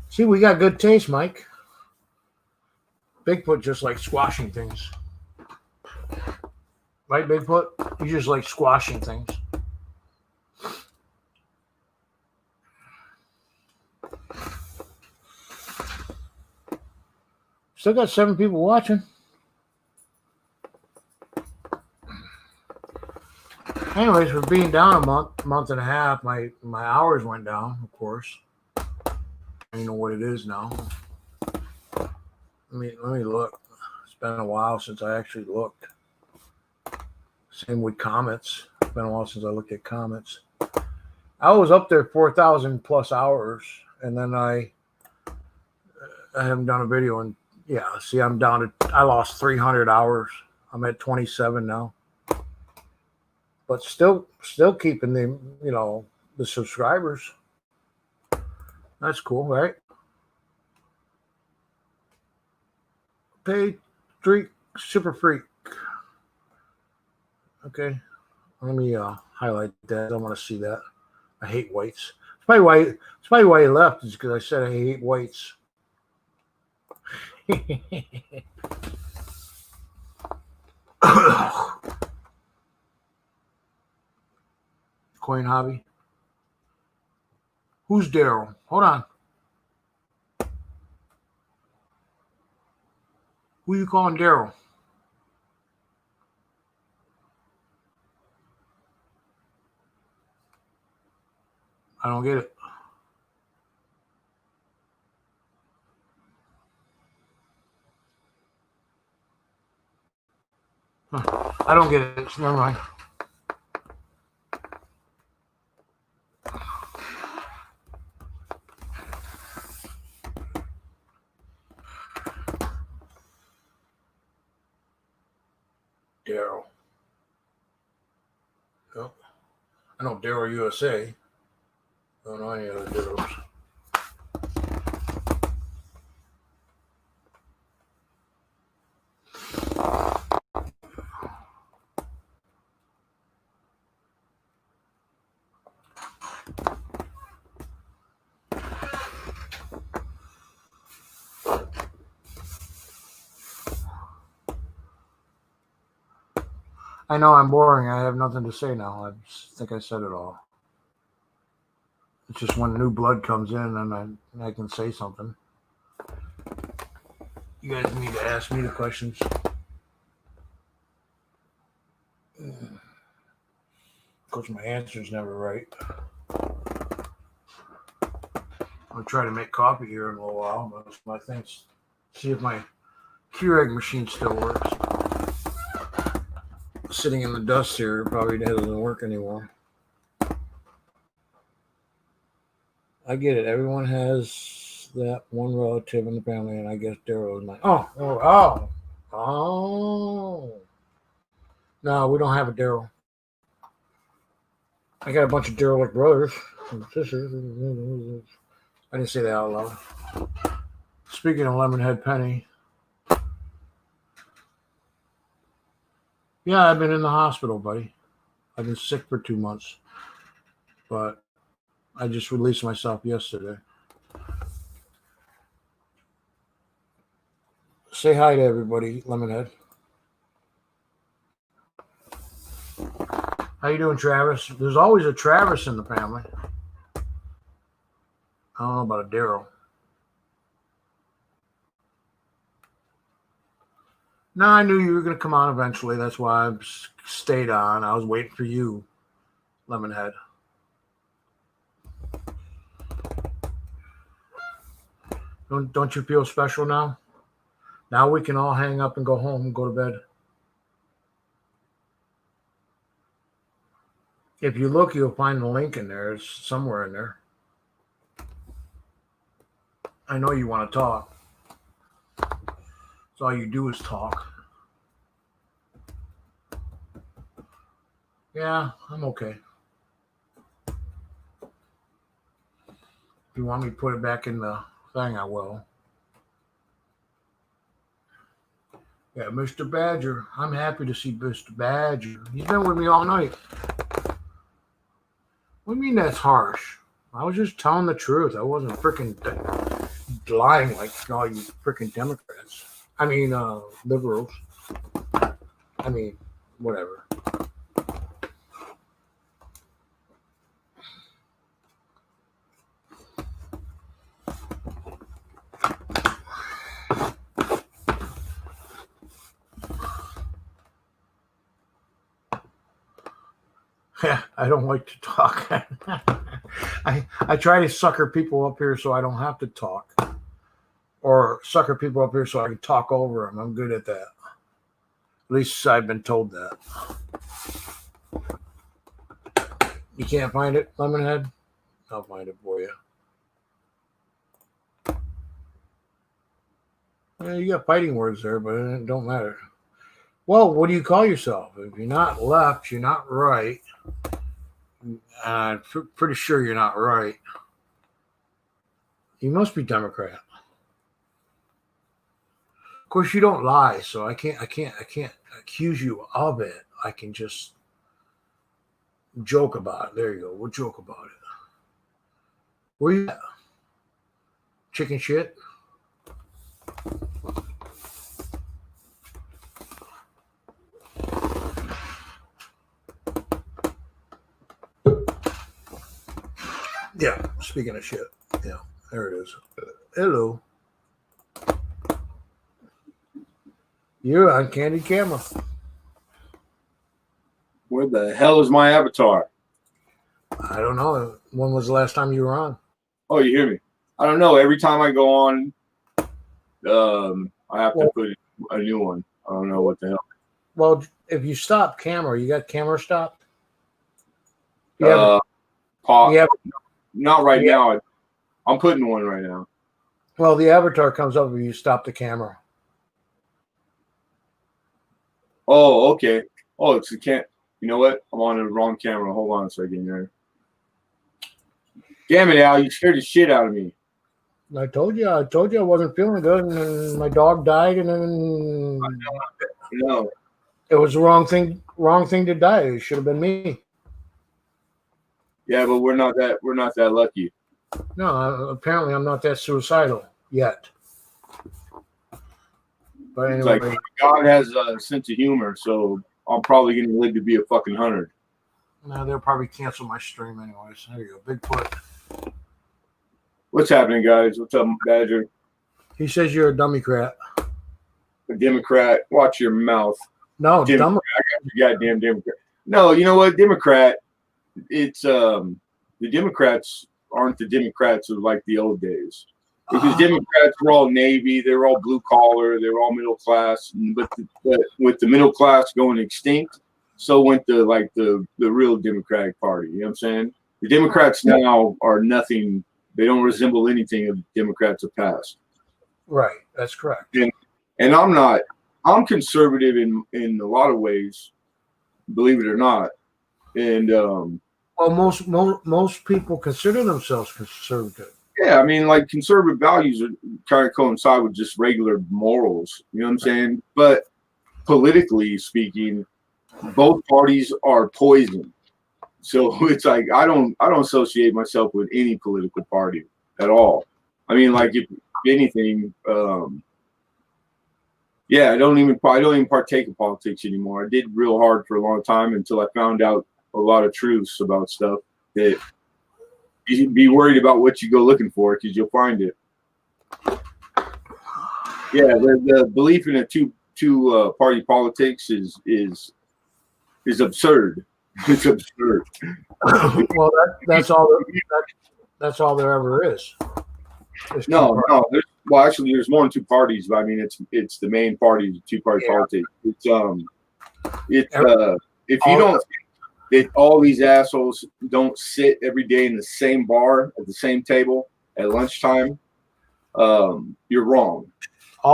See, we got good taste, Mike. Bigfoot just like squashing things. Right, Bigfoot? You just like squashing things. Still got 7 people watching. Anyways, for being down a month and a half, my hours went down, of course. I know what it is now. Let me look. It's been a while since I actually looked. Same with comments. It's been a while since I looked at comments. I was up there 4,000 plus hours, and then I haven't done a video in. Yeah, see, I'm down to. I lost 300 hours. I'm at 27 now, but still keeping the subscribers. That's cool, right? Paid Streak Super Freak. Okay, let me highlight that. I want to see that. I hate whites. It's probably why he left, is because I said I hate whites. Coin hobby. Who's Daryl? Hold on. Who you calling Daryl? I don't get it. Huh. I don't get it. Never mind. Daryl. Oh, I know Daryl USA. I don't know any other Daryls. I know I'm boring. I have nothing to say now. I think I said it all. It's just when new blood comes in and I can say something. You guys need to ask me the questions. Of course, my answer's never right. I'll try to make coffee here in a little while, but my things. See if my Keurig machine still works. Sitting in the dust here probably doesn't work anymore. I get it. Everyone has that one relative in the family, and I guess Daryl is mine. Oh. No, we don't have a Daryl. I got a bunch of Daryl-like brothers and sisters. I didn't say that out loud. Speaking of Lemonhead Penny, yeah, I've been in the hospital, buddy. I've been sick for 2 months, but I just released myself yesterday. Say hi to everybody, Lemonhead. How you doing, Travis? There's always a Travis in the family. I don't know about a Daryl. No, I knew you were going to come on eventually. That's why I stayed on. I was waiting for you, Lemonhead. Don't you feel special now? Now we can all hang up and go home and go to bed. If you look, you'll find the link in there. It's somewhere in there. I know you want to talk. So all you do is talk. Yeah, I'm okay. If you want me to put it back in the thing, I will. Yeah, Mr. Badger. I'm happy to see Mr. Badger. He's been with me all night. What do you mean that's harsh? I was just telling the truth. I wasn't freaking lying like all you freaking Democrats. I mean, liberals. I mean, whatever. Yeah, I don't like to talk. I try to sucker people up here so I don't have to talk. Or sucker people up here so I can talk over them. I'm good at that. At least I've been told that. You can't find it, Lemonhead? I'll find it for you. Yeah, you got fighting words there, but it don't matter. Well, what do you call yourself? If you're not left, you're not right. I'm pretty sure you're not right. You must be Democrat. Of course, you don't lie, so I can't accuse you of it. I can just joke about it. There you go. We'll joke about it. Where you at? Chicken shit? Yeah, speaking of shit. Yeah, there it is. Hello. You're on Candid Camera. Where the hell is my avatar? I don't know. When was the last time you were on? Oh, you hear me? I don't know. Every time I go on, I have to put a new one. I don't know what the hell. Well, if you stop camera, you got camera stopped? Yeah. Not right now. I'm putting one right now. Well, the avatar comes up if you stop the camera. Oh, okay. Oh, it's you know what? I'm on the wrong camera. Hold on a second here. Damn it, Al! You scared the shit out of me. I told you I wasn't feeling good, and then my dog died, and then No. it was the wrong thing to die. It should have been me. Yeah, but we're not that lucky. No, apparently I'm not that suicidal yet. But It's anyway, like God has a sense of humor, so I'm probably going to live to be a fucking 100. no, they'll probably cancel my stream anyways. There you go, Bigfoot. What's happening, guys? What's up, Badger? He says you're a Democrat. A Democrat. Watch your mouth. No, Democrat. Goddamn Democrat. No, you know what? Democrat. It's the Democrats aren't the Democrats of like the old days. Because Democrats were all Navy, they were all blue collar, they were all middle class. But with the middle class going extinct, so went the real Democratic Party. You know what I'm saying? The Democrats now are nothing. They don't resemble anything of the Democrats of past. Right, that's correct. And I'm not. I'm conservative in a lot of ways, believe it or not. And well, most people consider themselves conservative. Yeah, I mean, like conservative values kind of coincide with just regular morals. You know what I'm saying? But politically speaking, both parties are poison. So it's like I don't associate myself with any political party at all. I mean, like if anything, yeah, I don't even partake in politics anymore. I did real hard for a long time until I found out a lot of truths about stuff that you should be worried about what you go looking for because you'll find it. Yeah, the belief in a two party politics is absurd. It's absurd. Well, that's all there ever is. No. Well, actually, there's more than two parties, but I mean, it's the main party, two party politics. If you don't. That all these assholes don't sit every day in the same bar at the same table at lunchtime. You're wrong.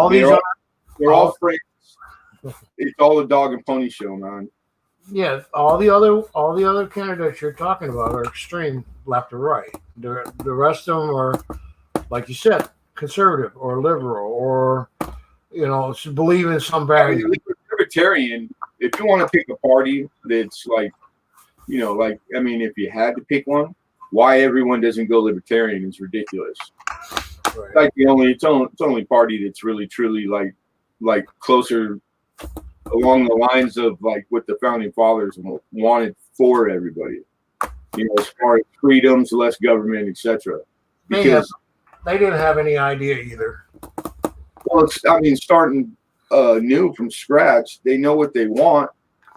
They're all friends. It's all a dog and pony show, man. Yeah, all the other candidates you're talking about are extreme left or right. The rest of them are, like you said, conservative or liberal or believe in some value. Libertarian. If you want to pick a party that's like. I mean, if you had to pick one, why everyone doesn't go libertarian is ridiculous. Right. Like it's only party that's really truly like closer along the lines of like what the founding fathers wanted for everybody. As far as freedoms, less government, etc. Because they didn't have any idea either. Well, starting new from scratch, they know what they want,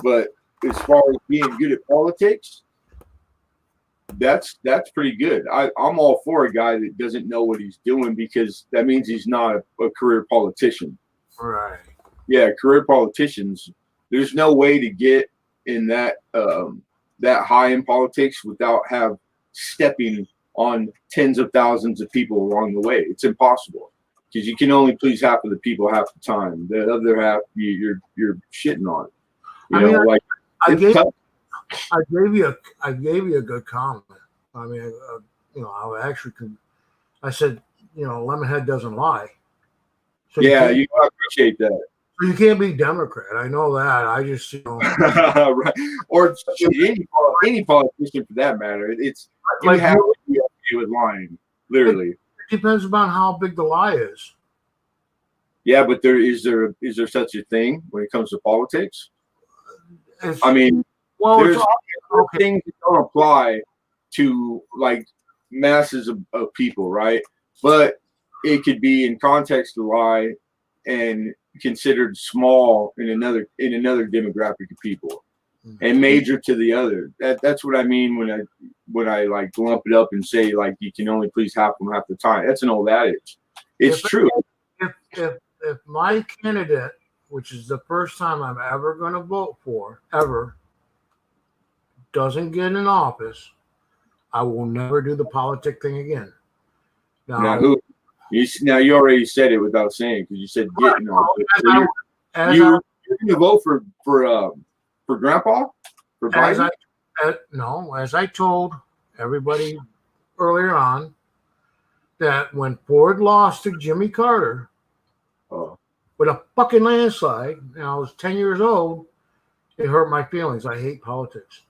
but as far as being good at politics, that's pretty good. I'm all for a guy that doesn't know what he's doing because that means he's not a career politician. Right. Yeah, career politicians. There's no way to get in that high in politics without stepping on tens of thousands of people along the way. It's impossible because you can only please half of the people half the time. The other half you're shitting on. I gave you a good comment. I mean, I said, Lemonhead doesn't lie. So yeah, you appreciate that. So you can't be Democrat. I know that. I just, right. Or any politician for that matter. It's you have to be okay with lying, literally. It depends upon how big the lie is. Yeah, but is there such a thing when it comes to politics? There's things that don't apply to like masses of people, right? But it could be in context to lie and considered small in another demographic of people, and major to the other. That's what I mean when I like lump it up and say like you can only please half them half the time. That's an old adage. It's true. If my candidate, which is the first time I'm ever going to vote for, ever, doesn't get in office, I will never do the politic thing again. Now you already said it without saying, because you said getting office. So you're going to vote for Grandpa? For Biden? As I told everybody earlier on, that when Ford lost to Jimmy Carter with a fucking landslide, and I was 10 years old, it hurt my feelings. I hate politics.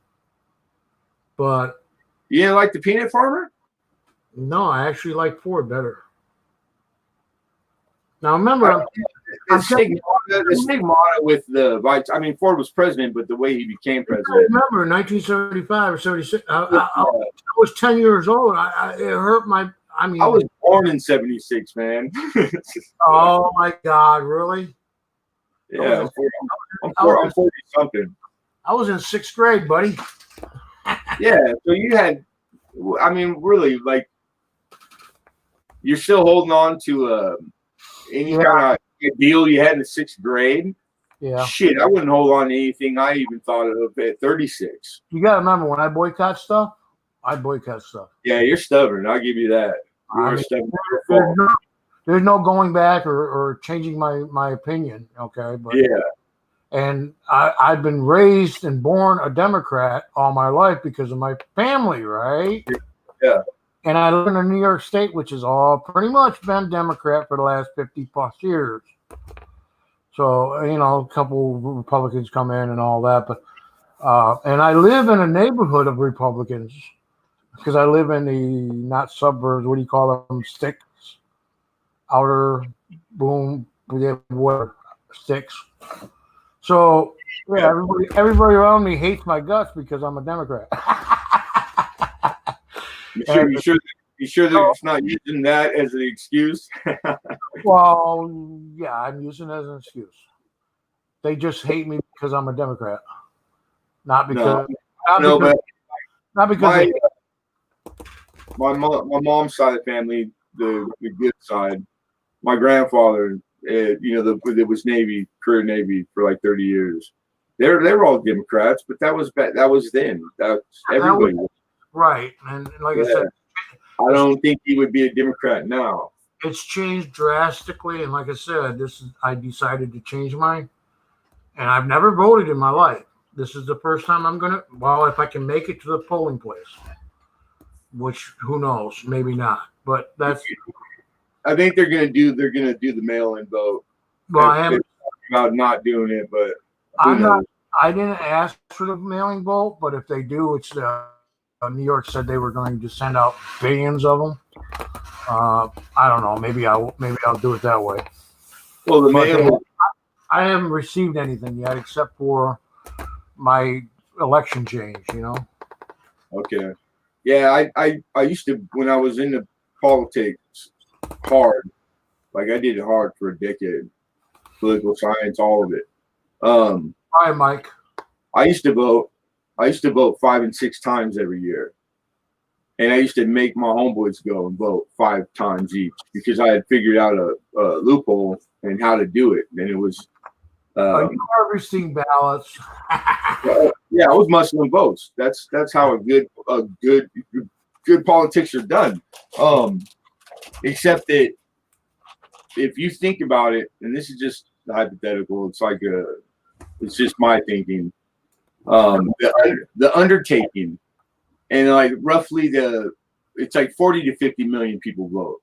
But you didn't like the peanut farmer? No, I actually like Ford better. Now remember, the stigmata with I mean, Ford was president, but the way he became president. I remember 1975 or 76. I was 10 years old. It hurt my. I mean, I was born in 76, man. Oh my God, really? Yeah, I'm 40 something. I was in 6th grade, buddy. Yeah, so you had, I mean, really, like, you're still holding on to any kind of deal you had in the 6th grade. Yeah. Shit, I wouldn't hold on to anything I even thought of at 36. You got to remember, when I boycott stuff, I boycott stuff. Yeah, you're stubborn. I'll give you that. You're stubborn. There's no going back or changing my opinion. Okay. But, yeah. And I've been raised and born a Democrat all my life because of my family, right? Yeah. And I live in New York State, which has all pretty much been Democrat for the last 50 plus years. So, a couple Republicans come in and all that. But and I live in a neighborhood of Republicans because I live in the not suburbs, what do you call them? Sticks, outer boom, whatever, sticks. So yeah, everybody around me hates my guts because I'm a Democrat. You sure that it's not using that as an excuse? Well, yeah, I'm using it as an excuse. They just hate me because I'm a Democrat, not because. My mom's side of the family, the good side, my grandfather, it was Navy, career Navy for like 30 years. They were all Democrats, but that was then. That's everybody. Right, and like I said, I don't think he would be a Democrat now. It's changed drastically, and like I said, I decided to change mine, and I've never voted in my life. This is the first time I'm gonna. Well, if I can make it to the polling place, which who knows, maybe not. But that's. I think they're gonna do the mail-in vote. Well, I am about not doing it, but I'm not. I didn't ask for the mailing vote, but if they do, it's New York said they were going to send out billions of them. I don't know. Maybe I'll do it that way. Well, I haven't received anything yet except for my election change. Okay. Yeah, I used to, when I was into politics, hard. Like I did it hard for a decade. Political science, all of it. Hi, Mike. I used to vote 5 and 6 times every year. And I used to make my homeboys go and vote 5 times each because I had figured out a loophole and how to do it. And it was are you harvesting ballots? Yeah, I was muscling votes. That's how a good politics are done. Except that if you think about it, and this is just hypothetical, it's just my thinking. The undertaking, and like roughly it's like 40 to 50 million people vote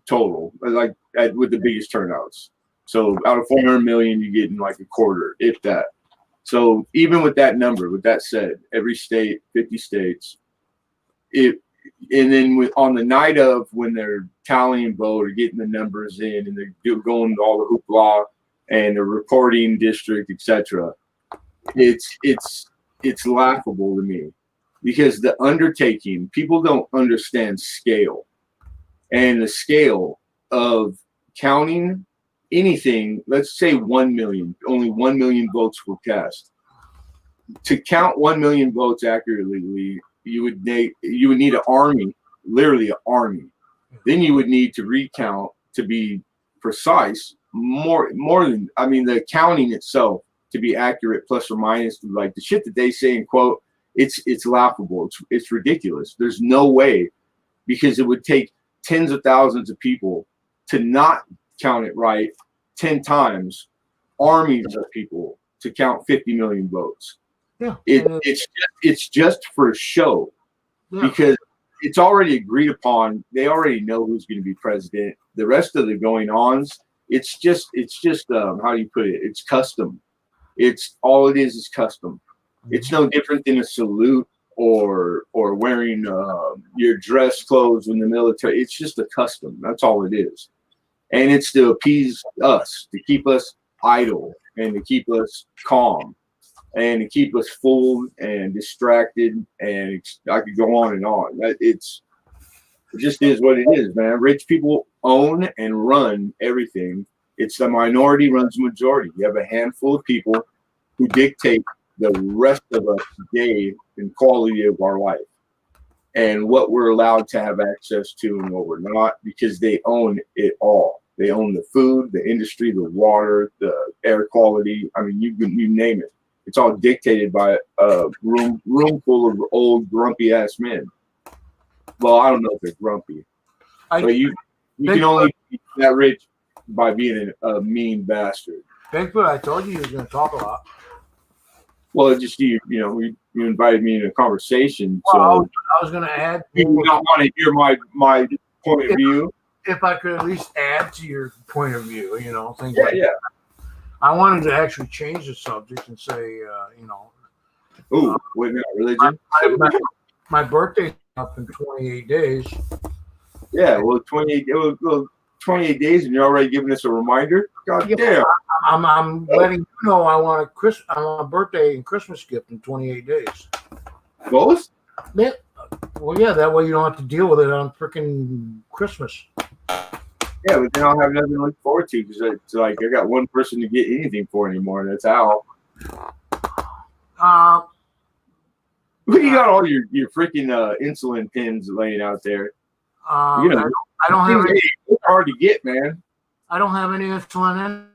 total, like with the biggest turnouts. So out of 400 million, you get in like a quarter, if that. So even with that number, with that said, every state, 50 states, and then on the night of when they're tallying vote or getting the numbers in, and they're going to all the hoopla and the recording district, etc. It's laughable to me because the undertaking, people don't understand scale, and the scale of counting anything. Let's say 1 million, only 1 million votes were cast. To count 1 million votes accurately, you would need an army, literally an army. Then you would need to recount, to be precise, more than, I mean, the counting itself to be accurate, plus or minus, like the shit that they say in quote, it's laughable. It's ridiculous. There's no way, because it would take tens of thousands of people to not count it right 10 times, armies of people to count 50 million votes. Yeah, it's just for show, because it's already agreed upon. They already know who's going to be president. The rest of the going ons, it's just how do you put it? It's custom. It's all it is custom. It's no different than a salute or wearing your dress clothes in the military. It's just a custom. That's all it is, and it's to appease us, to keep us idle, and to keep us calm, and to keep us fooled and distracted, and I could go on and on. It just is what it is, man. Rich people own and run everything. It's the minority runs the majority. You have a handful of people who dictate the rest of us day and quality of our life, and what we're allowed to have access to and what we're not, because they own it all. They own the food, the industry, the water, the air quality. I mean, you name it. It's all dictated by a room full of old grumpy ass men. Well, I don't know if they're grumpy, but you can only be that rich by being a mean bastard. Bigfoot, I told you was going to talk a lot. Well, it just you invited me in a conversation, Well, so I was going to add. you don't want to hear my point of view. If I could at least add to your point of view, things Yeah, like yeah. I wanted to actually change the subject and say, Ooh, wait a minute, religion. my birthday's up in 28 days. Yeah, well, 28 days, and you're already giving us a reminder. God damn. I'm letting you know I want a birthday and Christmas gift in 28 days. Both? Yeah. Well, yeah, that way you don't have to deal with it on freaking Christmas. Yeah, but then I'll have nothing to look forward to, because it's like I got one person to get anything for anymore, and that's Al. You got all your freaking insulin pins laying out there. I don't have any. It's hard to get, man. I don't have any insulin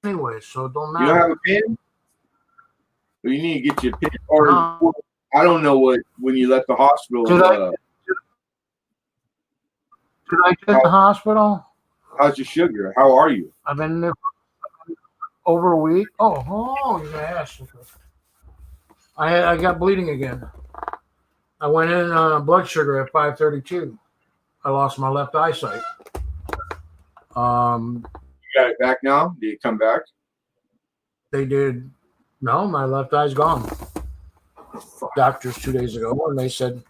anyway, so it don't matter. You don't have a pin? Well, you need to get your pin. Or I don't know when you left the hospital. Did I get in the hospital? How's your sugar? How are you? I've been there for over a week. Oh, you're gonna ask. I got bleeding again. I went in blood sugar at 532. I lost my left eyesight. You got it back now? Did it come back? They did. No, my left eye's gone. Doctors 2 days ago, and they said,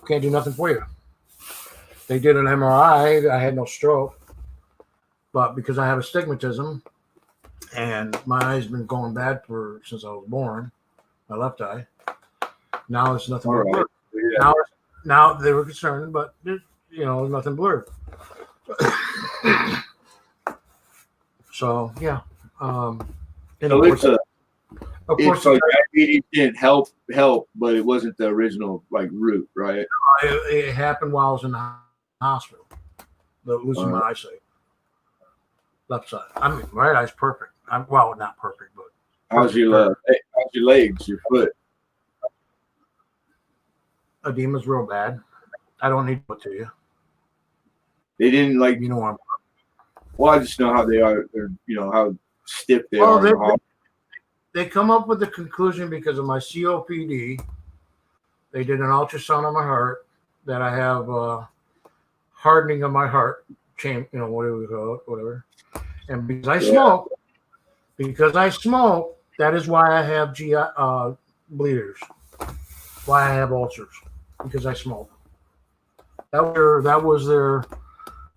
can't do nothing for you. They did an MRI. I had no stroke, but because I have astigmatism and my eye's been going bad since I was born, my left eye. Now it's nothing but blurred. Yeah. Now they were concerned, but nothing blurred. So yeah. Of course, diabetes didn't help, but it wasn't the original root, right? It happened while I was in the hospital. Losing my eyesight, left side. I mean, right eye's perfect. Well, not perfect, but how's your legs, your foot? Edema's real bad. I don't need to put to you. They didn't Well, I just know how they are. They're how stiff they are. They come up with the conclusion because of my COPD. They did an ultrasound on my heart that I have hardening of my heart, whatever. And because I smoke, that is why I have GI bleeders. Why I have ulcers, because I smoke. That was their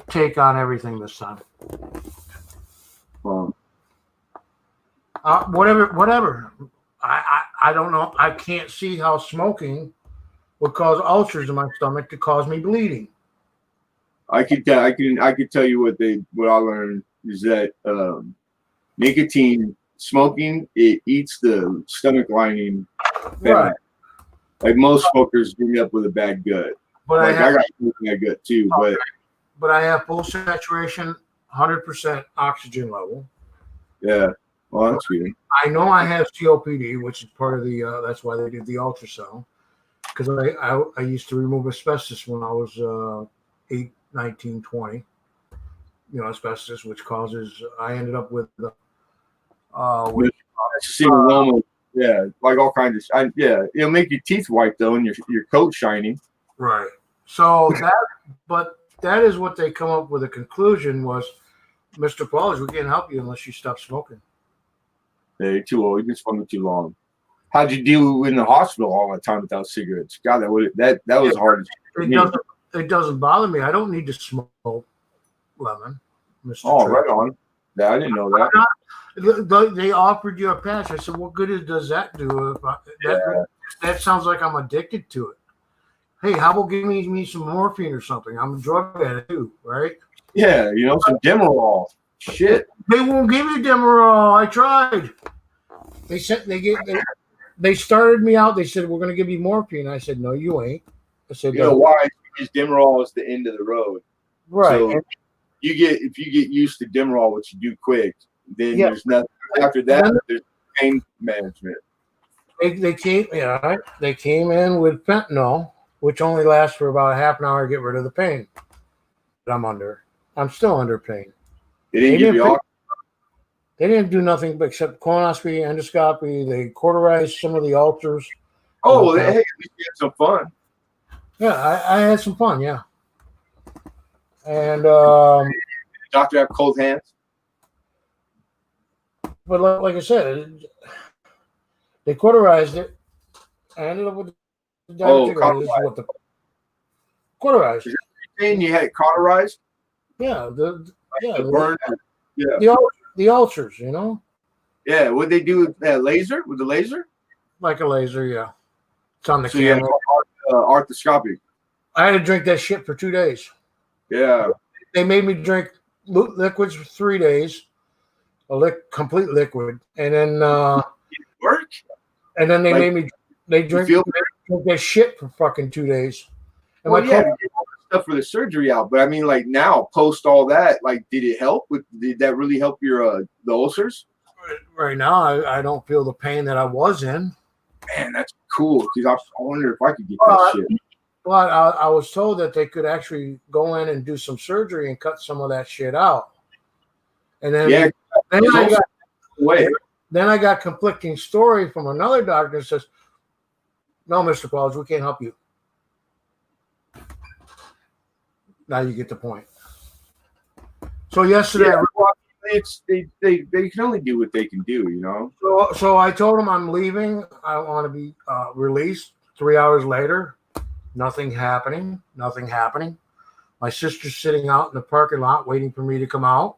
take on everything this time. Whatever. I don't know. I can't see how smoking would cause ulcers in my stomach to cause me bleeding. I could tell you what I learned is that nicotine smoking, it eats the stomach lining bad. Right. Like most smokers end up with a bad gut. But Like I got a bad gut too, but I have full saturation, 100% oxygen level. yeah. Well, that's good. I know I have COPD, which is part of the. That's why they did the ultrasound, because I used to remove asbestos when I was 8, 19, 20. You know, asbestos, which causes. I ended up with Seminoma, yeah, like all kinds of. Yeah, it'll make your teeth white though, and your coat shiny. right. So that is what they come up with. A conclusion was, Mr. Paulers, we can't help you unless you stop smoking. Yeah, you're too old. You've been smoking too long. How'd you do in the hospital all the time without cigarettes? God, that was hard. It doesn't bother me. I don't need to smoke lemon, Mr. Oh, Tree. right on. Yeah, I didn't know that. They offered you a patch. I said, what good does that do? That sounds like I'm addicted to it. Hey, how about giving me some morphine or something? I'm a drug addict too, right? Yeah, some Demerol. Shit. They won't give me Demerol. I tried. They started me out. They said, we're going to give you morphine. I said, no, you ain't. I said, you know why? Because Demerol is the end of the road. Right. So if you get used to Demerol, which you do quick, then there's nothing after that. There's pain management. They came in with fentanyl, which only lasts for about a half an hour to get rid of the pain that I'm under. I'm still under pain. They didn't give you They didn't do nothing except colonoscopy, endoscopy. They cauterized some of the ulcers. Oh, well, hey, at least you had some fun. Yeah, I had some fun, yeah. And did the doctor have cold hands? But like I said, they cauterized it. I ended up with the cauterized. Cauterized. Is that saying you had it cauterized? Yeah, the burn. The ulcers, you know. Yeah, what'd they do with that laser? With the laser? Like a laser, yeah. It's on the so camera. Arthroscopic. I had to drink that shit for 2 days. Yeah. They made me drink liquids for 3 days, complete liquid, and then work. And then they made me drink that shit for fucking 2 days. And get all the stuff for the surgery out, but I mean, like now, post all that, like, did it help? Did that really help your the ulcers? Right now, I don't feel the pain that I was in. Man, that's cool. Because I wonder if I could get that shit. But I was told that they could actually go in and do some surgery and cut some of that shit out. And then, then I got conflicting story from another doctor that says, no, Mr. Paulers, we can't help you. Now you get the point. So yesterday, they can only do what they can do, you know. So I told him I'm leaving. I want to be released. 3 hours later, nothing happening. My sister's sitting out in the parking lot waiting for me to come out.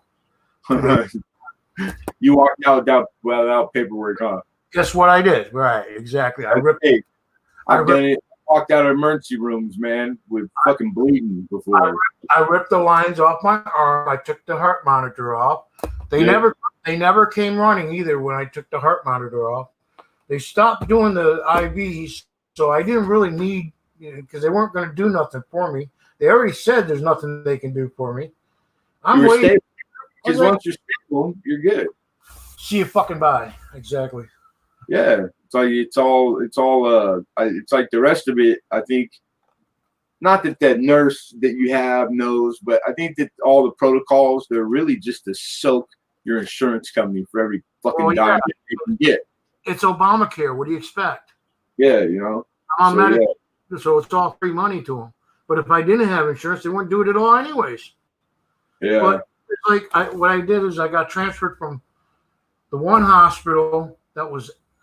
You walked out without paperwork, huh? Guess what I did? Right, exactly. I've done it. Walked out of emergency rooms, man, with fucking bleeding before. I ripped the lines off my arm. I took the heart monitor off. They never came running either when I took the heart monitor off. They stopped doing the IVs, so I didn't really need, because they weren't going to do nothing for me. They already said there's nothing they can do for me. I'm waiting. Because once you're stable, you're good. See you fucking bye. Exactly. Yeah, it's like the rest of it. I think, not that nurse that you have knows, but I think that all the protocols, they're really just to soak your insurance company for every fucking dime they can get. It's Obamacare. What do you expect? Yeah, you know. I'm Medicare, so it's all free money to them. But if I didn't have insurance, they wouldn't do it at all anyways. Yeah. But it's like what I did is I got transferred from the one hospital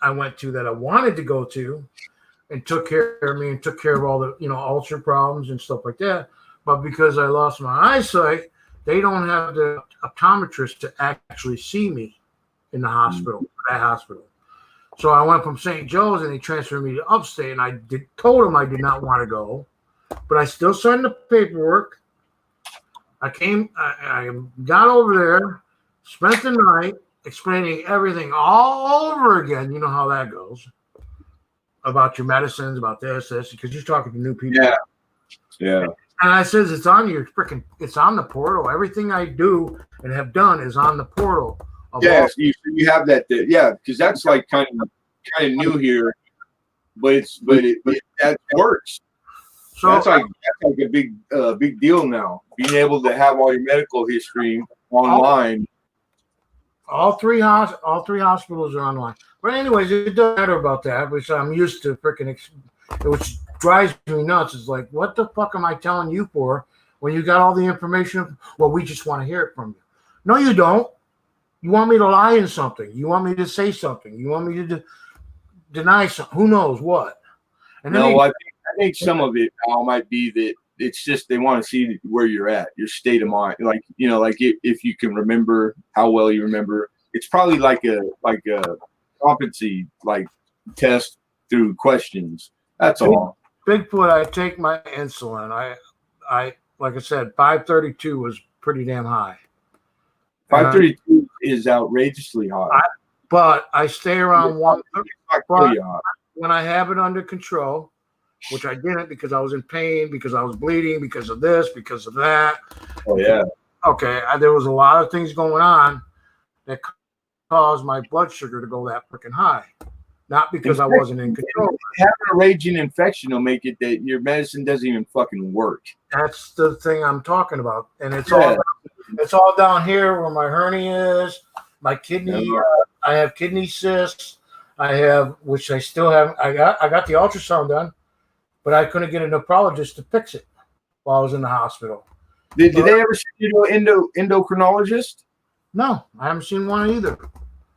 I went to that I wanted to go to, and took care of me and took care of all the ulcer problems and stuff like that. But because I lost my eyesight, they don't have the optometrist to actually see me in the hospital. That hospital. So I went from St. Joe's, and they transferred me to upstate, and told them I did not want to go, but I still signed the paperwork. I got over there, spent the night explaining everything all over again. You know how that goes. About your medicines, about this, because you're talking to new people. Yeah. Yeah. And I says, it's on the portal. Everything I do and have done is on the portal. Yes, you have that. Yeah, because that's like kind of new here, but that works. So that's like a big deal now. Being able to have all your medical history online. All three hospitals are online. But anyways, it doesn't matter about that, which I'm used to which drives me nuts. It's like, what the fuck am I telling you for when you got all the information? Well, we just want to hear it from you. No, you don't. You want me to lie in something. You want me to say something. You want me to deny something. Who knows what? And then I think some of it now might be that it's just they want to see where you're at, your state of mind. Like, if you can remember how well you remember. It's probably like a competency test through questions. That's all. Bigfoot, I take my insulin. I like I said, 532 was pretty damn high. 532 is outrageously high. But I stay around 130. High. When I have it under control, which I didn't because I was in pain, because I was bleeding, because of this, because of that. Oh, yeah. Okay, there was a lot of things going on that caused my blood sugar to go that freaking high. Not because I wasn't in control. Having a raging infection will make it that your medicine doesn't even fucking work. That's the thing I'm talking about. And it's all down here where my hernia is, my kidney. I have kidney cysts. Which I still have. I got the ultrasound done, but I couldn't get a nephrologist to fix it while I was in the hospital. Did they ever send you to an endocrinologist? No, I haven't seen one either.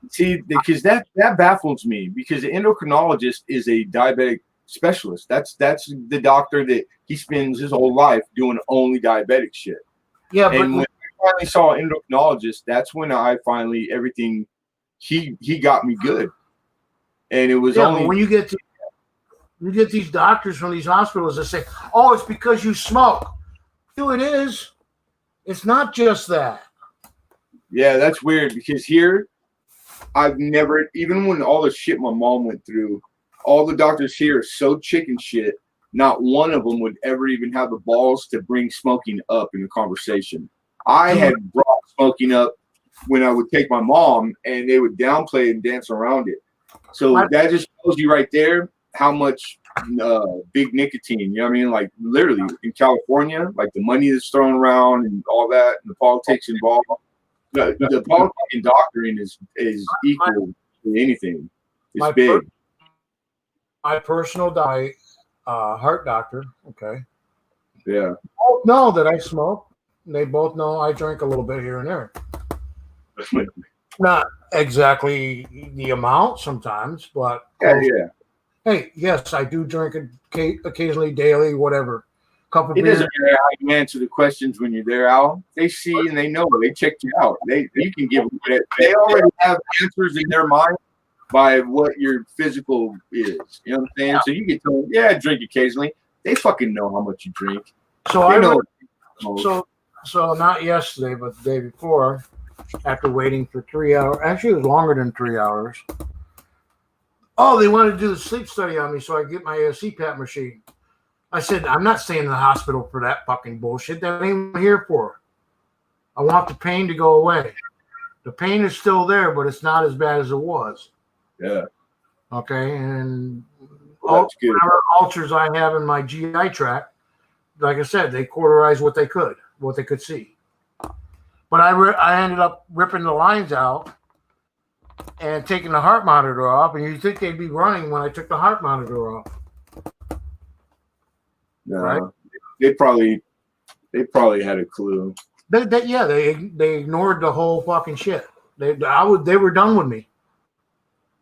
See, because that baffles me, because the endocrinologist is a diabetic specialist. That's the doctor that he spends his whole life doing only diabetic shit. Yeah, and when I finally saw an endocrinologist, that's when I finally everything he got me good. And it was only when you get these doctors from these hospitals that say, "Oh, it's because you smoke." Dude, it is. It's not just that. Yeah, that's weird because here I've never, even when all the shit my mom went through, all the doctors here are so chicken shit. Not one of them would ever even have the balls to bring smoking up in the conversation. I had brought smoking up when I would take my mom, and they would downplay and dance around it. So that just shows you right there how much big nicotine, you know what I mean? Like literally in California, like the money that's thrown around and all that, and the politics involved. The politics and doctrine is equal to anything. It's big. My personal diet, heart doctor, okay. Yeah. Both know that I smoke. They both know I drink a little bit here and there. Not exactly the amount sometimes, but yeah. Hey, yes, I do drink occasionally, daily, whatever. It doesn't matter how you answer the questions when you're there, Al. They see and they know. They checked you out. You can give them credit. They already have answers in their mind by what your physical is. You know what I'm saying? So you can tell them, yeah, I drink occasionally. They fucking know how much you drink. So So not yesterday, but the day before, after waiting for 3 hours. Actually, it was longer than 3 hours. Oh, they wanted to do the sleep study on me, so I get my CPAP machine. I said, I'm not staying in the hospital for that fucking bullshit. That ain't what I'm here for. I want the pain to go away. The pain is still there, but it's not as bad as it was. Yeah. Okay, and whatever ulcers I have in my GI tract, like I said, they cauterized what they could see. But I ended up ripping the lines out and taking the heart monitor off, and you'd think they'd be running when I took the heart monitor off. No, right? They probably had a clue. They ignored the whole fucking shit. They were done with me.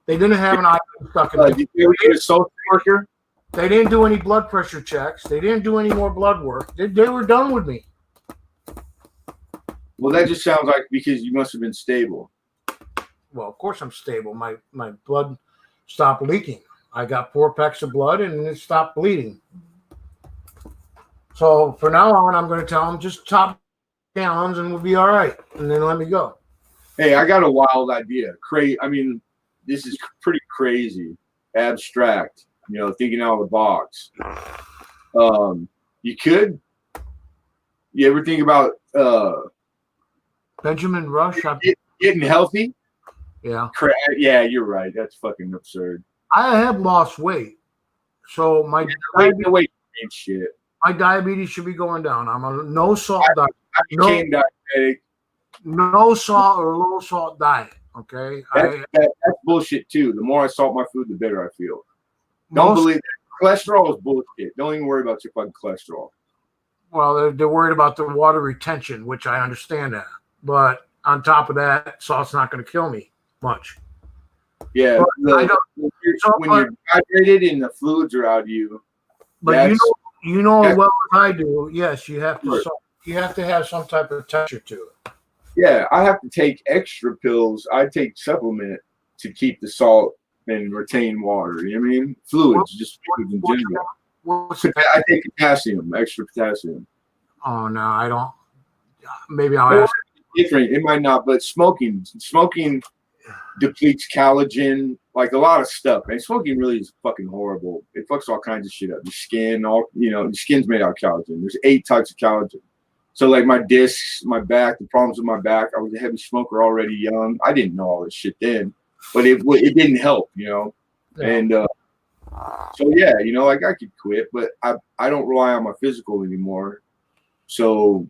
They didn't have an eye stuck in me. Did you ever get a social worker? They didn't do any blood pressure checks. They didn't do any more blood work. They were done with me. Well, that just sounds like because you must have been stable. Well, of course I'm stable. My blood stopped leaking. I got 4 packs of blood and it stopped bleeding. So for now on, I'm going to tell them just top gallons and we'll be all right. And then let me go. Hey, I got a wild idea. I mean, this is pretty crazy, abstract, thinking out of the box. You ever think about Benjamin Rush? getting healthy? Yeah. Yeah, you're right. That's fucking absurd. I have lost weight. So my diabetes should be going down. I'm on a no salt diet. I became diabetic. No salt or low salt diet. Okay. That's bullshit too. The more I salt my food, the better I feel. Don't believe that. Cholesterol is bullshit. Don't even worry about your fucking cholesterol. Well, they're worried about the water retention, which I understand that. But on top of that, salt's not going to kill me much. Yeah. When you're dehydrated and the fluids are out of you. But you know as well as I do, yes, you have to have some type of texture to it. Yeah, I have to take extra pills. I take supplement to keep the salt and retain water. You know what I mean? Fluids, just fluids in general. I take potassium, extra potassium. Oh no, I don't. Maybe I'll ask. Different. It might not, but smoking depletes collagen, like a lot of stuff. And smoking really is fucking horrible. It fucks all kinds of shit up. Your skin, the skin's made out of collagen. There's 8 types of collagen. So like my discs, my back, the problems with my back. I was a heavy smoker already young. I didn't know all this shit then, but it didn't help, Yeah. And so yeah, like I could quit, but I don't rely on my physical anymore. So.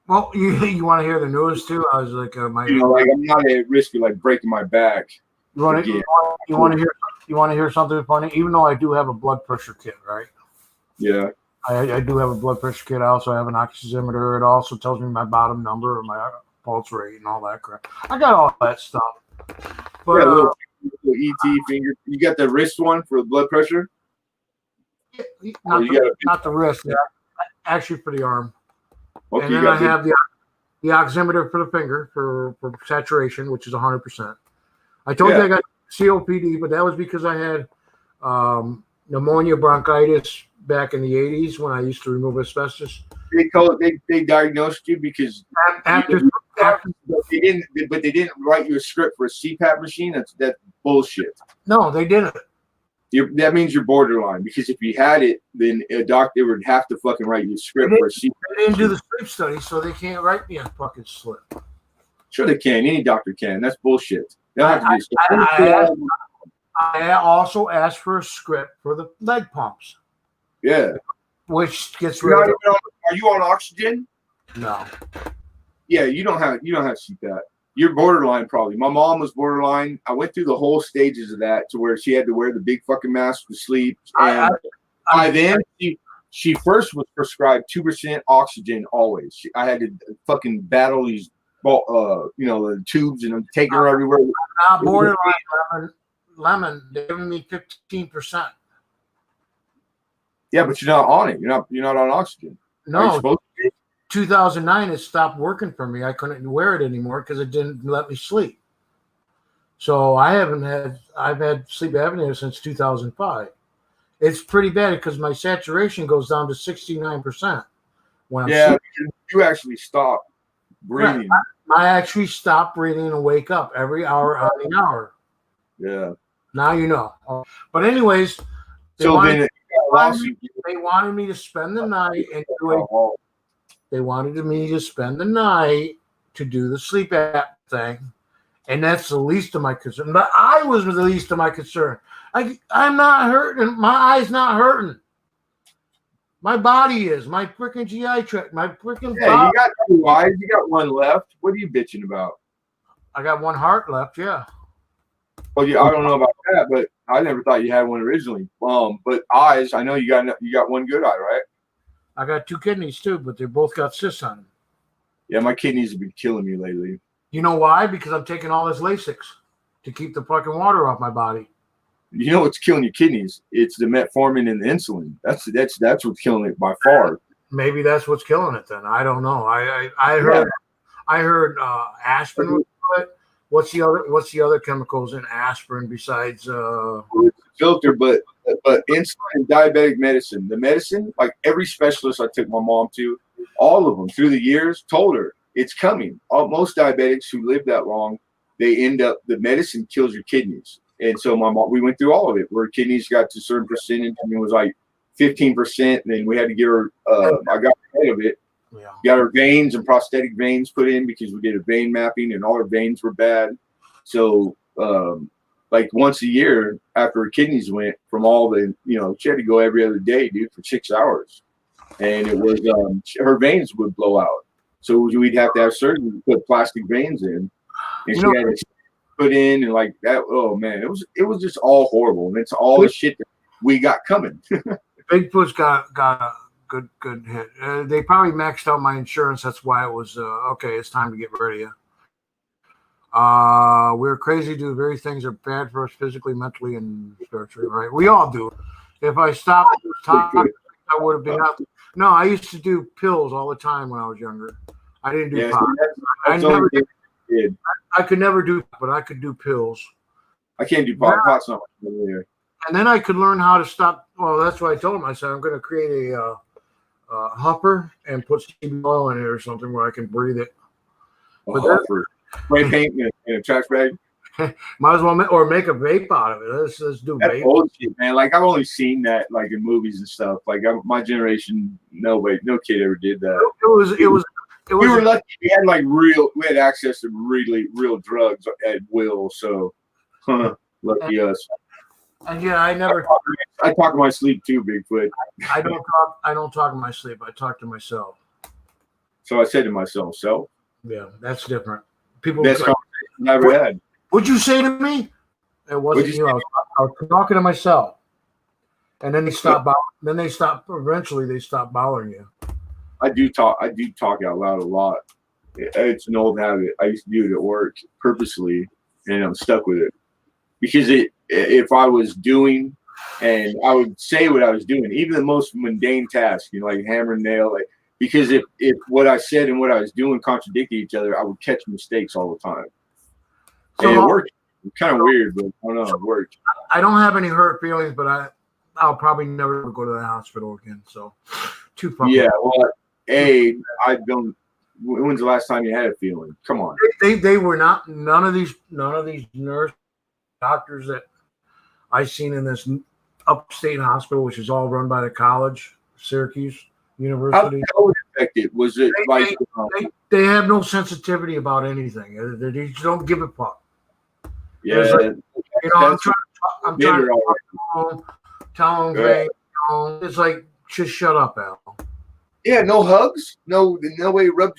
Well, you want to hear the news too? I was like, I'm not at risk of like breaking my back. You want to hear something funny? Even though I do have a blood pressure kit, right? Yeah. I do have a blood pressure kit. I also have an oximeter. It also tells me my bottom number or my pulse rate and all that crap. I got all that stuff. But little ET finger. You got the wrist one for blood pressure? Not the wrist. Yeah. Actually, for the arm. Okay, and then I have the oximeter for the finger for saturation, which is 100%. I told you I got COPD, but that was because I had pneumonia, bronchitis back in the 80s when I used to remove asbestos. They diagnosed you because they didn't write you a script for a CPAP machine. That's bullshit. No, they didn't. That means you're borderline, because if you had it, then a doctor would have to fucking write you a script for a CPAP. They didn't do the sleep study, so they can't write me a fucking slip. Sure they can. Any doctor can. That's bullshit. I also asked for a script for the leg pumps. Yeah. Which gets rid of. Are you on oxygen? No. Yeah, you don't have CPAP. You're borderline probably. My mom was borderline. I went through the whole stages of that to where she had to wear the big fucking mask to sleep. And then she first was prescribed 2% oxygen always. I had to fucking battle these, the tubes, and I'm taking her everywhere. Not borderline lemon. They're giving me 15%. Yeah, but you're not on it. You're not on oxygen. No. 2009, it stopped working for me. I couldn't wear it anymore because it didn't let me sleep. So I've had sleep apnea since 2005. It's pretty bad because my saturation goes down to 69% when I'm sleeping. You actually stop breathing. Right. I actually stop breathing and wake up every hour on the hour. Yeah. Now you know. But anyways, they wanted me to spend the night and do it. They wanted me to spend the night to do the sleep app thing, and that's the least of my concern. But I was the least of my concern. I'm not hurting. My eye's not hurting. My body is. My freaking GI tract. My freaking body. You got 2 eyes. You got 1 left. What are you bitching about? I got 1 heart left. Yeah. Well, I don't know about that, but I never thought you had 1 originally. But eyes, I know you got 1 good eye, right? I got 2 kidneys too, but they both got cysts on them. Yeah, my kidneys have been killing me lately. You know why? Because I'm taking all this Lasix to keep the fucking water off my body. You know what's killing your kidneys? It's the metformin and the insulin. That's what's killing it by far. Maybe that's what's killing it then. I don't know. I heard aspirin would do it. What's the other chemicals in aspirin besides filter? But insulin and diabetic medicine, the medicine, like every specialist I took my mom to, all of them through the years told her it's coming. Most diabetics who live that long, they end up, the medicine kills your kidneys. And so my mom, we went through all of it where kidneys got to a certain percentage, and it was like 15%. And then we had to give her, I got ahead of it. yeah. Got her veins and prosthetic veins put in because we did a vein mapping and all her veins were bad. So, like once a year after her kidneys went from all the, she had to go every other day, dude, for 6 hours. And it was, her veins would blow out. So we'd have to have surgery to put plastic veins in. And she had to put in and like that. Oh man, it was just all horrible. And it's all the shit that we got coming. Bigfoot's got a good hit. They probably maxed out my insurance. That's why it was okay. It's time to get rid of you. We're crazy to do very things that are bad for us physically, mentally, and spiritually. Right? We all do. If I stopped talking, I would have been up. No, I used to do pills all the time when I was younger. I didn't do pot. I could never do, but I could do pills. I can't do pot. Pot's not my familiar. And then I could learn how to stop. Well, that's what I told him. I said I'm going to create a hopper and put CBD oil in it or something where I can breathe it. But spray paint in a trash bag. Might as well make a vape out of it. Let's do That's vape. Old shit, man. Like I've only seen that like in movies and stuff. Like my generation, no kid ever did that. We were lucky. We had access to really real drugs at will. So, lucky us. And yeah, I talk in my sleep too, Bigfoot. I don't talk in my sleep. I talk to myself. So I said to myself, "Self." Yeah, that's different. People. Best conversation I ever had. What'd you say to me? It wasn't you. I was talking to myself, and then they stop. Eventually, they stop bothering you. I do talk out loud a lot. It's an old habit. I used to do it at work purposely, and I'm stuck with it because if I was doing, and I would say what I was doing, even the most mundane tasks, like hammer and nail, like because if what I said and what I was doing contradicted each other, I would catch mistakes all the time. So and it worked. It's kind of weird, but I don't know. It worked. I don't have any hurt feelings, but I'll probably never go to the hospital again. So too far. Yeah, well, I don't. When's the last time you had a feeling? Come on. They were not. None of these nurse doctors that I've seen in this upstate hospital, which is all run by the college, Syracuse University. How affected was it? They have no sensitivity about anything. They just don't give a fuck. Yeah, I'm trying to tell them, it's like just shut up, Al. Yeah, no hugs, no way rub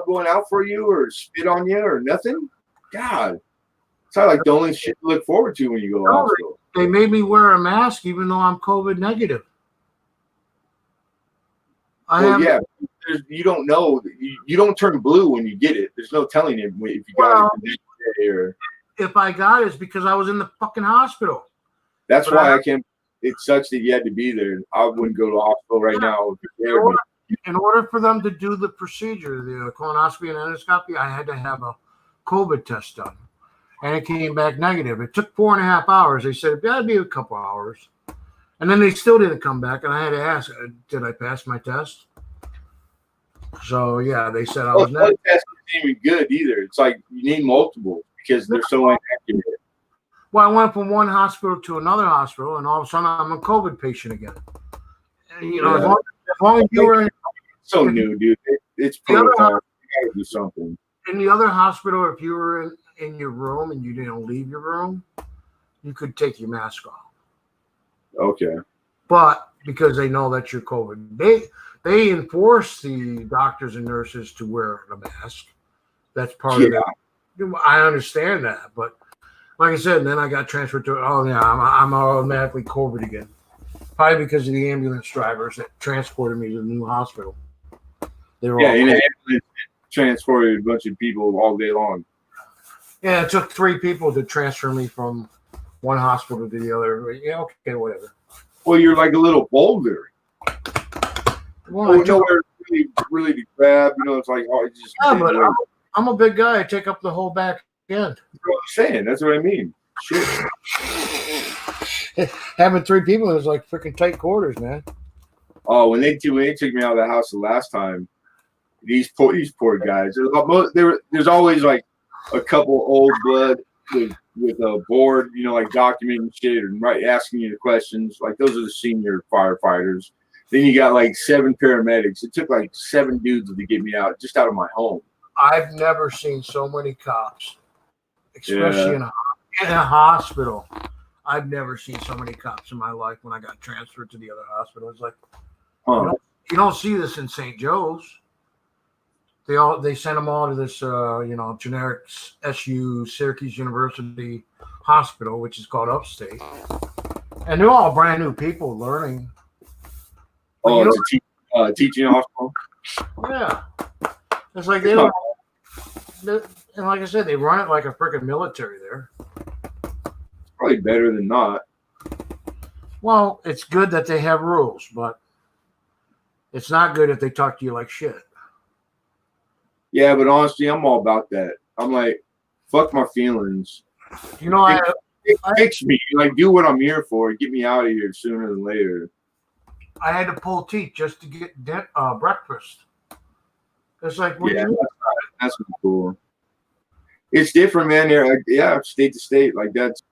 one out for you or spit on you or nothing. God, it's not like the only shit to look forward to when you go to hospital. They made me wear a mask even though I'm COVID negative. You don't know. You don't turn blue when you get it. There's no telling it if you got it the next day or. If I got it, it's because I was in the fucking hospital. That's why I can't. It sucks that you had to be there. I wouldn't go to the hospital right now. In order for them to do the procedure, the colonoscopy and endoscopy, I had to have a COVID test done. And it came back negative. It took 4.5 hours. They said, that'd be a couple hours. And then they still didn't come back. And I had to ask, did I pass my test? So, yeah, they said I was negative. The test isn't even good either. It's like you need multiple because they're so inaccurate. Well, I went from one hospital to another hospital, and all of a sudden I'm a COVID patient again. And, as long as you were so new, dude. It's protocol. You gotta do something. In the other hospital, if you were in your room and you didn't leave your room, you could take your mask off. Okay. But because they know that you're COVID, they enforce the doctors and nurses to wear the mask. That's part of it. I understand that, but like I said, then I got transferred to. Oh yeah, I'm automatically COVID again. Probably because of the ambulance drivers that transported me to the new hospital. They were in an ambulance transported a bunch of people all day long. Yeah, it took 3 people to transfer me from one hospital to the other. Yeah, okay, whatever. Well, you're like a little boulder. Well, nowhere really to grab. It's like, oh, it's just. Yeah, but I'm a big guy. I take up the whole back weekend. That's what I'm saying. That's what I mean. Shit. Having 3 people is like freaking tight quarters, man. Oh, when they took me out of the house the last time, these poor guys. There's always like a couple old blood with a board, you know, like documenting shit and asking you the questions. Like those are the senior firefighters. Then you got like 7 paramedics. It took like 7 dudes to get me out of my home. I've never seen so many cops, especially in a hospital. I've never seen so many cops in my life when I got transferred to the other hospital. It's like, you don't see this in St. Joe's. They send them all to this, generic SU, Syracuse University Hospital, which is called Upstate. And they're all brand new people learning. Oh, it's a teaching hospital? Yeah. It's like they don't, and like I said, they run it like a freaking military there. Probably better than not. Well, it's good that they have rules, but it's not good if they talk to you like shit. Yeah, but honestly, I'm all about that. I'm like, fuck my feelings. You know, it fix me. Like, do what I'm here for. Get me out of here sooner than later. I had to pull teeth just to get breakfast. It's like, that's cool. It's different, man. State to state. Like that's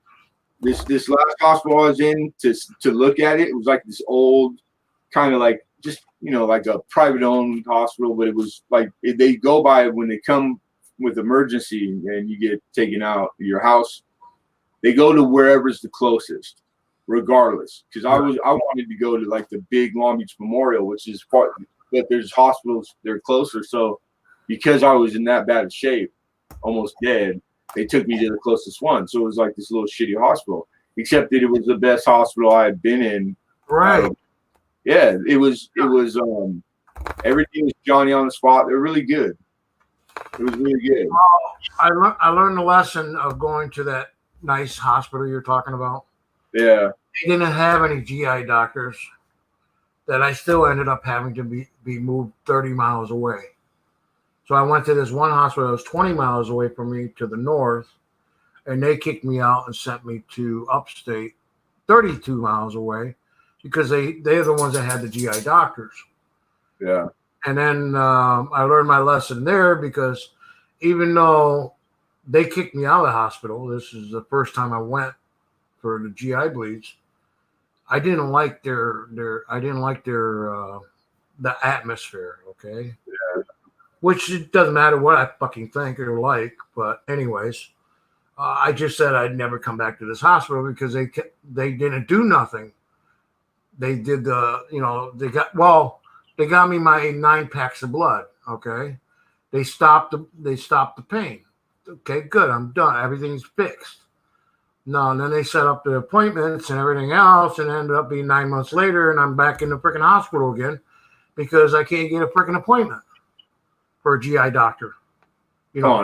this last hospital I was in to look at it. It was like this old kind of like just like a private owned hospital, but it was like they go by when they come with emergency and you get taken out of your house. They go to wherever's the closest, regardless. Because I wanted to go to like the big Long Beach Memorial, which is part. But there's hospitals they're closer. So because I was in that bad of shape, almost dead, they took me to the closest one. So it was like this little shitty hospital, except that it was the best hospital I had been in. Right. Yeah, it was everything was Johnny on the spot. They're really good. It was really good. I learned the lesson of going to that nice hospital you're talking about. Yeah. They didn't have any GI doctors. That I still ended up having to be moved 30 miles away. So I went to this one hospital that was 20 miles away from me to the north, and they kicked me out and sent me to Upstate, 32 miles away, because they're the ones that had the GI doctors. Yeah. And then I learned my lesson there because even though they kicked me out of the hospital, this is the first time I went for the GI bleeds. I didn't like the atmosphere, okay? Yeah. Which it doesn't matter what I fucking think or like, but anyways, I just said I'd never come back to this hospital because they didn't do nothing. They did they got me my 9 packs of blood, okay? They stopped the pain. Okay, good, I'm done. Everything's fixed. No, and then they set up the appointments and everything else, and it ended up being 9 months later, and I'm back in the freaking hospital again because I can't get a freaking appointment for a GI doctor. Now,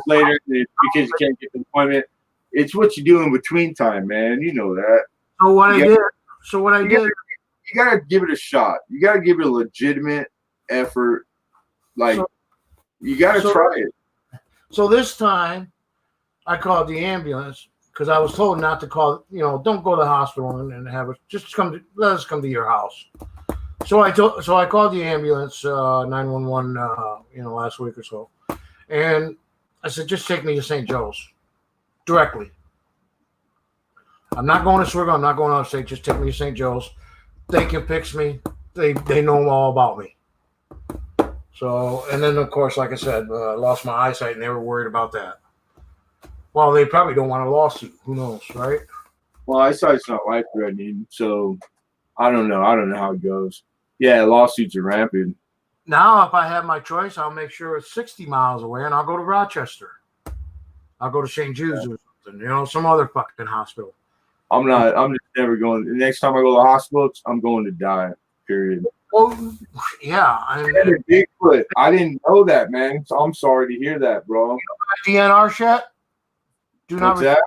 later because you can't get the appointment. It's what you do in between time, man. You know that. So what I did, you gotta give it a shot. You gotta give it a legitimate effort. Like you gotta try it. So this time, I called the ambulance. Because I was told not to call, don't go to the hospital and have it. Just let us come to your house. So I called the ambulance, 911, last week or so, and I said, just take me to St. Joe's directly. I'm not going to Swiggle. I'm not going upstate. Just take me to St. Joe's. They can fix me. They know all about me. So, and then of course, like I said, I lost my eyesight, and they were worried about that. Well, they probably don't want a lawsuit. Who knows, right? Well, eyesight's not life-threatening, so I don't know. I don't know how it goes. Yeah, lawsuits are rampant. Now, if I have my choice, I'll make sure it's 60 miles away, and I'll go to Rochester. I'll go to St. Jude's or something, some other fucking hospital. I'm just never going. The next time I go to the hospital, I'm going to die, period. Well, yeah. Bigfoot. I didn't know that, man. So I'm sorry to hear that, bro. DNR shit? What's that?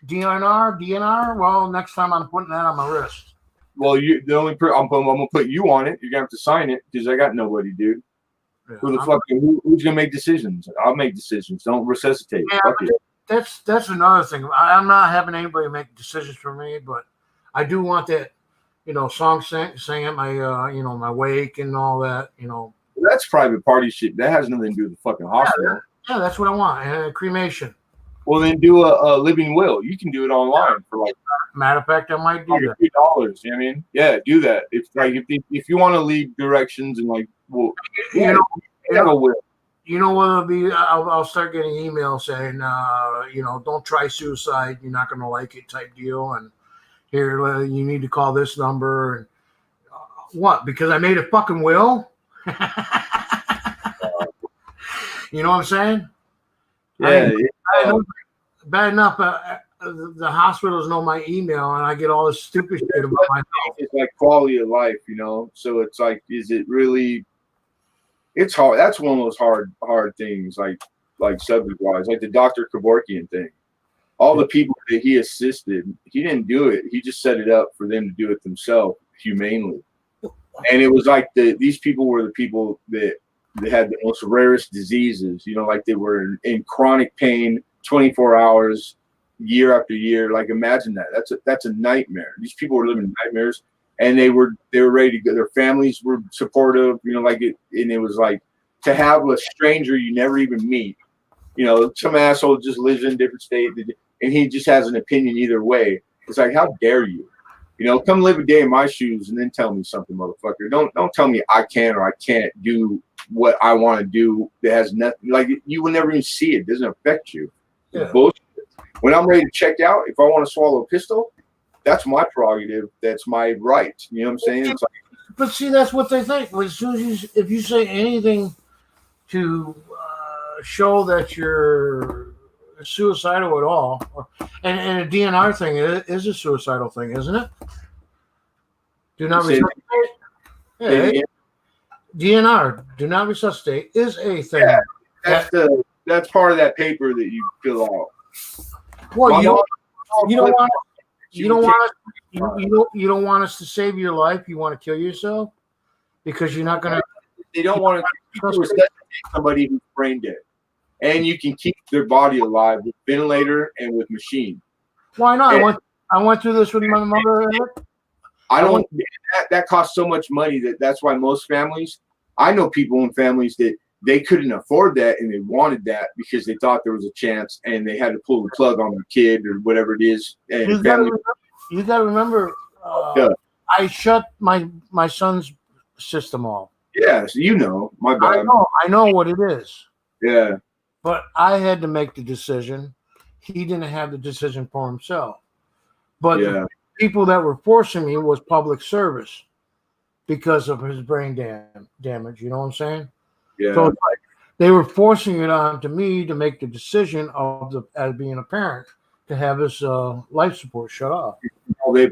DNR. Well, next time I'm putting that on my wrist. Well, I'm gonna put you on it. You're gonna have to sign it because I got nobody, dude. Yeah, Who the who's gonna make decisions? I'll make decisions. Don't resuscitate. Yeah, Fuck it. that's another thing. I'm not having anybody make decisions for me, but I do want that, song sang at my my wake and all that. That's private party shit. That has nothing to do with the fucking hospital. Yeah, that's what I want. And cremation. Well, then do a living will. You can do it online for like. Matter of fact, I might do that. $3. You know what I mean? Yeah, do that. If you want to leave directions and like, well, have a will. You know what it'll be? I'll start getting emails saying, don't try suicide. You're not gonna like it, type deal. And here, you need to call this number. And what? Because I made a fucking will. You know what I'm saying? Yeah. Bad enough. The hospitals know my email, and I get all this stupid shit about my health. It's like quality of life, So it's like, is it really? It's hard. That's one of those hard things, like subject wise, like the Dr. Kevorkian thing. All the people that he assisted, he didn't do it. He just set it up for them to do it themselves humanely. And it was like these people were the people that had the most rarest diseases. Like they were in chronic pain, 24 hours. Year after year, like imagine that. That's a nightmare. These people were living nightmares, and they were ready to go. Their families were supportive, and it was like to have a stranger you never even meet. Some asshole just lives in a different state, and he just has an opinion either way. It's like, how dare you? Come live a day in my shoes and then tell me something, motherfucker. Don't tell me I can or I can't do what I want to do. That has nothing. Like you will never even see it. It doesn't affect you. Yeah. Bullshit. When I'm ready to check out, if I want to swallow a pistol, that's my prerogative. That's my right. You know what I'm saying? It's like, but see, that's what they think. As soon as if you say anything to show that you're suicidal at all, and a DNR thing is a suicidal thing, isn't it? Do not resuscitate. Yeah, DNR, do not resuscitate, is a thing. Yeah, that's part of that paper that you fill out. Well, you don't want us to save your life. You want to kill yourself because you're not going to. They don't want to resuscitate somebody who's brain dead, and you can keep their body alive with ventilator and with machine. Why not? I went through this with my mother. That costs so much money that's why most families. I know people in families that they couldn't afford that and they wanted that because they thought there was a chance and they had to pull the plug on their kid or whatever it is. And you got to remember, I shut my son's system off. Yeah, so my bad. I know what it is. Yeah. But I had to make the decision. He didn't have the decision for himself. But the people that were forcing me was public service because of his brain damage. You know what I'm saying? Yeah. So it's like they were forcing it on to me to make the decision as being a parent to have his life support shut off. All they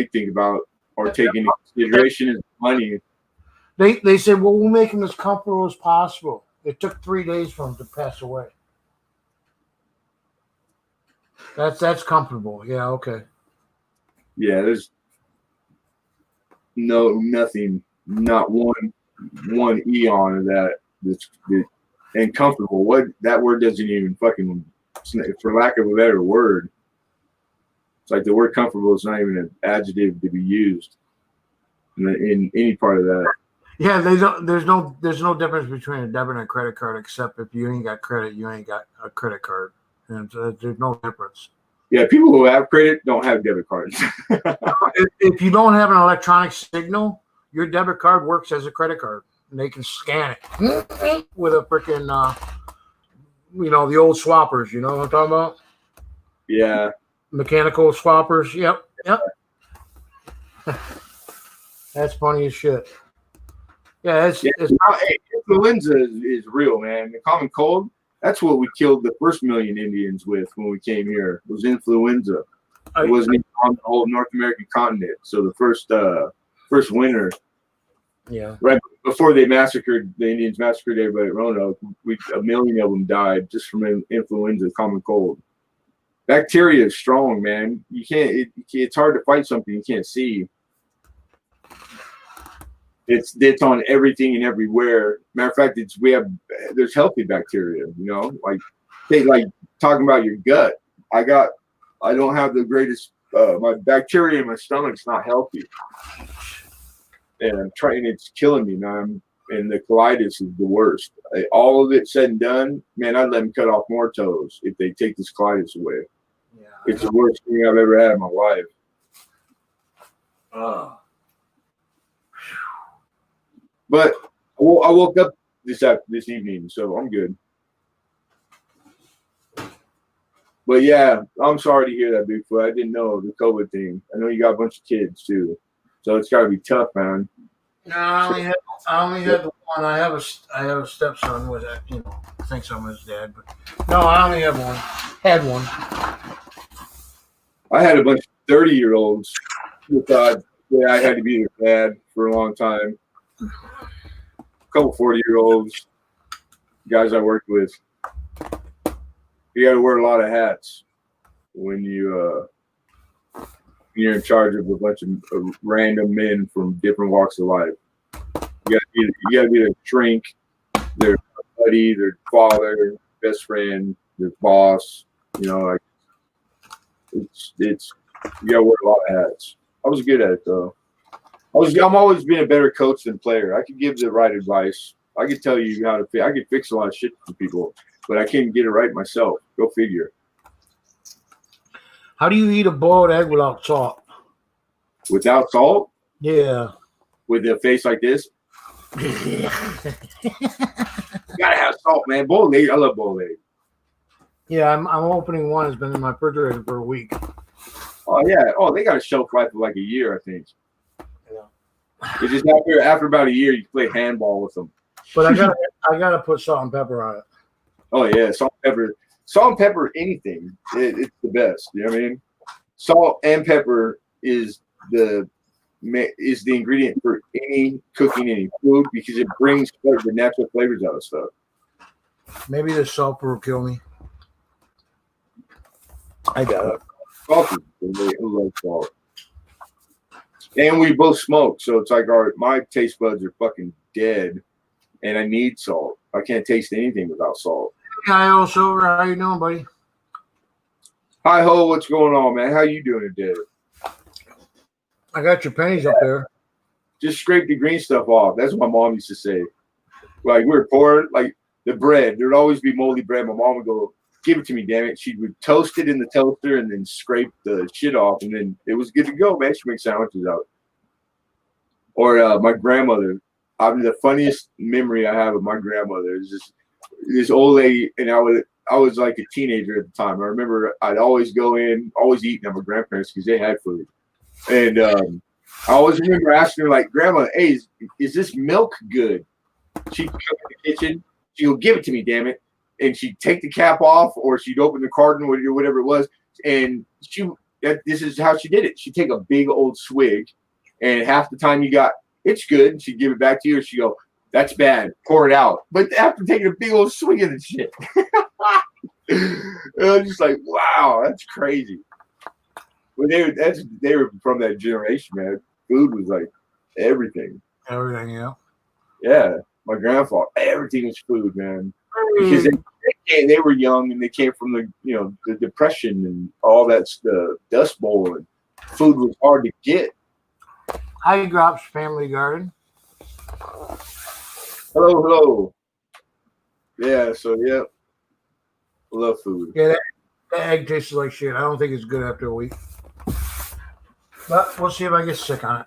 think about or take into consideration is money. They said, well, we'll make him as comfortable as possible. It took 3 days for him to pass away. That's comfortable. Yeah, okay. Yeah, there's nothing, not one eon of that that's and comfortable. What that word doesn't even fucking, for lack of a better word, it's like the word comfortable is not even an adjective to be used in any part of that. Yeah, there's no difference between a debit and a credit card except if you ain't got credit, you ain't got a credit card, and there's no difference. Yeah, people who have credit don't have debit cards. If you don't have an electronic signal, your debit card works as a credit card, and they can scan it with a freaking, the old swappers. You know what I'm talking about? Yeah. Mechanical swappers. Yep. That's funny as shit. Yeah, influenza is real, man. The common cold. That's what we killed the first million Indians with when we came here. It was influenza. It wasn't even on the whole North American continent. So the first winter, right before they massacred the Indians, massacred everybody at Roanoke, a million of them died just from influenza, common cold. Bacteria is strong, man. You can't. It's hard to fight something you can't see. It's on everything and everywhere. Matter of fact, there's healthy bacteria. You know, like talking about your gut. I don't have the greatest. My bacteria in my stomach's not healthy, and I'm trying. It's killing me now. And the colitis is the worst. All of it said and done, man, I'd let them cut off more toes if they take this colitis away. Yeah, it's the worst thing I've ever had in my life. But I woke up this evening, so I'm good. But yeah, I'm sorry to hear that, Bigfoot. I didn't know the COVID thing. I know you got a bunch of kids too, so it's got to be tough, man. No, I only had the one. I have a stepson with that, thinks I'm his dad, but no, I only have one. Had one. I had a bunch of 30-year-olds who thought I had to be their dad for a long time. A couple 40-year-olds, guys I worked with. You got to wear a lot of hats when you're in charge of a bunch of random men from different walks of life. You got to be their shrink, their buddy, their father, best friend, their boss. You know, it's you got to wear a lot of hats. I was good at it though. I'm always been a better coach than player. I could give the right advice. I could tell you how to fix. I could fix a lot of shit for people, but I can't get it right myself. Go figure. How do you eat a boiled egg without salt? Without salt? Yeah. With a face like this? You gotta have salt, man. Boiled egg. I love boiled egg. Yeah, I'm opening one. It's been in my refrigerator for a week. Oh yeah. Oh, they got a shelf life of like a year, I think. Yeah. It's just after about a year, you play handball with them. But I gotta put salt and pepper on it. Oh yeah, salt and pepper, anything. It's the best. You know what I mean? Salt and pepper is the ingredient for any cooking, any food, because it brings the natural flavors out of stuff. Maybe the salt will kill me. I got it. Salt is love salt. And we both smoke, so it's like my taste buds are fucking dead, and I need salt. I can't taste anything without salt. Hi, also, how you doing, buddy? Hi ho, what's going on, man? How you doing today? I got your pennies up there. Just scrape the green stuff off. That's what my mom used to say. Like, we were poor, like the bread. There'd always be moldy bread. My mom would go, give it to me, damn it. She would toast it in the toaster and then scrape the shit off, and then it was good to go, man. She makes sandwiches out. Or my grandmother. The funniest memory I have of my grandmother is just this old lady, and I was like a teenager at the time. I remember I'd always go in, always eating at my grandparents because they had food. And I always remember asking her, like, Grandma, hey, is this milk good? She'd come in the kitchen. She'd go, give it to me, damn it. And she'd take the cap off, or she'd open the carton or whatever it was. And this is how she did it. She'd take a big old swig, and half the time you got, it's good. And she'd give it back to you, and she'd go, that's bad. Pour it out. But after taking a big old swig of the shit, I was just like, wow, that's crazy. But they were from that generation, man. Food was like everything. Everything, yeah. Yeah, my grandfather, everything was food, man. Because they were young and they came from the Depression and all that, the Dust Bowl, and food was hard to get. Hi, Drops Family Garden. Hello. Yeah, so yeah, love food. Yeah, that egg tastes like shit. I don't think it's good after a week. But we'll see if I get sick on it.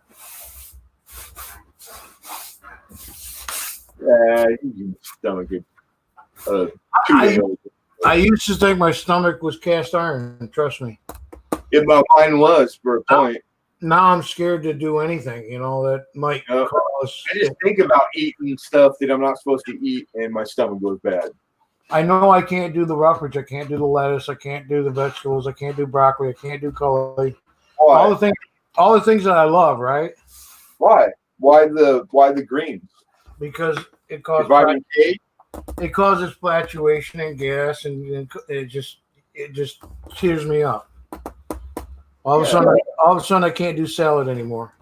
Yeah, you can stomach it. I used to think my stomach was cast iron. Trust me. Mine was for a point. Now I'm scared to do anything, that might cause. I just think about eating stuff that I'm not supposed to eat, and my stomach goes bad. I know I can't do the roughage. I can't do the lettuce. I can't do the vegetables. I can't do broccoli. I can't do celery. All the things that I love, right? Why? Why the greens? Because it causes vitamin K. It causes fluctuation and gas, and it just tears me up. All of a sudden, I can't do salad anymore.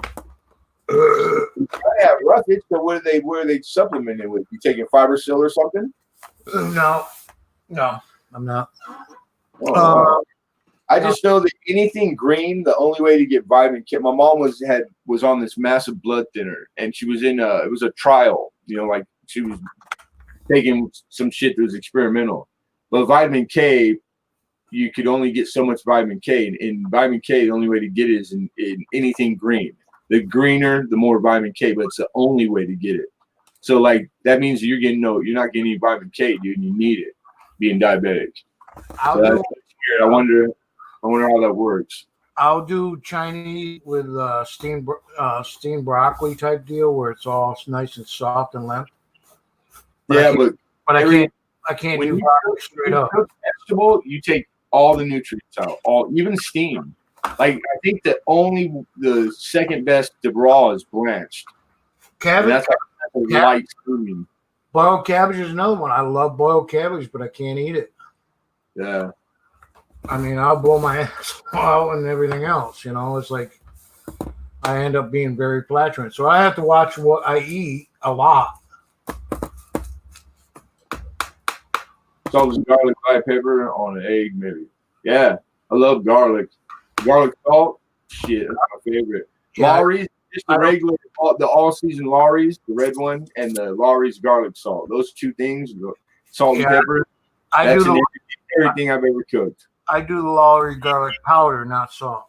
I have roughage, so what are they supplementing with? You taking fibersil or something? No, I'm not. Oh, wow. I just know that anything green, the only way to get vitamin K. My mom was on this massive blood thinner, and she was in it was a trial. Like she was taking some shit that was experimental. But vitamin K, you could only get so much vitamin K, and vitamin K, the only way to get it is in anything green. The greener, the more vitamin K, but it's the only way to get it. So like that means you're not getting any vitamin K, dude. And you need it, being diabetic. So that's weird. I wonder how that works. I'll do Chinese with steamed broccoli type deal where it's all nice and soft and limp. But I can't do broccoli straight up. Vegetable, you take all the nutrients out, even steam. Like I think that only the second best to raw is blanched. Cabbage. And that's like light steaming. Boiled cabbage is another one. I love boiled cabbage, but I can't eat it. Yeah. I mean, I'll blow my ass out and everything else. It's like I end up being very flatulent. So I have to watch what I eat a lot. Salt and garlic, black pepper on an egg, maybe. Yeah, I love garlic. Garlic salt, shit, that's my favorite. Yeah, Lawry's, just the regular, the all-season Lawry's, the red one, and the Lawry's garlic salt. Those two things, salt and pepper. That's in everything I've ever cooked. I do the Lawry garlic powder, not salt.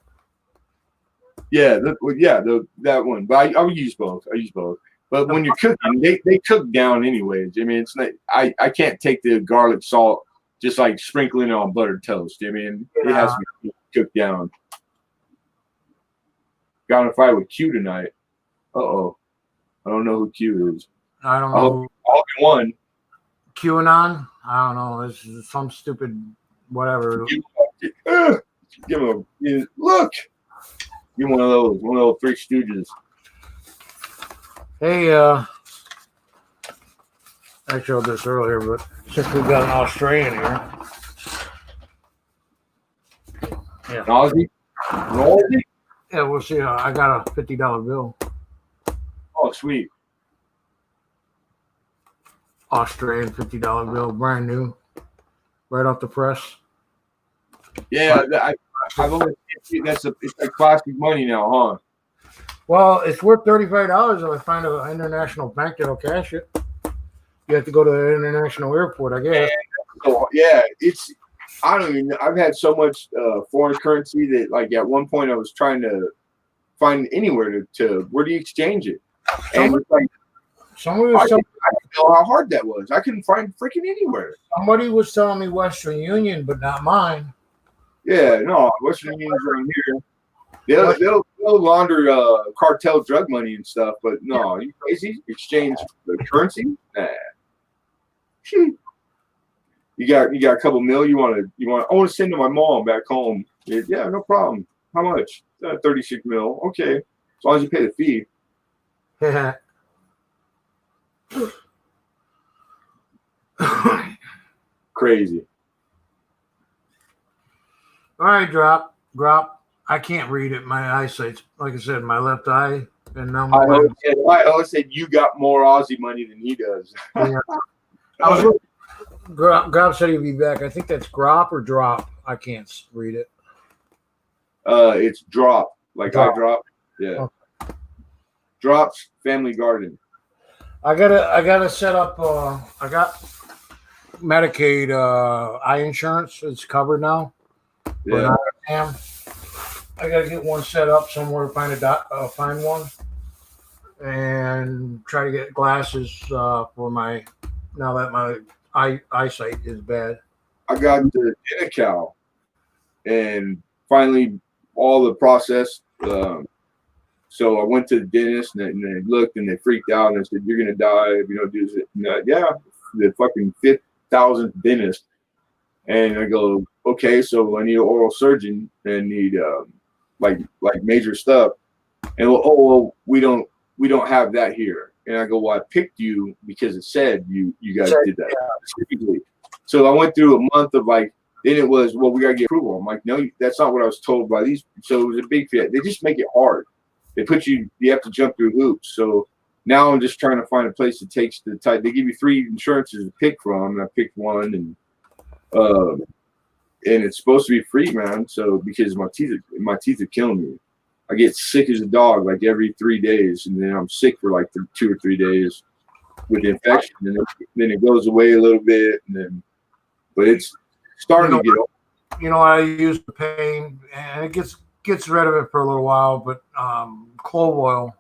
Yeah, that one. But I would use both. But when you're cooking, they cook down anyways. I mean, it's not. I can't take the garlic salt just like sprinkling it on buttered toast. I mean, it has to be cooked down. Got in a fight with Q tonight. Uh-oh. I don't know who Q is. I don't know. All in one. QAnon? I don't know. This is some stupid whatever. Give him a look. Give him one of those Three Stooges. Hey, I showed this earlier, but since we've got an Australian here. Yeah. An Aussie? An Aussie? Yeah, we'll see. I got a $50 bill. Oh, sweet. Australian $50 bill, brand new, right off the press. Yeah, I've only it's like plastic money now, huh? Well, it's worth $35 if I find an international bank that'll cash it. You have to go to the international airport, I guess. Yeah, I don't even. I've had so much foreign currency that, like, at one point I was trying to find anywhere to where do you exchange it? And it's like, I didn't know how hard that was. I couldn't find freaking anywhere. Somebody was telling me Western Union, but not mine. Yeah, no, Western Union's right here. They'll launder cartel drug money and stuff, but no, you crazy? Exchange the currency? Nah. You got a couple mil. I want to send to my mom back home. Yeah, no problem. How much? 36 mil. Okay, as long as you pay the fee. Crazy. All right, drop. I can't read it. My eyesight's, like I said, my left eye. And now I always said you got more Aussie money than he does. Yeah. Grop said he'd be back. I think that's Grop or Drop. I can't read it. It's Drop, like I drop. Yeah. Okay. Drops Family Garden. I gotta set up. I got Medicaid eye insurance. It's covered now. Yeah. I gotta get one set up somewhere. Find one, and try to get glasses for my. Now that my eyesight is bad. I got the Denical, and finally all the process. So I went to the dentist, and they looked, and they freaked out, and they said, "You're gonna die if you don't do this." Yeah, the fucking 5,000th dentist, and I go, "Okay, so I need an oral surgeon and need like major stuff." And well, we don't have that here. And I go, "Well, I picked you because it said you guys did that specifically." So I went through a month of then it was, "Well, we gotta get approval." I'm like, "No, that's not what I was told by these." So it was a big fit. They just make it hard. they put you have to jump through hoops. So now I'm just trying to find a place that takes the type. They give you 3 insurances to pick from, and I picked one, and it's supposed to be free, man. So because my teeth are killing me. I get sick as a dog like every 3 days, and then I'm sick for like 2 or 3 days with the infection, and then it goes away a little bit, but it's starting to get old. You know, I use the pain, and it gets rid of it for a little while, but clove oil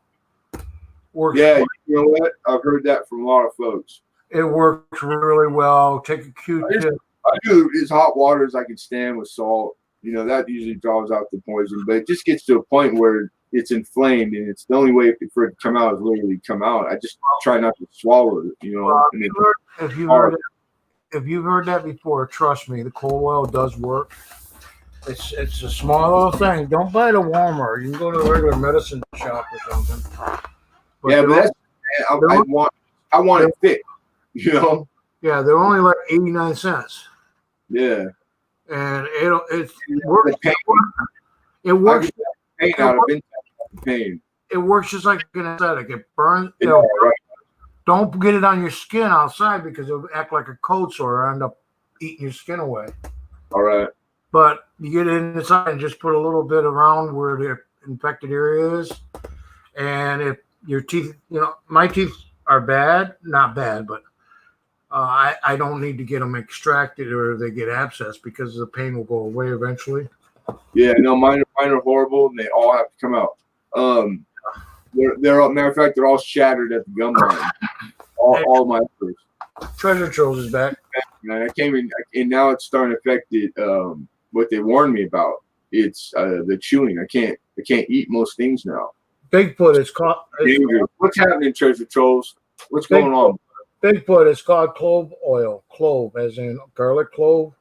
works. Yeah, you know what? I've heard that from a lot of folks. It works really well. Take a Q-tip. I do as hot water as I can stand with salt. You know, that usually draws out the poison, but it just gets to a point where it's inflamed, and it's the only way for it to come out is literally come out. I just try not to swallow it, you know. If you've heard that before, trust me, the clove oil does work. It's a small little thing. Don't buy it at Walmart. You can go to a regular medicine shop or something. But yeah, but I want it thick, you know. Yeah, they're only like 89 cents. Yeah, and it works. It works. Pain out of pain. It works just like an anesthetic. It burns. Yeah, right. Don't get it on your skin outside because it'll act like a cold sore or end up eating your skin away. All right. But you get it inside and just put a little bit around where the infected area is. And if your teeth, you know, my teeth are bad, not bad, but I don't need to get them extracted or they get abscessed because the pain will go away eventually. Yeah, no, mine are horrible, and they all have to come out. They're matter of fact, they're all shattered at the gum line. All my efforts. Treasure Trolls is back. Man, I came in, and now it's starting to affect it. What they warned me about, it's the chewing. I can't eat most things now. Bigfoot is called. What's happening, Treasure Trolls? What's going on? Bigfoot is called clove oil. Clove, as in garlic clove.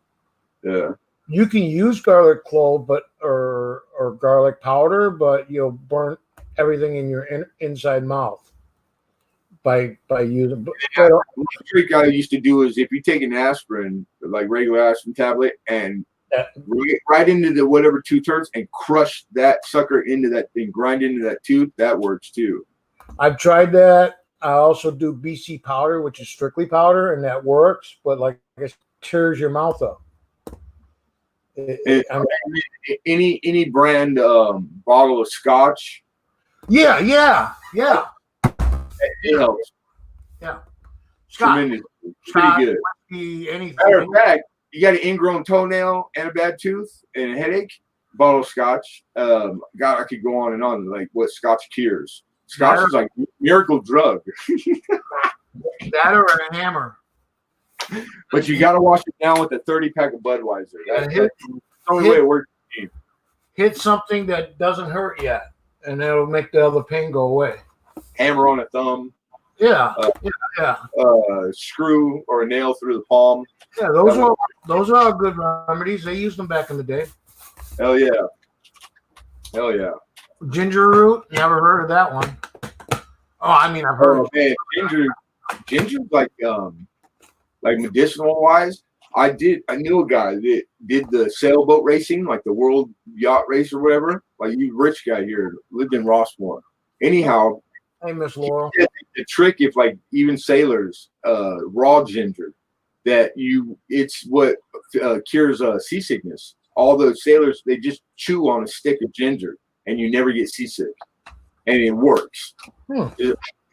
Yeah. You can use garlic clove, or garlic powder, but you'll burn everything in your inside mouth by using. The trick I used to do is if you take an aspirin, like regular aspirin tablet, and right into the whatever tooth hurts and crush that sucker into that thing, grind into that tooth, that works too. I've tried that. I also do BC powder, which is strictly powder, and that works, but like it tears your mouth up. Any brand bottle of scotch. Yeah. It helps. Yeah. Scotch. Pretty good. Anything. Matter of fact, you got an ingrown toenail and a bad tooth and a headache, bottle of scotch. God, I could go on and on, like what scotch cures. Scotch is like a miracle drug. That or a hammer. But you got to wash it down with a 30-pack of Budweiser. That's the only way it works. Hit something that doesn't hurt yet, and it'll make the other pain go away. Hammer on a thumb. Yeah. Screw or a nail through the palm. Yeah, those are all good remedies. They used them back in the day. Hell yeah. Ginger root, never heard of that one. Oh, I mean, I've heard of man, ginger's like medicinal wise. I knew a guy that did the sailboat racing, like the world yacht race or whatever. Like you rich guy here, lived in Rossmore. Anyhow, hey Miss Laurel. The trick if like even sailors, raw ginger, it's what cures seasickness. All the sailors, they just chew on a stick of ginger and you never get seasick. And it works.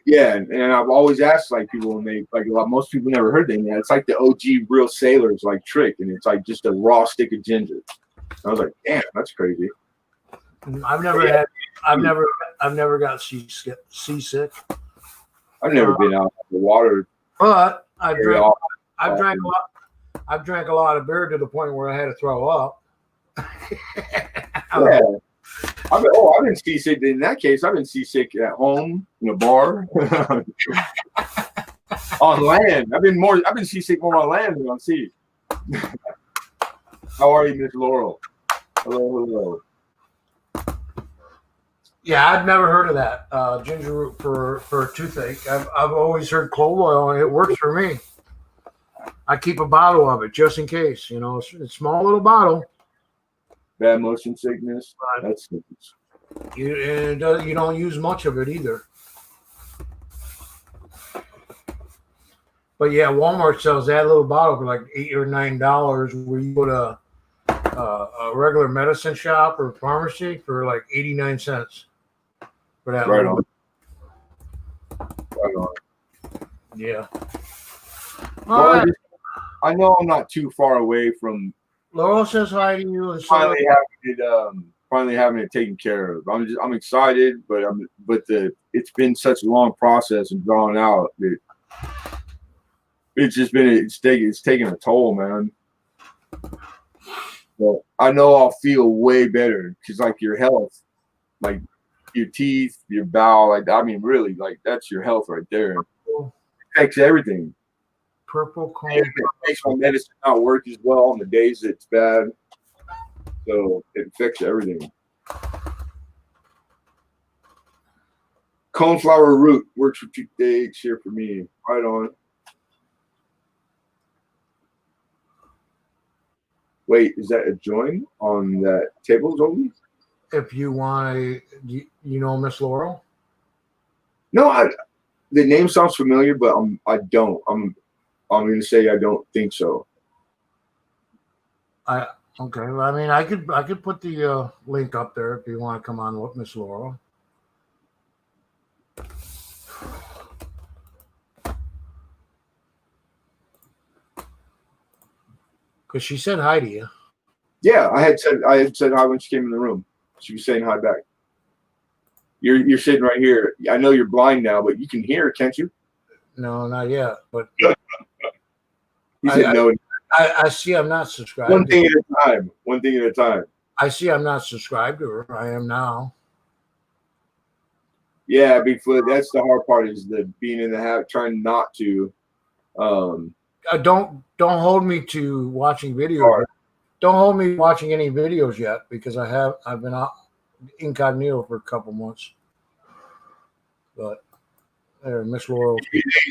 Yeah, and I've always asked like people when they most people never heard that. It's like the OG real sailors like trick, and it's like just a raw stick of ginger. I was like, damn, that's crazy. I've never got seasick. I've never been out of the water. But I've drank a lot of beer to the point where I had to throw up. Yeah. I've been seasick. In that case, I've been seasick at home in a bar, on land. I've been seasick more on land than on sea. How are you, Miss Laurel? Hello. Yeah, I've never heard of that ginger root for toothache. I've always heard clove oil, and it works for me. I keep a bottle of it just in case. You know, it's a small little bottle. Bad motion sickness. That's You don't use much of it either. But yeah, Walmart sells that little bottle for like $8 or $9. Where you go to a regular medicine shop or pharmacy for like 89 cents for that. Right little. on. Right on. Yeah. Well, All right. I know I'm not too far away from Laurel says hi to you. And finally having it taken care of. I'm excited, but it's been such a long process and drawn out. It's taking a toll, man. Well, I know I'll feel way better because like your health, like your teeth, your bowel, like I mean, really, like that's your health right there. It affects everything. Purple cone. It makes my medicine not work as well on the days it's bad. So it affects everything. Coneflower root works for toothaches here for me. Right on. Wait, is that a join on that table, Zoe? If you want to, you know Miss Laurel? No, the name sounds familiar, but I don't. I'm going to say I don't think so. Okay. Well, I mean, I could put the link up there if you want to come on with Miss Laurel. Because she said hi to you. Yeah, I had said hi when she came in the room. She was saying hi back. You're sitting right here. I know you're blind now, but you can hear, can't you? No, not yet. But He said no. I see I'm not subscribed. One thing at a time. One thing at a time. I see I'm not subscribed to her. I am now. Yeah, Bigfoot. That's the hard part is the being in the habit, trying not to. Don't hold me to watching videos. Right. Don't hold me watching any videos yet because I've been out incognito for a couple months. But there, Miss Laurel.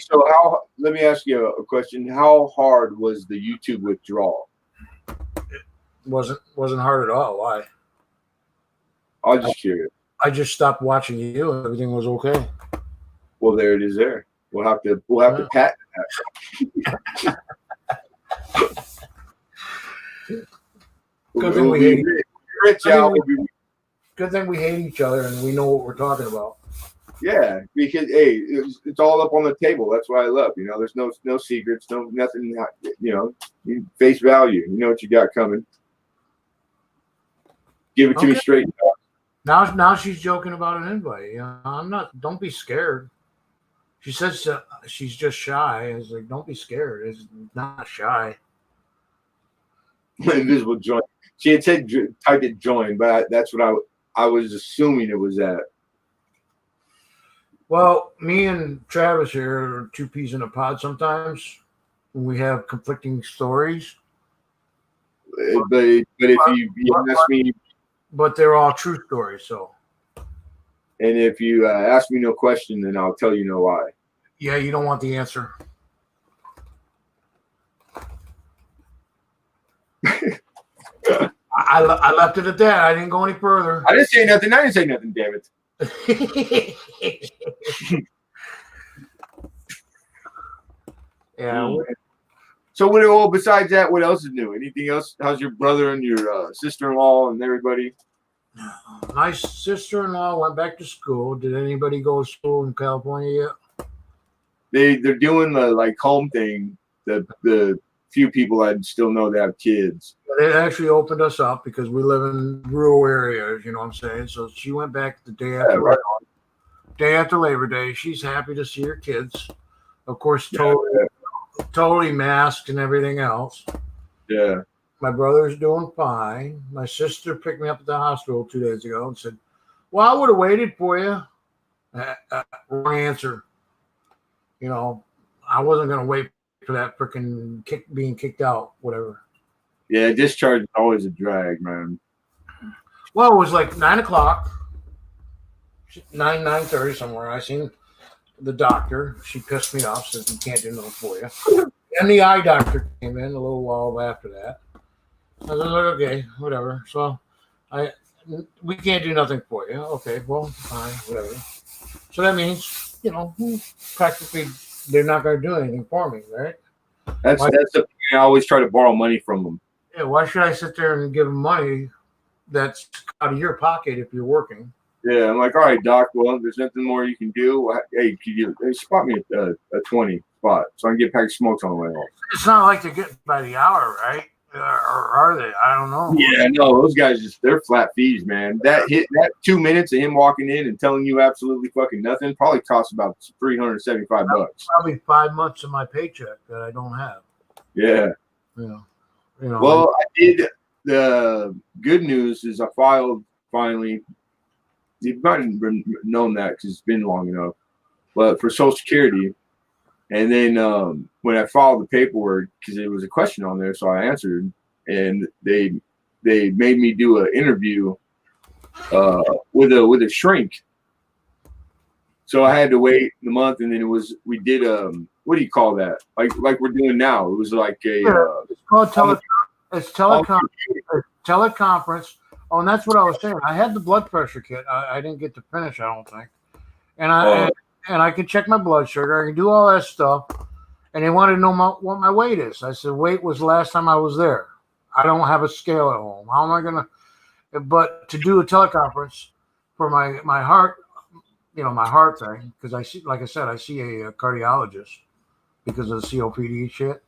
So let me ask you a question. How hard was the YouTube withdrawal? It wasn't hard at all. Why? I was just curious. I just stopped watching you and everything was okay. Well, there it is. There, we'll have to patent that. Good thing we hate each other and we know what we're talking about. Yeah, because hey, it's all up on the table. That's what I love. You know, there's no secrets, nothing. You know, face value. You know what you got coming. Give it to me straight. Now she's joking about an invite. You know, I'm not. Don't be scared. She says she's just shy. I was like, don't be scared. It's not shy. Invisible join. She had said type it join, but that's what I was assuming it was that. Well, me and Travis here are two peas in a pod sometimes when we have conflicting stories. But if you ask me, but they're all true stories. So, and if you ask me no question, then I'll tell you no why. Yeah, you don't want the answer. I left it at that. I didn't go any further. I didn't say nothing. Damn it. Yeah. So besides that, what else is new? Anything else? How's your brother and your sister-in-law and everybody? My sister-in-law went back to school. Did anybody go to school in California yet? They're doing the home thing. The few people I still know that have kids. It actually opened us up because we live in rural areas, you know what I'm saying? So she went back the day after day after Labor Day. She's happy to see her kids. Of course, totally masked and everything else. Yeah. My brother's doing fine. My sister picked me up at the hospital 2 days ago and said, well, I would have waited for you. Wrong answer. You know, I wasn't going to wait for that freaking being kicked out, whatever. Yeah, discharge is always a drag, man. Well, it was like 9 o'clock, 9:30 somewhere. I seen the doctor. She pissed me off, says, you can't do nothing for you. And the eye doctor came in a little while after that. I was like, okay, whatever. So we can't do nothing for you. Okay, well, fine, whatever. So that means, practically they're not going to do anything for me, right? That's the I always try to borrow money from them. Yeah, why should I sit there and give them money that's out of your pocket if you're working? Yeah, I'm like, all right, Doc. Well, there's nothing more you can do. Hey, spot me a 20 spot so I can get a pack of smokes on the way home. It's not like they get by the hour, right? Or are they? I don't know. Yeah, no, those guys they're flat fees, man. That 2 minutes of him walking in and telling you absolutely fucking nothing probably costs about $375. Probably 5 months of my paycheck that I don't have. Yeah. Well, I did. The good news is I filed finally. You've not even known that because it's been long enough, but for Social Security. And then when I filed the paperwork, because there was a question on there, so I answered, and they made me do an interview with a shrink. So I had to wait a month, and then we did what do you call that? Like we're doing now. It was like a it's called teleconference. Oh, and that's what I was saying. I had the blood pressure kit. I didn't get to finish, I don't think. And I can check my blood sugar. I can do all that stuff. And they wanted to know what my weight is. I said, weight was the last time I was there. I don't have a scale at home. How am I going to? But to do a teleconference for my heart, my heart thing, because I see, like I said, I see a cardiologist because of the COPD shit.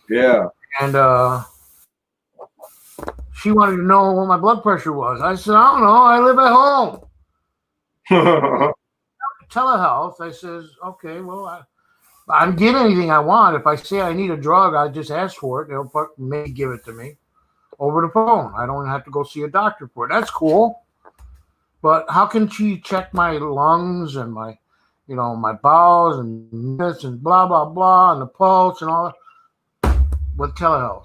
Yeah. And she wanted to know what my blood pressure was. I said, I don't know. I live at home. Telehealth. I says, okay, well, I can get anything I want. If I say I need a drug, I just ask for it. They'll maybe give it to me over the phone. I don't have to go see a doctor for it. That's cool. But how can she check my lungs and my bowels and minutes and blah, blah, blah, and the pulse and all that with telehealth?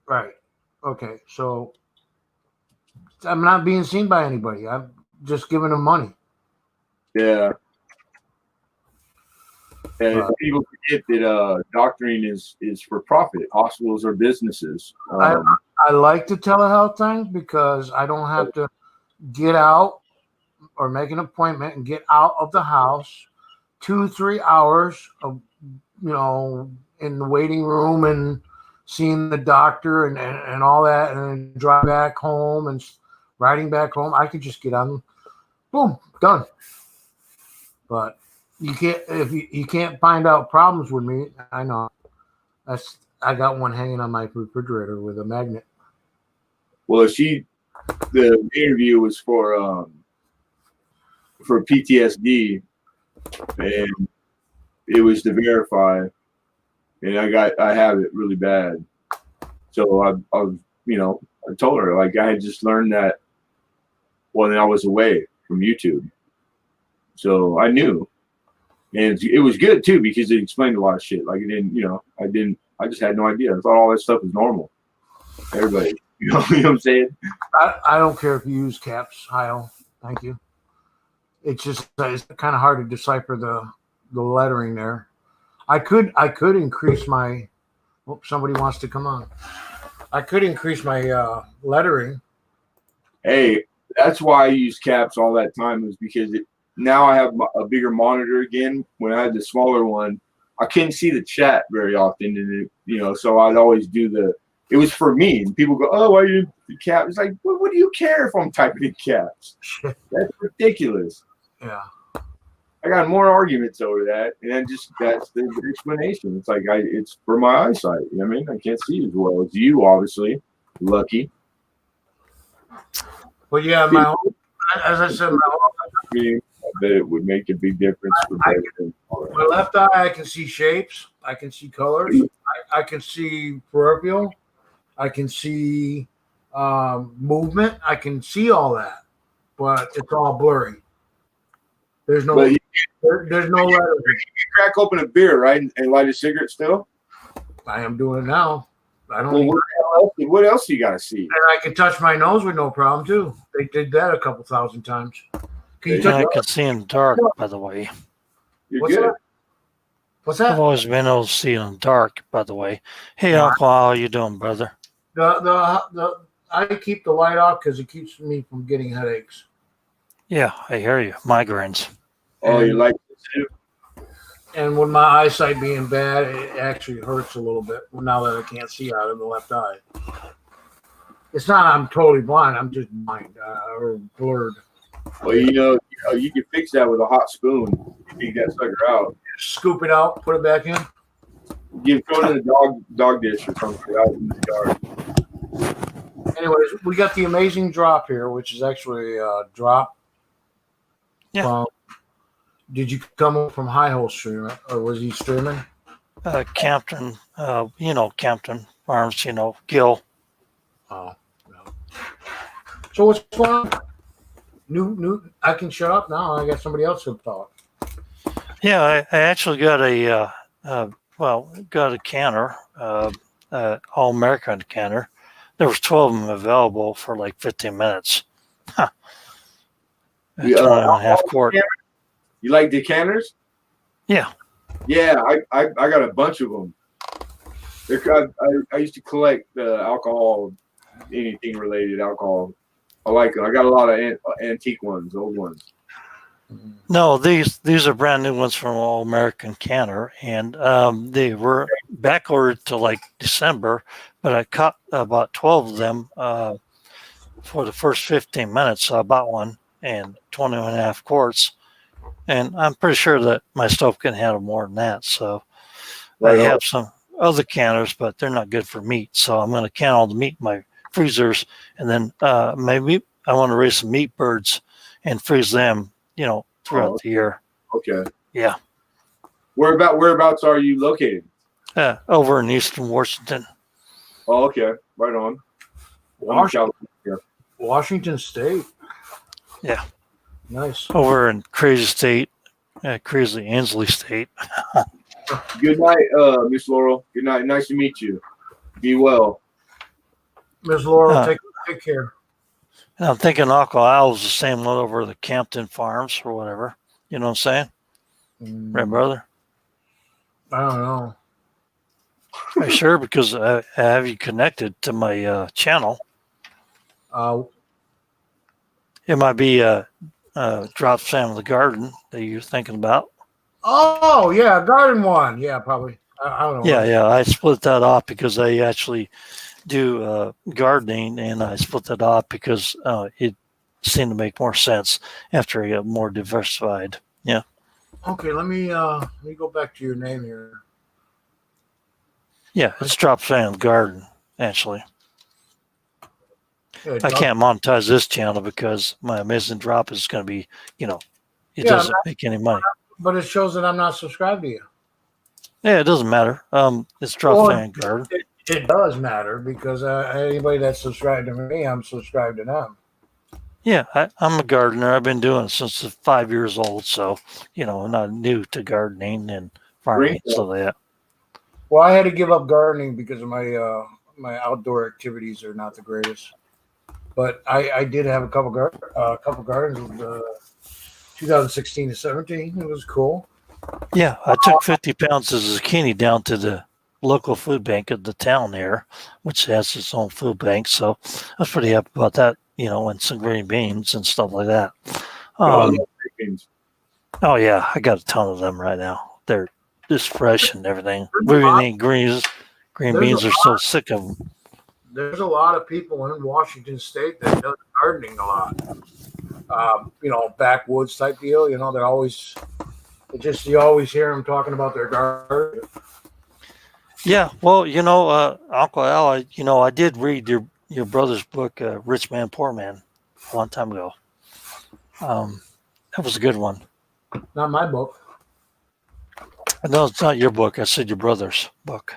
Right. Okay. So I'm not being seen by anybody. I'm just giving them money. Yeah. And people forget that doctoring is for profit. Hospitals are businesses. I like the telehealth thing because I don't have to get out or make an appointment and get out of the house 2-3 hours of in the waiting room and seeing the doctor and all that, and then drive back home and riding back home. I could just get on, boom, done. But you can't if you can't find out problems with me. I know I got one hanging on my refrigerator with a magnet. Well, the interview was for PTSD, and it was to verify, and I have it really bad. So I told her, like, I had just learned that when I was away from YouTube. So I knew, and it was good too because it explained a lot of shit. Like I just had no idea. I thought all that stuff was normal. Everybody, you know what I'm saying? I don't care if you use caps, Heil. Thank you. It's just it's kind of hard to decipher the lettering there. I could increase my. Oh, somebody wants to come on. I could increase my lettering. Hey, that's why I use caps all that time, is because now I have a bigger monitor again. When I had the smaller one, I couldn't see the chat very often, and so I'd always do it was for me. And people go, "Oh, why you the cap?" It's like, what do you care if I'm typing in caps? That's ridiculous. Yeah. I got more arguments over that, and that's the explanation. It's like it's for my eyesight. You know what I mean? I can't see as well as you, obviously. Lucky. Well, yeah, as I said, I bet it would make a big difference for my left eye, I can see shapes. I can see colors. I can see peripheral. I can see movement. I can see all that, but it's all blurry. There's no lettering. You crack open a beer, right, and light a cigarette still? I am doing it now. I don't. Well, what else you got to see? And I can touch my nose with no problem too. They did that a couple thousand times. I can see in the dark, by the way. What's good. What's that? I've always been able to see in the dark, by the way. Hey, Uncle, how you doing, brother? I keep the light off because it keeps me from getting headaches. Yeah, I hear you. Migraines. Oh, you And- like it too? And with my eyesight being bad, it actually hurts a little bit now that I can't see out of the left eye. It's not I'm totally blind. I'm just blind or blurred. Well, you can fix that with a hot spoon. You take that sucker out. Scoop it out, put it back in. You throw it in a dog dish or something out in the yard. Anyways, we got the amazing drop here, which is actually a drop. Yeah. From, did you come up from High Hole streaming, or was he streaming? Campton, Campton Farms, Gil. Oh, no. So what's going on? New. I can shut up now. I got somebody else to talk. Yeah, I actually got got a canner, All American canner. There was 12 of them available for like 15 minutes. Huh. Yeah, 20 and a half quart. You like decanters? Yeah. Yeah, I got a bunch of them. I used to collect alcohol, anything related alcohol. I like them. I got a lot of antique ones, old ones. No, these are brand new ones from All American Canner, and they were back ordered to like December, but I caught about 12 of them for the first 15 minutes. So I bought one and 20 and a half quarts, and I'm pretty sure that my stove can handle more than that. So Right I on. have some other canners, but they're not good for meat. So I'm going to can all the meat in my freezers, and then maybe I want to raise some meat birds and freeze them, throughout the year. Okay. Yeah. Whereabouts are you located? Over in Eastern Washington. Oh, okay. Right on. Washington State. Yeah. Nice. Over in Crazy State, Crazy Ansley State. Good night, Miss Laurel. Good night. Nice to meet you. Be well. Ms. Laurel, take care. And I'm thinking Uncle Al is the same one over the Campton Farms or whatever. You know what I'm saying? Right, brother? I don't know. Are you sure? Because I have you connected to my channel. It might be Drop Sam of the Garden that you're thinking about. Oh, yeah, garden one. Yeah, probably. I don't know. Yeah. I split that off because I actually do gardening, and I split that off because it seemed to make more sense after I got more diversified. Yeah. Okay, let me go back to your name here. Yeah, it's Drop Sam Garden, actually. Yeah, I can't monetize this channel because my amazing drop is going to be, it doesn't make any money. But it shows that I'm not subscribed to you. Yeah, it doesn't matter. It's Drop Sam Garden. It does matter because anybody that's subscribed to me, I'm subscribed to them. Yeah, I'm a gardener. I've been doing it since 5 years old. So, I'm not new to gardening and farming. So that. Well, I had to give up gardening because of my outdoor activities are not the greatest. But I did have a couple gardens with 2016 to 17. It was cool. Yeah, I took 50 pounds of zucchini down to the local food bank at the town there, which has its own food bank. So I was pretty happy about that, and some green beans and stuff like that. Oh yeah, I got a ton of them right now. They're just fresh and everything. We need green beans are so sick of them. There's a lot of people in Washington State that does gardening a lot. Backwoods type deal. They're always you always hear them talking about their garden. Yeah, well, Uncle Al, I did read your brother's book, Rich Man, Poor Man, a long time ago. That was a good one. Not my book. No, it's not your book. I said your brother's book.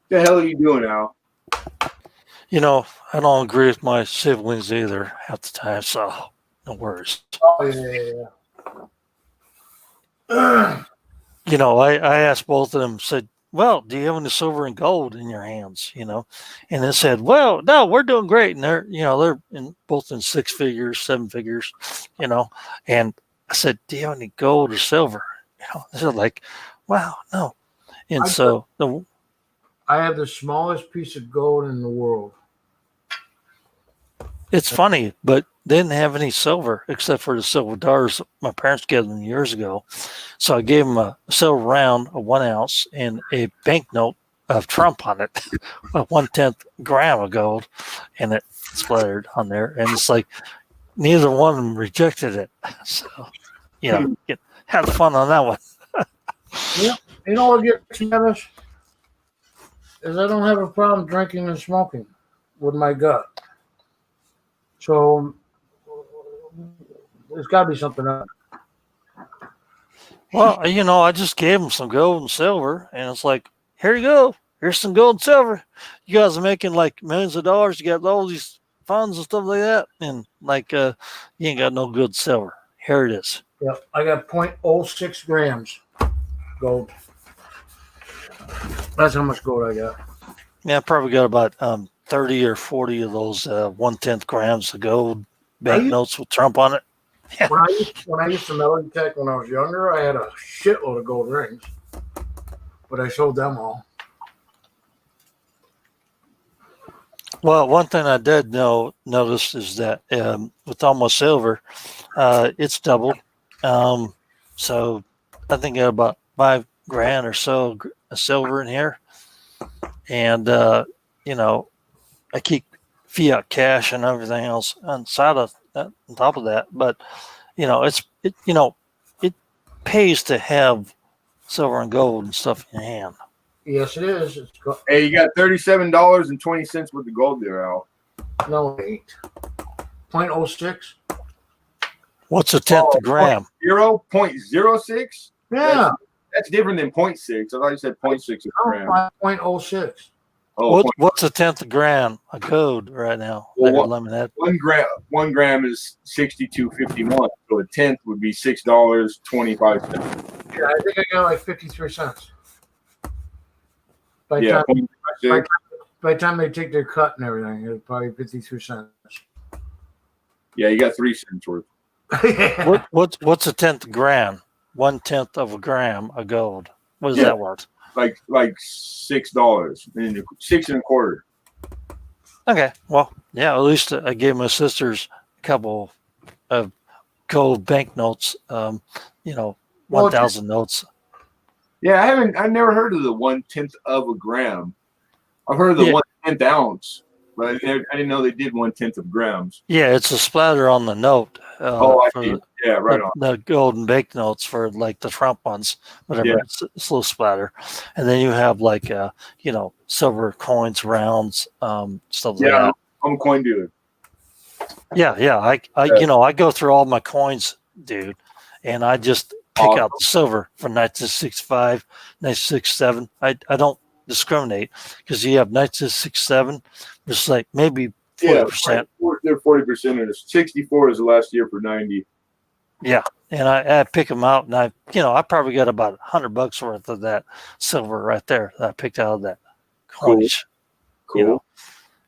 The hell are you doing, Al? I don't agree with my siblings either half the time, so no worries. Oh, yeah. I asked both of them, said, well, do you have any silver and gold in your hands? And they said, well, no, we're doing great. And they're both in 6 figures, 7 figures, and I said, do you have any gold or silver? They're like, wow, no. And I so I have the smallest piece of gold in the world. it's funny, but they didn't have any silver except for the silver dollars my parents gave them years ago. So I gave them a silver round of 1 ounce and a banknote of Trump on it, a 1/10 gram of gold, and it splattered on there. And it's like neither one of them rejected it. So, have fun on that one. Yeah, you know what gets me, Travis? Is I don't have a problem drinking and smoking with my gut. So there's got to be something else. Well, I just gave them some gold and silver, and it's like, here you go. Here's some gold and silver. You guys are making like millions of dollars. You got all these funds and stuff like that, and like, you ain't got no good silver. Here it is. Yeah, I got 0.06 grams gold. That's how much gold I got. Yeah, I probably got about 30 or 40 of those 1/10 grams of gold banknotes with Trump on it. Yeah. When I used to metal detect when I was younger, I had a shitload of gold rings, but I sold them all. Well, one thing I did notice is that with all my silver, it's doubled. So I think I got about $5,000 or so of silver in here, and I keep fiat cash and everything else inside of that, on top of that. But it pays to have silver and gold and stuff in your hand. Yes, it is. Hey, you got $37.20 worth of gold there, Al. No, it ain't. 0.06. What's a tenth of gram? 0.06? Yeah. That's different than 0.6. I thought you said 0.6 gram. 0.06. Oh, What's a tenth of gram of gold right now? Well, Lemonade. 1 gram is 62.51. So a tenth would be $6.25. Yeah, I think I got like 53 cents. By Yeah, the time they take their cut and everything, it's probably 53 cents. yeah, you got 3 cents worth. What's a tenth of gram? 1/10 of a gram of gold. What is that worth? Like $6 and 6.25. Okay, well, yeah. At least I gave my sisters a couple of gold banknotes. 1,000 notes. Yeah, I've never heard of the 1/10 of a gram. I've heard of the 1/10 ounce, but I didn't know they did 1/10 of grams. Yeah, it's a splatter on the note. I see. Yeah, right on. The golden banknotes for like the Trump ones, whatever. Yeah. It's a little splatter, and then you have like silver coins, rounds, stuff like that. I'm a coin dealer. Yeah. I go through all my coins, dude, and I just pick out the silver for 1965, 1967. I don't discriminate because you have 1967, it's like maybe 40%. They're 40%, and 64 is the last year for 90. Yeah, and I pick them out, and I probably got about $100 worth of that silver right there that I picked out of that coinage. Cool.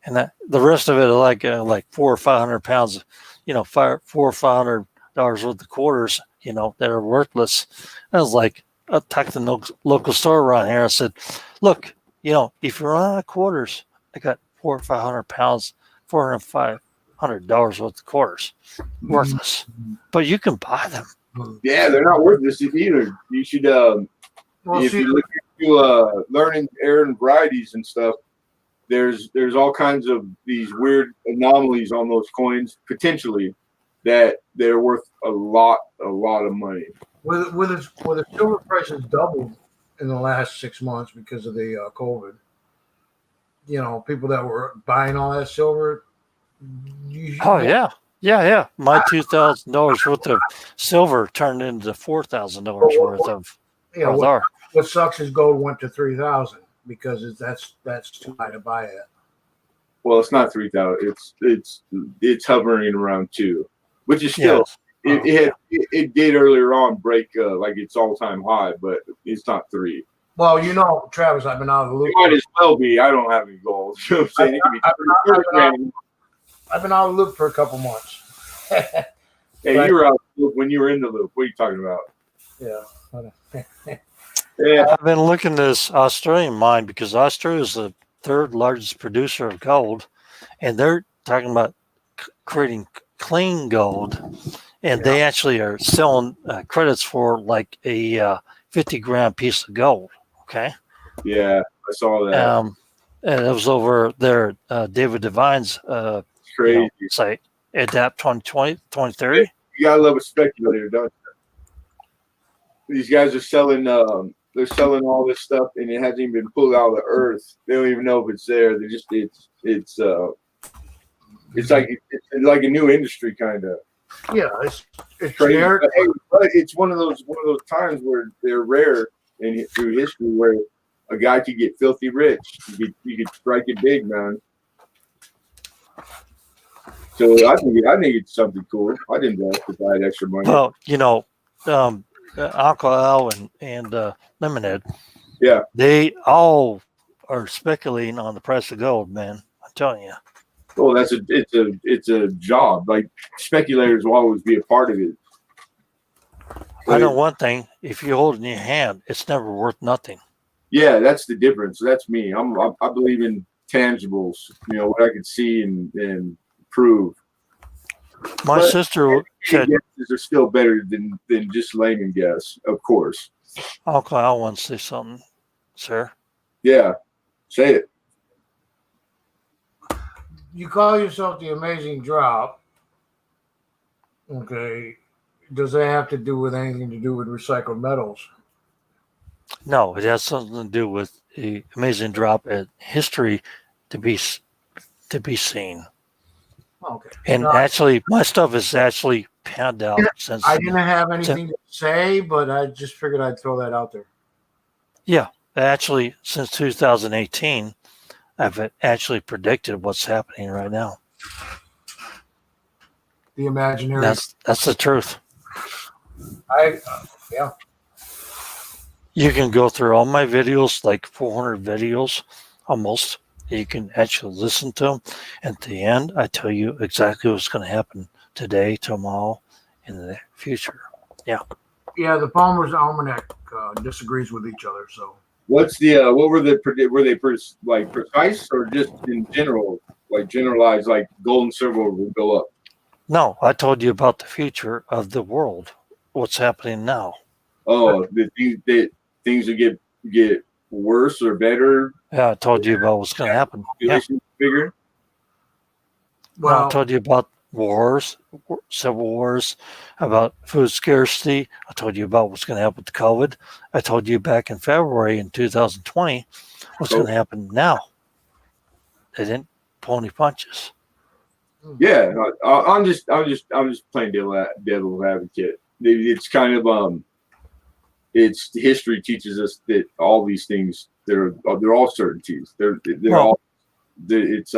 And that the rest of it are like 400 or 500 pounds, $400 or $500 worth of quarters, that are worthless. I was like, I talked to the local store around here. I said, look, if you run out of quarters, I got 400 or 500 pounds, $400 worth of quarters, worthless. But you can buy them. Yeah, they're not worthless either. You should, if you look into learning errand varieties and stuff, there's all kinds of these weird anomalies on those coins potentially that they're worth a lot of money. With the silver prices doubled in the last 6 months because of the COVID. People that were buying all that silver. Yeah. My $2,000 worth of silver turned into $4,000 worth of. What sucks is gold went to 3,000 because that's too high to buy it. Well, it's not 3,000. It's hovering around 2, which is still. It did earlier on break like its all-time high, but it's not 3. Well, Travis, I've been out of the loop. It might as well be. I don't have any gold. You know what I'm saying? I've been out of the loop for a couple months. Hey, you were out of the loop when you were in the loop. What are you talking about? Yeah. Yeah, I've been looking at this Australian mine because Australia is the third largest producer of gold, and they're talking about creating clean gold, and they actually are selling credits for like a 50-gram piece of gold. Okay. yeah, I saw that. And it was over there, David Devine's It's crazy. site, Adapt 2020, 2030. You gotta love a speculator, don't you? These guys are selling. They're selling all this stuff, and it hasn't even been pulled out of the earth. They don't even know if it's there. They just it's like a new industry kind of. Yeah, it's Crazy. rare. But it's one of those times where they're rare through history where a guy could get filthy rich. You could strike it big, man. So I think it's something cool. I'd invest if I had extra money. Well, Uncle Al and Lemonade. Yeah. They all are speculating on the price of gold, man. I'm telling you. Well, it's a job. Like speculators will always be a part of it. I know one thing: if you hold it in your hand, it's never worth nothing. Yeah, that's the difference. That's me. I believe in tangibles. What I can see and prove. My sister said guesses are still better than just layman guess, of course. Uncle Al wants to say something, sir. Yeah, say it. You call yourself the Amazing Drop. Okay. Does that have to do with anything to do with recycled metals? No, it has something to do with the amazing drop in history to be seen. Okay. And actually, my stuff is actually panned out since. I didn't have anything to say, but I just figured I'd throw that out there. Yeah, actually, since 2018, I've actually predicted what's happening right now. The imaginary. That's the truth. Yeah. You can go through all my videos, like 400 videos, almost. You can actually listen to them. At the end, I tell you exactly what's going to happen today, tomorrow, in the future. Yeah. Yeah, the Palmer's Almanac disagrees with each other. So, what's the what were they precise or just in general, like generalized, like gold and silver will go up? No, I told you about the future of the world. What's happening now? Oh, the things will get worse or better. Yeah, I told you about what's going to happen. Yeah. Bigger. Well, I told you about wars, civil wars, about food scarcity. I told you about what's going to happen with COVID. I told you back in February in 2020 what's going to happen now. They didn't pull any punches. Yeah, I'm just playing devil's advocate. It's kind of it's history teaches us that all these things they're all certainties. It's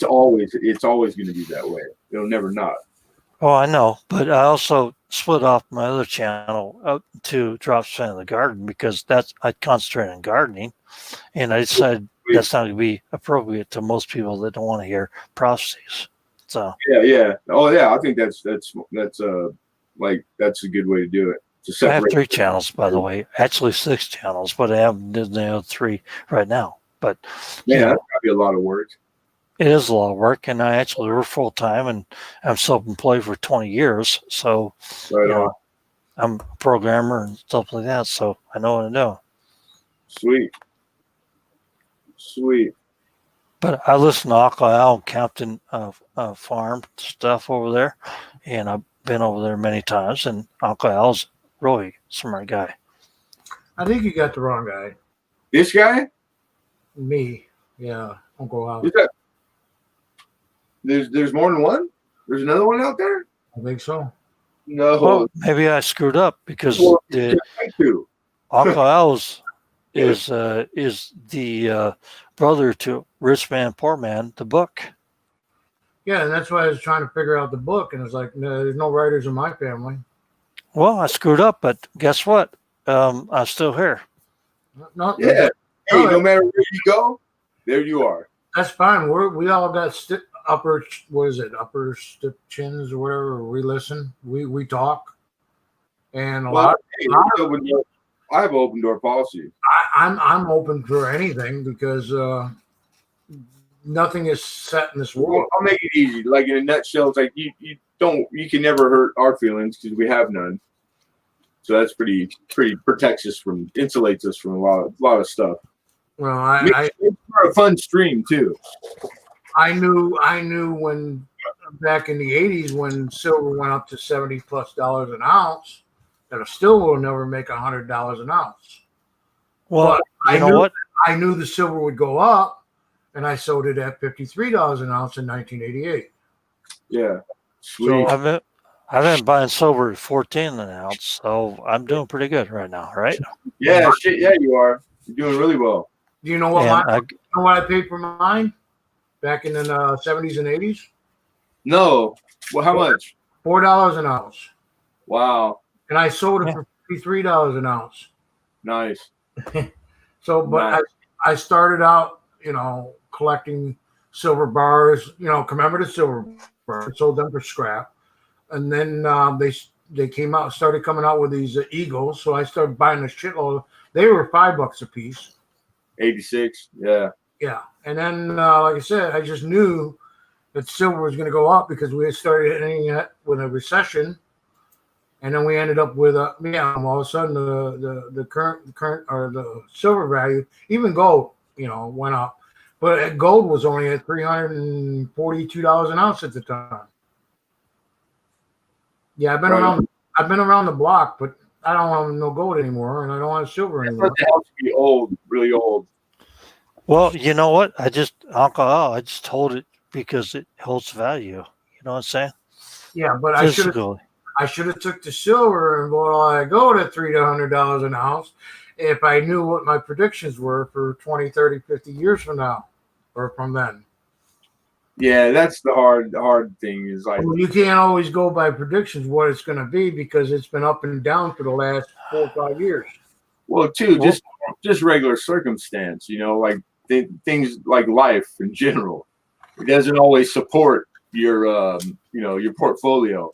always going to be that way. It'll never not. Oh, I know, but I also split off my other channel up to Drops Fan in the Garden because I concentrate on gardening, and I decided that's not going to be appropriate to most people that don't want to hear prophecies. So yeah. Oh yeah, I think that's a good way to do it. I have 3 channels, by the way, actually 6 channels, but I haven't done the other 3 right now. But yeah, that's probably a lot of work. It is a lot of work, and I actually work full time, and I'm self-employed for 20 years. So, I'm a programmer and stuff like that. So I know what I do. Sweet. But I listen to Uncle Al Captain Farm stuff over there, and I've been over there many times. And Uncle Al's really smart guy. I think you got the wrong guy. This guy? Me. Yeah, Uncle Al. There's more than one? There's another one out there? I think so. No. Well, maybe I screwed up because Uncle Al's is the brother to Rich Man, Poor Man, the book. Yeah, and that's why I was trying to figure out the book, and it's like, no, there's no writers in my family. Well, I screwed up, but guess what? I'm still here. No, yeah. Hey, no matter where you go, there you are. That's fine. We all got upper stiff chins or whatever. We listen. We talk, and a lot. I have an open door policy. I'm open for anything because nothing is set in this Well, world. I'll make it easy. Like in a nutshell, it's like you can never hurt our feelings because we have none. So that's pretty insulates us from a lot of stuff. Well, It's for a fun stream too. I knew when back in the 80s when silver went up to $70+ an ounce that a silver will never make $100 an ounce. Well, but you know what? I knew the silver would go up, and I sold it at $53 an ounce in 1988. Yeah, sweet. So, I've been buying silver at 14 an ounce, so I'm doing pretty good right now, right? Yeah, shit. Yeah, you are. You're doing really well. Do you know what And you know what I paid for mine back in the 70s and 80s? No. Well, how much? $4 an ounce. Wow. And I sold it for $53 an ounce. Nice. So, but Nice. I started out, collecting silver bars, commemorative silver bars, sold them for scrap. And then they started coming out with these eagles. So I started buying a shitload. They were $5 a piece. 86. Yeah. Yeah. And then, like I said, I just knew that silver was going to go up because we had started hitting it with a recession. And then we ended up with all of a sudden the current or the silver value, even gold, went up. But gold was only at $342 an ounce at the time. Yeah, I've been around the block, but I don't want no gold anymore, and I don't want silver anymore. It has to be old, really old. well, you know what? I just hold it because it holds value. You know what I'm saying? Yeah, but Physically. I should have took the silver and bought all that gold at $300 an ounce if I knew what my predictions were for 20, 30, 50 years from now or from then. Yeah, that's the hard thing is like You can't always go by predictions what it's going to be because it's been up and down for the last 4 or 5 years. well too just regular circumstance, like things like life in general. It doesn't always support your your portfolio.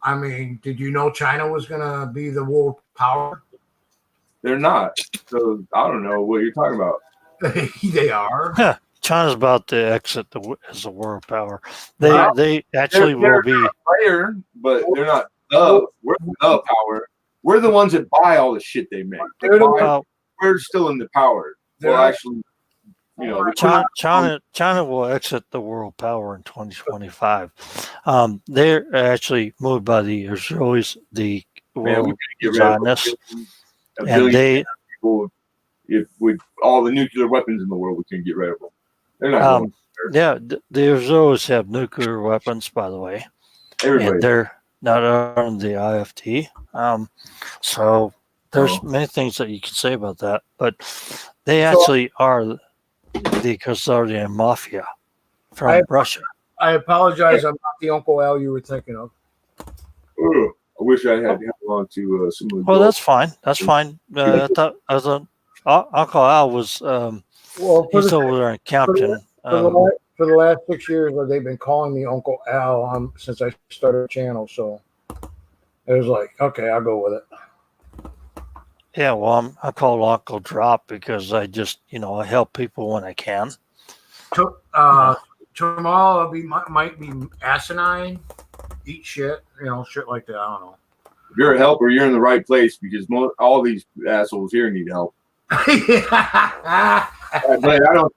I mean, did you know China was going to be the world power? They're not. So I don't know what you're talking about. They are. China's about to exit as a world power. They actually will be player, but they're not we're the power. We're the ones that buy all the shit they make. We're still in the power. Well, actually, China will exit the world power in 2025. They're actually moved by the Israelis, the world Zionists, and they. People, if with all the nuclear weapons in the world, we can get rid of them. They're not. Yeah, the Israelis have nuclear weapons, by the way. Everybody. And they're not on the IFT. So there's many things that you can say about that, but they actually are the custodian mafia from Russia. I apologize. I'm not the Uncle Al you were thinking of. I wish I had held on to some of the. Well, that's fine. That's fine. I thought Uncle Al was. He's over there in Campton. For the last 6 years, they've been calling me Uncle Al since I started the channel. So it was like, okay, I'll go with it. Yeah, well, I call Uncle Drop because I just, I help people when I can. Tomorrow might be asinine, eat shit, shit like that. I don't know. If you're a helper, you're in the right place because all these assholes here need help. But I don't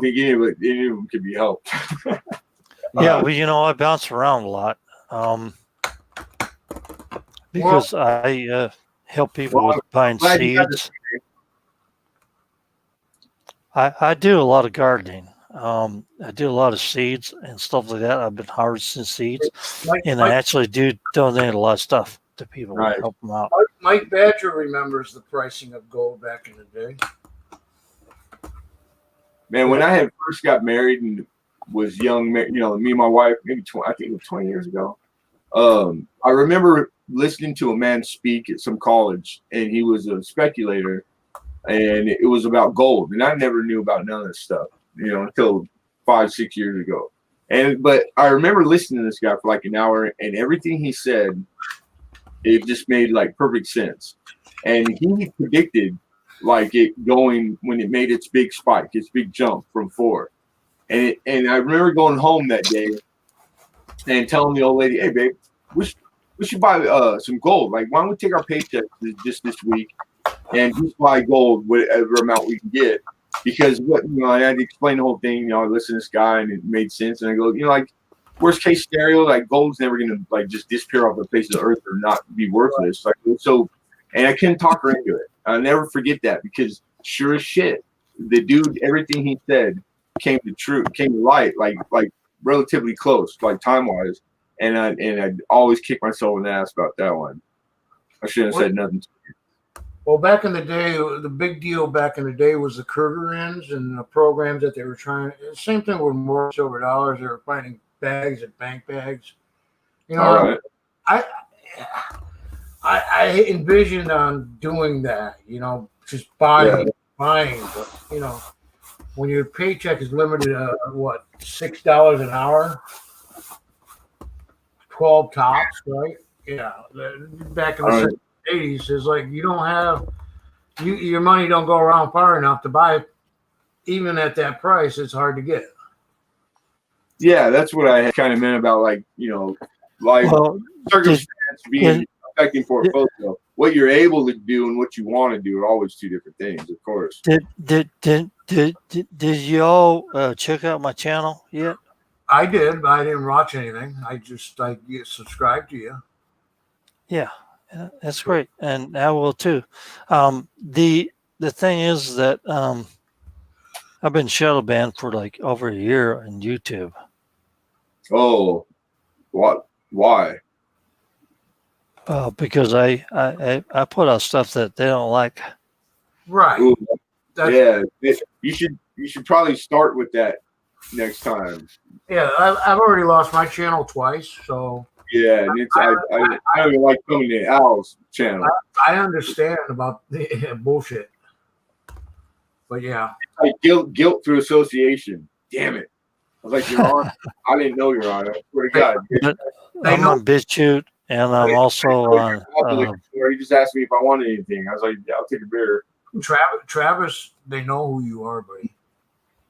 think any of them can be helped. Yeah, well, I bounce around a lot because I help people with buying seeds. I do a lot of gardening. I do a lot of seeds and stuff like that. I've been harvesting seeds, and I actually do donate a lot of stuff to people to help them out. Mike Badger remembers the pricing of gold back in the day. Man, when I had first got married and was young, me and my wife, maybe 20, I think it was 20 years ago. I remember listening to a man speak at some college, and he was a speculator, and it was about gold. And I never knew about none of this stuff, until 5-6 years ago. But I remember listening to this guy for like an hour, and everything he said, it just made like perfect sense. and he predicted like it going when it made its big spike, its big jump from 4. And I remember going home that day and telling the old lady, "Hey, babe, we should buy some gold. Like, why don't we take our paycheck just this week and just buy gold, whatever amount we can get?" Because I had to explain the whole thing. I listened to this guy and it made sense. And I go, like, worst case scenario, like gold's never gonna like just disappear off the face of the earth or not be worthless. Like, so, and I couldn't talk her into it. I'll never forget that because sure as shit, the dude, everything he said came to light, like relatively close, like time wise. And I'd always kick myself in the ass about that one. I shouldn't have said nothing. Well, back in the day, the big deal back in the day was the Kruger ends and the programs that they were trying. Same thing with more silver dollars. They were finding bags and bank bags. All right. I envisioned on doing that. Just buying. But when your paycheck is limited to $6 an hour, 12 tops, right? Yeah. Back in the 80s, is like you don't have your money don't go around far enough to buy. Even at that price, it's hard to get. Yeah, that's what I kind of meant about circumstance being affecting portfolio. What you're able to do and what you want to do are always two different things, of course. Did y'all check out my channel yet? I did, but I didn't watch anything. I just subscribed to you. Yeah, that's great, and I will too. The thing is that I've been shadow banned for like over a year on YouTube. Oh, what? Why? Because I put out stuff that they don't like. Right. Ooh, you should probably start with that next time. Yeah, I've already lost my channel twice, so yeah, and I don't even like coming to Al's channel. I understand about the bullshit, but yeah, like guilt through association. Damn it! I was like, Your Honor, I didn't know, Your Honor. I swear to God. But I'm on BitChute, and I'm also on. He just asked me if I wanted anything. I was like, yeah, I'll take a beer. Travis, they know who you are, buddy.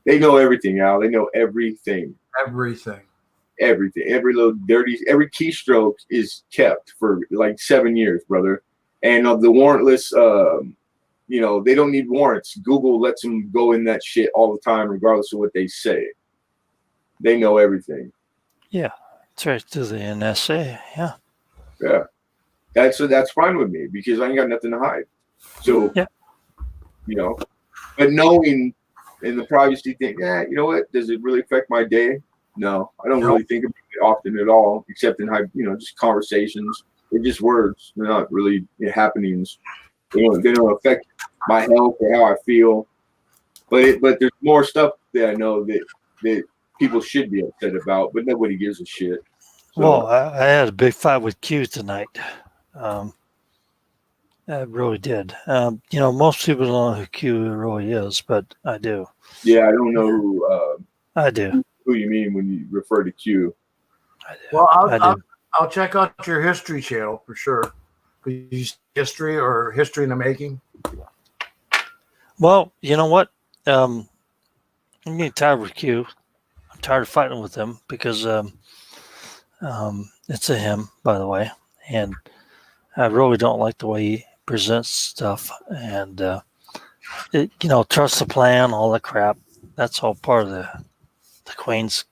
They know everything, Al. They know everything. Everything. Every little dirty, every keystroke is kept for like 7 years, brother. And of the warrantless, they don't need warrants. Google lets them go in that shit all the time, regardless of what they say. They know everything. Yeah, it's right to the NSA. Yeah. Yeah. That's fine with me because I ain't got nothing to hide. So, yeah. But knowing in the privacy thing, you know what? Does it really affect my day? No, I don't really think about it often at all, except in just conversations. They're just words. They're not really happenings. They don't affect my health or how I feel. But there's more stuff that I know that people should be upset about, but nobody gives a shit. So, well, I had a big fight with Q tonight. I really did. Most people don't know who Q really is, but I do. Yeah, I don't know who. I do. Who you mean when you refer to Q? I do. Well, I'll check out your history channel for sure. History or history in the making. Well, you know what? I'm getting tired with Q. I'm tired of fighting with him because it's a him, by the way, and I really don't like the way he presents stuff. And trust the plan, all the crap. That's all part of the Queen's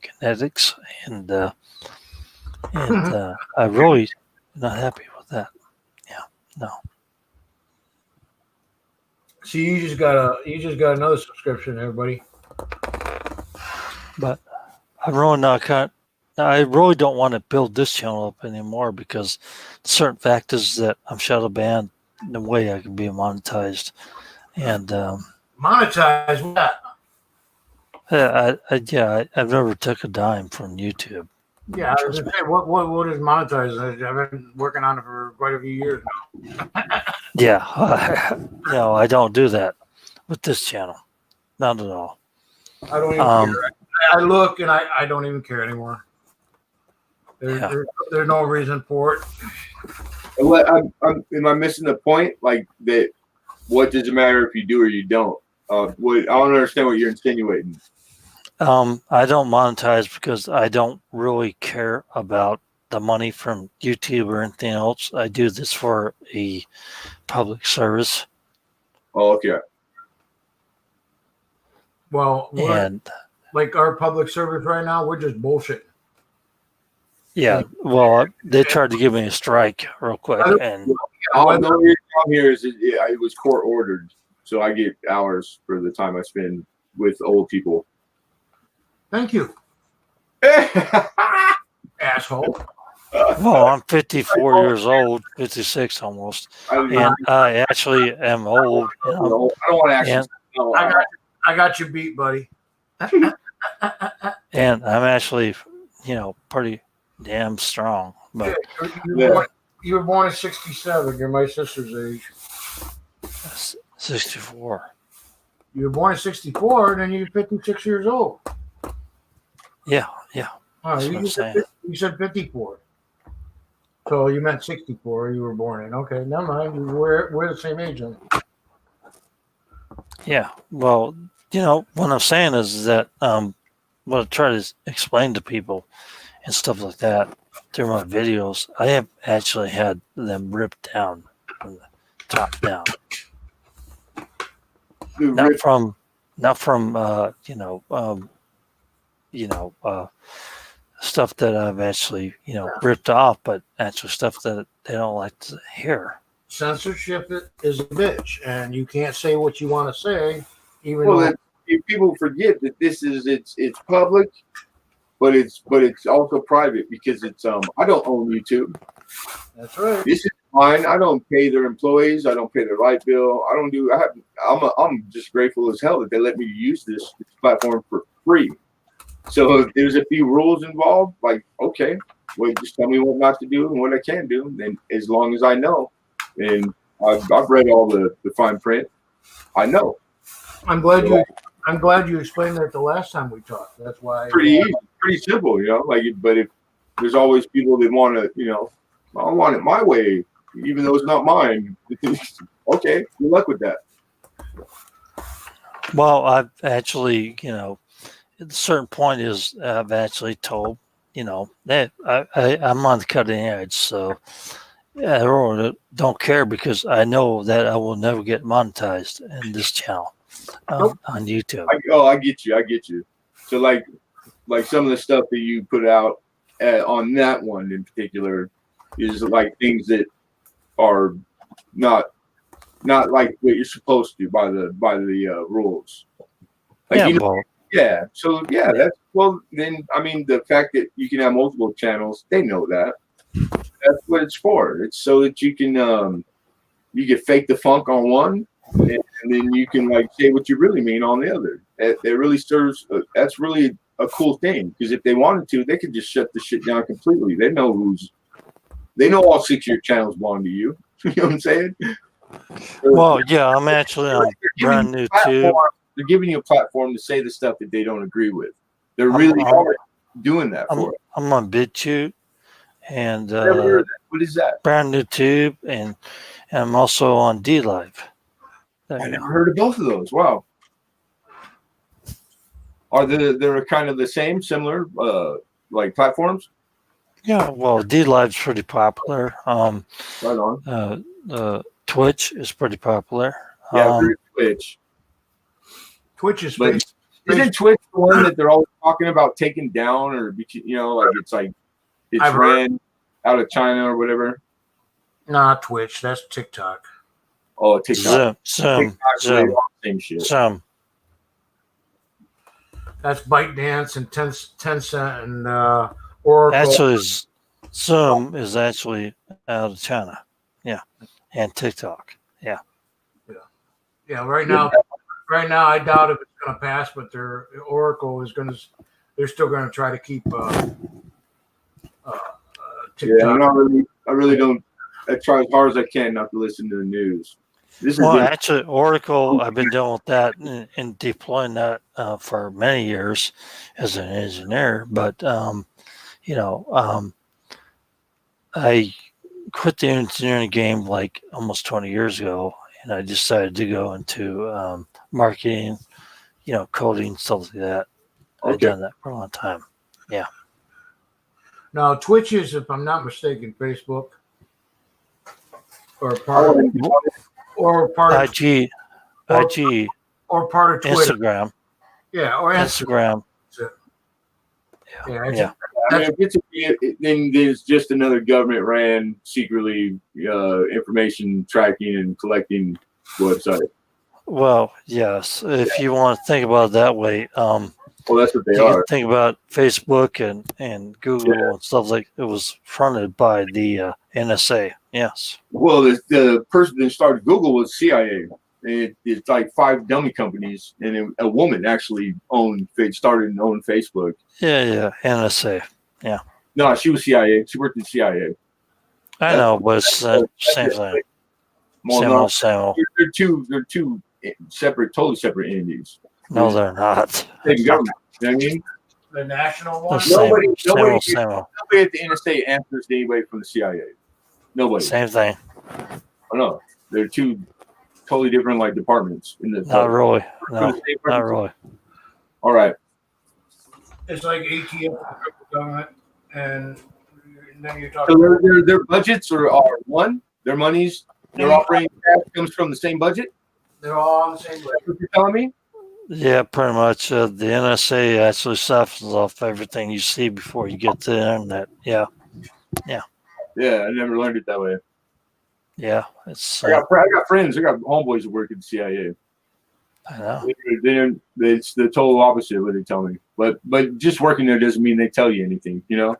genetics, and I really not happy with that. Yeah, no. So you just got another subscription, everybody. But I really don't want to build this channel up anymore because certain factors that I'm shadow banned, the way I can be monetized, and monetize what? I've never took a dime from YouTube. Yeah, I was gonna say, what is monetized? I've been working on it for quite a few years now. Yeah, I don't do that with this channel, not at all. I don't even care. I look and I don't even care anymore. There's no reason for it. Am I missing the point? Like that? What does it matter if you do or you don't? I don't understand what you're insinuating. I don't monetize because I don't really care about the money from YouTube or anything else. I do this for a public service. Oh, okay. Well, And like our public service right now, we're just bullshit. yeah, well, they tried to give me a strike real quick, and The reason I'm here is it was court ordered, so I get hours for the time I spend with old people. Thank you, asshole. well, I'm 54 years old, 56 almost, and I actually am old. I don't want to actually. I got you beat, buddy. And I'm actually, pretty damn strong. But You were born in '67. You're my sister's age. 64. You were born in '64, and then you're 56 years old. Yeah. Oh, That's what I'm saying. you said 54. So you meant 64. You were born in. Okay, never mind. We're the same age then. Yeah. Well, what I'm saying is that what I try to explain to people and stuff like that through my videos, I have actually had them ripped down from the top down. Not from stuff that I've actually ripped off, but actual stuff that they don't like to hear. Censorship is a bitch, and you can't say what you want to say, even though people forget that it's public, but it's also private because it's I don't own YouTube. That's right. This is mine. I don't pay their employees. I don't pay their light bill. I'm just grateful as hell that they let me use this platform for free. So if there's a few rules involved, like, okay, well, just tell me what not to do and what I can do. And as long as I know, and I've read all the fine print, I know. I'm glad you explained that the last time we talked. That's why. Pretty easy, pretty simple, but if there's always people that want to, I want it my way, even though it's not mine. Okay, good luck with that. Well, I've actually, at a certain point is I've actually told, that I'm on the cutting edge. So I really don't care because I know that I will never get monetized in this channel on YouTube. I get you. So like some of the stuff that you put out on that one in particular is like things that are not like what you're supposed to by the rules. Like, So that's then I mean the fact that you can have multiple channels, they know that. That's what it's for. It's so that you can fake the funk on one, and then you can like say what you really mean on the other. It really serves. That's really a cool thing because if they wanted to, they could just shut the shit down completely. They know all 6 of your channels belong to you. You know what I'm saying? Well, yeah, I'm actually on brand new tube. They're giving you a platform to say the stuff that they don't agree with. They're really doing that for it. I'm on BitTube, and what is that? Brand new tube, and I'm also on DLive. I never heard of both of those. Wow. Are they're kind of the same, similar, like platforms? Yeah, well, DLive's pretty popular. Right on. Twitch is pretty popular. Yeah, Twitch. Twitch is isn't Twitch the one that they're always talking about taking down, or it's ran out of China or whatever? Nah, Twitch. That's TikTok. Oh, TikTok. Some. Same shit. Some. That's ByteDance and Tencent and Oracle. Actually, Zoom is actually out of China. Yeah, and TikTok. Yeah. Right now, I doubt if it's going to pass, but Oracle is going to. They're still going to try to keep TikTok. I really don't. I try as hard as I can not to listen to the news. Actually, Oracle, I've been dealing with that and deploying that for many years as an engineer. But, I quit the engineering game like almost 20 years ago, and I decided to go into marketing, coding, stuff like that. I've Okay. done that for a long time. Yeah. Now, Twitch is, if I'm not mistaken, Facebook or part of, or part of IG, or part of Twitter. Instagram. Yeah, or Instagram. Yeah. I mean, then there's just another government ran secretly information tracking and collecting website. Well, yes. If you want to think about it that way, Well, that's what they you are. can think about Facebook and Google and stuff like it was fronted by the NSA. Yes. Well, the person that started Google was CIA. It's like 5 dummy companies, and a woman actually started and owned Facebook. Yeah. NSA. No, she was CIA. She worked in CIA. I know, but it's the same thing. Well, Same old. They're two totally separate entities. No, they're not. Same government. You know what I mean? The national The one. same, Nobody same old. Nobody at the NSA answers to anybody from the CIA. Nobody. Same thing. I know. They're two totally different like departments in the. Not really. No, not really. All right. It's like ATF government, and then you're talking. So their budgets are one. Their monies, their operating cash comes from the same budget. They're all on the same level. What you're telling me? Yeah, pretty much. The NSA actually siphons off everything you see before you get to the internet. Yeah. Yeah, I never learned it that way. Yeah. It's. I got friends. I got homeboys that work at the CIA. I know. It's the total opposite of what they tell me. But just working there doesn't mean they tell you anything. You know,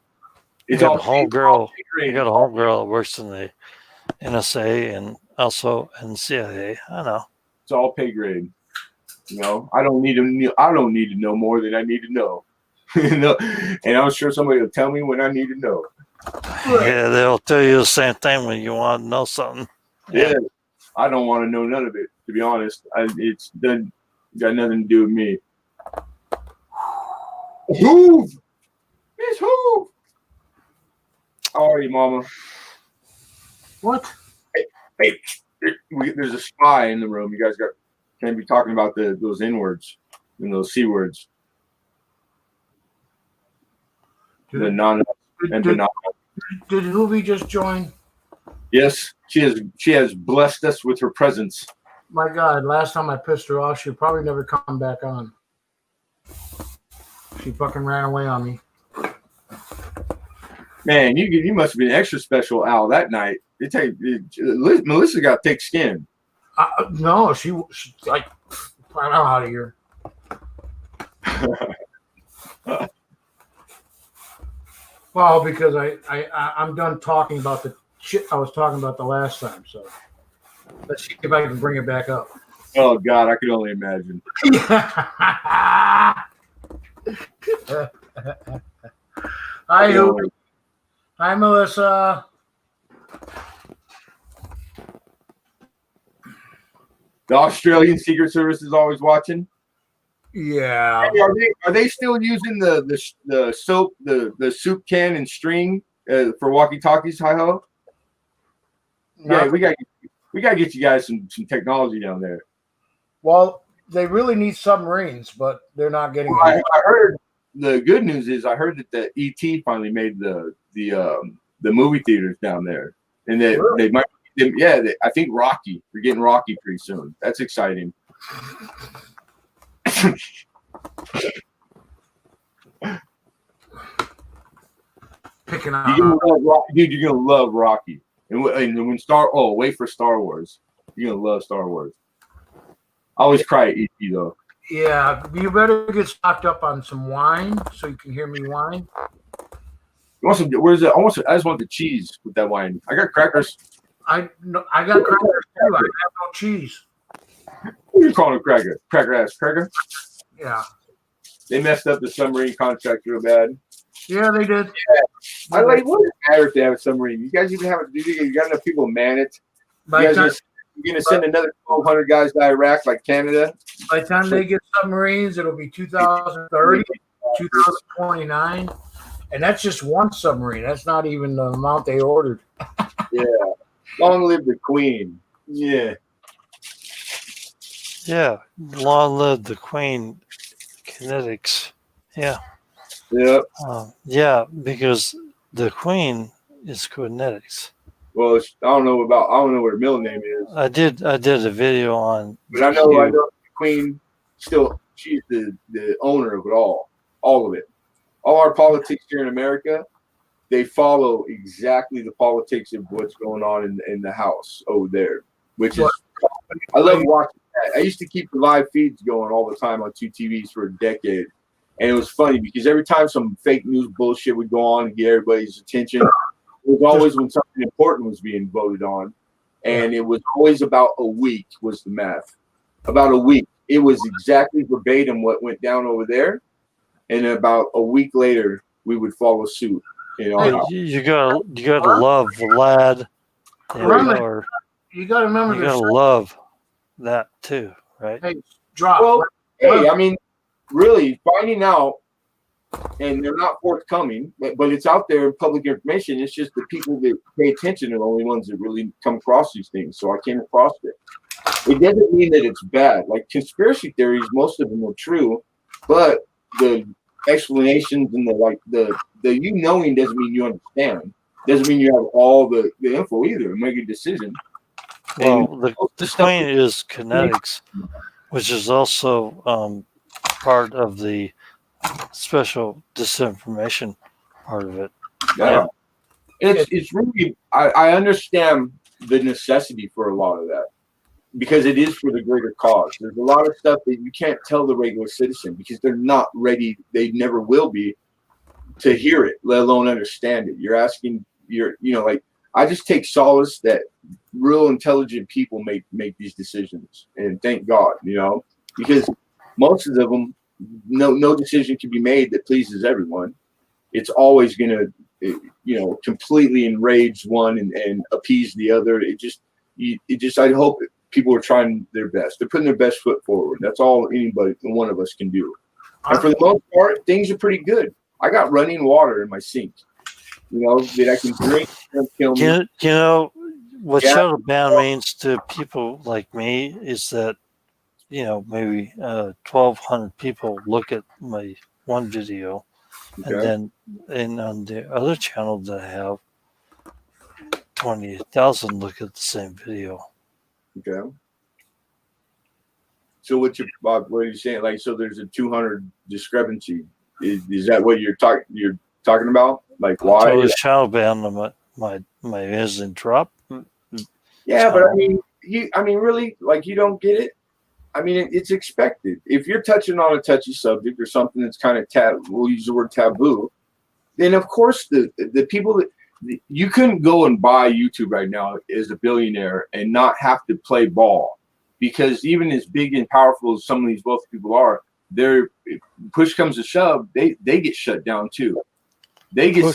it's You got all a homegirl. You got a homegirl that works in the NSA and also in CIA. I know. It's all pay grade. You know, I don't need to know more than I need to know. You know, and I'm sure somebody will tell me when I need to know. Yeah, they'll tell you the same thing when you want to know something. Yeah, I don't want to know none of it. To be honest, it's got nothing to do with me. Hoove, Miss Hoove. How are you, Mama? What? Hey, there's a spy in the room. You guys can't be talking about those N words and those C words. Did Hoovy just join? Yes, she has blessed us with her presence. My God, last time I pissed her off, she'll probably never come back on. She fucking ran away on me. Man, you must have been extra special, Al, that night. Melissa got thick skin. No, she like, I'm out of here. Well, because I'm done talking about the shit I was talking about the last time. So let's see if I can bring it back up. Oh God, I could only imagine. Hi, Hoopy. Hi, Melissa. The Australian Secret Service is always watching. Yeah. Hey, are they still using the soap, the soup can and string for walkie-talkies? Hi-ho. Yeah, we got to get you guys some technology down there. Well, they really need submarines, but they're not getting. I heard the good news is I heard that the ET finally made the movie theaters down there, and they might. Yeah, I think Rocky. They're getting Rocky pretty soon. That's exciting. Picking on dude, you're gonna love Rocky, and when wait for Star Wars. You're gonna love Star Wars. I always cry at ET though. Yeah, you better get stocked up on some wine so you can hear me whine. You want some? Where's it? I just want the cheese with that wine. I got crackers. I got crackers too. I have no cheese. What are you calling a cracker? Cracker ass cracker? Yeah. They messed up the submarine contract real bad. Yeah, they did. Yeah. I like. What does it matter if they have a submarine? You guys even have it? You got enough people man it? You're gonna send another 1,200 guys to Iraq like Canada? By the time they get submarines, it'll be 2030, 2029, and that's just one submarine. That's not even the amount they ordered. Yeah. Long live the queen. Yeah. Yeah. Long live the Queen Kinetics. Yeah. Yep. Yeah, because the Queen is Kinetics. Well, I don't know what her middle name is, I did a video on but I know the queen. Still, she's the owner of it all of it. All our politics here in America, they follow exactly the politics of what's going on in the house over there, which is I love watching that. I used to keep the live feeds going all the time on 2TVs for a decade, and it was funny because every time some fake news bullshit would go on and get everybody's attention, it was always when something important was being voted on, and it was always about a week was the math. About a week. It was exactly verbatim what went down over there, and about a week later, we would follow suit. You know, you gotta love Vlad. Or you got to remember you gotta love that too, right? Hey, drop. well, hey, I mean, really finding out, and they're not forthcoming, but it's out there in public information. It's just the people that pay attention are the only ones that really come across these things. So I came across it. It doesn't mean that it's bad. Like conspiracy theories, most of them are true, but the explanations and the you knowing doesn't mean you understand. Doesn't mean you have all the info either. Make a decision. Well, the Queen is Kinetics, which is also part of the special disinformation part of it. Yeah. It's really I understand the necessity for a lot of that because it is for the greater cause. There's a lot of stuff that you can't tell the regular citizen because they're not ready, they never will be to hear it, let alone understand it. You're asking like I just take solace that real intelligent people make these decisions, and thank God, because most of them no decision can be made that pleases everyone. It's always going to, completely enrage one and appease the other. I hope people are trying their best. They're putting their best foot forward. That's all one of us can do. And for the most part, things are pretty good. I got running water in my sink, that I can drink and kill me. What shadow ban means to people like me is that, maybe 1,200 people look at my one video, and on the other channel that I have, 20,000 look at the same video. Okay. So what are you saying? Like, so there's a 200 discrepancy. Is that what you're talking about? Like, why? So the shadow ban on my isn't drop. Yeah, but I mean, really, like, you don't get it. I mean, it's expected. If you're touching on a touchy subject or something that's kind of we'll use the word taboo, then of course the people that you couldn't go and buy YouTube right now as a billionaire and not have to play ball, because even as big and powerful as some of these wealthy people are, if push comes to shove, they get shut down too. They get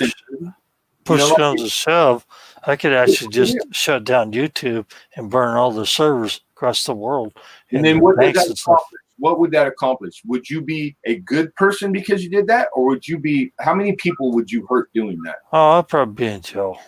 push comes to shove. I could actually just shut down YouTube and burn all the servers across the world. And then what would that accomplish? What would that accomplish? Would you be a good person because you did that, or would you be? How many people would you hurt doing that? Oh, I'd probably be in jail.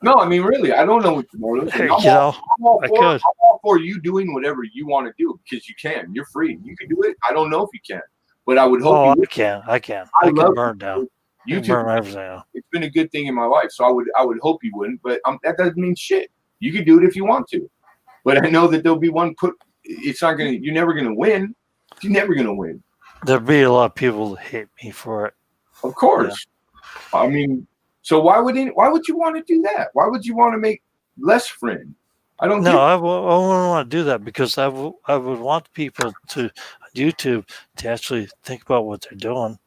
No, I mean, really, I don't know what your motive is. I'm all for you doing whatever you want to do because you can. You're free. You can do it. I don't know if you can, but I would hope you would. I can. I can burn down. YouTube, burn everything down. It's been a good thing in my life, so I would hope you wouldn't. But that doesn't mean shit. You can do it if you want to, but I know that there'll be one it's not gonna. You're never gonna win. You're never gonna win. There'd be a lot of people that hate me for it. Of course. Yeah. I mean, so why would you want to do that? Why would you want to make less friends? I don't. No, I wouldn't want to do that because I would want people to YouTube to actually think about what they're doing.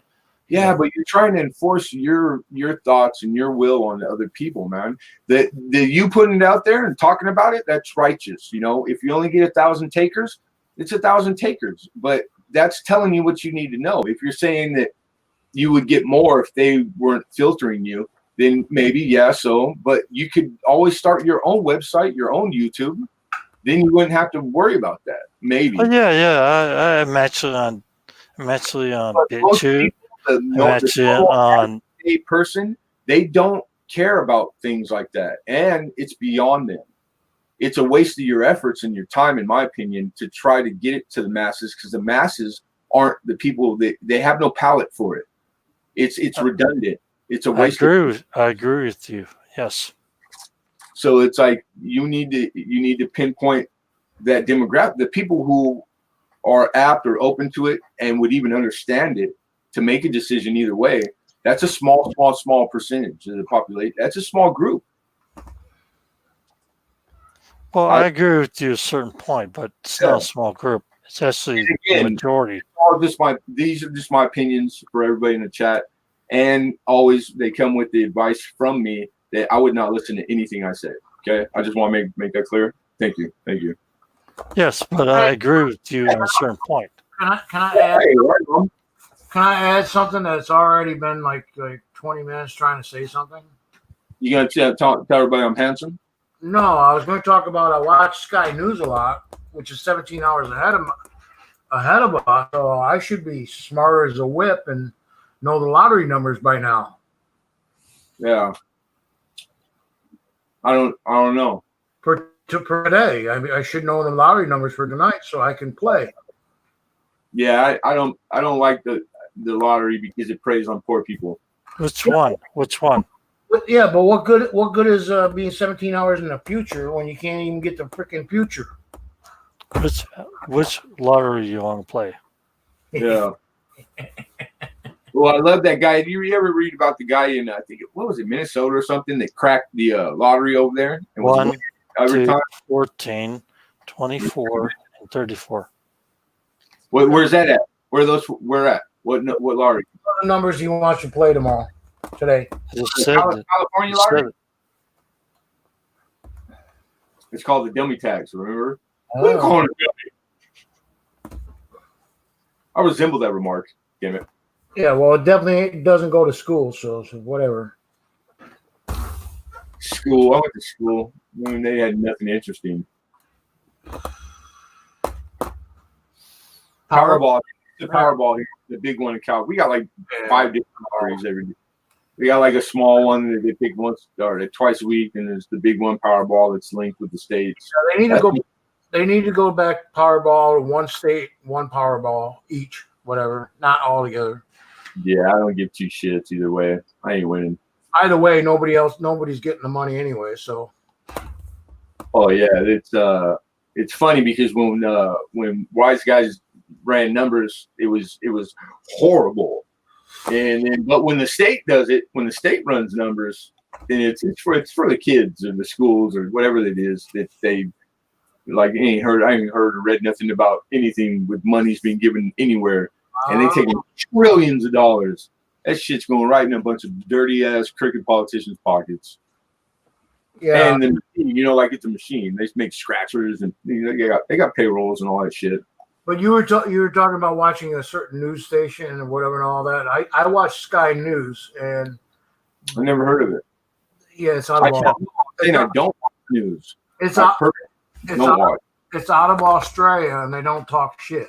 Yeah, but you're trying to enforce your thoughts and your will on other people, man. That you putting it out there and talking about it, that's righteous. If you only get 1,000 takers, it's 1,000 takers. But that's telling you what you need to know. If you're saying that you would get more if they weren't filtering you, then maybe, yeah, so. But you could always start your own website, your own YouTube. Then you wouldn't have to worry about that. Maybe. Oh, yeah. I'm actually on BitChute. A person, they don't care about things like that, and it's beyond them. It's a waste of your efforts and your time, in my opinion, to try to get it to the masses, because the masses aren't the people that they have no palate for it. It's redundant. It's a waste. I agree with you. Yes. So it's like you need to pinpoint that demographic, the people who are apt or open to it and would even understand it to make a decision either way. That's a small percentage of the population. That's a small group. Well, I agree with you at a certain point, but it's not a small group. It's actually the majority. These are just my opinions for everybody in the chat. And always they come with the advice from me that I would not listen to anything I say. Okay. I just want to make that clear. Thank you. Yes, but I agree with you at a certain point. Can I add something that's already been like 20 minutes trying to say something? You gonna tell everybody I'm handsome? No, I was going to talk about I watch Sky News a lot, which is 17 hours ahead of us. So I should be smarter as a whip and know the lottery numbers by now. Yeah. I don't know. Per day, I should know the lottery numbers for tonight so I can play. Yeah, I don't like the lottery because it preys on poor people. Which one? But what good is being 17 hours in the future when you can't even get the freaking future? Which lottery you want to play? Yeah. Well, I love that guy. Do you ever read about the guy in I think what was it, Minnesota or something that cracked the lottery over there? And 1, 2, 14, 24, and 34. Where's that at? Where at? What lottery? What are the numbers he wants to play today? California lottery? It's called the dummy tax, remember? Oh. I resemble that remark. Damn it. Yeah, well, it definitely doesn't go to school, so whatever. School. I went to school. I mean, they had nothing interesting. Powerball. The Powerball here, the big one in Cal. We got like 5 different lotteries every day. We got like a small one that they pick once or twice a week, and there's the big one Powerball that's linked with the states. Yeah, they need to go back Powerball to one state, one Powerball each, whatever, not all together. Yeah, I don't give two shits either way. I ain't winning. Either way, nobody's getting the money anyway. So. Oh yeah, it's funny because when Wise Guys ran numbers, it was horrible. But when the state does it, when the state runs numbers, then it's for the kids or the schools or whatever it is that they like. I ain't heard or read nothing about anything with monies being given anywhere, and they taking trillions of dollars. That shit's going right in a bunch of dirty ass crooked politicians' pockets. Yeah, and the machine, like it's a machine. They make scratchers and they got payrolls and all that shit. But you were talking about watching a certain news station and whatever and all that. I watch Sky News and I never heard of it. Yeah, it's out of I don't watch news. It's out of Australia and they don't talk shit.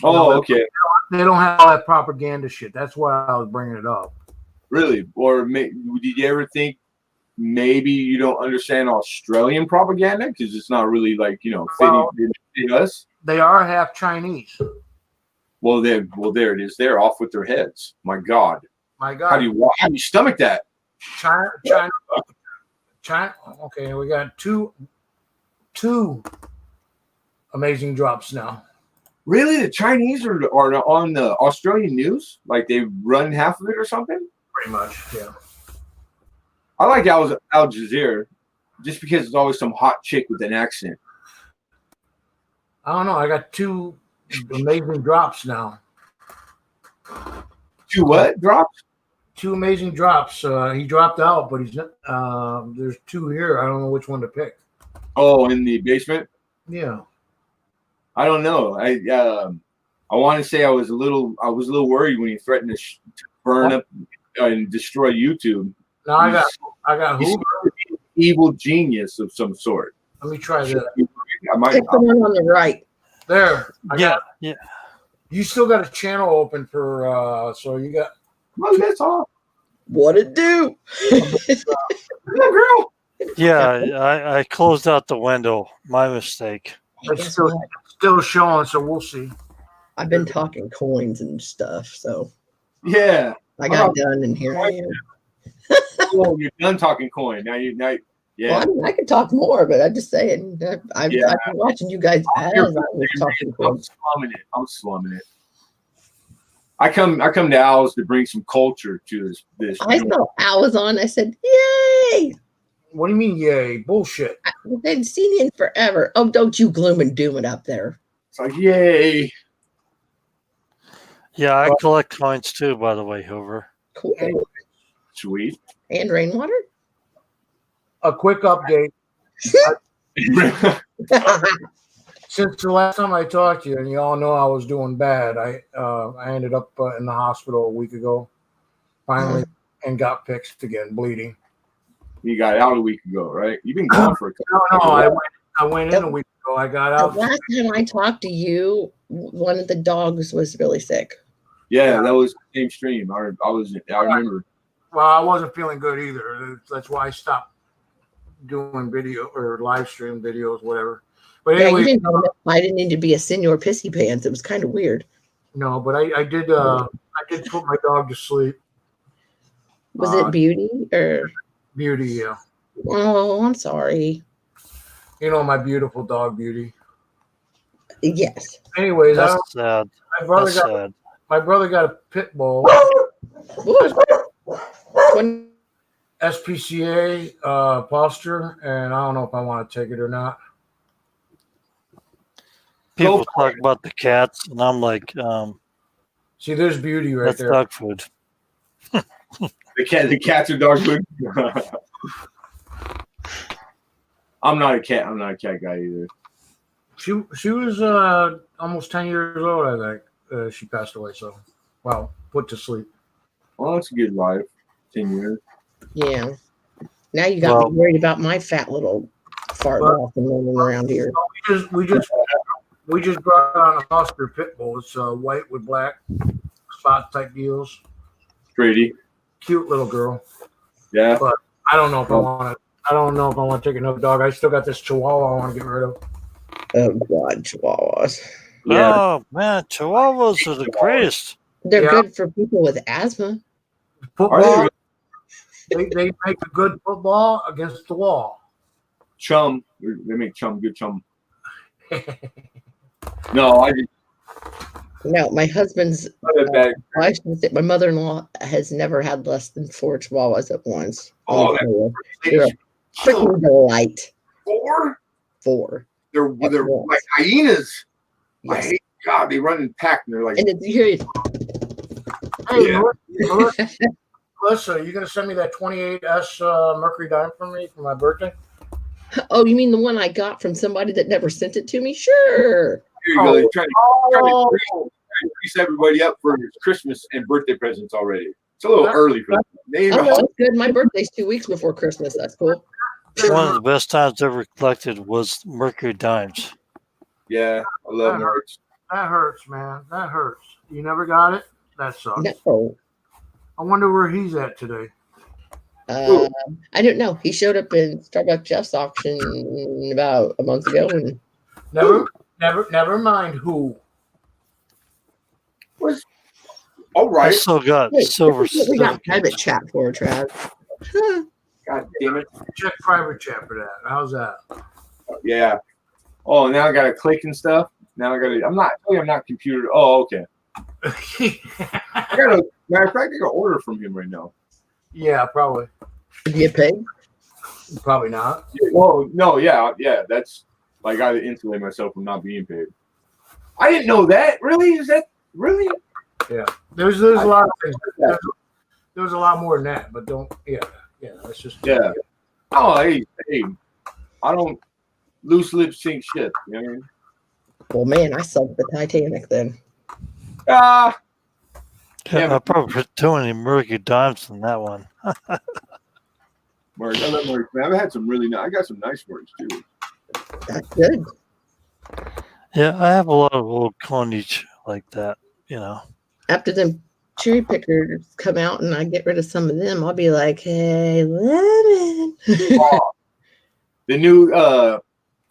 Oh, okay. They don't have all that propaganda shit. That's why I was bringing it up. Really? Or did you ever think maybe you don't understand Australian propaganda because it's not really fitting us? They are half Chinese. Well, there it is. They're off with their heads. My God. How do you stomach that? China. Okay, we got two amazing drops now. Really, the Chinese are on the Australian news? Like they run half of it or something? Pretty much, yeah. I like Al Jazeera just because it's always some hot chick with an accent. I don't know. I got 2 amazing drops now. 2 what drops? 2 amazing drops. He dropped out, but he's there's 2 here. I don't know which one to pick. Oh, in the basement? Yeah. I don't know. I want to say I was a little worried when he threatened to burn up and destroy YouTube. No, I got who? Evil genius of some sort. Let me try this. Pick the one on the right. There. Yeah. You still got a channel open for so you got. Well, that's all. What it do? Girl. Yeah, I closed out the window. My mistake. Hey, It's guess still, what? still showing, so we'll see. I've been talking coins and stuff, so Yeah. I got done, and here I am. Oh, you're done talking coin. Now Well, yeah. I mean, I could talk more, but I'm just saying. I've been watching you guys as I was talking coins. I'm slumming it. I come to Owls to bring some culture to this. I saw Al was on. I said, "Yay!" What do you mean, yay? Bullshit. I hadn't seen you in forever. Oh, don't you gloom and doom it up there. It's like, yay. Yeah, I collect coins too, by the way, Hoover. Cool. Sweet. And rainwater? A quick update. Since the last time I talked to you, and you all know I was doing bad, I ended up in the hospital a week ago, finally, and got fixed again, bleeding. You got out a week ago, right? You've been gone for a couple No, I went in a week ago. I got out. The last time I talked to you, one of the dogs was really sick. Yeah, that was the same stream. I remember. Well, I wasn't feeling good either. That's why I stopped doing video or live stream videos, whatever. But Yeah, anyway, you didn't know I didn't need to be a senior pissy pants. It was kind of weird. no, but I did put my dog to sleep. Was it Beauty or Beauty? Yeah. Oh, I'm sorry. You know my beautiful dog, Beauty. Yes. Anyways, That's sad. My brother got a pit bull. SPCA posture, and I don't know if I want to take it or not. People talk about the cats, and I'm like, see, there's Beauty right that's there. dog food. The cats are dog food. I'm not a cat guy either. She was almost 10 years old, I think. She passed away, so put to sleep. Well, that's a good life. 10 years. Yeah. Now you got me worried about my fat little fart off and running around here. We just brought on a foster pit bull. It's white with black spot type deals. Pretty. Cute little girl. Yeah. But I don't know if I want to. I don't know if I want to take another dog. I still got this Chihuahua I want to get rid of. Oh God, Chihuahuas. Yeah. Oh man, Chihuahuas are the greatest. They're good for people with asthma. Football. They make a good football against the wall. Chum. They make good chum. No, my husband's my mother-in-law has never had less than 4 Chihuahuas at once. Oh, they're a freaking delight. 4? 4. They're like hyenas. Yes. God, they run in pack and they're like. And it's here. Hey, Melissa, are you going to send me that 28S Mercury Dime for me for my birthday? Oh, you mean the one I got from somebody that never sent it to me? Sure. Here you go. They're trying to grease everybody up for Christmas and birthday presents already. It's a little early for them. That's good. My birthday's 2 weeks before Christmas. That's cool. One of the best times ever collected was Mercury Dimes. Yeah, I love Mercs. That hurts, man. That hurts. You never got it? That sucks. No. I wonder where he's at today. I don't know. He showed up in Starbucks Jeff's auction about a month ago, and never mind who. Was all right. I still got silver. We got private chat for Trav. God damn it! Check private chat for that. How's that? Yeah. Oh, now I got to click and stuff. Now I got to. I'm not computer. Oh, okay. I got a matter of fact. I got an order from him right now. Yeah, probably. Did you get paid? Probably not. Well, no, yeah. That's like I insulate myself from not being paid. I didn't know that. Really? Is that really? Yeah. There's a lot of things. There's a lot more than that, but don't. Yeah. That's just. Yeah. Oh, hey. I don't loose lips sink shit. You know what I mean? Well, man, I sunk the Titanic then. Yeah, I probably put too many Mercury Dimes in that one. Mark, I love Mark. Man, I've had some really nice. I got some nice words too. That's good. Yeah, I have a lot of old coinage like that. After them cherry pickers come out and I get rid of some of them, I'll be like, hey, lemon. The new I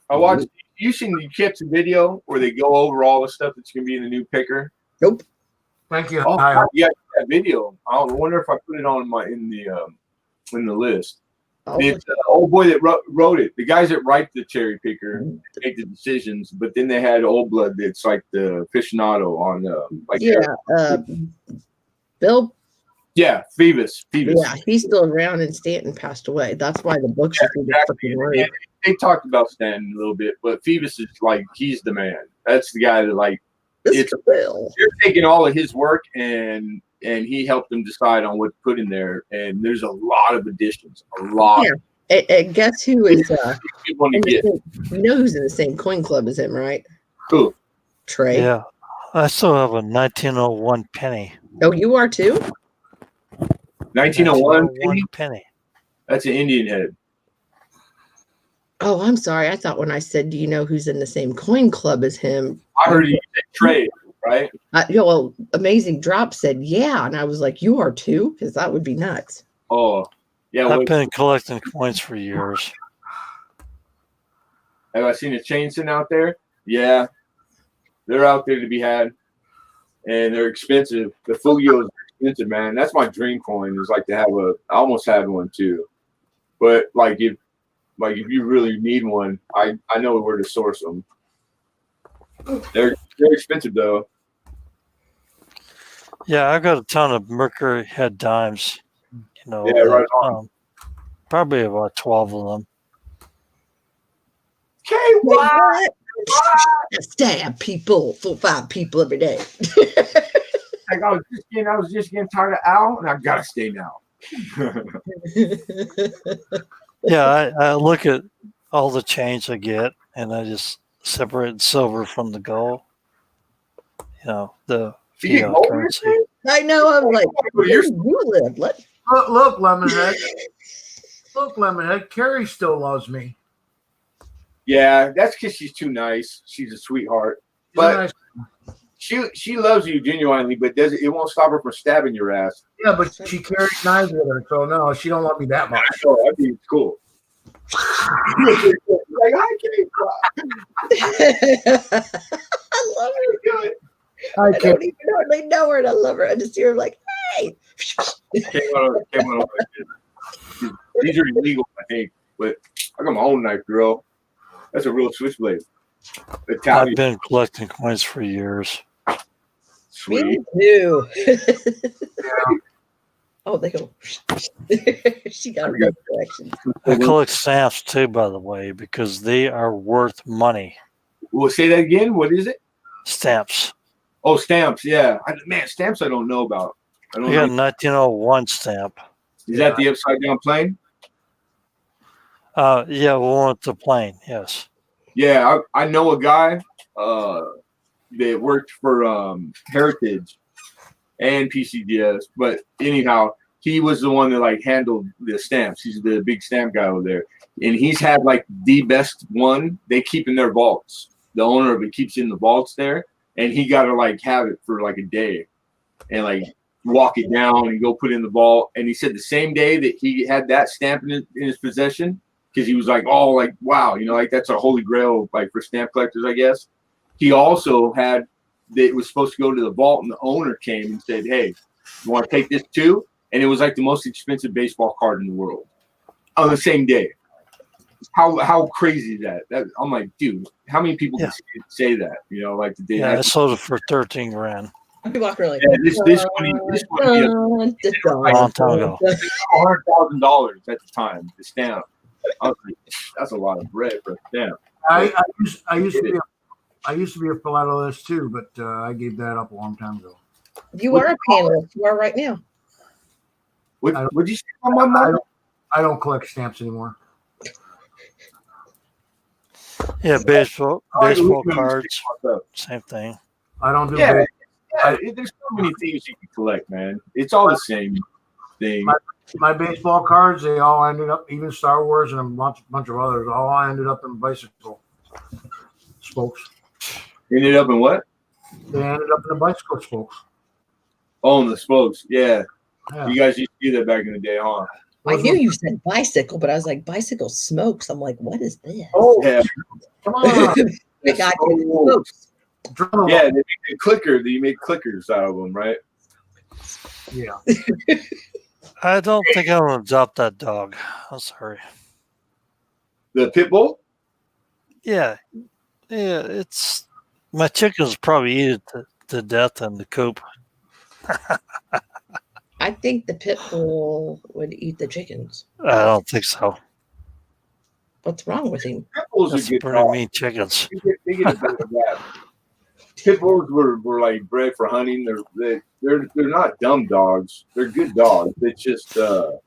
watched. You seen the clips and video where they go over all the stuff that's gonna be in the new picker? Nope. Thank you. Oh, yeah, that video. I wonder if I put it on in the list. Oh, It's the old boy that wrote it. The guys that write the cherry picker make the decisions, but then they had old blood that's like the aficionado on Bill. Yeah, Phoebus. Yeah, he's still around and Stanton passed away. That's why the books are freaking yeah, they talked about Stanton a little bit, but Phoebus is like he's the man. That's the guy that like it's Bill. You're taking all of his work and he helped them decide on what to put in there. And there's a lot of additions. A lot. Yeah. And guess who is you know who's in the same coin club as him, right? Who? Trey. Yeah. I still have a 1901 penny. Oh, you are too? 1901 penny. That's an Indian head. Oh, I'm sorry. I thought when I said, do you know who's in the same coin club as him? I heard you say Trey, right? Well, Amazing Drop said, yeah. And I was like, you are too? Because that would be nuts. Oh, yeah. I've been collecting coins for years. Have I seen a chain sitting out there? Yeah. They're out there to be had. And they're expensive. The Fugios are expensive, man. That's my dream coin is like to have I almost had one too. But if you really need one, I know where to source them. They're expensive though. Yeah, I got a ton of Mercury head dimes. Yeah, right on. Probably about 12 of them. Okay, what? Stab people, 4-5 people every day. Like I was just getting tired of Al, and I gotta stay now. Yeah, I look at all the change I get, and I just separate silver from the gold. The fiat currency. I know. I'm like, where do you live? Look, Lemonhead. Look, Lemonhead. Carrie still loves me. Yeah, that's because she's too nice. She's a sweetheart, but she loves you genuinely. But it won't stop her from stabbing your ass. Yeah, but she carries knives with her, so no, she don't love me that much. I know. I think it's cool. Like I love her. I don't even hardly know her, and I love her. I just hear her like, hey. Came on These are illegal, I think, but I got my own knife, girl. That's a real switchblade. Italian. I've been collecting coins for years. Sweet. Me too. Oh, they go. She got a good collection. I collect stamps too, by the way, because they are worth money. Well, say that again. What is it? Stamps. Oh, stamps. Yeah, stamps I don't know about. I got a 1901 stamp. Is that the upside down plane? Yeah, we want the plane. Yes. Yeah, I know a guy that worked for Heritage and PCDS, but anyhow, he was the one that handled the stamps. He's the big stamp guy over there, and he's had the best one. They keep in their vaults. The owner of it keeps in the vaults there, and he got to have it for a day, and walk it down and go put it in the vault. And he said the same day that he had that stamp in his possession, because he was wow, that's a holy grail for stamp collectors, I guess. He also had that it was supposed to go to the vault, and the owner came and said, hey, you want to take this too? And it was the most expensive baseball card in the world on the same day. How crazy is that? I'm like, dude, how many people can say that? The day I sold it for 13 grand. I'd be walking around this one a long time ago. $100,000 at the time. The stamp. I was like, that's a lot of bread for a stamp. I used to be a philatelist too, but I gave that up a long time ago. You are a panelist. You are right now. What'd you say on my mind? I don't collect stamps anymore. Yeah, baseball cards, same thing. I don't do. Yeah, there's so many things you can collect, man. It's all the same thing. My baseball cards, they all ended up, even Star Wars and a bunch of others, all ended up in bicycle spokes. Ended up in what? They ended up in the bicycle spokes. Oh, and the spokes. Yeah. Yeah. You guys used to do that back in the day, huh? I knew you said bicycle, but I was like, bicycle smokes. I'm like, what is this? Oh, Yeah. come on. The guy Oh. smokes. Yeah, they make a clicker. You make clickers out of them, right? Yeah. I don't think I'm gonna adopt that dog. I'm sorry. The pit bull? Yeah, it's my chickens probably eat it to death in the coop. I think the pit bull would eat the chickens. I don't think so. What's wrong with him? Pit bulls That's are good pretty dogs. mean chickens. They get a better rap. Pit bulls were like bred for hunting. They're not dumb dogs. They're good dogs. It's just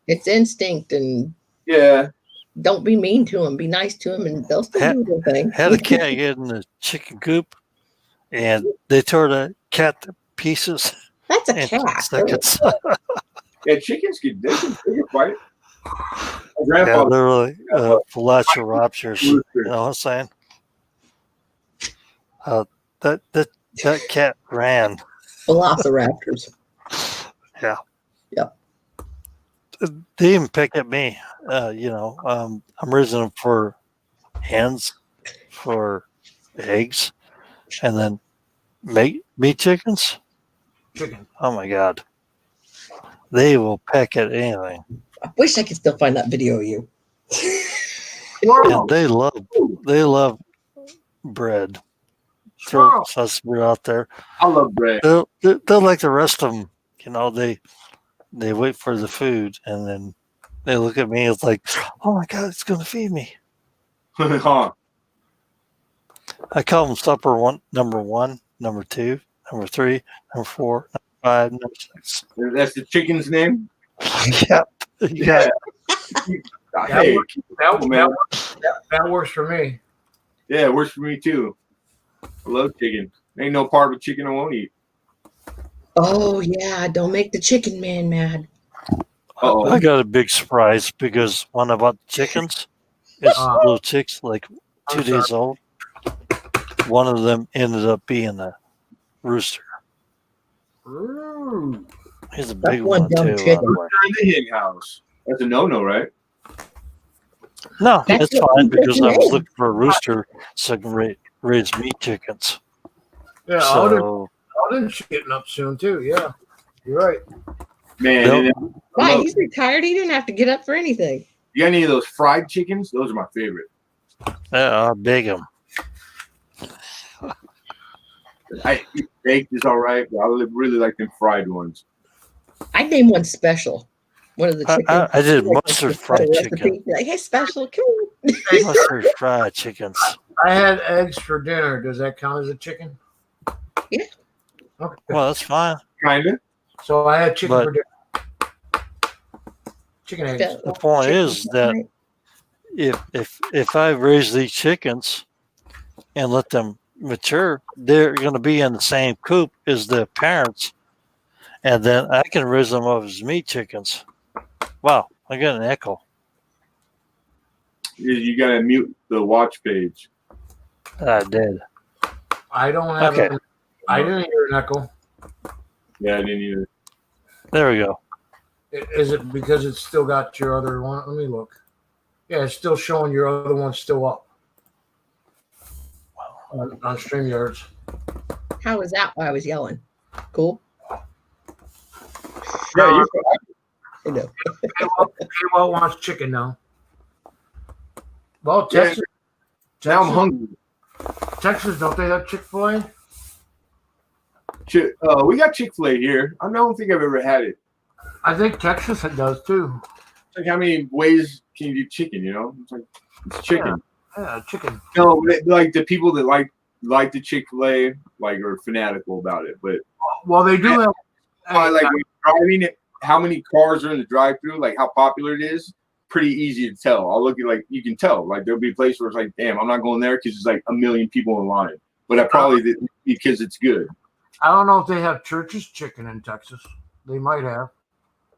It's instinct, and yeah. don't be mean to them. Be nice to them, and they'll still do their thing. Had a cat get in the chicken coop, and they tore the cat to pieces That's a in cat. seconds. Yeah, chickens can fight. My Yeah, grandfather literally velociraptors. You know what I'm saying? That cat ran. Velociraptors. Yeah. Yep. They even pick at me. I'm raising them for hens, for eggs, and then meat chickens. Chicken. Oh my God. They will peck at anything. I wish I could still find that video of you. And they love bread. Throw sesame out there. I love bread. They're like the rest of them. They wait for the food, and then they look at me. It's like, oh my God, it's going to feed me. Huh. I call them supper number 1, number 2, number 3, number 4, number 5, number 6. That's the chicken's name? Yep. Yeah. Hey, That works for me. yeah, it works for me too. I love chicken. Ain't no part of a chicken I won't eat. Oh yeah, don't make the chicken man mad. Uh-oh. I got a big surprise because when I bought the chickens, it's little chicks, like 2 days old. One of them ended up being a rooster. Ooh. He's a That's big one one dumb too. chicken. By In the hen house. That's a no-no, right? No, That's it's what fine you because I was name. looking for a rooster so I can raise meat chickens. Yeah, So Alden's getting up soon too. Yeah, you're right. Man, Nope. Why? He's retired. He didn't have to get up for anything. you got any of those fried chickens? Those are my favorite. I'll beg him. Baked is all right, but I really like them fried ones. I'd name one special. One of the chickens. I did Like, mustard the fried recipe. chicken. Like, hey, special, come on. Mustard fried chickens. I had eggs for dinner. Does that count as a chicken? Yeah. Okay. Well, that's fine. Kinda. So I had chicken But- for dinner. Chicken eggs. The point is that if I raise these chickens and let them mature, they're going to be in the same coop as the parents, and then I can raise them up as meat chickens. Wow, I got an echo. You gotta mute the watch page. I did. I don't have. Okay. I didn't hear an echo. Yeah, I didn't either. There we go. Is it because it's still got your other one? Let me look. Yeah, it's still showing your other one still up on StreamYards. How was that while I was yelling? Cool. Yeah, you're I know. Well wants chicken now. Well, Yeah. Texas, now I'm hungry. Texas, don't they have Chick-fil-A? We got Chick-fil-A here. I don't think I've ever had it. I think Texas does too. It's like how many ways can you do chicken? You know, it's like it's chicken. Yeah, chicken. No, like the people that like the Chick-fil-A like are fanatical about it. But Well, they do have. like when you're driving it, how many cars are in the drive-through? Like how popular it is. Pretty easy to tell. I'll look at like you can tell. Like there'll be a place where it's like, damn, I'm not going there because there's like a million people in line. But I probably did because it's good. I don't know if they have Church's chicken in Texas. They might have.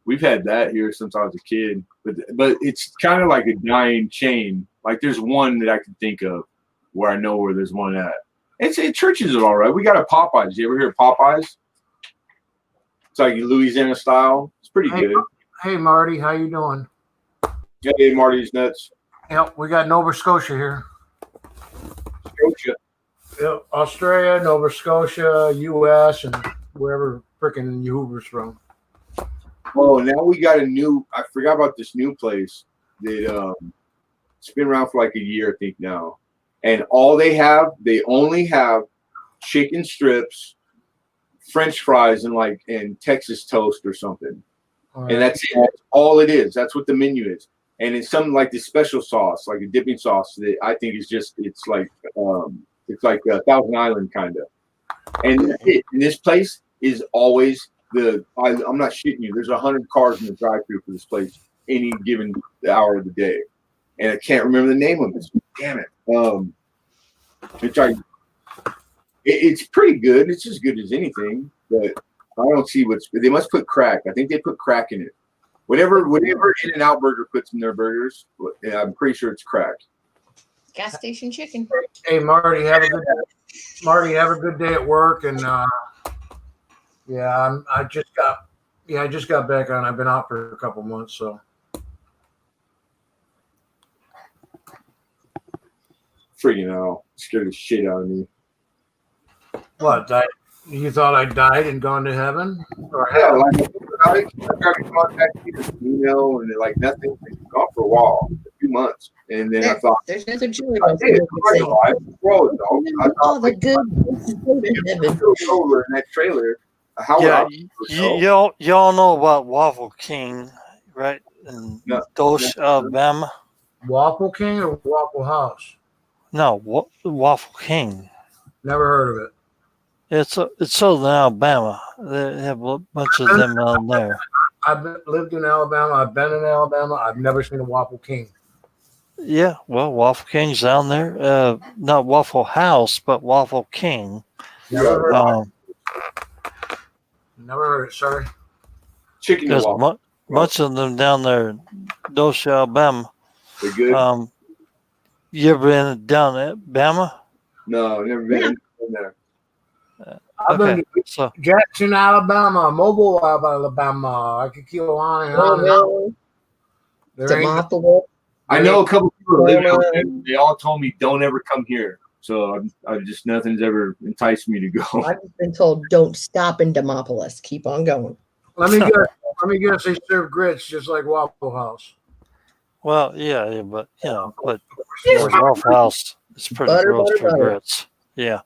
We've had that here since I was a kid, but it's kind of like a dying chain. Like there's one that I can think of where I know where there's one at. Churches are all right. We got a Popeyes. You ever hear of Popeyes? It's like Louisiana style. It's pretty Hey, good. Hey, Marty, how you doing? Hey, Marty's nuts. Yep, we got Nova Scotia here. Scotia. Yep, Australia, Nova Scotia, U.S., and wherever frickin' Hoover's from. Oh, now we got a new. I forgot about this new place that it's been around for like a year, I think now. And they only have chicken strips, French fries, and Texas toast or something. Right. And that's all it is. That's what the menu is. And it's something like this special sauce, like a dipping sauce that I think is it's like a Thousand Island kind of. And that's it. And this place is always I'm not shitting you. There's 100 cars in the drive-thru for this place any given hour of the day, and I can't remember the name of it. Damn it. It's pretty good. It's as good as anything, but I don't see they must put crack. I think they put crack in it. Whatever In-N-Out Burger puts in their burgers, I'm pretty sure it's crack. Gas station chicken. Hey, Marty, have a good day at work. And I just got back on. I've been out for a couple months, so. Freaking out. Scared the shit out of me. What? You thought I died and gone to heaven? Or Yeah, I tried to contact you, email, and like nothing. It's gone for a while, a few months, and then I thought, there's another Julie. I did. All the good over in that trailer. Y'all know about Waffle King, right? In Dosha, Alabama. Waffle King or Waffle House? No, Waffle King. Never heard of it. It's Southern Alabama. They have a bunch of them out there. I've lived in Alabama. I've been in Alabama. I've never seen a Waffle King. Yeah, well, Waffle King's down there. Not Waffle House, but Waffle King. Never heard it. Sorry. Chicken and waffle. Much of them down there in Dosha, Alabama. They're good. You ever been down at Alabama? No, never been there. I've been to Jackson, Alabama, Mobile, Alabama. I could keep on and on. I know a couple people live there, and they all told me don't ever come here. So I just nothing's ever enticed me to go. I've been told don't stop in Demopolis. Keep on going. Let me guess. They serve grits just like Waffle House. Well, yeah, but Waffle House is pretty gross for grits. Yeah.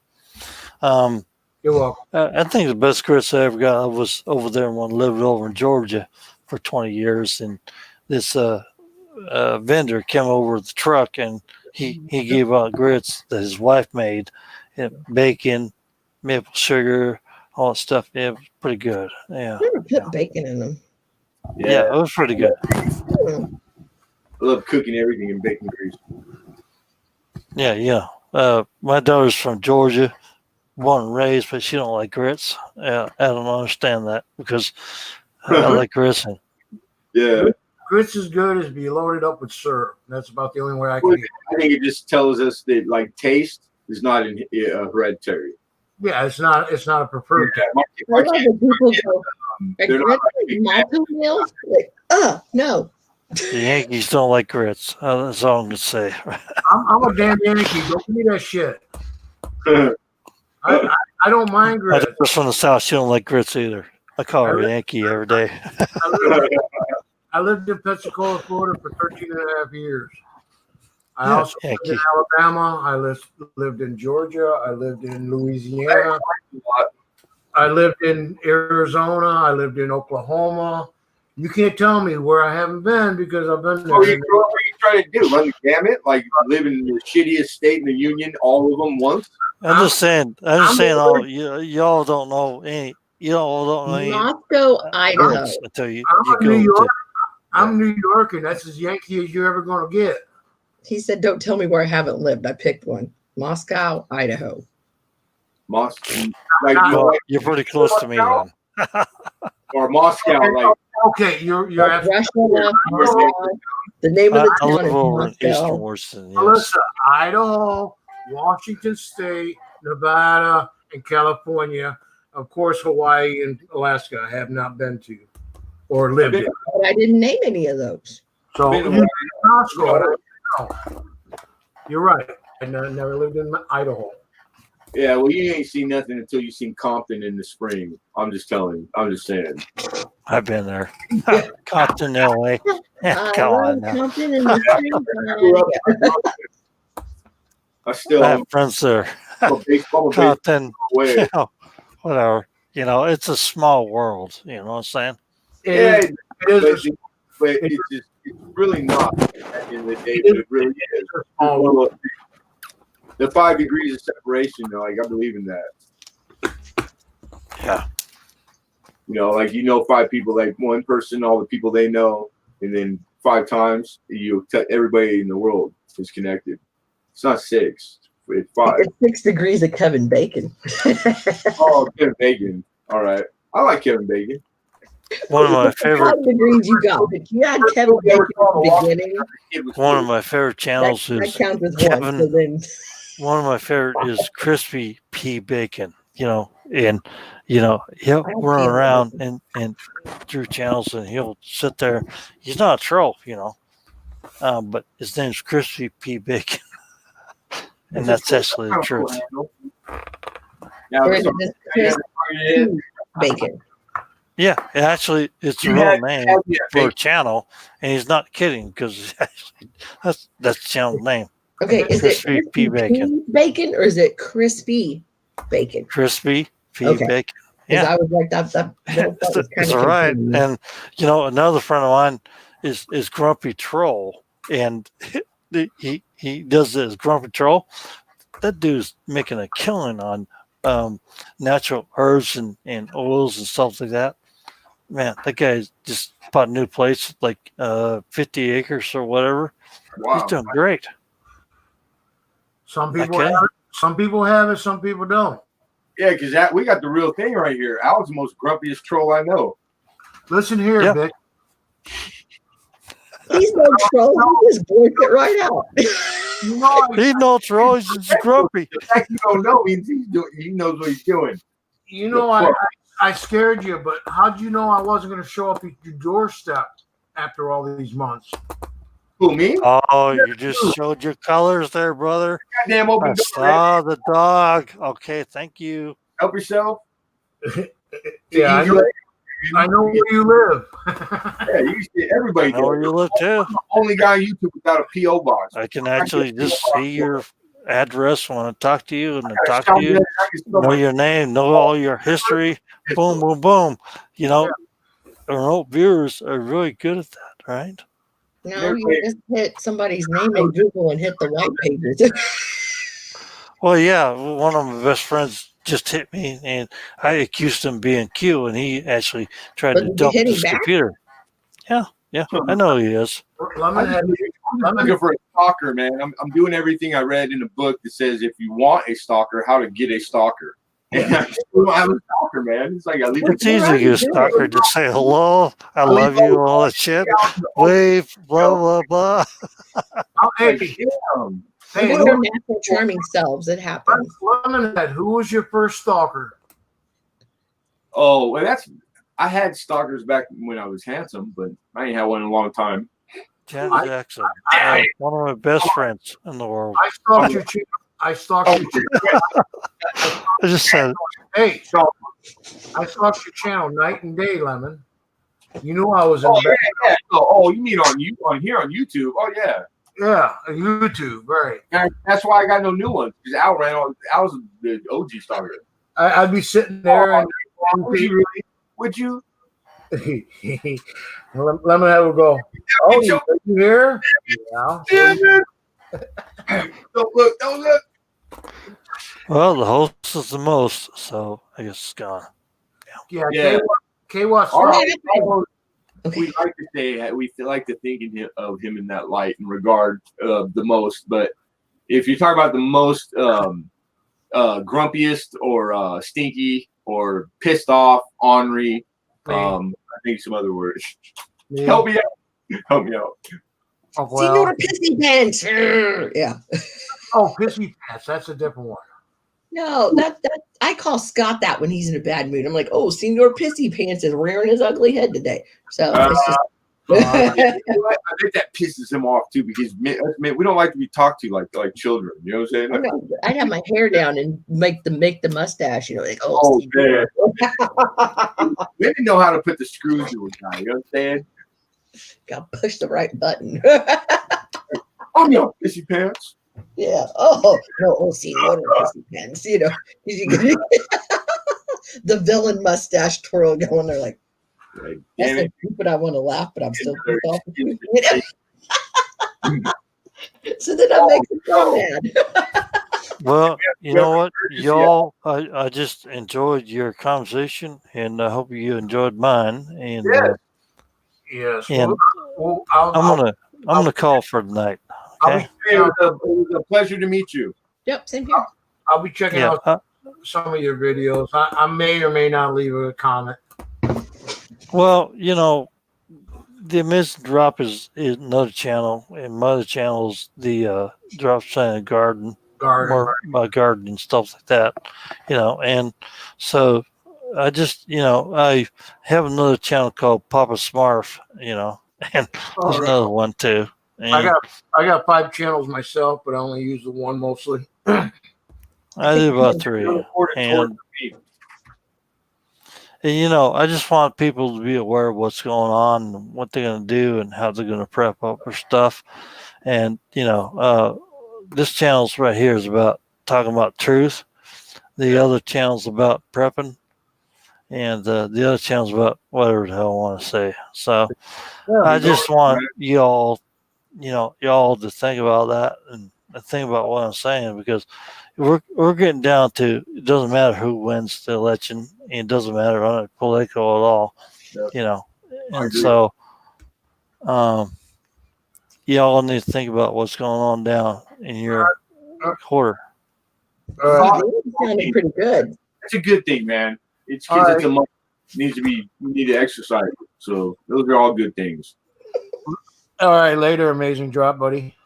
You're welcome. I think the best grits I ever got, I was over there when I lived over in Georgia for 20 years, and this vendor came over with the truck, and he gave out grits that his wife made, bacon, maple sugar, all that stuff. It was pretty good. Yeah. I never put bacon in them. Yeah, it was pretty good. I love cooking everything in bacon grease. Yeah. My daughter's from Georgia, born and raised, but she don't like grits. I don't understand that because I like grits. Yeah. Grits is good as be loaded up with syrup. That's about the only way I can eat. I think it just tells us that like taste is not hereditary. Yeah, it's not a preferred. No. The Yankees don't like grits. That's all I'm gonna say. I'm a damn Yankee. Don't give me that shit. I don't mind grits. My daughter's from the South. She don't like grits either. I call her a Yankee every day. I lived in Pensacola, Florida for 13 and a half years. I also lived in Alabama. I lived in Georgia. I lived in Louisiana. I lived in Arizona. I lived in Oklahoma. You can't tell me where I haven't been because I've been there. What are you trying to do? Run the gamut? Like live in the shittiest state in the union, all of them once? I'm just saying. Y'all don't know any. Y'all don't know any. Moscow, Idaho. I tell you, I'm New York. I'm New York, and that's as Yankee as you're ever going to get. He said, "Don't tell me where I haven't lived." I picked one: Moscow, Idaho. Moscow, you're pretty close to me then. Or Moscow, like. Okay, you're Russia, Moscow. The name of the town live is over Moscow. in Eastern Washington. Yes. Melissa, Idaho, Washington State, Nevada, and California. Of course, Hawaii and Alaska I have not been to or lived in. But I didn't name any of those. So Been to you Hawaii. you're right. I never lived in Idaho. Yeah, well, you ain't seen nothing until you seen Compton in the spring. I'm just telling you. I'm just saying. I've been there. Compton, LA. Come on now. Compton in the I still I have friends there. I'm a baseball Compton, away. you know, whatever. You know, it's a small world. You know what I'm saying? Yeah, It is. but it's just it's really not at the end of the day, but it really is. The 5 degrees of separation, though, like I believe in that. Yeah. You know, like 5 people, like one person, all the people they know, and then 5 times everybody in the world is connected. It's not 6, it's 5. It's 6 degrees of Kevin Bacon. Oh, Kevin Bacon. All right, I like Kevin Bacon. One of my favorite. 5 degrees you got, but you had Kevin Bacon at the beginning. One of my favorite channels That is counts as Kevin. one. So then, one of my favorite is Crispy P Bacon. You know, and he'll run around and through channels, and he'll sit there. He's not a troll, but his name's Crispy P Bacon, and that's actually the truth. or is it just Crispy Bacon? Yeah, it's a real name for a channel, and he's not kidding because that's the channel name. Okay, is it Crispy P Bacon? Bacon or is it Crispy Bacon? Crispy P Okay. Bacon. Yeah, Yeah, I was like that it's all right. And another friend of mine is Grumpy Troll, and he does this Grumpy Troll. That dude's making a killing on natural herbs and oils and stuff like that. Man, that guy's just bought a new place, like 50 acres or whatever. Wow. He's doing great. Some people have it, some people don't. Yeah, because we got the real thing right here. Al's the most grumpiest troll I know. Listen here, Yeah. Vic. He's no troll. He just blurts it right out. He's no troll. He's just grumpy. The fact you don't know means he knows what he's doing. I scared you, but how'd you know I wasn't going to show up at your doorstep after all these months? Who, me? Oh, you just showed your colors there, brother. Goddamn open I door. saw the dog. Okay, thank you. Help yourself. Yeah, I know where you live. Yeah, you see everybody. I know where you live too. I'm the only guy on YouTube without a PO box. I can actually just see your address when I talk to you, and I talk to you, know your name, know all your history. Boom, boom, boom. Remote viewers are really good at that, right? No, you just hit somebody's name in Google and hit the white pages. Well, yeah, one of my best friends just hit me, and I accused him of being Q, and he actually tried to dump his computer. Yeah, I know he is. I'm looking for a stalker, man. I'm doing everything I read in a book that says if you want a stalker, how to get a stalker. And I still don't have a stalker, man. It's like It's easy to get a stalker. Just say hello, I love you, all that shit. Wave, blah blah blah. Hey, Hey, their natural charming selves. It happens. Lemonhead, who was your first stalker? Oh, well, I had stalkers back when I was handsome, but I ain't had one in a long time. Jan Jackson, one of my best friends in the world. I stalked your I just said, hey, I stalked your channel night and day, Lemon. You knew I was in the yeah. Oh, you mean on here on YouTube? Oh yeah. Yeah, YouTube, right. And that's why I got no new ones because Al was the OG stalker. I'd be sitting there and would you really? Would you? Lemonhead would go, "Oh, you here?" Yeah. Don't look. well, the host is the most, so I guess it's gone. Yeah. K-Watch. We like to think of him in that light in regard of the most. But if you talk about the most grumpiest or stinky or pissed off, ornery, I think some other words. Help me out. Oh, well. Senor Pissy Pants. Yeah. Oh, Pissy Pants. That's a different one. No, that I call Scott that when he's in a bad mood. I'm like, oh, Senor Pissy Pants is rearing his ugly head today. So it's just. I bet that pisses him off too because man, we don't like to be talked to like children. You know what I'm saying? Like, I'd have my hair down and make the mustache. You know, like man. Women know how to put the screws to a guy. You know what I'm saying? Got to push the right button. Oh no, Pissy Pants. Yeah. Oh no. Oh, Senor Pissy Pants. You know, the villain mustache twirl going there like. Like, That's damn so it. stupid. I want to laugh, but I'm still pissed off at you. So then I make them so mad. Well, you know what, y'all, I just enjoyed your conversation, and I hope you enjoyed mine. And Yes. and Well, I'm gonna call for tonight. Okay. It was a pleasure to meet you. Yep, same here. I'll be checking out some of your videos. I may or may not leave a comment. Well, you know, the Amazing Drop is another channel, and my other channel is the Drop Sign Garden, more my garden and stuff like that, you know. And so I just, you know, I have another channel called Papa Smarf, you know, and there's another one too. And I got 5 channels myself, but I only use the one mostly. I do about 3, and you know, I just want people to be aware of what's going on, and what they're going to do, and how they're going to prep up for stuff. And you know, this channel's right here is about talking about truth. The other channel's about prepping, and the other channel's about whatever the hell I want to say. So I just want y'all, you know, y'all to think about that and think about what I'm saying, because we're getting down to, it doesn't matter who wins the election, and it doesn't matter on it political at all, you know. And so y'all need to think about what's going on down in your quarter. Sounded pretty good. That's a good thing, man. It's because it's a month. We need to exercise. So those are all good things. All right, later, Amazing Drop, buddy.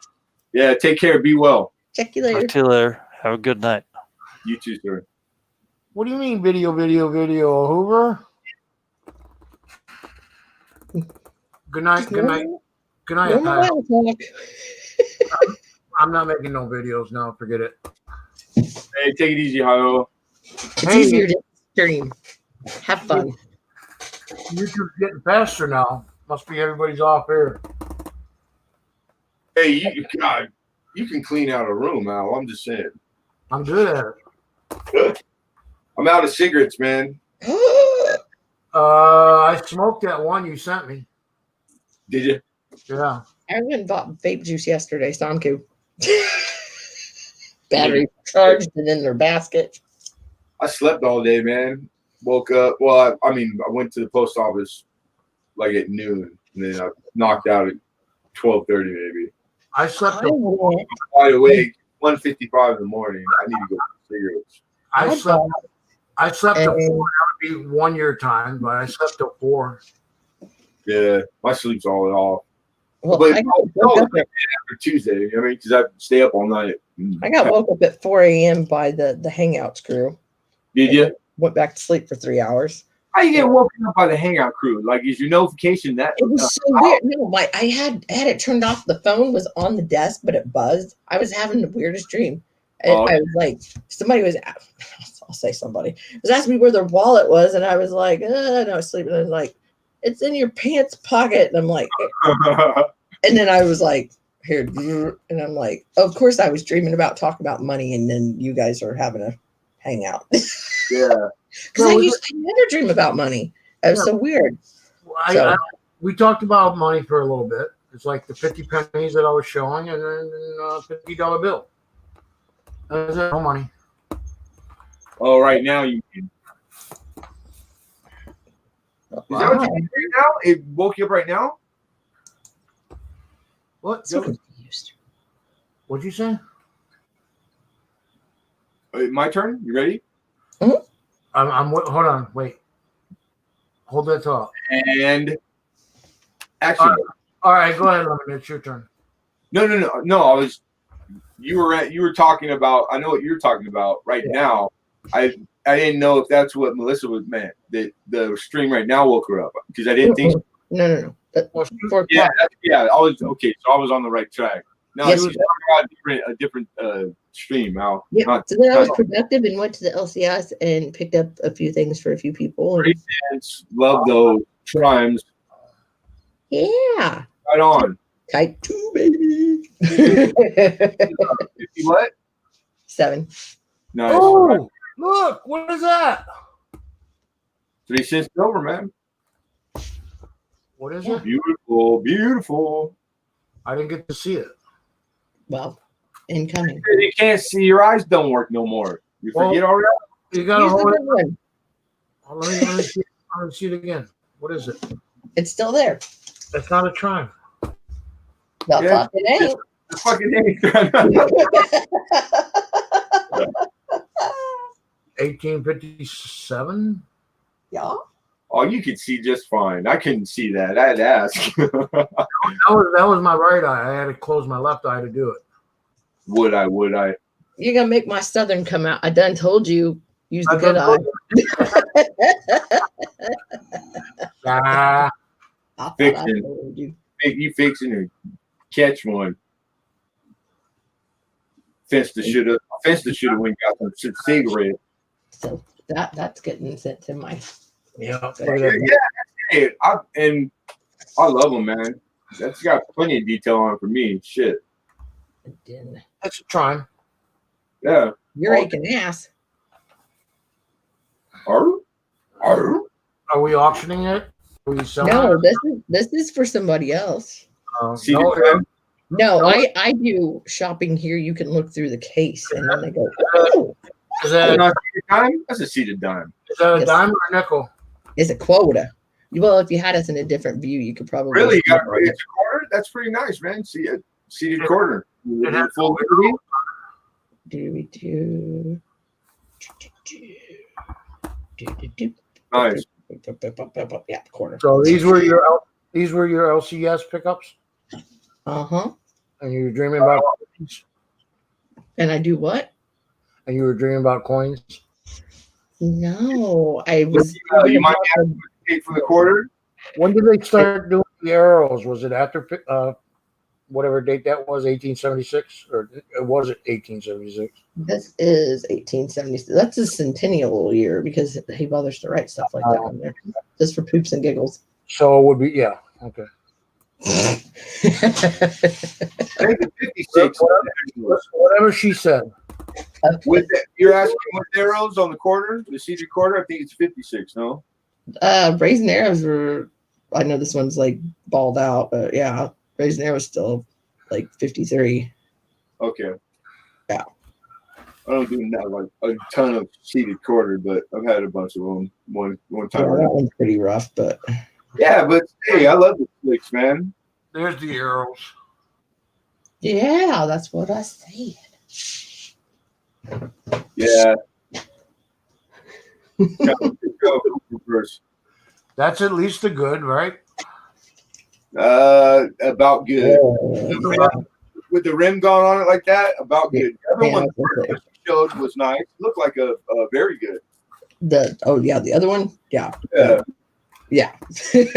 Yeah, take care. Be well. Check you later. Talk to you later. Have a good night. You too, sir. What do you mean video, Hoover? Good night. I'm not making no videos now. Forget it. Hey, take it easy, Hio. It's easier to stream. Have fun. YouTube's getting faster now. Must be everybody's off air. Hey, you can clean out a room, Al. I'm just saying. I'm good at it. I'm out of cigarettes, man. I smoked that one you sent me. Did you? Yeah. I went and bought vape juice yesterday, so I'm cool. Battery charged and in their basket. I slept all day, man. Woke up. Well, I went to the post office like at noon, and then I knocked out at 12:30 maybe. I slept wide awake. 1:55 in the morning. I need to go for cigarettes. I slept till 4. That would be 1 year time, but I slept till 4. Yeah, my sleep's all off. Well, but after Tuesday, I mean, because I stay up all night. I got woke up at 4 a.m. by the Hangouts crew. Did you? Went back to sleep for 3 hours. How you get woken up by the Hangout crew? Like, is your notification that? It was so weird. No, I had it turned off. The phone was on the desk, but it buzzed. I was having the weirdest dream. And I was like, somebody was, I'll say somebody, was asking me where their wallet was. And I was like, no, I was sleeping. And I was like, it's in your pants pocket. And I'm like, and then I was like, here. And I'm like, of course I was dreaming about talking about money. And then you guys are having a hangout. Yeah. Because I never dream about money. It was so weird. We talked about money for a little bit. It's like the 50 pennies that I was showing, and then a $50 bill. That's it, no money. Oh, right now you can. Is that what you mean right now? It woke you up right now? What? So confused. What'd you say? My turn? You ready? Mm-hmm. Hold on, wait. Hold that thought. And action. All right, go ahead, Lemon. It's your turn. No. I was you were talking about. I know what you're talking about right now. I didn't know if that's what Melissa was meant. That the stream right now woke her up because I didn't think. So. No. Yeah. I was okay. So I was on the right track. No, Yes, he was talking about a different stream. Al. Yeah. So then I was productive and went to the LCS and picked up a few things for a few people. Great dance. Love those chimes. Yeah. Right on. Type 2, baby. 50 what? 7. Nice. Oh, look, what is that? 3 cents over, man. What is Yeah. it? Beautiful, beautiful. I didn't get to see it. Well, incoming. You can't see. Your eyes don't work no more. You forget already? You gotta Use the hold it. big one. Oh, let me see it again. What is it? It's still there. That's not a chime. The Yeah. fuck it ain't. The fucking thing. 1857. Yeah. Oh, you could see just fine. I couldn't see that. I had to ask. That was my right eye. I had to close my left eye to do it. Would I? You're gonna make my southern come out. I done told you. Use the I good done eye. Ah, I thought I Fiction. told you. You fixing to catch one. Fence the shit up. When you got some cigarette. So that's getting sent to my. yeah. Look at Yeah, that. hey, I love them, man. That's got plenty of detail on it for me. Shit. That's a chime. Yeah. You're aching ass. Arr? Are we auctioning it? Are we selling No, it? this is for somebody else. See No, the No, No. I do shopping here. You can look through the case and then they go, oh, is that not a dime? That's a seated dime. a Yes. dime or a nickel? it's a quota. Well, if you had us in a different view, you could probably Really? see You got it. it's a quarter? That's pretty nice, man. See a seated quarter. It has Full no liberty? Do we do? Nice. Yeah, quarter. So these were your LCS pickups, Uh-huh. and you were dreaming about coins, And I do what? and you were dreaming about coins. No, I was. You might have to pay for the quarter. When did they start doing the arrows? Was it after whatever date that was, 1876, or was it 1876? This is 1876. That's a centennial year because he bothers to write stuff like that on there, just for poops and giggles. So it would be, yeah, okay. I think it's 56. Whatever she said. With that, you're asking with arrows on the quarter, the seated quarter. I think it's 56. No. Raisin arrows were. I know this one's like balled out, but yeah, Raisin arrows still like 53. Okay. Yeah. I don't do that like a ton of seated quarter, but I've had a bunch of them one Yeah, time. that one's pretty rough, but Yeah, but hey, I love the flicks, man. There's the arrows. yeah, that's what I said. Yeah. Go first. That's at least a good, right? About good. Yeah. With the rim going on it like that, about good. The other Yeah, one that's it. she showed was nice. Looked like a very good. The other one, yeah. Yeah. They're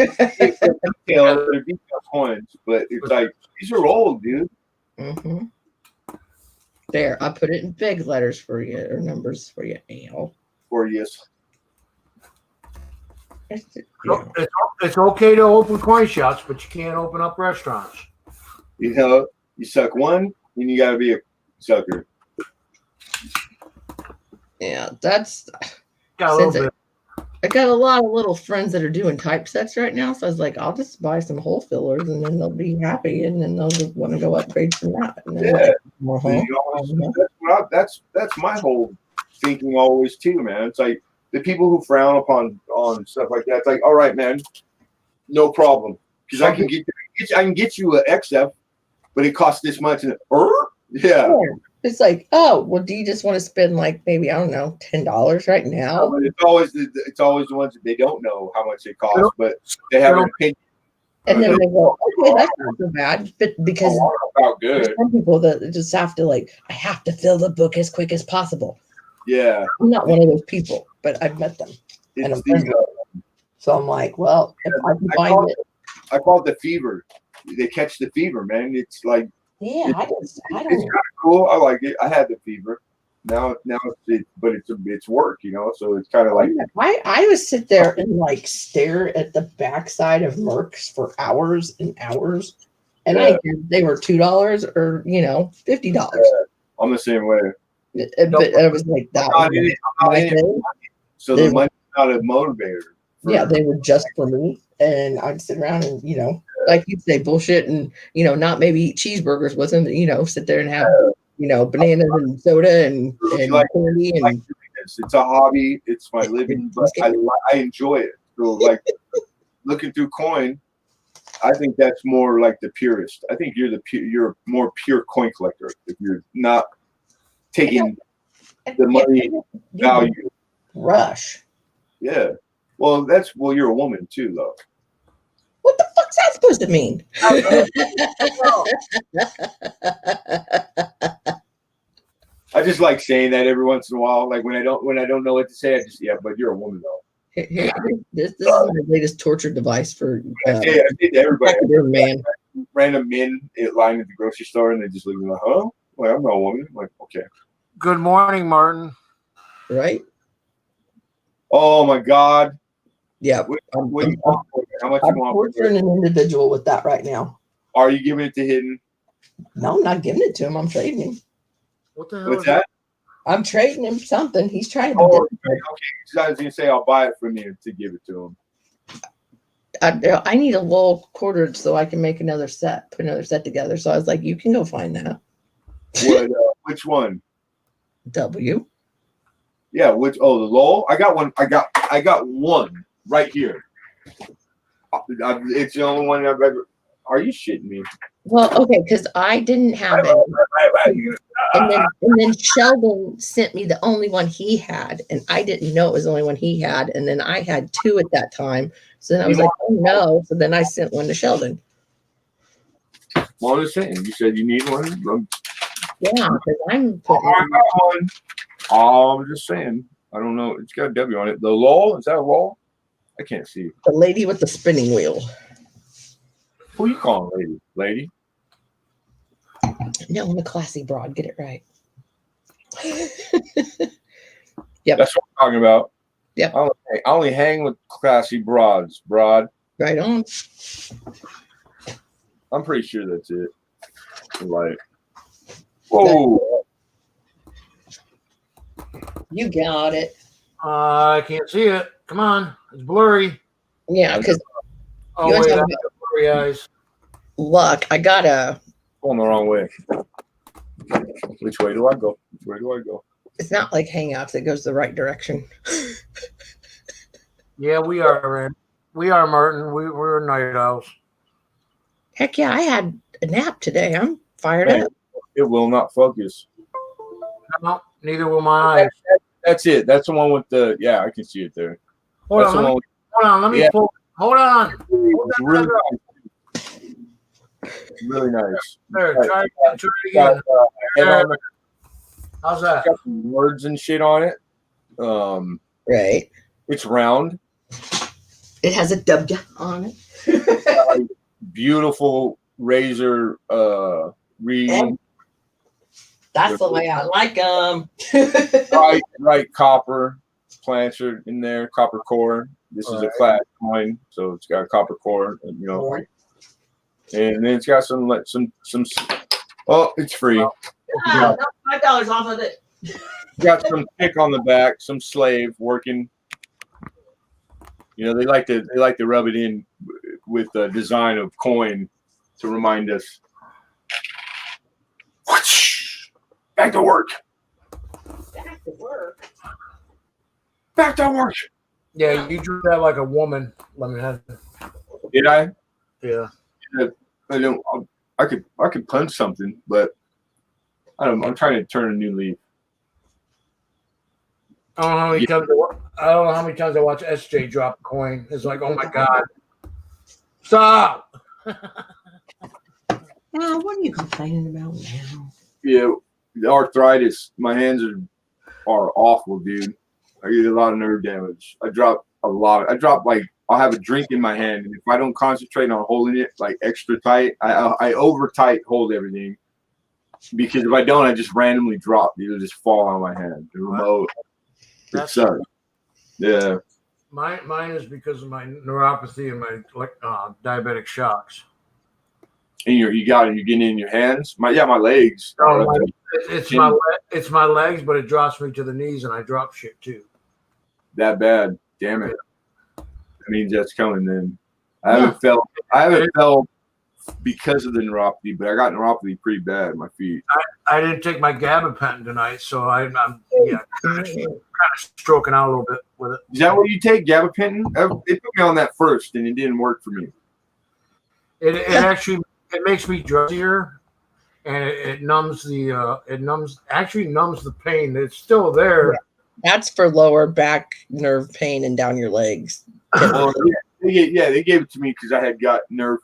detailed coins, but it's like these are old, dude. Mm-hmm. There, I put it in big letters for you or numbers for you, Al. For yes. Yeah. It's okay to open coin shops, but you can't open up restaurants. You know, you suck one, then you gotta be a sucker. Yeah, that's Got a little Since bit. I got a lot of little friends that are doing typesets right now, so I was like, I'll just buy some hole fillers, and then they'll be happy, and then they'll just want to go upgrade from that. And then Yeah. uh-huh. That's my whole thinking always too, man. It's like the people who frown upon stuff like that. It's like, all right, man, no problem, because I can get you a XF, but it costs this much. And yeah. It's like, oh, well, do you just want to spend like maybe, I don't know, $10 right now? But it's always the ones that they don't know how much it costs, but they have an opinion. And then they go, okay, that's not so bad. But because about there's good. some people that just have to like, I have to fill the book as quick as possible. Yeah. I'm not one of those people, but I've met them. And I'm friends with them. So I'm like, well, if I can find it. I call it the fever. They catch the fever, man. It's like, Yeah, I don't. it's kind of cool. I like it. I had the fever. Now it's work, you know. So it's kind of like I would sit there and like stare at the backside of Mercs for hours and hours, and I knew they were $2 or $50. I'm the same way. But I was like that. So the money's not a motivator. Yeah, they were just for me, and I'd sit around and like you'd say, bullshit, and not maybe eat cheeseburgers with them. Sit there and have bananas and soda and candy and. It's a hobby. It's my living, but I enjoy it. So like looking through coin, I think that's more like the purist. I think you're a more pure coin collector if you're not taking the money value. Rush. Yeah. Well, you're a woman too, though. What the fuck's that supposed to mean? I just like saying that every once in a while. Like when I don't know what to say, I just but you're a woman though. This is my latest torture device for I say to everybody, man. Random men lying at the grocery store and they just look at me like, "Huh? Well, I'm not a woman." I'm like, okay. Good morning, Martin. Right? Oh my God. Yeah. How much you want? I'm torturing an individual with that right now. Are you giving it to Hidden? No, I'm not giving it to him. I'm trading him. What the hell? What's that? I'm trading him something. He's trying to. Okay. I was gonna say I'll buy it from you to give it to him. I need a little quarter so I can make another set, put another set together. So I was like, you can go find that. What? Which one? W. Yeah. The LOL. I got one. I got one right here. It's the only one I've ever. Are you shitting me? Well, okay, because I didn't have it. And then Sheldon sent me the only one he had, and I didn't know it was the only one he had. And then I had two at that time. So then I was like, oh no. So then I sent one to Sheldon. Well, I'm just saying, you said you need one. Yeah, because I'm putting I got one. Oh, I'm just saying. I don't know. It's got a W on it. The LOL? Is that a LOL? I can't see. The lady with the spinning wheel. Who you calling lady? Lady? No, I'm a classy broad. Get it right. Yep. That's what I'm talking about. Yep. I only hang with classy broads. Broad. Right on. I'm pretty sure that's it. Like, whoa. You got it. I can't see it. Come on. It's blurry. Yeah, because Oh, wait, I got blurry eyes. Luck. I got a. Going the wrong way. Which way do I go? Where do I go? It's not like Hangouts. It goes the right direction. Yeah, we are, Rand. We are, Martin. We're night owls. Heck yeah, I had a nap today. I'm fired up. It will not focus. No, neither will my eyes. That's it. That's the one with the. Yeah, I can see it there. Hold on. Let me pull. Hold on. It's really nice. Really nice. There, try it again. How's that? It's got some words and shit on it. Right. It's round. It has a W on it. Beautiful razor reading. That's the way I like them. right copper plancher in there, copper core. This is a flat coin, so it's got a copper core, and then it's got some. Oh, it's free. $5 off of it. Got some tick on the back, some slave working. They like to rub it in with the design of coin to remind us. Back to work. Back to work. Back to work. Yeah, you drew that like a woman. Let me have it. Did I? Yeah. I don't. I could punch something, but I don't. I'm trying to turn a new leaf. I don't know how many times I watch SJ drop a coin. It's like, oh my god. Stop. What are you complaining about now? Yeah, the arthritis. My hands are awful, dude. I get a lot of nerve damage. I drop a lot. I drop like I'll have a drink in my hand, and if I don't concentrate on holding it like extra tight, I over tight hold everything. Because if I don't, I just randomly drop. It'll just fall on my hand. The remote. It sucks. Yeah. Mine is because of my neuropathy and my diabetic shocks. And you're getting it in your hands. My legs. It's my legs, but it drops me to the knees, and I drop shit too. That bad? Damn it! That means that's coming. Then I haven't felt because of the neuropathy, but I got neuropathy pretty bad in my feet. I didn't take my gabapentin tonight, so I'm kind of stroking out a little bit with it. Is that what you take, gabapentin? It put me on that first, and it didn't work for me. It actually makes me drowsier, and it numbs the pain. It's still there. Yeah. That's for lower back nerve pain and down your legs. Well, they gave it to me because I had nerve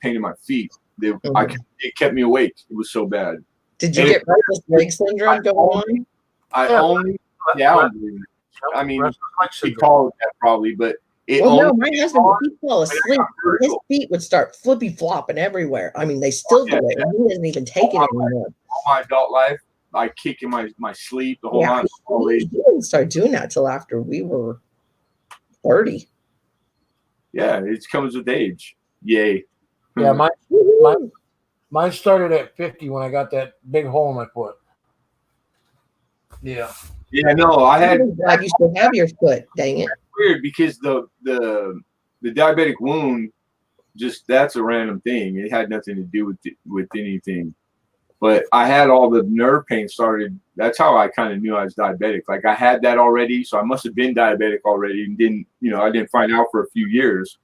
pain in my feet. It kept me awake. It was so bad. Did you get restless leg syndrome going on? I mean, he called it that probably, but no, my husband, he fell asleep. His feet would start flippy flopping everywhere. I mean, they still do it. And he doesn't even take it anymore. All my adult life, I kick in my sleep the whole time. He didn't start doing that till after we were 30. Yeah, it comes with age. Yay. Yeah, mine started at 50 when I got that big hole in my foot. Yeah. Yeah, no, I'm glad you still have your foot. Dang it. Weird because the diabetic wound, that's a random thing. It had nothing to do with anything. But I had all the nerve pain started. That's how I kind of knew I was diabetic. Like I had that already, so I must have been diabetic already, and I didn't find out for a few years.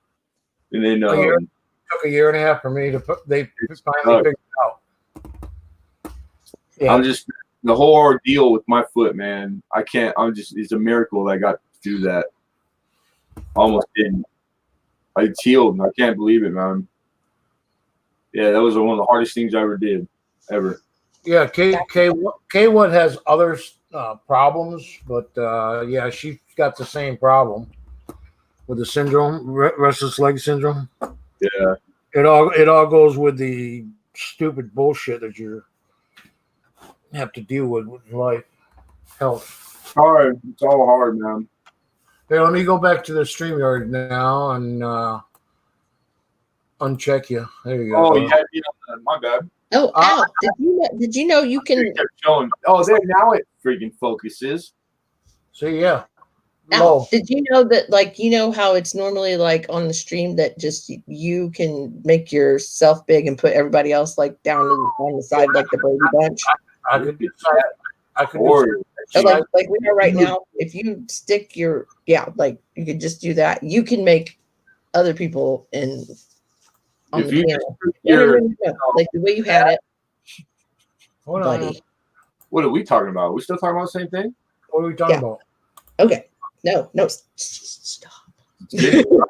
And then it took a year and a half for me they finally figured it out. Yeah. I'm just the whole ordeal with my foot, man. It's a miracle I got through that. Almost didn't. It's healed. I can't believe it, man. Yeah, that was one of the hardest things I ever did. Ever. Yeah, K1 has other problems, but she's got the same problem with the syndrome, restless leg syndrome. Yeah, it all goes with the stupid bullshit that you have to deal with life, health. It's hard. It's all hard, man. Hey, let me go back to the StreamYard now and uncheck you. There you go. Oh, you had my bad. Oh, Al, did you know you can? There now it freaking focuses. See, yeah. Al, did you know that how it's normally like on the stream that just you can make yourself big and put everybody else like down on the side like the Brady Bunch? I could do that. Like we are right now. If you stick you could just do that. You can make other people on the panel. Like the way you had it. Hold on. What are we talking about? We still talking about the same thing? What are we talking about? Okay. No, stop. That's what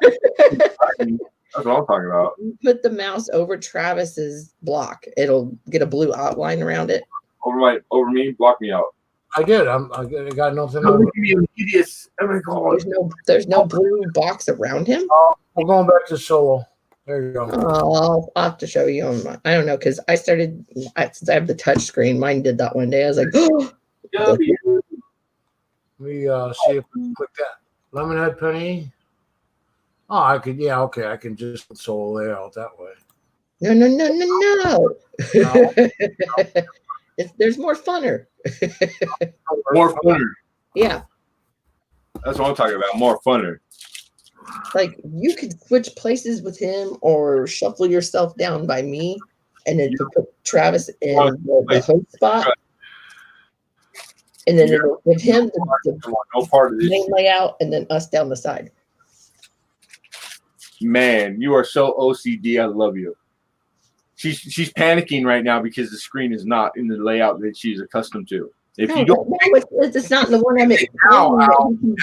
I'm talking about. You put the mouse over Travis's block. It'll get a blue outline around it. Over me, block me out. I did. I got nothing. There's no blue box around him. We're going back to solo. There you go. I'll have to show you on my. I don't know because I started since I have the touch screen. Mine did that one day. I was like, oh. Let me see if we can click that. Lemonhead Penny. Oh, I could. Yeah, okay. I can just put solo layout that way. No. There's more funner. More funner. Yeah. That's what I'm talking about. More funner. Like you could switch places with him or shuffle yourself down by me and then put Travis in the host spot. And then it'll give him the main layout and then us down the side. Man, you are so OCD. I love you. She's panicking right now because the screen is not in the layout that she's accustomed to. If you don't, it's not the one I'm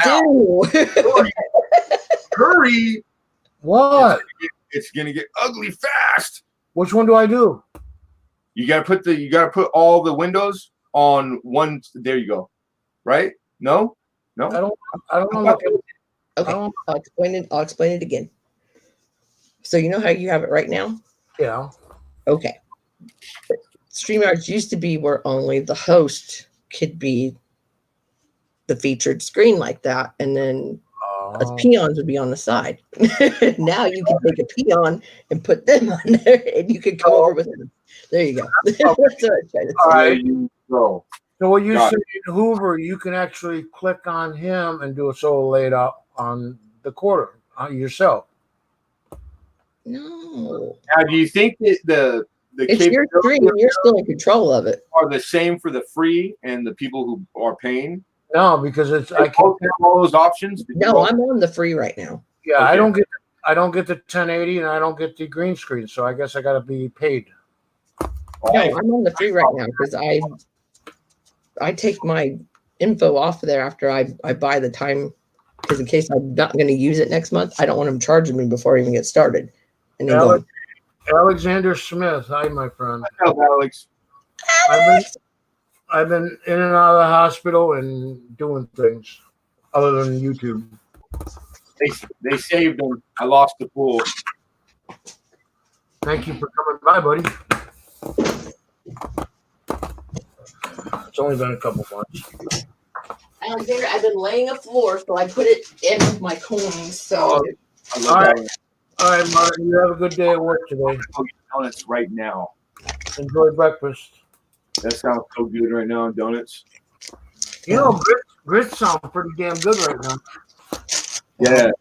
do. Hurry! What? it's gonna get ugly fast. Which one do I do? You gotta put all the windows on one. There you go. Right? No. I don't know. Okay, I'll explain it again. So you know how you have it right now? Yeah. Okay. StreamYards used to be where only the host could be the featured screen like that, and then us peons would be on the side. Now you can take a peon and put them on there, and you can come over with them. There you go. That's what I'm trying to say. There you go. So what you said in Hoover, you can actually click on him and do a solo laid out on the quarter yourself. No. Now, do you think that the It's your stream, and you're still in control of it. are the same for the free and the people who are paying? No, because it's I can't have all those options. No, I'm on the free right now. Yeah, Okay. I don't get the 1080 and I don't get the green screen, so I guess I got to be paid. No, I'm on the free right now because I take my info off of there after I buy the time, because in case I'm not going to use it next month, I don't want them charging me before I even get started. And then Alexander Smith, hi my friend. What's up, Alex? I've been in and out of the hospital and doing things other than YouTube. They saved him. I lost the pool. Thank you for coming by, buddy. It's only been a couple months. Alexander, I've been laying a floor, so I put it in with my coins. So All right, Martin. You have a good day at work today. I'm going to donuts right now. Enjoy breakfast. That sounds so good right now, donuts. You know, grits sound pretty damn good right now. Yeah.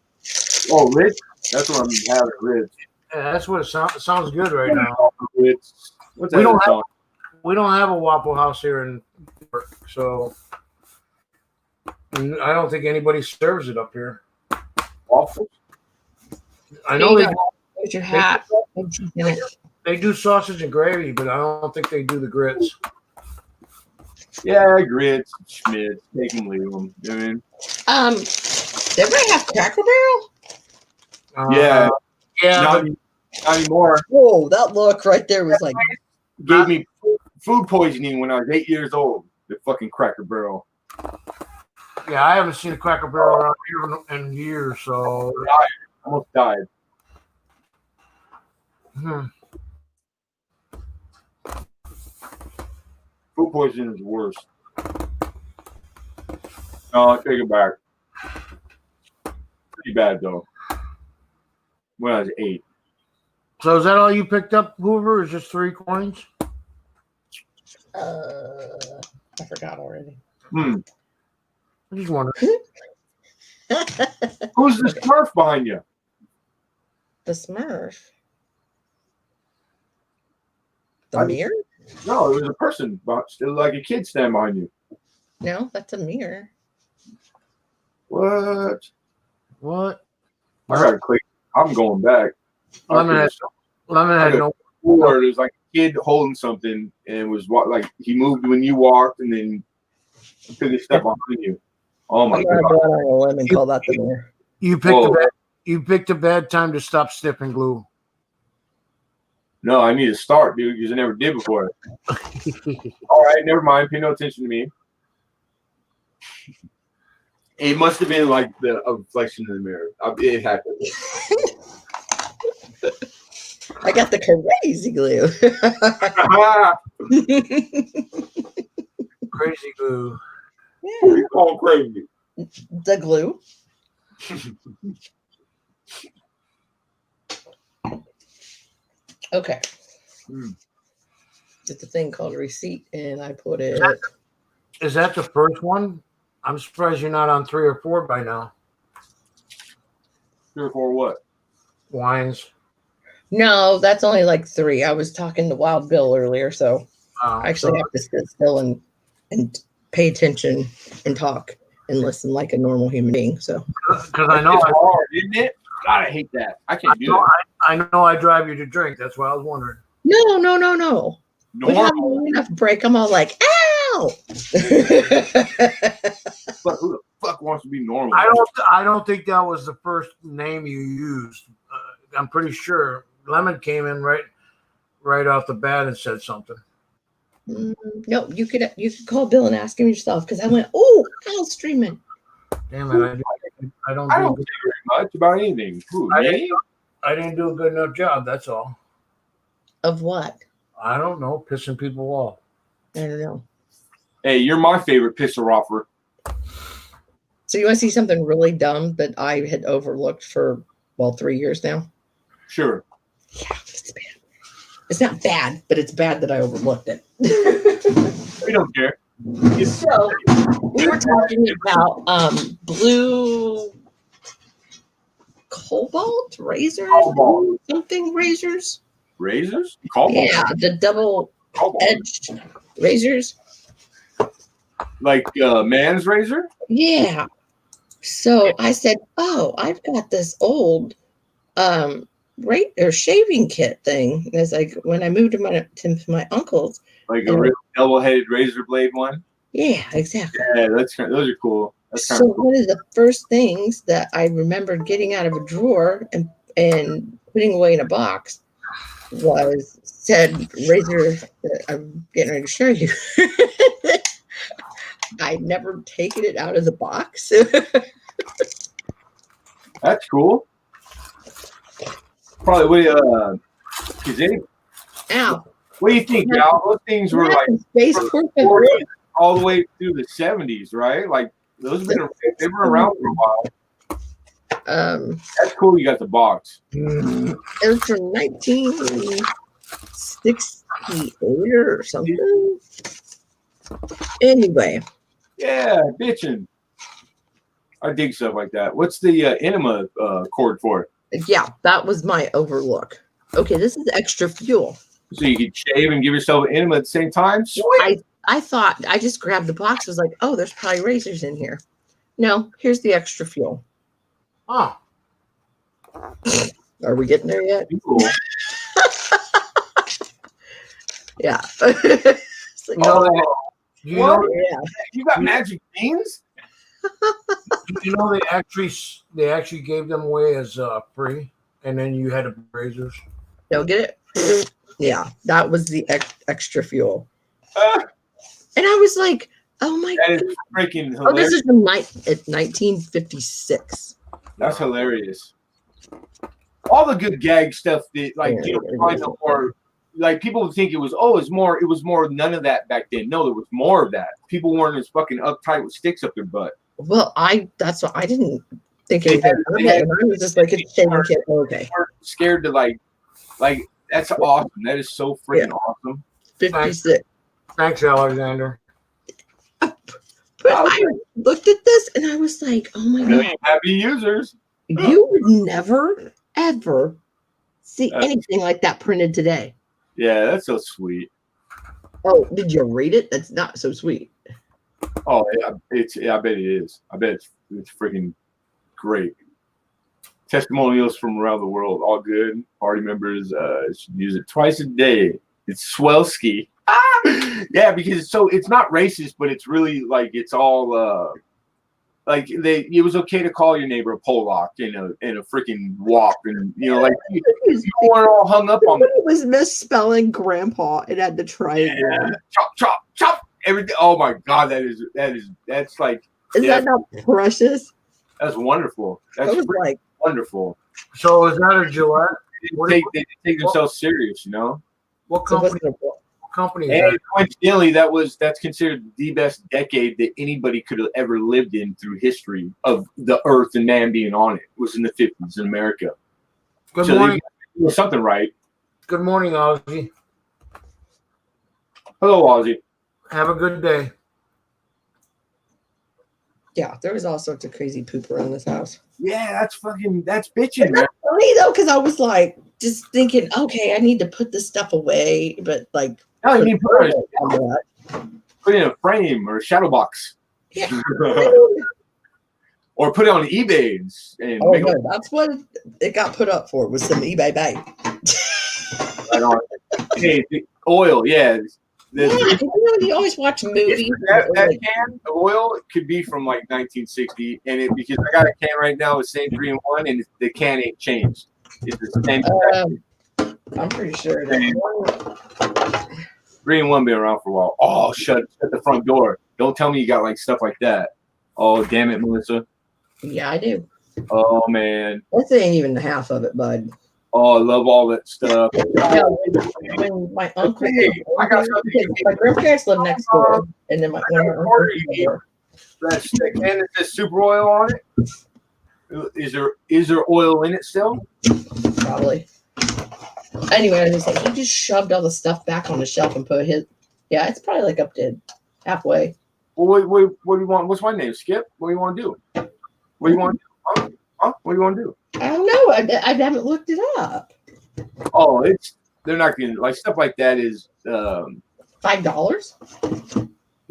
Oh, Ritz? That's what I'm having, Ritz. Yeah, that's what it sounds good right now. Ritz. What's that? We don't have a Waffle House here in York, so I don't think anybody serves it up here. Waffles? I know there's your hat. They do sausage and gravy, but I don't think they do the grits. Yeah, grits, schmitz, take them, leave them. You know what I mean? Does everybody have Cracker Barrel? Yeah. Yeah. Not anymore. Whoa, that look right there was like Gave me food poisoning when I was 8 years old. The fucking Cracker Barrel. Yeah, I haven't seen a Cracker Barrel around here in years, so. Almost died. Food poisoning is worse. No, I take it back. Pretty bad though. When I was 8. So is that all you picked up, Hoover? Is just 3 coins? I forgot already. I just wondering. Who's the Smurf behind you? The Smurf. The mirror? No, it was a person, still like a kid standing behind you. No, that's a mirror. What? What? I gotta click. I'm going back. Lemonhead no. Or there's like a kid holding something and it was like he moved when you walked and then took a step behind you. Oh my god! Go out on a limb and call that the mirror. You picked a bad time to stop sniffing glue. No, I need to start, dude, because I never did before. All right, never mind. Pay no attention to me. It must have been like the reflection in the mirror. It happened. I got the crazy glue. Crazy glue. Who you call crazy? The glue. Okay. It's a thing called a receipt, and I put it. Is that the first one? I'm surprised you're not on 3 or 4 by now. 3 or 4 what? Wines. No, that's only like 3. I was talking to Wild Bill earlier, so I actually have to sit still and pay attention and talk and listen like a normal human being. So because I know it's hard, isn't it? God, I hate that. I can't do that. I know I drive you to drink. That's why I was wondering. No. We have enough break. I'm all like, ow. But who the fuck wants to be normal? I don't think that was the first name you used. I'm pretty sure Lemon came in right off the bat and said something. No, you could call Bill and ask him yourself because I went, oh, Al's streaming. Damn it! I don't care very much about anything. Who, me? I didn't do a good enough job. That's all. Of what? I don't know. Pissing people off. I don't know. Hey, you're my favorite pisser offer. So you want to see something really dumb that I had overlooked for 3 years now? Sure. Yeah, it's bad. It's not bad, but it's bad that I overlooked it. We don't care. So we were talking about blue cobalt razors, something razors. Razors? Cobalt? Yeah, the double-edged razors. Like man's razor? Yeah. So I said, "Oh, I've got this old shaving kit thing." And it's like when I moved to my uncle's. Like a real double-headed razor blade one? Yeah, exactly. Yeah, those are cool. That's So cool. one of the first things that I remembered getting out of a drawer and putting away in a box was said razor that I'm getting ready to show you. I'd never taken it out of the box. That's cool. Probably Ow. what do you think, Al? Those things were like all the way through the 70s, right? Like they've been around for a while. That's cool. You got the box. It was from 1968 or something. Anyway. Yeah, bitching. I dig stuff like that. What's the enema cord for? Yeah, that was my overlook. Okay, this is extra fuel. So you could shave and give yourself an enema at the same time? Sweet. I thought, I just grabbed the box. I was like, oh, there's probably razors in here. No, here's the extra fuel. Oh. Are we getting there yet? Cool. Yeah. You know, you got magic beans? You know they actually gave them away as free, and then you had the razors. Don't get it? Yeah, that was the extra fuel. And I was like, oh my God. God. That is freaking hilarious. Oh, this is from 1956. That's hilarious. All the good gag stuff that or like people would think it was more none of that back then. No, there was more of that. People weren't as fucking uptight with sticks up their butt. Well, that's what I didn't think anything of it. And I was just like, it's shaving kit. Okay. Scared to like that's awesome. That is so freaking awesome. 56. Thanks, Alexander. But I looked at this and I was like, oh my God. Happy users. You would never, ever see anything like that printed today. Yeah, that's so sweet. Oh, did you read it? That's not so sweet. Oh, yeah, I bet it is. I bet it's freaking great. Testimonials from around the world, all good. Party members should use it twice a day. It's swellski. Yeah, because it's not racist, but it's really like it's all it was okay to call your neighbor a Polak and a freaking wop, and like you weren't all hung up on. It was misspelling grandpa. It had the triangle. Yeah. Chop everything. Oh my God, that's like. Is that not precious? That's wonderful. That's like wonderful. So is that a Gillette? They take themselves serious, What company is and that? coincidentally, that's considered the best decade that anybody could have ever lived in through history of the earth and man being on it. Was in the 50s in America. Good morning. They did something right. Good morning, Ozzy. Hello, Ozzy. Have a good day. Yeah, there was all sorts of crazy poop around this house. Yeah, that's bitching, man. Funny though, because I was like just thinking, okay, I need to put this stuff away, but like. No, you mean put it in a frame or a shadow box. Yeah. Or put it on eBay and that's what it got put up for, was some eBay bait. Right on. Hey, the oil, yeah. You always watch movies. That can of oil could be from like 1960, and because I got a can right now with same 3-in-1, and the can ain't changed. It's the same. I'm pretty sure it is. 3-in-1 been around for a while. Oh, shut the front door. Don't tell me you got like stuff like that. Oh, damn it, Melissa. Yeah, I do. Oh, man. This ain't even the half of it, bud. Oh, I love all that stuff. Yeah, when my uncle, I got something. my grandparents live next door, and then my uncle. That can that says super oil on it. Is there oil in it still? Probably. Anyway, I was like, he just shoved all the stuff back on the shelf and put his. Yeah, it's probably like up to halfway. Well, what do you want? What's my name? Skip. What do you want to do? What do you want to do? Huh? What do you want to do? I don't know. I haven't looked it up. Oh, they're not gonna like stuff like that is $5.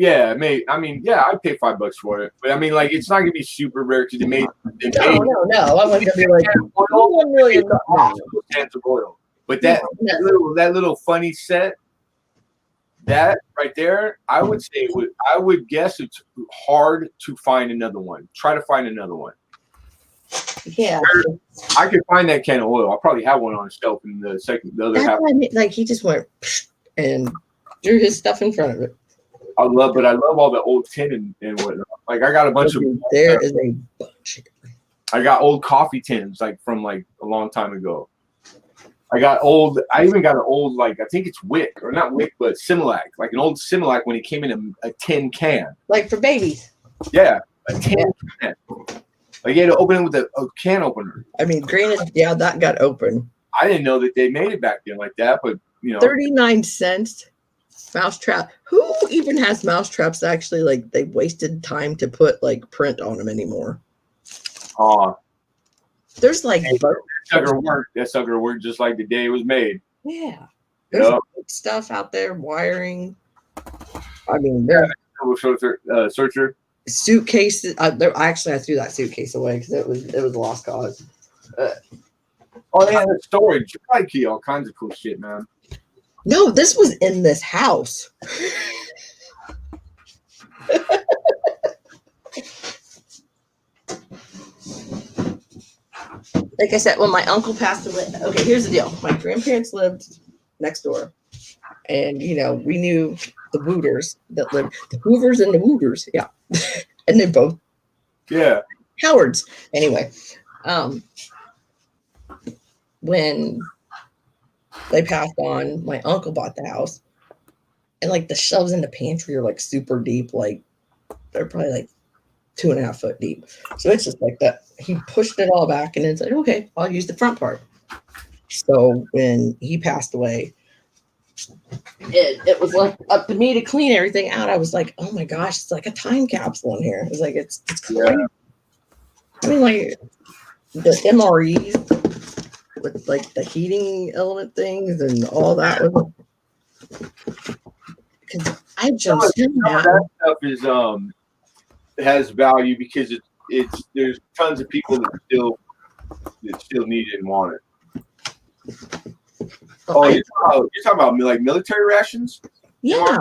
yeah, I mean, yeah, I'd pay $5 for it, but I mean, like, it's not gonna be super rare because they made. No. I wasn't gonna be like $1 million. Cans of oil, but that little funny set, that right there, I would say I would guess it's hard to find another one. Try to find another one. Yeah, I could find that can of oil. I probably have one on a shelf in the other half. what I mean. Like he just went and threw his stuff in front of it. I love all the old tin and whatnot. Like I got a bunch of. There is a bunch. I got old coffee tins like from like a long time ago. I even got an old, like, I think it's Wick, or not Wick, but Similac, like an old Similac when it came in a tin can. Like for babies. Yeah, a tin can. Like you had to open it with a can opener. I mean, granted, yeah, that got open. I didn't know that they made it back then like that, but, 39 cents. Mousetrap. Who even has mousetraps actually, like, they wasted time to put, like, print on them anymore? There's, like... That sucker worked just like the day it was made. Yeah. There's stuff out there, wiring. I mean, there's... Searcher. Suitcases. I threw that suitcase away because it was a lost cause. They had storage. You probably key all kinds of cool shit, man. No, this was in this house. Like I said, when my uncle passed away, okay, here's the deal. My grandparents lived next door. And, we knew the Wooters that lived, the Hoovers and the Wooters. Yeah. And they both. Yeah. Howards. Anyway. When they passed on, my uncle bought the house. And, like, the shelves in the pantry are, like, super deep. Like, they're probably, like, 2.5 foot deep. So it's just like that. He pushed it all back and then said, okay, I'll use the front part. So when he passed away, it was like up to me to clean everything out. I was like, oh my gosh, it's like a time capsule in here. It was like, it's crazy. Yeah. I mean, like the MREs with like the heating element things and all that. Because I just that stuff is has value because it's there's tons of people that still need it and want it. Oh, you're talking about like military rations? Yeah.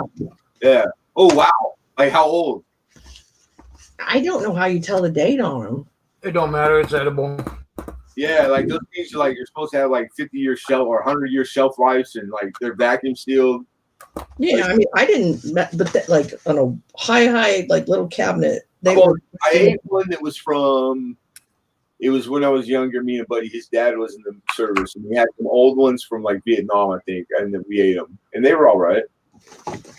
Yeah. Oh wow! Like how old? I don't know how you tell the date on them. It don't matter. It's edible. Yeah, like those things are like you're supposed to have like 50-year shelf or 100-year shelf lives, and like they're vacuum sealed. Yeah, I mean, I didn't, but that, like on a high, like little cabinet. I ate one that was from. It was when I was younger. Me and a buddy, his dad was in the service, and we had some old ones from like Vietnam, I think, and then we ate them, and they were all right.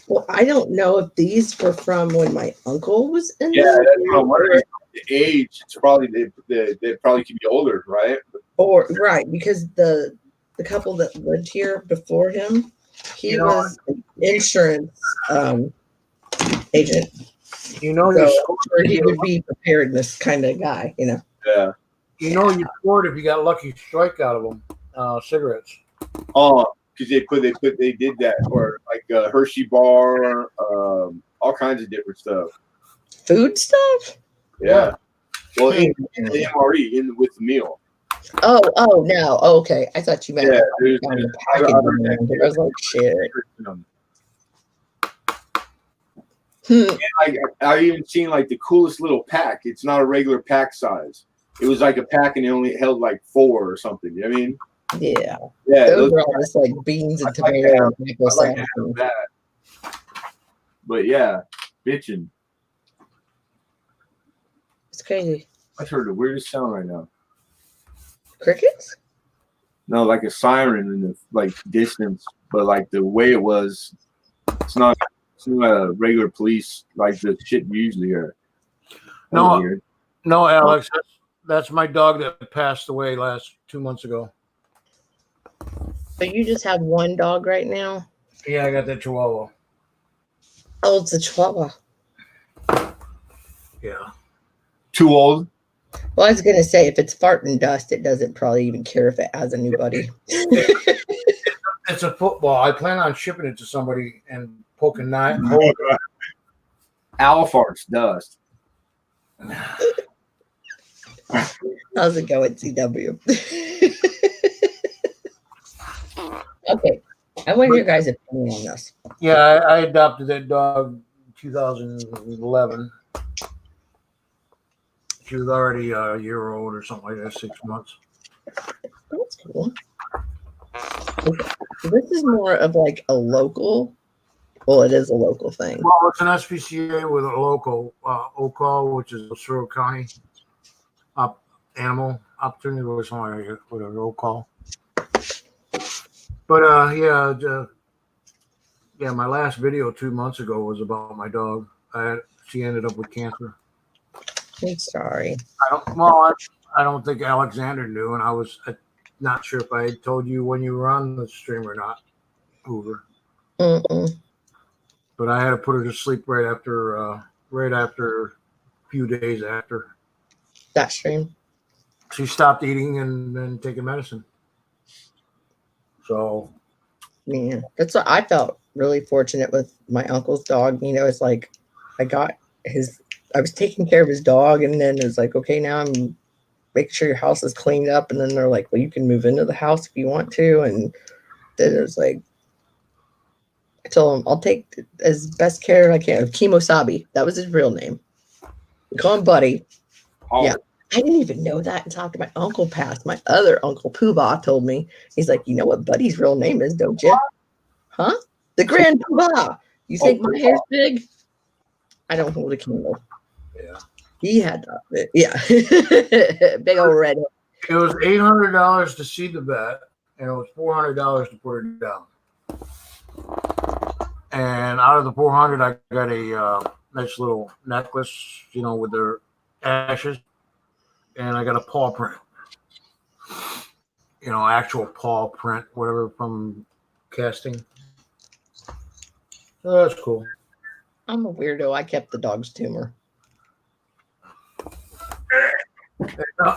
Well, I don't know if these were from when my uncle was in. Yeah, that's what I'm wondering. The age, it's probably they probably could be older, right? Or right, because the couple that lived here before him, he was an insurance agent. So he would be preparedness kind of guy, Yeah. You scored if you got Lucky Strike out of them, cigarettes. Oh, because they did that, or like Hershey bar, all kinds of different stuff. Food stuff. Yeah. Well, in the MRE with the meal. Oh, no. Oh, okay. I thought you meant the package. I was like, shit. And I even seen like the coolest little pack. It's not a regular pack size. it was like a pack and it only held like 4 or something. You know what I mean? Yeah. Yeah. Those are all just like beans and tomato and pickle I like to sauce. have that. But yeah, bitching. It's crazy. I heard the weirdest sound right now. Crickets? No, like a siren in the like distance, but like the way it was, it's not a regular police like the shit you usually hear. No, Alex, that's my dog that passed away 2 months ago. So you just have one dog right now? Yeah, I got that Chihuahua. Oh, it's a Chihuahua. Yeah. Too old? Well, I was going to say, if it's farting dust, it doesn't probably even care if it has a new buddy. It's a football. I plan on shipping it to somebody and poking knife. Owl farts dust. How's it going, CW? Okay. I want your guys' opinion on this. Yeah, I adopted that dog in 2011. She was already a year old or something like that, 6 months. That's cool. Okay. So this is more of like a local. Well, it is a local thing. Well, it's an SPCA with a local OCAL, which is Oswego County Animal Opportunity or something like that, whatever OCAL. But yeah, my last video 2 months ago was about my dog. She ended up with cancer. I'm sorry. I don't think Alexander knew, and I was not sure if I had told you when you were on the stream or not, Hoover. But I had to put her to sleep right after a few days after that stream. She stopped eating and taking medicine. So, yeah, that's what I felt really fortunate with my uncle's dog. You know, it's like I was taking care of his dog, and then it's like, okay, now I'm making sure your house is cleaned up. And then they're like, well, you can move into the house if you want to. And then it was like, I told him I'll take as best care I can. Kimosabi, that was his real name. We call him Buddy. Oh. Yeah, I didn't even know that until after my uncle passed. My other uncle Poobah told me. He's like, you know what Buddy's real name is, don't you? Huh? The Grand Poobah. You think my hair's big? I don't hold a candle. Yeah. He had that. Yeah. Big old red. It was $800 to see the vet, and it was $400 to put her down. And out of the $400, I got a nice little necklace, with their ashes, and I got a paw print. Actual paw print, whatever, from casting. So that's cool. I'm a weirdo. I kept the dog's tumor.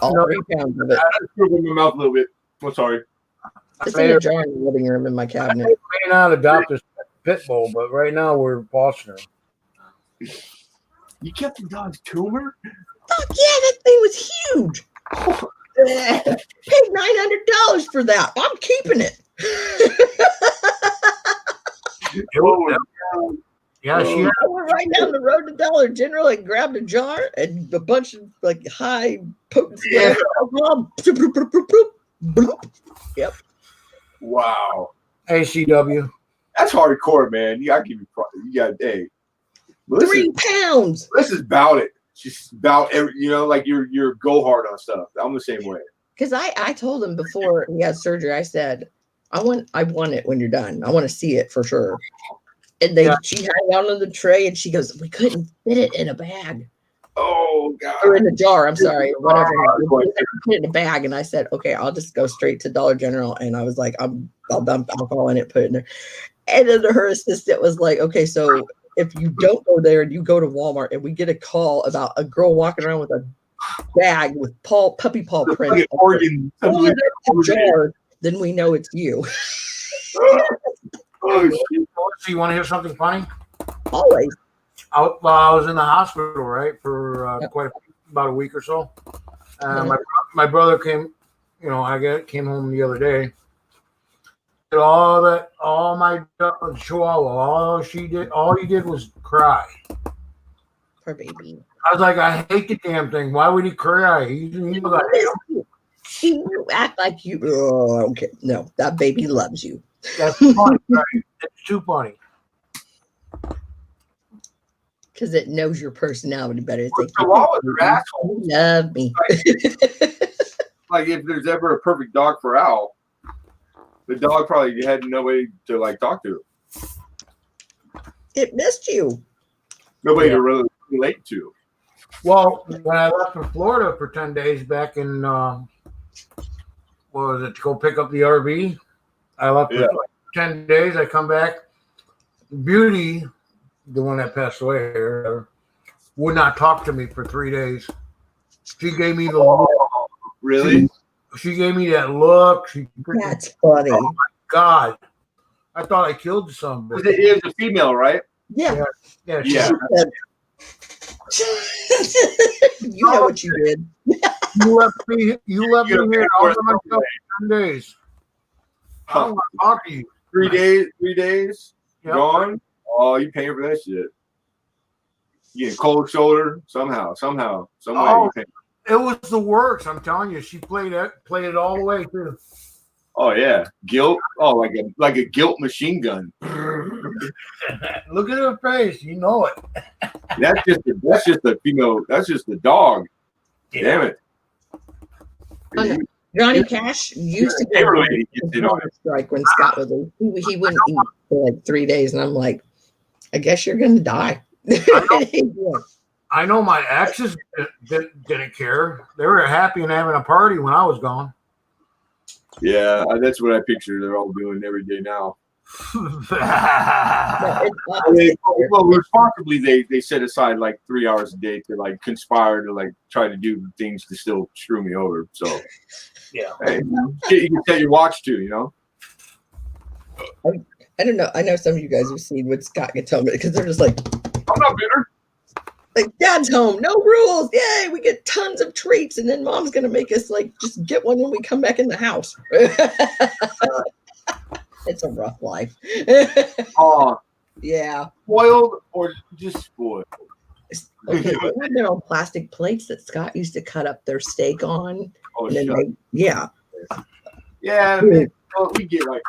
All 3 pounds of it. I screwed in my mouth a little bit. I'm sorry. It's in a jar in the living room in my cabinet. I may not adopt this pit bull, but right now we're fostering. You kept the dog's tumor? Fuck yeah, that thing was huge. Paid $900 for that. I'm keeping it. Yeah, she I went right down the road to Dollar General and grabbed a jar and a bunch of like high potency. Yeah. Yep. Wow. ACW. That's hardcore, man. I give you hey. Listen, 3 pounds. This is about it. Just about every, like you're go hard on stuff. I'm the same way. Because I told him before he had surgery, I said, I want it when you're done. I want to see it for sure. And she had it out on the tray, and she goes, we couldn't fit it in a bag. Oh God! Or in a jar. I'm sorry, or whatever. We put it in a bag, and I said, okay, I'll just go straight to Dollar General. And I was like, I'll dump alcohol in it, put it in there. And then her assistant was like, okay, so if you don't go there and you go to Walmart, and we get a call about a girl walking around with a bag with puppy paw print organ, jar, then we know it's you. Oh, so you want to hear something funny? Always. I was in the hospital, right, for about a week or so. My brother came, came home the other day. All my Chihuahua, all he did was cry. Poor baby. I was like, I hate the damn thing. Why would he cry? He got You act like you. Oh, okay, no, that baby loves you. That's funny, right? It's too funny. Because it knows your personality better. It's like, Chihuahuas are assholes. you love me. Like if there's ever a perfect dog for Al, the dog probably had no way to like talk to him. It missed you. Nobody to really relate to. Well, when I left for Florida for 10 days back in, what was it, to go pick up the RV, I left for 10 days. I come back. Beauty, the one that passed away, would not talk to me for 3 days. She gave me the look. Really? She gave me that look. That's funny. Oh my God. I thought I killed somebody. It was a female, right? Yeah. Yeah. Yeah. You know what you did. You left me here all by myself for 10 days. I don't want to talk to you. 3 days? Yep. Gone? Oh, you paying for that shit. You get a cold shoulder somehow, some way. Oh, it was the works. I'm telling you, she played it all the way through. Oh yeah, guilt. Oh, like a guilt machine gun. Look at her face. You know it. That's just the female. That's just the dog. Damn it. Johnny Cash used to go on strike when Scott was there. He wouldn't eat for like 3 days, and I'm like, I guess you're gonna die. I know my exes didn't care. They were happy and having a party when I was gone. Yeah, that's what I picture they're all doing every day now. Well, responsibly, they set aside like 3 hours a day to like conspire to like try to do things to still screw me over. So yeah, hey, you can set your watch too, you know. I don't know. I know some of you guys have seen what Scott can tell me because they're just like, I'm not bitter. Like, Dad's home, no rules. Yay, we get tons of treats, and then Mom's gonna make us like just get one when we come back in the house. It's a rough life. Yeah. Spoiled or just spoiled? Okay, they had their own plastic plates that Scott used to cut up their steak on. Oh, and then yeah, man, we get like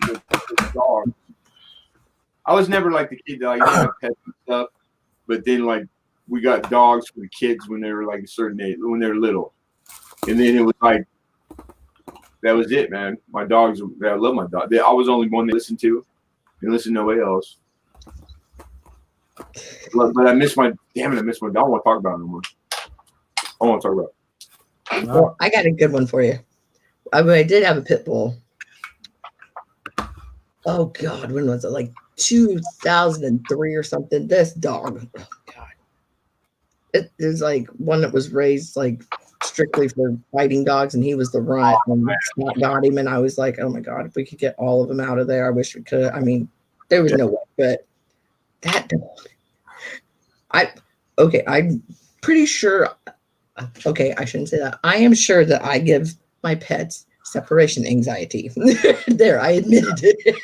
that with dogs. I was never like the kid that like had pets and stuff, but then like we got dogs for the kids when they were like a certain age, when they were little, and then it was like that was it, man. My dogs, I love my dog. I was the only one they listened to, and listened to nobody else. But I miss my dog. I don't want to talk about it no more. I want to talk about it. Well, I got a good one for you. I did have a pit bull. Oh God, when was it? Like 2003 or something. This dog. Oh God. It was like one that was raised like strictly for fighting dogs, and he was the runt. And Scott got him, and I was like, oh my God, if we could get all of them out of there, I wish we could. I mean, there was no way, but that dog. I'm pretty sure. Okay, I shouldn't say that. I am sure that I give my pets separation anxiety. There, I admitted it.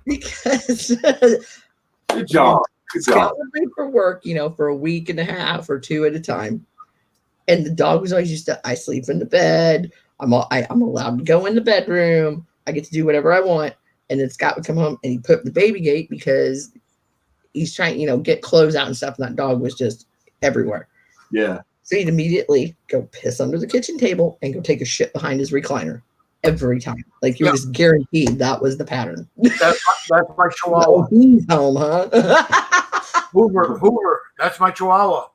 Because good job. Scott would leave for work, for a week and a half or two at a time. And the dog was always used to, I sleep in the bed. I'm allowed to go in the bedroom. I get to do whatever I want. And then Scott would come home and he'd put the baby gate because he's trying, get clothes out and stuff. And that dog was just everywhere. Yeah. So he'd immediately go piss under the kitchen table and go take a shit behind his recliner every time. Like you were just guaranteed that was the pattern. That's my Chihuahua. Oh, he's home, huh? Hoover. That's my Chihuahua.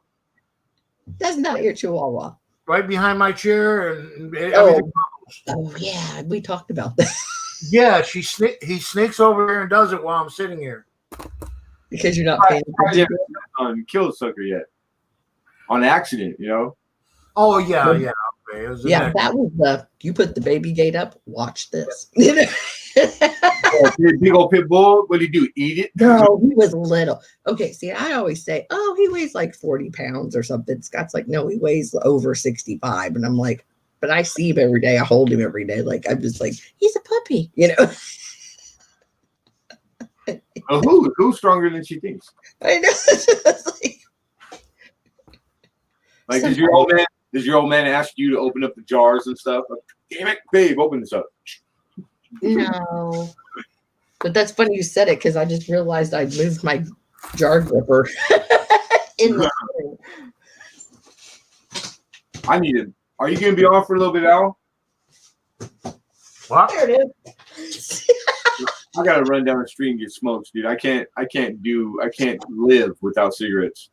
That's not your Chihuahua. Right behind my chair and everything. Oh yeah, we talked about that. Yeah, he sneaks over here and does it while I'm sitting here. Because you're not paying attention. Kill the sucker yet? On accident, Oh yeah, yeah. Okay. Yeah, that was you put the baby gate up. Watch this. Big old pit bull. What did he do? Eat it? No, he was little. Okay, see, I always say, oh, he weighs like 40 pounds or something. Scott's like, no, he weighs over 65. And I'm like, but I see him every day. I hold him every day. Like, I'm just like, he's a puppy, Who's stronger than she thinks? I know. Like, does your old man ask you to open up the jars and stuff? Like, damn it, babe, open this up. No. But that's funny you said it because I just realized I moved my jar gripper in the room. I need it. Are you going to be on for a little bit, Al? What? There it is. I got to run down the street and get smokes, dude. I can't live without cigarettes.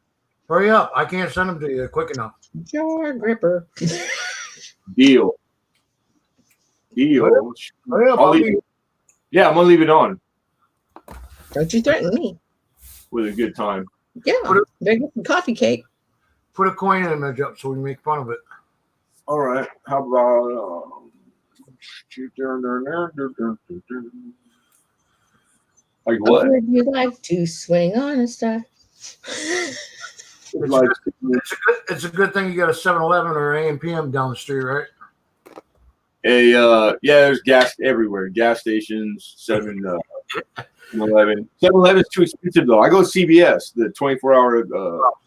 Hurry up. I can't send them to you quick enough. Jar gripper. Deal. Hurry up. Yeah, I'm going to leave it on Don't you threaten me. with a good time. Yeah. Better get some coffee cake. Put a coin image up so we can make fun of it. All right. How about like what? Would you like to swing on a star? Like, It's a good thing you got a 7-Eleven or A&PM down the street, right? yeah, there's gas everywhere. Gas stations, 7-Eleven. 7-Eleven's too expensive though. I go CVS, the 24-hour.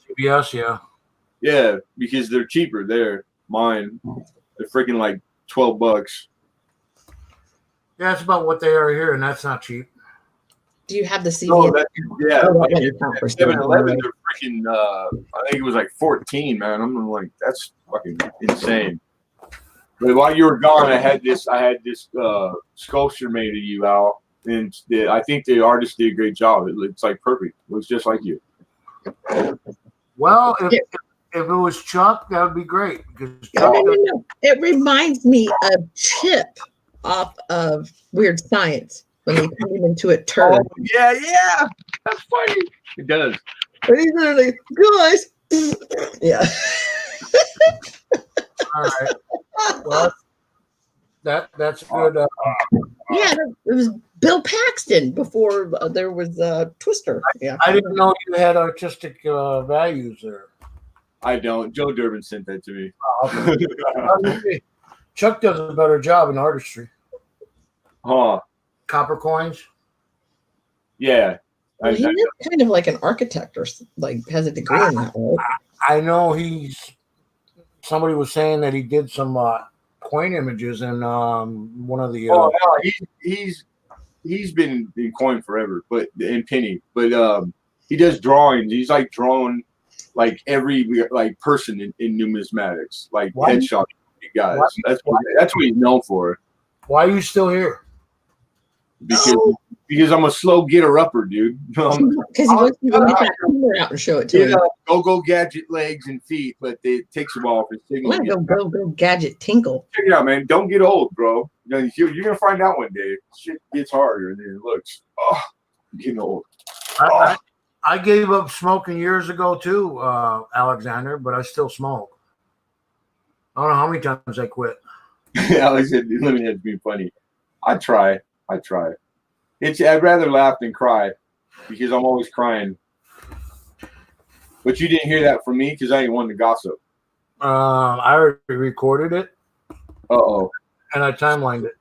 CBS, yeah. Yeah, because they're cheaper there. Mine, they're freaking like $12. Yeah, that's about what they are here, and that's not cheap. Do you have the CD? No, yeah. Oh, that doesn't count for 7-Eleven, they're freaking. I think it was like 14, man. I'm like, that's fucking insane. But while you were gone, I had this sculpture made of you, Al, and I think the artist did a great job. It looks like perfect. It looks just like you. Well, if it was Chuck, that would be great. Because Chuck No. It reminds me of Chip off of Weird Science when they turn him into a turd. Oh, yeah. That's funny. It does. And he's literally, guys. Yeah. all right. Well, that's good. Yeah, it was Bill Paxton before there was Twister. Yeah, I didn't know you had artistic values there. I don't. Joe Durbin sent that to me. Okay. Chuck does a better job in artistry. Huh. Copper coins. Yeah. well, he is kind of like an architect or like has a degree in that, right? I know somebody was saying that he did some coin images in one of the. No, he's been in coin forever, but in penny. But he does drawings. He's like drawing like every like person in numismatics, like headshot guys. That's what he's known for. Why are you still here? Because I'm a slow getter-upper, dude. Because he wants you to get that camera out and show it to him. Go gadget legs and feet, but it takes a while for signal. I'm gonna go gadget tinkle. Check it out, man. Don't get old, bro. You're gonna find out one day. Shit gets harder than it looks. Oh, I'm getting old. I gave up smoking years ago too, Alexander, but I still smoke. I don't know how many times I quit. Alex said, "Let me be funny." I try. I'd rather laugh than cry because I'm always crying. But you didn't hear that from me because I ain't one to gossip. I already recorded it. Uh-oh. And I timelined it.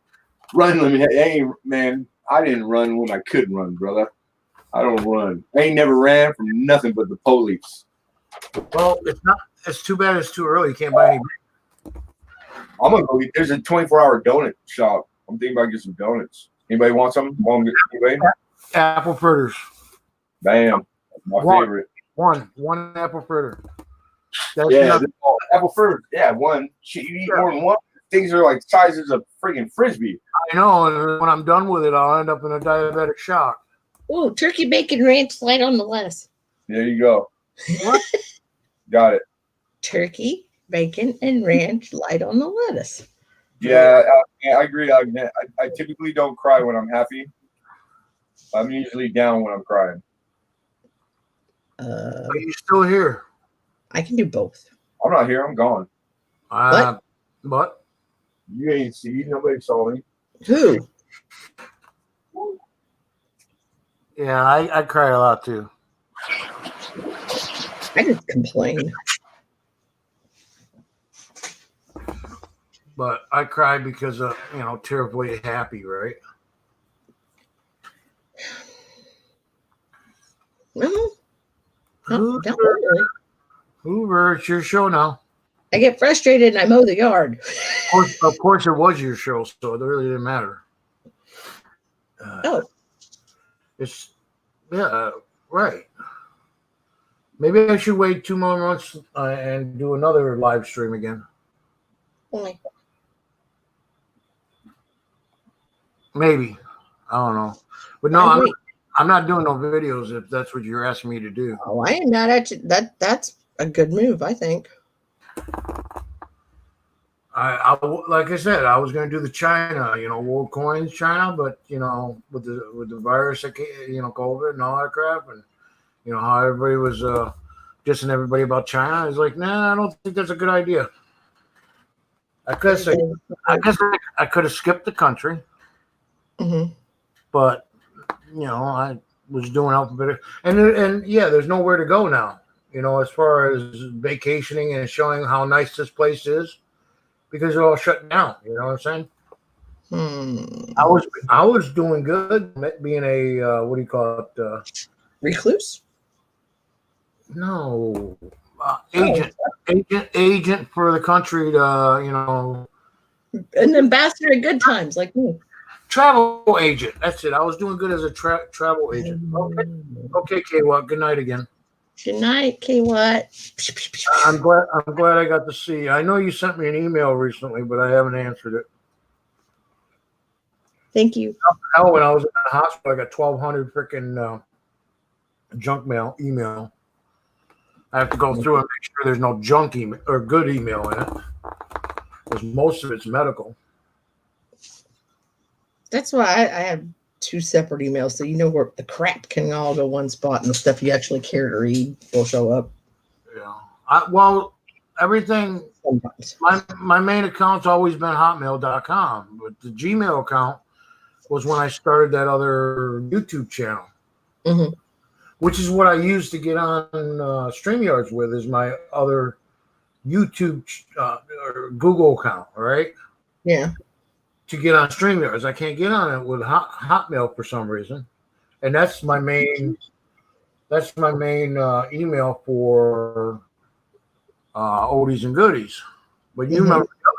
Run, man. I didn't run when I couldn't run, brother. I don't run. I ain't never ran from nothing but the police. Well, it's too bad it's too early. You can't buy any. I'm gonna go there's a 24-hour donut shop. I'm thinking about getting some donuts. Anybody want some? Anybody? Apple fritters. Bam. That's my favorite. One apple fritter. Apple fritters. Yeah, one. Shit, you eat more than one. Things are like sizes of friggin' frisbee. I know, and when I'm done with it, I'll end up in a diabetic shock. Oh, turkey bacon ranch light on the lettuce. There you go. What? Got it. Turkey, bacon, and ranch light on the lettuce. Yeah, I agree. I typically don't cry when I'm happy. I'm usually down when I'm crying. Are you still here? I can do both. I'm not here. I'm gone. What? You ain't see. Nobody saw me. Who? Yeah, I cry a lot too. I just complain. But I cry because of, terribly happy, right? Oh, not really. Hoover, it's your show now. I get frustrated and I mow the yard. Of course, it was your show, so it really didn't matter. Oh, It's right. Maybe I should wait 2 more months and do another live stream again. why? Maybe. I don't know. But no, I'm not doing no videos if that's what you're asking me to do. Oh, I am not actually. That's a good move, I think. Like I said, I was going to do the China, world coins China, but with the virus, COVID and all that crap, and how everybody was dissing everybody about China. I was like, nah, I don't think that's a good idea. I guess I could have skipped the country, but I was doing alphabet, and yeah, there's nowhere to go now. As far as vacationing and showing how nice this place is. Because they're all shut down, you know what I'm saying? I was doing good, being a what do you call it? Recluse? No, agent for the country to an ambassador at good times, like me. Travel agent. That's it. I was doing good as a travel agent. Okay, K. What? Good night again. Good night, K. What? I'm glad I got to see you. I know you sent me an email recently, but I haven't answered it. Thank you. Hell, when I was in the hospital, I got 1,200 freaking junk mail email. I have to go through and make sure there's no junk email or good email in it, because most of it's medical. That's why I have 2 separate emails, so where the crap can all go one spot, and the stuff you actually care to read will show up. Yeah. Everything. Sometimes. My main account's always been hotmail.com, but the Gmail account was when I started that other YouTube channel, which is what I use to get on StreamYards with, is my other YouTube or Google account, right? Yeah. To get on StreamYards, I can't get on it with Hotmail for some reason, and that's my main email for Oldies and Goodies. But you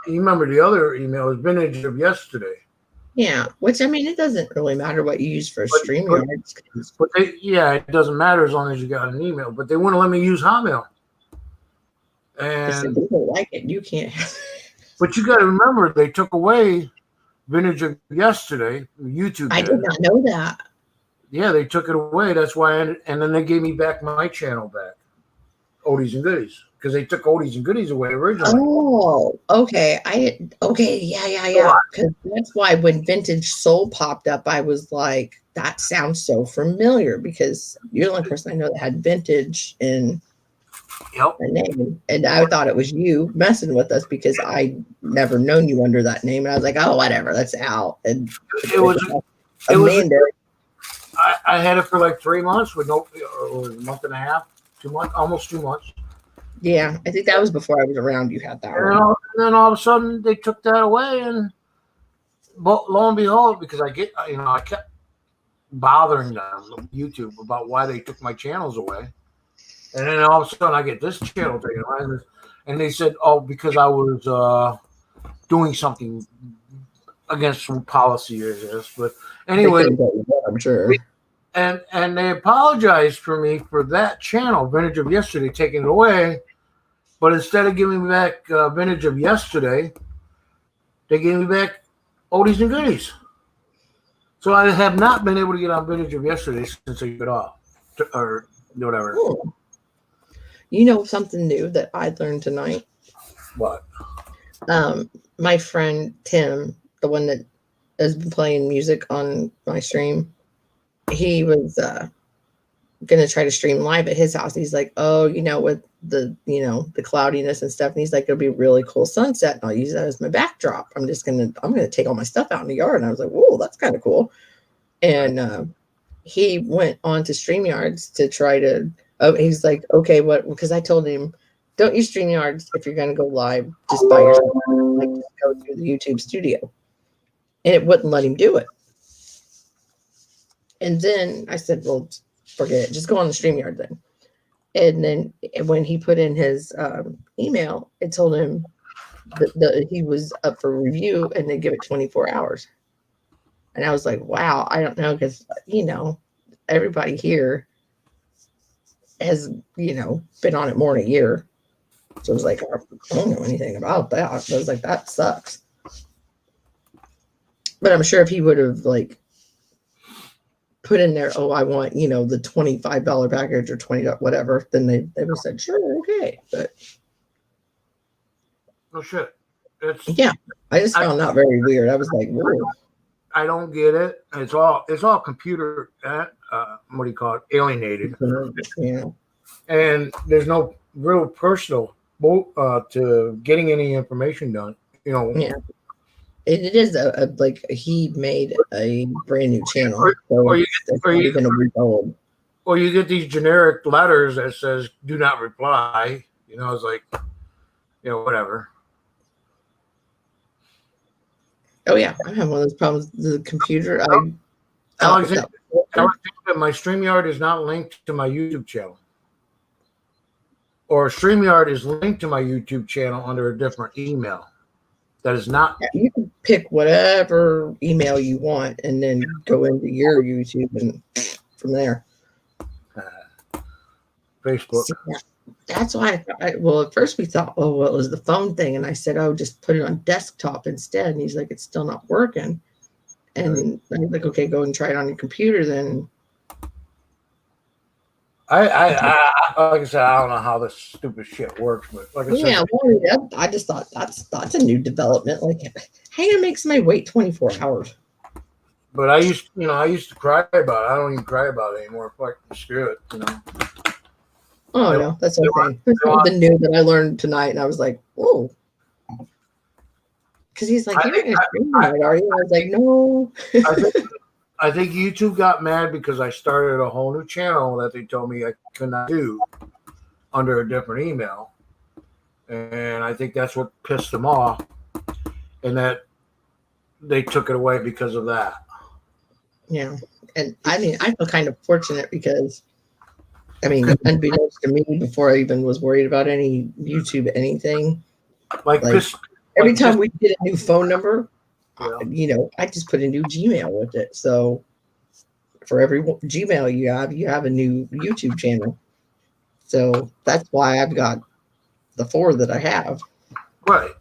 remember the other email is Vintage of Yesterday. Yeah, which it doesn't really matter what you use for StreamYards. But it doesn't matter as long as you got an email. But they wouldn't let me use Hotmail. And if they don't like it, you can't. But you got to remember, they took away Vintage of Yesterday. YouTube. I did not know that. Yeah, they took it away. That's why, and then they gave me back my channel back, Oldies and Goodies, because they took Oldies and Goodies away originally. Oh, okay. Yeah. Because that's why when Vintage Soul popped up, I was like, that sounds so familiar, because you're the only person I know that had Vintage in a name, and I thought it was you messing with us because I never known you under that name, and I was like, oh, whatever, that's out. And it was Amanda. I had it for like 3 months or a month and a half, 2 months, almost 2 months. Yeah, I think that was before I was around. You had that one. And then all of a sudden they took that away, and lo and behold, because I kept bothering them, YouTube, about why they took my channels away. And then all of a sudden I get this channel taken away, and they said, oh, because I was doing something against some policy or this. But anyway, I'm sure. And they apologized for me for that channel, Vintage of Yesterday, taking it away. But instead of giving me back Vintage of Yesterday, they gave me back Oldies and Goodies. So I have not been able to get on Vintage of Yesterday since I got off, or whatever. Cool. You know something new that I learned tonight? What? My friend Tim, the one that has been playing music on my stream, he was gonna try to stream live at his house. He's like, oh, with the the cloudiness and stuff, and he's like, it'll be a really cool sunset, and I'll use that as my backdrop. I'm gonna take all my stuff out in the yard. And I was like, whoa, that's kind of cool. And he went on to StreamYards to try to. Oh, he's like, okay, what? Because I told him, don't use StreamYards if you're going to go live just by yourself. Like, just go through the YouTube studio. And it wouldn't let him do it. And then I said, well, forget it. Just go on the StreamYard then. And then when he put in his email, it told him that he was up for review and they give it 24 hours. And I was like, wow, I don't know, because, everybody here has, been on it more than a year. So I was like, I don't know anything about that. I was like, that sucks. But I'm sure if he would have put in there, oh, I want, the $25 package or $20 whatever, then they would have said, sure, okay. But No shit. yeah, I just found that very weird. I was like, whoa. I don't get it. It's all computer. What do you call it? Alienated. Yeah. And there's no real personal to getting any information done. Yeah. It is he made a brand new channel, so it's not even a week old. Or you get these generic letters that says "do not reply." It's like, whatever. Oh yeah, I have one of those problems. The computer, Alexander, my StreamYard is not linked to my YouTube channel, or StreamYard is linked to my YouTube channel under a different email. That is not. You can pick whatever email you want and then go into your YouTube and from there. Facebook. So, yeah, that's why at first we thought, oh, well, it was the phone thing. And I said, oh, just put it on desktop instead. And he's like, it's still not working. And I was like, okay, go and try it on your computer then. Like I said, I don't know how this stupid shit works, but like I said, I just thought that's a new development. Like, how you gonna make somebody wait 24 hours? But I used to cry about it. I don't even cry about it anymore. Fuck, screw it, Oh no, that's okay. That's something new that I learned tonight, and I was like, whoa. Because he's like, you're not gonna stream tonight, are you? I was like, no. I think YouTube got mad because I started a whole new channel that they told me I could not do under a different email. And I think that's what pissed them off. And that they took it away because of that. Yeah. And I mean, I feel kind of fortunate because, unbeknownst to me, before I even was worried about any YouTube anything, every time we get a new phone number, I just put a new Gmail with it. So for every Gmail you have a new YouTube channel. So that's why I've got the 4 that I have. Right.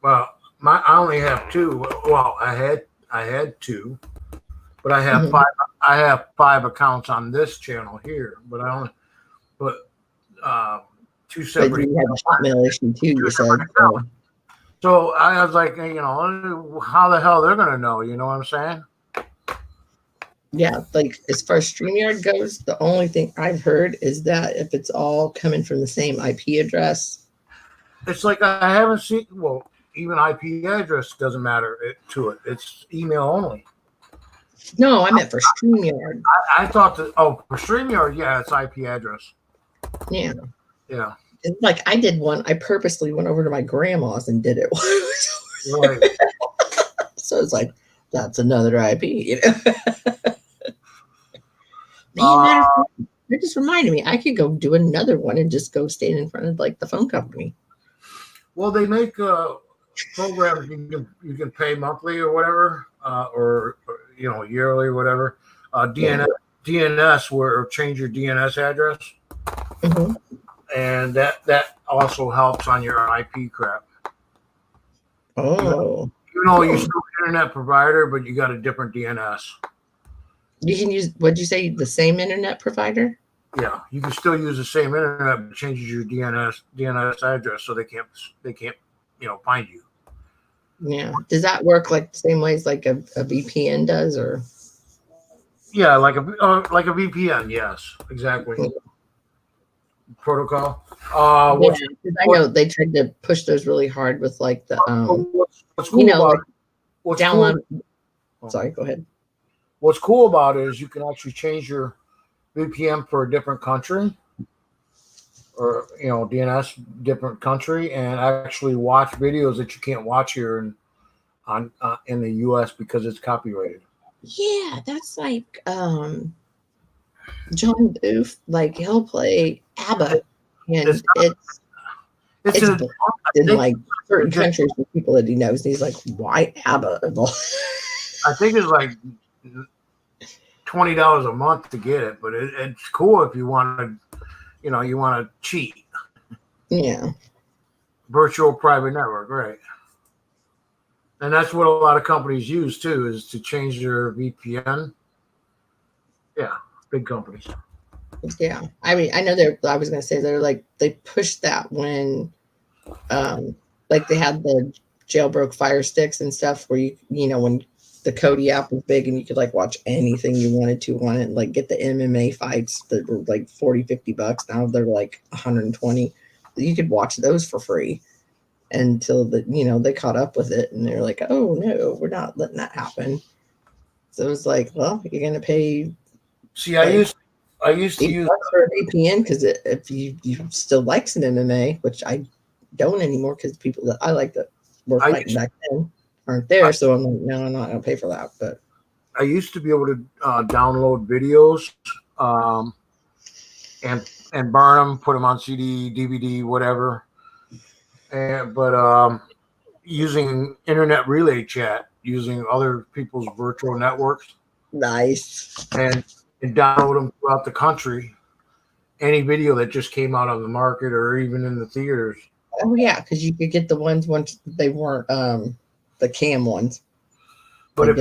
Well, I only have 2. Well, I had 2, but I have 5. I have 5 accounts on this channel here, but 2 separate. But you have a Hotmail issue too. You said. So I was like, how the hell they're going to know? You know what I'm saying? Yeah, like as far as StreamYard goes, the only thing I've heard is that if it's all coming from the same IP address. It's like I haven't seen, even IP address doesn't matter to it. It's email only. No, I meant for StreamYard. I thought for StreamYard, yeah, it's IP address. Yeah. Yeah. It's like I did one. I purposely went over to my grandma's and did it. Right. So it's like, that's another IP, It just reminded me, I could go do another one and just go stand in front of the phone company. Well, they make programs you can pay monthly or whatever, or yearly or whatever. DNS where change your DNS address. Mm-hmm. And that also helps on your IP crap. Oh. You know, you're still an internet provider, but you got a different DNS. You can use, what'd you say, the same internet provider? Yeah, you can still use the same internet, but changes your DNS address so they can't find you. Yeah. Does that work like the same ways like a VPN does, or? Yeah, like a VPN. Yes, exactly. Mm-hmm. Protocol. I know they tried to push those really hard with the what's cool about download. Cool. Sorry, go ahead. What's cool about it is you can actually change your VPN for a different country, or DNS different country, and actually watch videos that you can't watch here in the US because it's copyrighted. Yeah, that's like John Booth, like he'll play ABBA, and it's a, blocked in like certain countries with people that he knows. And he's like, why ABBA? I think it's like $20 a month to get it, but it's cool if you want to, you want to cheat. Yeah. Virtual private network, right? And that's what a lot of companies use too, is to change their VPN. Yeah, big companies. Yeah. I mean, I know I was going to say they pushed that when, like they had the jailbroke Fire Sticks and stuff where when the Kodi app was big and you could like watch anything you wanted to on it, like get the MMA fights that were like $40-$50. Now they're like 120. You could watch those for free until they caught up with it and they're like, oh no, we're not letting that happen. So it was like, well, you're going to pay. See, I used to use for a VPN because if you still like some MMA, which I don't anymore because people that I like that were fighting back then aren't there. So I'm like, no, I'm not going to pay for that. But I used to be able to download videos and burn them, put them on CD, DVD, whatever. But using internet relay chat, using other people's virtual networks. Nice. And download them throughout the country. Any video that just came out on the market or even in the theaters. Oh yeah, because you could get the ones once they weren't the cam ones. But if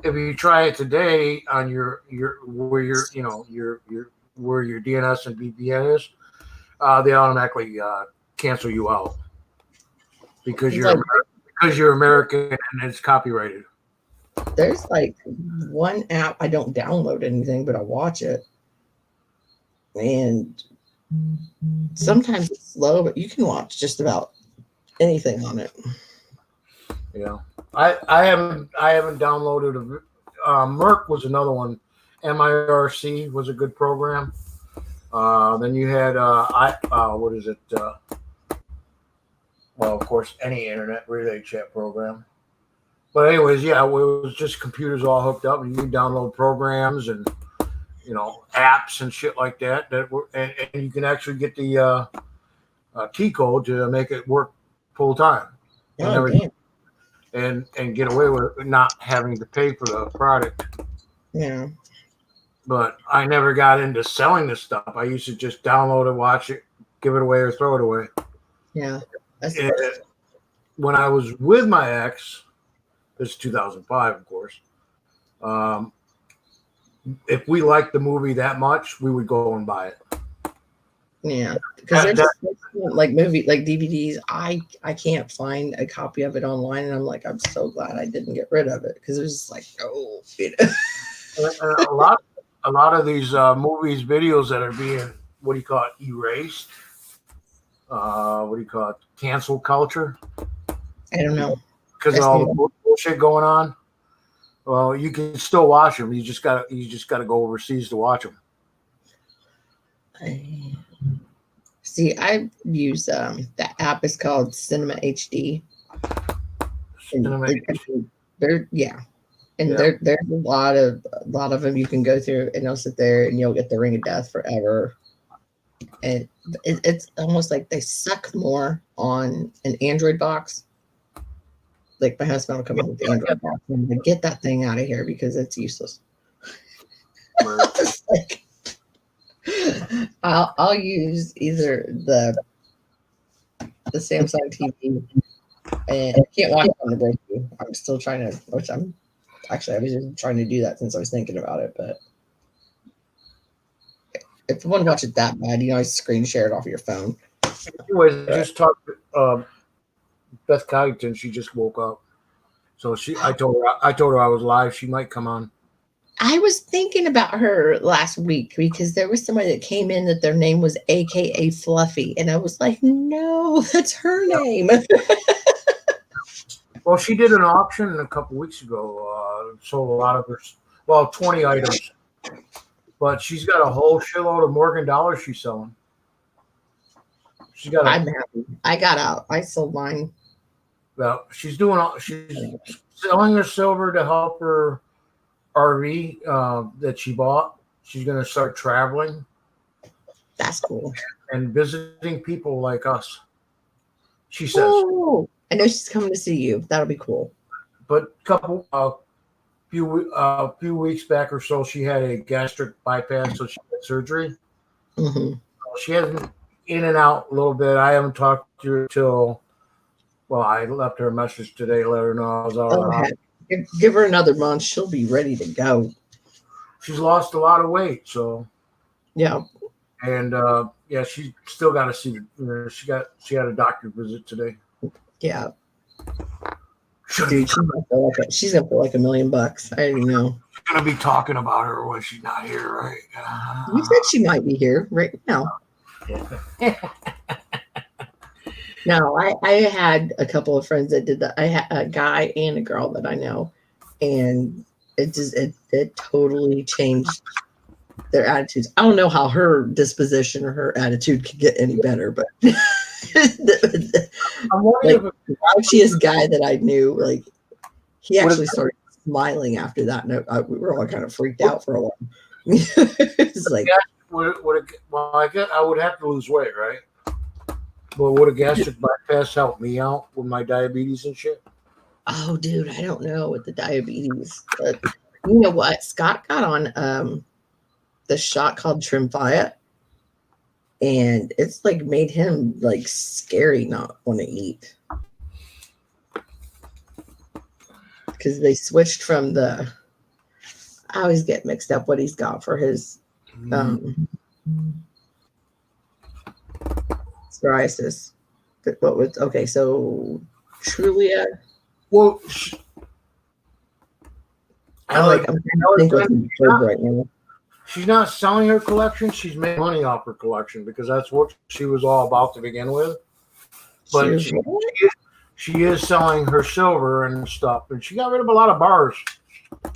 you try it today on your where your where your DNS and VPN is, they automatically cancel you out because you're American and it's copyrighted. There's like one app, I don't download anything, but I watch it. And sometimes it's slow, but you can watch just about anything on it. Yeah. I haven't downloaded Merc was another one. MIRC was a good program. Then you had what is it? Well, of course, any internet relay chat program. But anyways, yeah, it was just computers all hooked up, and you can download programs and apps and shit like that. And you can actually get the key code to make it work full time. And get away with not having to pay for the product. Yeah. But I never got into selling this stuff. I used to just download it, watch it, give it away, or throw it away. Yeah. When I was with my ex, this is 2005, of course. If we liked the movie that much, we would go and buy it. Yeah, because there's like DVDs. I can't find a copy of it online, and I'm like, I'm so glad I didn't get rid of it because it was just like, a lot of these movies, videos that are being erased. What do you call it? Cancel culture. I don't know. Because of all the bullshit going on. Well, you can still watch them. You just gotta go overseas to watch them. See, I use that app is called Cinema HD. There's a lot of them you can go through, and they'll sit there and you'll get the Ring of Death forever. And it's almost like they suck more on an Android box. Like my husband will come home with the Android box and like, get that thing out of here because it's useless. Like, I'll use either the Samsung TV, and I can't watch it on the breakthrough. I'm still trying to, I was just trying to do that since I was thinking about it. But if you want to watch it that bad, you always screen share it off your phone. Anyways, I just talked to Beth Coddington. She just woke up, so I told her I was live. She might come on. I was thinking about her last week because there was somebody that came in that their name was AKA Fluffy, and I was like, no, that's her name. Well, she did an auction a couple weeks ago. Sold a lot of her, 20 items, but she's got a whole shitload of Morgan dollars she's selling. I'm happy. I got out. I sold mine. Well, she's selling her silver to help her RV that she bought. She's going to start traveling. That's cool. And visiting people like us. She says. Oh, I know she's coming to see you. That'll be cool. But few weeks back or so, she had a gastric bypass, so she had surgery. Mm-hmm. She has been in and out a little bit. I haven't talked to her till, well, I left her a message today, let her know I was out of the house. Give her another month. She'll be ready to go. She's lost a lot of weight, so. Yeah. And, yeah, she still got to see, she had a doctor visit today. Yeah. Dude, she's gonna feel like $1 million. I already know. She's gonna be talking about her when she's not here, right? You said she might be here right now. No, I had a couple of friends that did that. I had a guy and a girl that I know, and it totally changed their attitudes. I don't know how her disposition or her attitude could get any better, but I'm wondering like the grouchiest guy that I knew, like he actually started smiling after that. And we were all kind of freaked out for a while. It's like, well, I guess I would have to lose weight, right? But would a gastric bypass help me out with my diabetes and shit? oh, dude, I don't know with the diabetes, but you know what? Scott got on the shot called Trimfia, and it's like made him like scary not want to eat because they switched from I always get mixed up what he's got for his psoriasis. But what was okay? So Trulia. Well, I'm trying to think what's in the right now. She's not selling her collection. She's making money off her collection because that's what she was all about to begin with. But she is selling her silver and stuff, and she got rid of a lot of bars,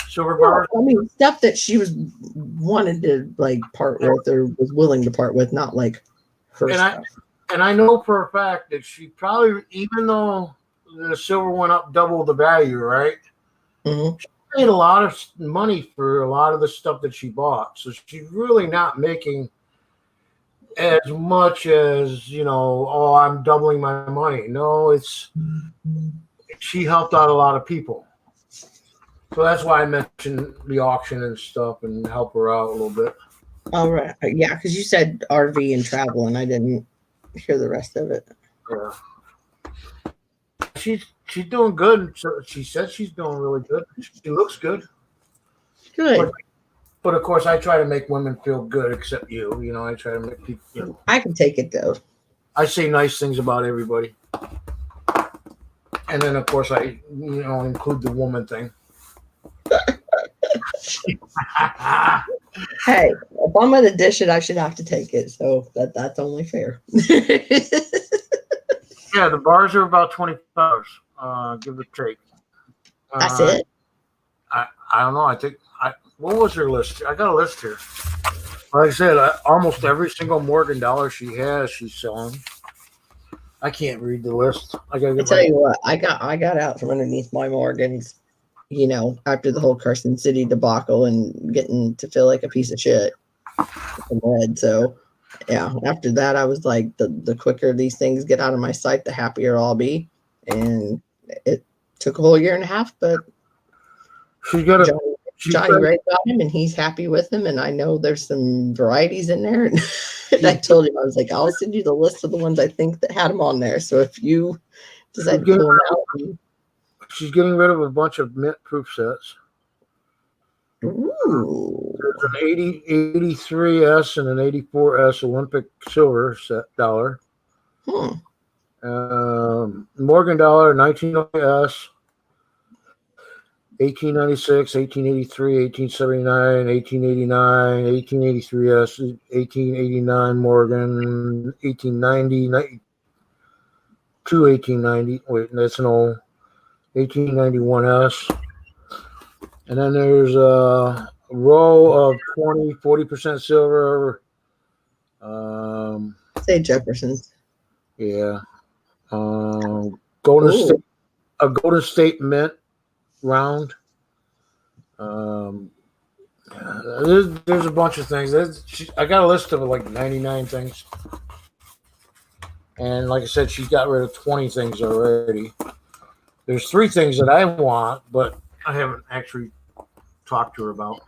silver bars. I mean, stuff that she was wanted to like part with or was willing to part with, not like her stuff. And I know for a fact that she probably, even though the silver went up double the value, right? Mm-hmm. She paid a lot of money for a lot of the stuff that she bought. So she's really not making as much as, oh, I'm doubling my money. No, she helped out a lot of people. So that's why I mentioned the auction and stuff and help her out a little bit. All right. Yeah, because you said RV and travel, and I didn't hear the rest of it. Yeah. She's doing good. So she says she's doing really good. She looks good. Good. But of course, I try to make women feel good, except you. I try to make people. I can take it though. I say nice things about everybody, and then of course I, include the woman thing. Hey, if I'm gonna dish it, I should have to take it. So that's only fair. Yeah, the bars are about $20. Give or take. That's it. I don't know. I think what was her list? I got a list here. Like I said, almost every single Morgan dollar she has, she's selling. I can't read the list. I tell you what, I got out from underneath my Morgans, after the whole Carson City debacle and getting to feel like a piece of shit in the head. So yeah, after that, I was like, the quicker these things get out of my sight, the happier I'll be. And it took a whole year and a half, but she's got Johnny Ray got him, and he's happy with him. And I know there's some varieties in there. And I told him, I was like, I'll send you the list of the ones I think that had them on there. So if you decide to pull them out. She's getting rid of a bunch of mint proof sets. Ooh. There's an 83S and an 84S Olympic silver set dollar. Morgan dollar 19S, 1896, 1883, 1879, 1889, 1883S, 1889 Morgan, 1890, 1890. Wait, that's an old 1891S. And then there's a row of 40% silver. Say Jefferson's. Yeah. Golden State Mint round. There's a bunch of things. I got a list of like 99 things. And like I said, she got rid of 20 things already. There's 3 things that I want, but I haven't actually talked to her about.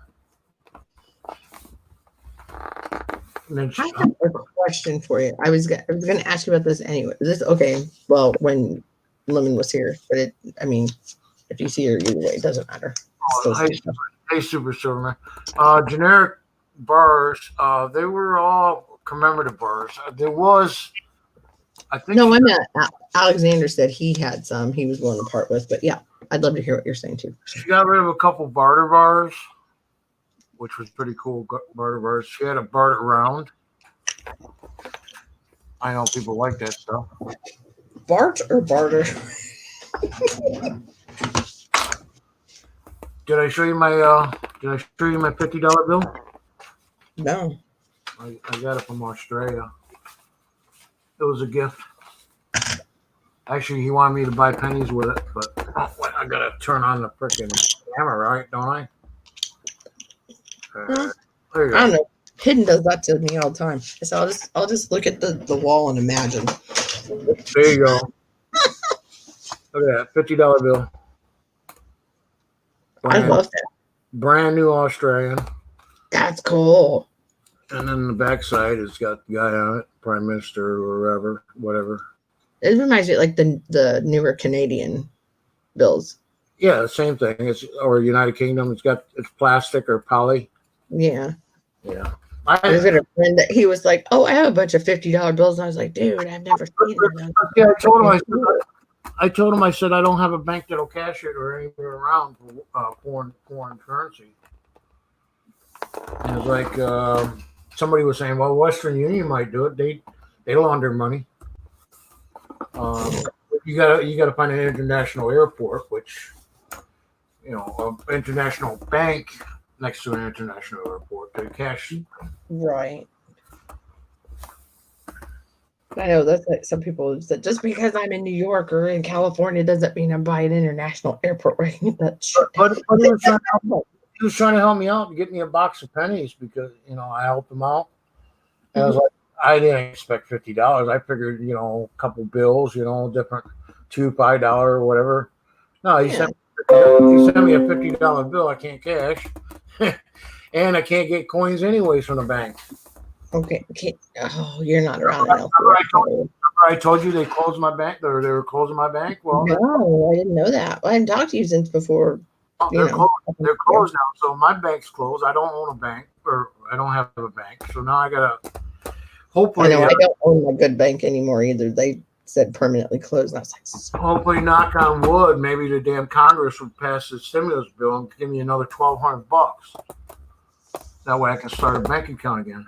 I have a question for you. I was going to ask you about this anyway. This okay? Well, when Lemon was here, but if you see her either way, it doesn't matter. Hey, Super Silverman. Generic bars. They were all commemorative bars. There was, I think. No, I meant Alexander said he had some he was willing to part with, but yeah, I'd love to hear what you're saying too. She got rid of a couple barter bars, which was pretty cool. Barter bars. She had a barter round. I know people like that stuff. Bart or barter? Did I show you my $50 bill? No. I got it from Australia. It was a gift. Actually, he wanted me to buy pennies with it, but I gotta turn on the freaking camera, right? Don't I? There you go. I don't know. Hidden does that to me all the time. So I'll just look at the wall and imagine. There you go. Look at that $50 bill. I love that. Brand new Australian. That's cool. And then the backside has got the guy on it, Prime Minister or whatever. It reminds me of like the newer Canadian bills. Yeah, the same thing. Or United Kingdom. It's plastic or poly. Yeah. Yeah. I was gonna friend that he was like, "Oh, I have a bunch of $50 bills," and I was like, "Dude, I've never seen them." Yeah, I told him I said I don't have a bank that'll cash it or anywhere around for foreign currency. And it's like somebody was saying, well, Western Union might do it. They launder money. You gotta find an international airport, which an international bank next to an international airport to cash. Right. I know that's like some people said just because I'm in New York or in California doesn't mean I'm buying an international airport right. But he was trying to help me out and get me a box of pennies because I helped him out. And I was like, I didn't expect $50. I figured a couple bills, different $2, $5 or whatever. No, he sent me a $50 bill. I can't cash, and I can't get coins anyways from the bank. Okay. Oh, you're not around enough. I told you they closed my bank, or they were closing my bank. Well, no, I didn't know that. I hadn't talked to you since before. They're closed now, so my bank's closed. I don't own a bank, or I don't have a bank. So now I gotta. Hopefully, I don't own a good bank anymore either. They said permanently closed, and I was like, hopefully, knock on wood, maybe the damn Congress would pass the stimulus bill and give me another $1,200. That way, I can start a bank account again.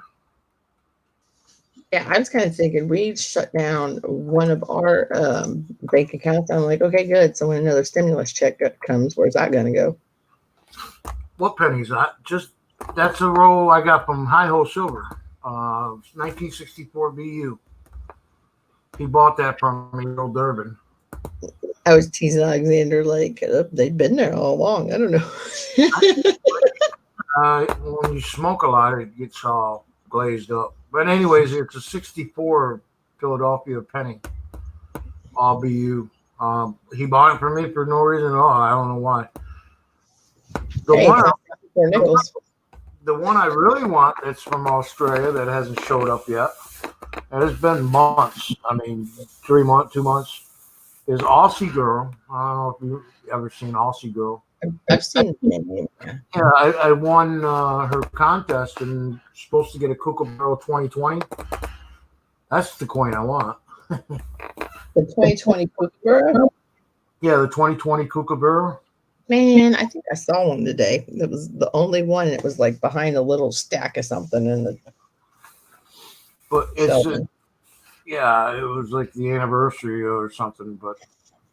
Yeah, I was kind of thinking we shut down one of our bank accounts. I'm like, okay, good. So when another stimulus check comes, where's that going to go? What pennies? That's a roll I got from Hi Ho Silver, 1964 BU. He bought that from me in Old Durban. I was teasing Alexander like they'd been there all along. I don't know. When you smoke a lot, it gets all glazed up. But anyways, it's a 64 Philadelphia penny, all BU. He bought it for me for no reason at all. I don't know why. The one I really want that's from Australia that hasn't showed up yet, and it's been months. I mean, 3 months, 2 months, is Aussie Girl. I don't know if you've ever seen Aussie Girl. I've seen it. Yeah, I won her contest and supposed to get a Kookaburra 2020. That's the coin I want. The 2020 Kookaburra? Yeah, the 2020 Kookaburra. Man, I think I saw one today. It was the only one. It was like behind a little stack of something in the. But it's it was like the anniversary or something. But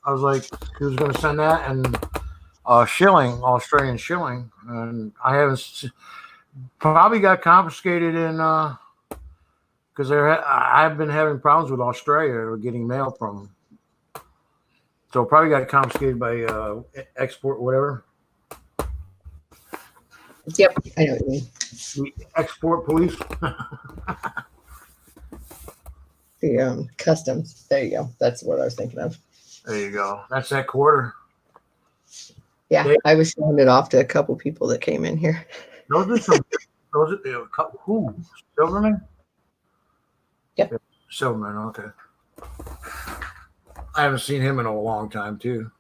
I was like, who's going to send that? And Australian shilling, and I haven't probably got confiscated in because I've been having problems with Australia getting mail from them. So probably got confiscated by export, whatever. Yep, I know what you mean. The export police. The customs. There you go. That's what I was thinking of. There you go. That's that quarter. Yeah, I was showing it off to a couple people that came in here. Those are some. Those are who? Silverman. Yep. Silverman. Okay. I haven't seen him in a long time too.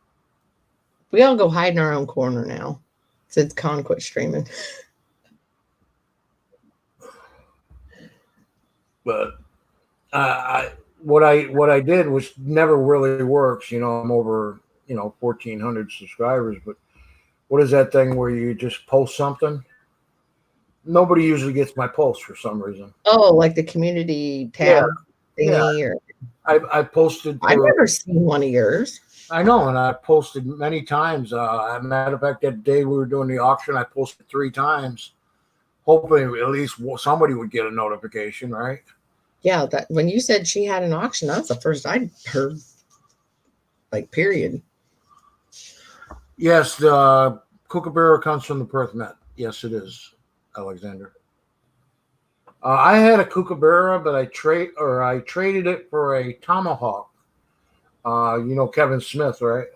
We all go hide in our own corner now since Con quit streaming. But what I did, which never really works. You know, I'm over 1,400 subscribers. But what is that thing where you just post something? Nobody usually gets my posts for some reason. Oh, like the community tab thingy, or I posted. I've never seen one of yours. I know, and I posted many times. As a matter of fact, that day we were doing the auction, I posted 3 times, hoping at least somebody would get a notification, right? Yeah, that when you said she had an auction, that's the first I'd heard. Like, period. Yes, the Kookaburra comes from the Perth Met. Yes, it is, Alexander. I had a Kookaburra, but I traded it for a Tomahawk. Kevin Smith, right?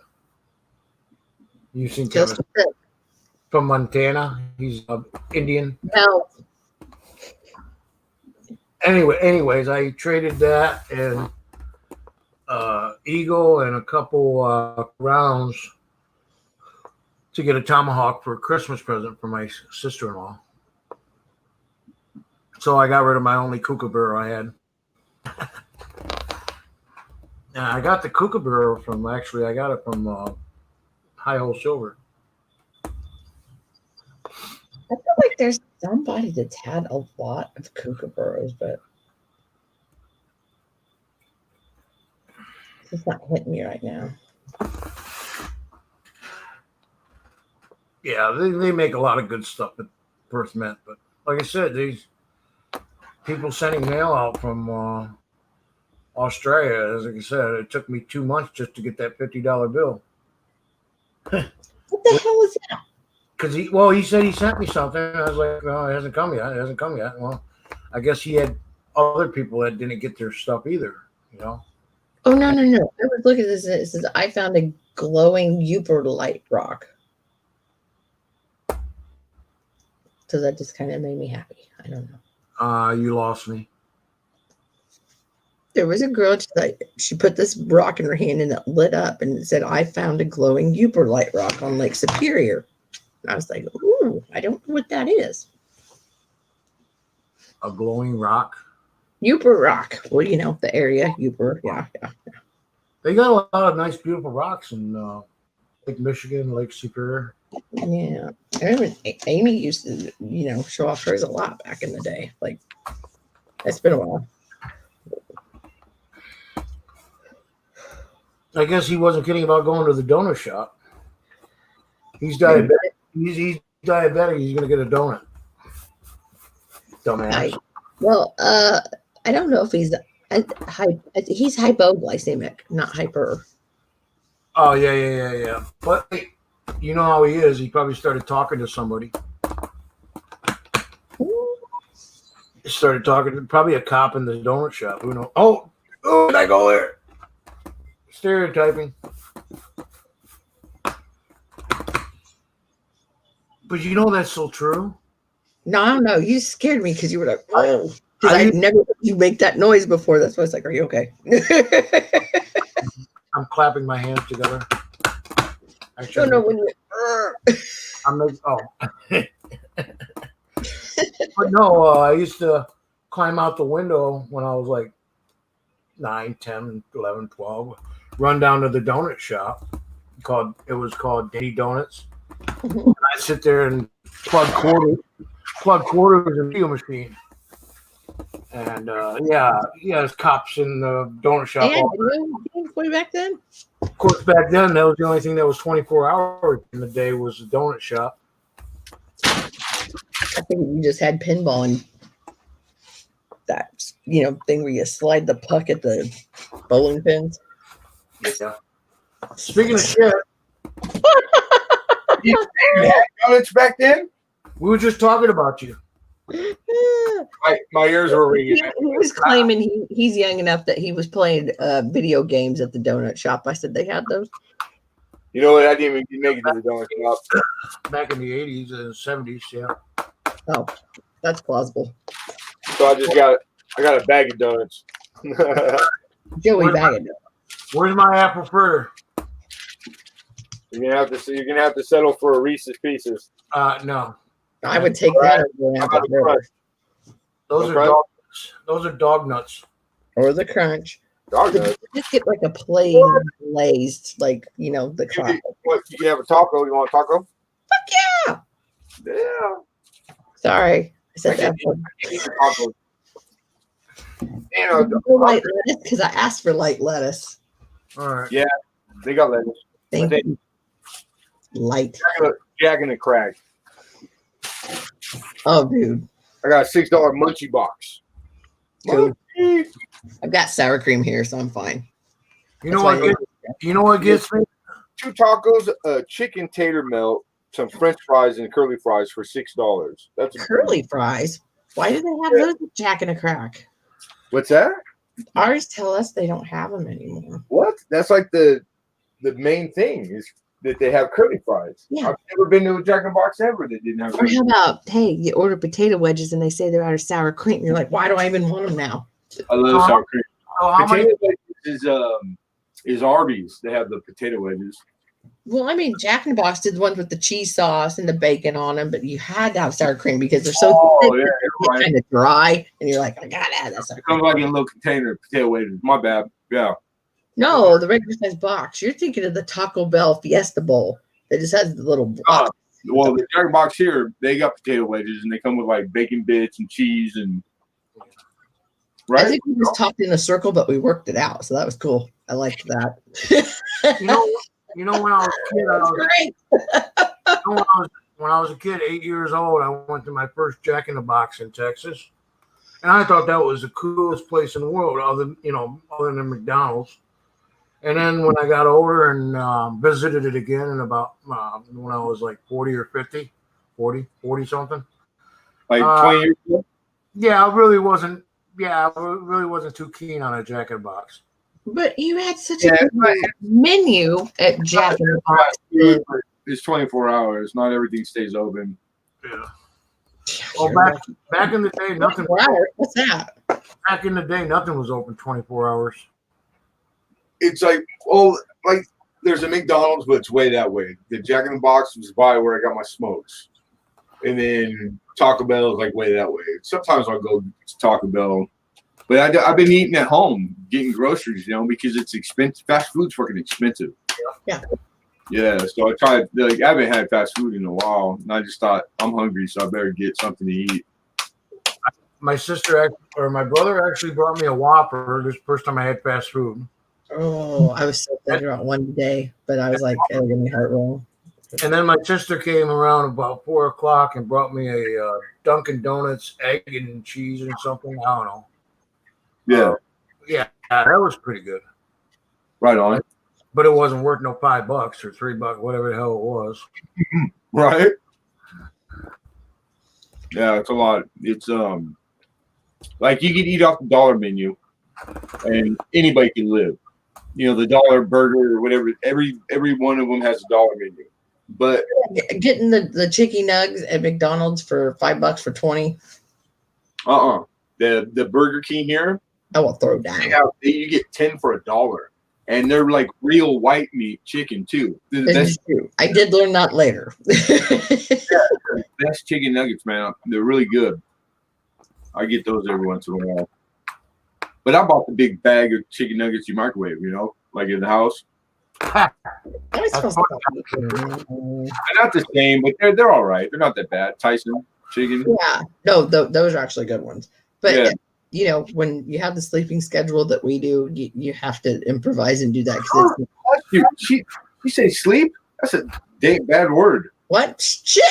You've seen Kevin Smith from Montana. He's Indian. No. Anyways, I traded that and eagle and a couple rounds to get a Tomahawk for a Christmas present for my sister-in-law. So I got rid of my only Kookaburra I had. And I got the Kookaburra from I got it from High Hole Silver. I feel like there's somebody that's had a lot of Kookaburras, but it's not hitting me right now. Yeah, they make a lot of good stuff at Perth Met, but like I said, these people sending mail out from Australia, as I said, it took me 2 months just to get that $50 bill. What the hell is that? Because he said he sent me something. I was like, no, it hasn't come yet. Well, I guess he had other people that didn't get their stuff either, Oh, no. I was looking at this. It says, I found a glowing Uper light rock. So that just kind of made me happy. I don't know. You lost me. There was a girl, she put this rock in her hand and it lit up and it said, I found a glowing Uper light rock on Lake Superior. And I was like, ooh, I don't know what that is. A glowing rock? Uper rock. Well, the area, Uper. Yeah. They got a lot of nice, beautiful rocks in Lake Michigan, Lake Superior. Yeah. I remember Amy used to, show off hers a lot back in the day. Like, it's been a while. I guess he wasn't kidding about going to the donut shop. He's diabetic. He's diabetic. He's going to get a donut. Dumbass. I don't know if he's hypoglycemic, not hyper. Oh, yeah. But you know how he is. He probably started talking to somebody. He started talking to probably a cop in the donut shop. Who knows? Oh, did I go there? Stereotyping. But that's so true. No, I don't know. You scared me because you were like, oh. Because I never heard you make that noise before. That's why I was like, are you okay? I'm clapping my hands together. I don't know when you. But no, I used to climb out the window when I was like 9, 10, 11, 12. Run down to the donut shop. It was called Danny Donuts. And I sit there and plug quarters in the video machine. And there's cops in the donut shop. Way back then? Of course, back then that was the only thing that was 24 hours in the day was the donut shop. I think you just had pinball and that thing where you slide the puck at the bowling pins. Yeah. Speaking of shit, you had donuts back then? We were just talking about you. My ears were ringing. He was claiming he's young enough that he was playing video games at the donut shop. I said they had those. You know what? I didn't even make it to the donut shop. Back in the 80s and 70s, yeah. Oh, that's plausible. So I got a bag of donuts. Joey bag of donuts. Where's my apple fritter? You're gonna have to settle for a Reese's Pieces. No. I would take that over an apple fritter. Those are dog nuts. Or the crunch. Dog nuts. Just get like a plain glazed, like, the crunch. What, you can have a taco? You want a taco? Fuck yeah! Yeah. Sorry. I said that. Light lettuce because I asked for light lettuce. All right. Yeah, they got lettuce. Thank you. Light. Jack and the Crack. Oh, dude. I got a $6 munchie box. Dude. I've got sour cream here, so I'm fine. You know what gets me? 2 tacos, a chicken tater melt, some French fries, and curly fries for $6. That's curly fries. Why do they have those at Jack and a Crack? What's that? Ours tell us they don't have them anymore. What? That's like the main thing is that they have curly fries. Yeah. I've never been to a Jack in the Box ever that didn't have Or curly how about, hey, you order potato wedges and they say they're out of sour cream. You're like, why do I even want them now? I love sour cream. Potato wedges is Arby's. They have the potato wedges. Well, I mean, Jack in the Box did the ones with the cheese sauce and the bacon on them, but you had to have sour cream because they're so thick, right. kind of dry, and you're like, I gotta have that sour It cream. comes like in a little container, potato wedges. My bad. Yeah. No, the regular size box. You're thinking of the Taco Bell Fiesta Bowl that just has the little box. Well, the Jack in the Box here, they got potato wedges, and they come with like bacon bits and cheese and. Right. I think we just talked in a circle, but we worked it out, so that was cool. I liked that. You know, when I was a kid, when I was a kid, 8 years old, I went to my first Jack in the Box in Texas, and I thought that was the coolest place in the world, other than McDonald's. And then when I got older and visited it again, in about when I was like 40 or 50, 40 something, like 20 years ago. Yeah, I really wasn't too keen on a Jack in the Box. But you had such a good menu at Jack in the Box. It's 24 hours. Not everything stays open. Yeah. Well, back in the day, nothing. What's that? Back in the day, nothing was open 24 hours. It's like, there's a McDonald's, but it's way that way. The Jack in the Box was by where I got my smokes. And then Taco Bell is like way that way. Sometimes I'll go to Taco Bell. But I've been eating at home, getting groceries, because it's expensive. Fast food's fucking expensive. Yeah. Yeah, so I tried. I haven't had fast food in a while, and I just thought I'm hungry, so I better get something to eat. My brother actually brought me a Whopper. This first time I had fast food. Oh, I was so thinking about one day, but I was like, it'll give me heart roll. And then my sister came around about 4:00 and brought me a Dunkin' Donuts egg and cheese and something. I don't know. Yeah. Yeah, that was pretty good. Right on. But it wasn't worth no $5 or $3, whatever the hell it was. Right. Yeah, it's a lot. It's like you can eat off the dollar menu, and anybody can live. The dollar burger or whatever. Every one of them has a dollar menu. But getting the chicken nugs at McDonald's for $5 for 20. The Burger King here. I will throw down. You get 10 for $1, and they're like real white meat chicken too. That's true. I did learn that later. Best chicken nuggets, man. They're really good. I get those every once in a while. But I bought the big bag of chicken nuggets you microwave, like in the house. They're not the same, but they're all right. They're not that bad. Tyson chicken. Yeah. No, those are actually good ones. But when you have the sleeping schedule that we do, you have to improvise and do that. You say sleep? That's a bad word. What? Shit.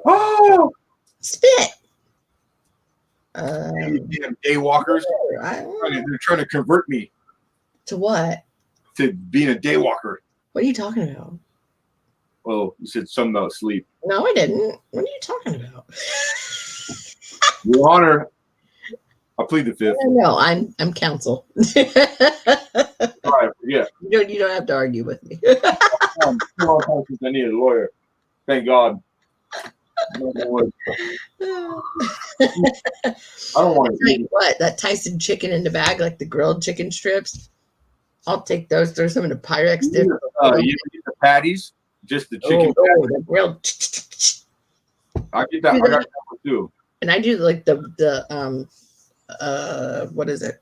Oh, spit. Damn day walkers. They're trying to convert me. To what? To being a day walker. What are you talking about? Well, you said something about sleep. No, I didn't. What are you talking about? Your Honor, I plead the fifth. No, I'm counsel. All right, yeah. You don't have to argue with me. I need a lawyer. Thank God. I don't want Tell to. you what, that Tyson chicken in the bag, like the grilled chicken strips, I'll take those. Throw some in a Pyrex dip. You get the patties, just the chicken. The grilled. I get that. I got that one too. And I do like the what is it?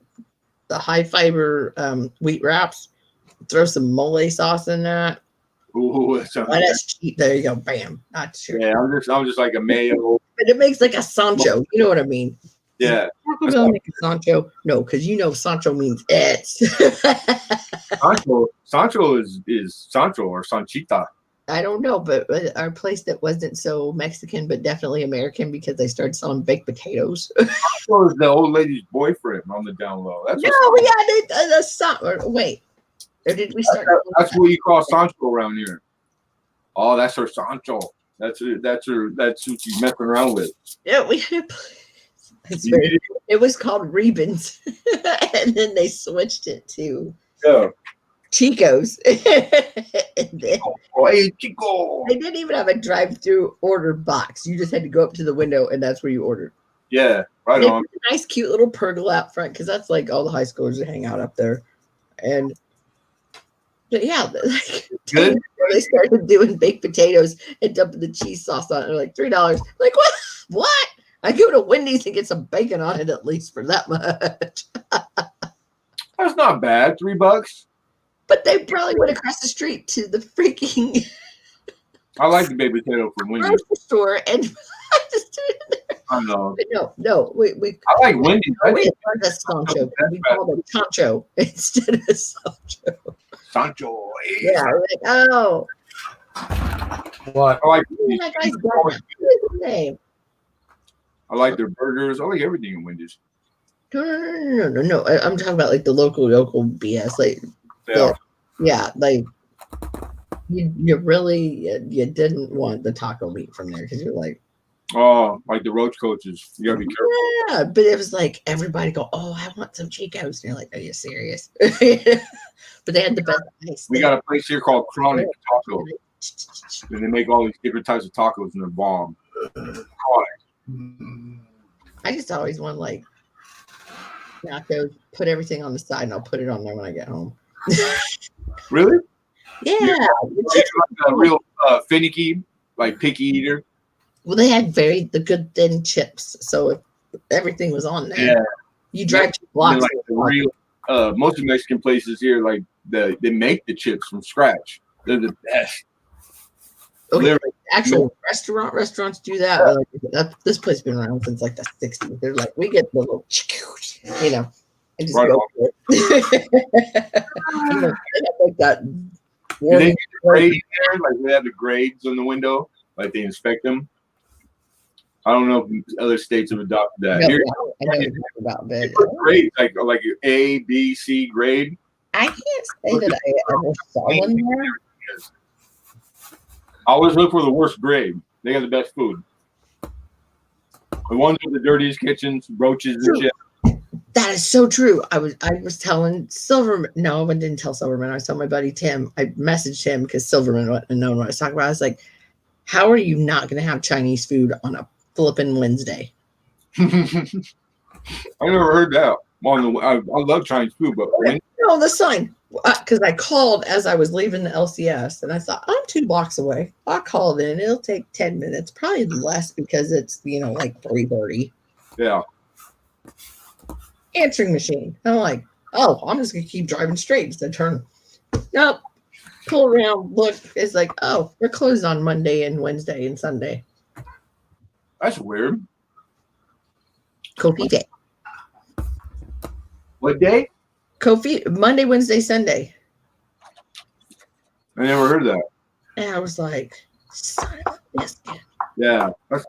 The high fiber wheat wraps. Throw some mole sauce in that. Ooh, That's cheap. There you go. Bam. Not sure. Yeah, I'm just like a mayo. But it makes like a Sancho. You know what I mean? Yeah. Taco Bell make a Sancho? No, because you know Sancho means it. Sancho is Sancho or Sanchita. I don't know, but our place that wasn't so Mexican, but definitely American because they started selling baked potatoes. Sancho is the old lady's boyfriend on the down low. That's no, we had the wait. Or did we start? That's what you call Sancho around here. Oh, that's her Sancho. That's who she's messing around with. Yeah, we had a place. It was called Rebens, and then they switched it to Chico's. And then hey, Chico. they didn't even have a drive-through order box. You just had to go up to the window, and that's where you ordered. Yeah, right on. A nice, cute little pergola out front because that's like all the high schoolers that hang out up there. And but yeah, like, Good. they started doing baked potatoes and dumping the cheese sauce on it. They're like $3. Like what? What? I go to Wendy's and get some bacon on it at least for that much. That's not bad. $3. But they probably went across the street to the freaking I like the baked potato from Wendy's. grocery store and I just threw it in there. I know. But no, we I like Wendy's. I we think called it Sancho. We called it Chancho instead of Sancho. Sancho. Yeah, we're like, oh. What? I like Who's that guy's dad? What is his name? I like their burgers. I like everything in Wendy's. No. I'm talking about like the local BS. Like, like you really you didn't want the taco meat from there because you're like, oh, like the roach coaches. You gotta be careful. Yeah, but it was like everybody go, oh, I want some Chicos. And you're like, are you serious? But they had the best ice. We got a place here called Chronic Taco, and they make all these different types of tacos, and they're bomb. I just always want like nachos, put everything on the side, and I'll put it on there when I get home. Really? Yeah. You're like a real finicky, like picky eater. Well, they had the good thin chips, so if everything was on there. Yeah. You drive 2 blocks. Like the real, most of the Mexican places here, like they make the chips from scratch. They're the best. Okay, actual restaurants do that. Yeah. Like, this place has been around since like the 60s. They're like, we get the little, and just right go for it. They have like that. Do they get the grade there? Like they have the grades on the window, like they inspect them. I don't know if other states have adopted that. No, Here, I know about that. Grades like A, B, C grade. I can't say that I ever saw one there. I always look for the worst grade. They got the best food. The ones with the dirtiest kitchens, roaches and shit. That is so true. I was telling Silverman. No, I didn't tell Silverman. I was telling my buddy Tim. I messaged him because Silverman wouldn't know what I was talking about. I was like, "How are you not going to have Chinese food on a flippin' Wednesday?" I never heard that. I love Chinese food, but no, the sign. Because I called as I was leaving the LCS, and I thought I'm 2 blocks away. I called in. It'll take 10 minutes, probably less because it's like 3:30. Yeah. Answering machine. I'm like, oh, I'm just gonna keep driving straight instead of turn. Nope. Pull around. Look. It's like, oh, we're closed on Monday and Wednesday and Sunday. That's weird. Kofi Day. What day? Kofi Monday, Wednesday, Sunday. I never heard that. And I was like, son of a biscuit. Yeah, that's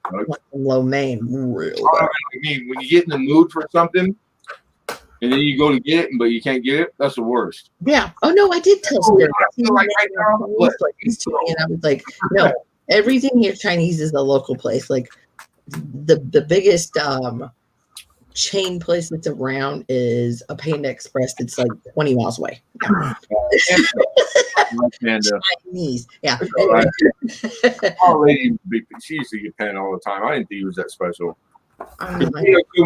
Low main, real. I mean, when you get in the mood for something, and then you go to get it, but you can't get it. That's the worst. Yeah. Oh no, I did tell Spirit. Like right now, what? And I was like, no, everything here Chinese is a local place. Like the biggest chain place that's around is a Panda Express that's like 20 miles away. Yeah. Chinese. Yeah. Anyway. Our lady, she used to get Panda all the time. I didn't think it was that special.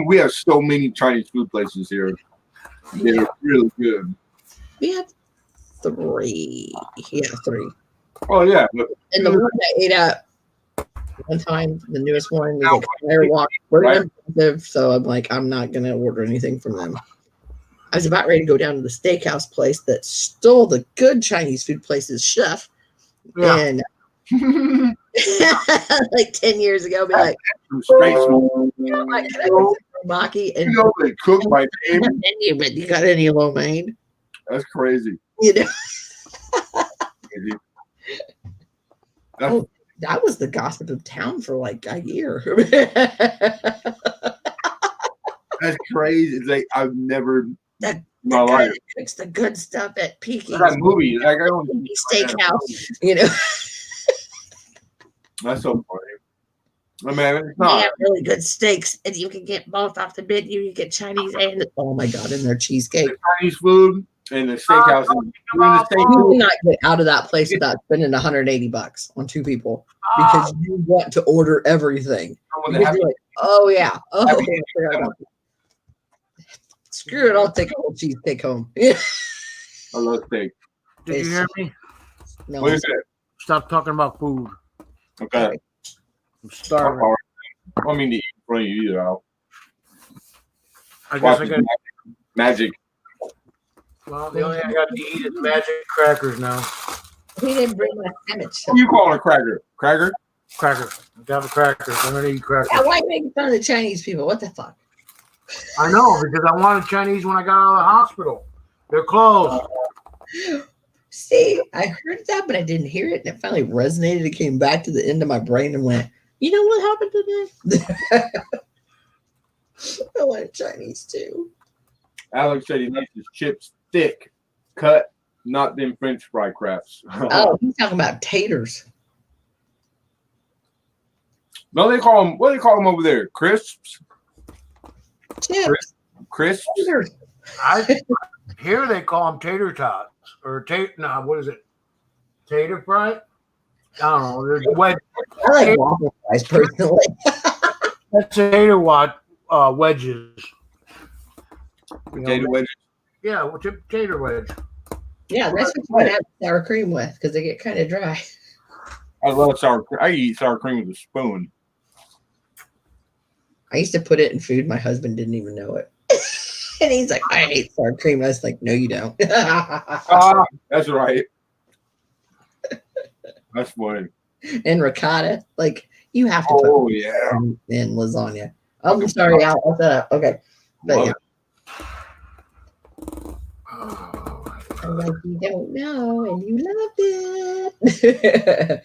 We have so many Chinese food places here. They're really good. We have 3. Yeah, 3. Oh yeah. And the one I ate at one time, the newest one, is very expensive. So I'm like, I'm not gonna order anything from them. I was about ready to go down to the steakhouse place that stole the good Chinese food place's chef. Yeah. And like 10 years ago, be like, Maki, and they cook my baby. But you got any lo mein? That's crazy. You know, that was the gossip of town for like a year. That's crazy. It's like I've never. That my life. Cooks the good stuff at Peking. That movie, like I don't steakhouse. You know. That's so funny. I mean, it's not. They have really good steaks, and you can get both off the menu. You get Chinese and oh my god, and their cheesecake. The Chinese food and the steakhouse. You cannot get out of that place without spending $180 on 2 people because you want to order everything. Like, oh yeah, screw it, I'll take a whole cheesecake home. I love steak. Did you hear me? No. What is it? Stop talking about food. Okay. I'm starving. I don't mean to eat in front of you either, Al. I guess I got magic. Well, the only thing I got to eat is magic crackers now. He didn't bring my sandwich. What do you call a cracker? Cracker? Cracker. I got the crackers. I'm gonna eat crackers. Yeah, why are you making fun of the Chinese people? What the fuck? I know, because I wanted Chinese when I got out of the hospital. They're closed. See, I heard that, but I didn't hear it, and it finally resonated. It came back to the end of my brain and went, you know what happened today? I wanted Chinese too. Alex said he likes his chips thick, cut, not them French fry craps. Oh, he's talking about taters. No, they call them. What do they call them over there? Crisps. Chips. Crisps. Taters. Here they call them tater tots or what is it? Tater fry? I don't know. There's I like waffle fries personally. That's tater wedges. Potato wedges. Yeah, tater wedge. Yeah, that's what you have sour cream with because they get kind of dry. I love sour cream. I eat sour cream with a spoon. I used to put it in food. My husband didn't even know it. And he's like, I hate sour cream. I was like, no, you don't. That's right. That's funny. And ricotta. Like, you have to put in lasagna. Oh, I'm sorry, Al. I'll set up. Okay. But yeah. I'm like, you don't know, and you loved it.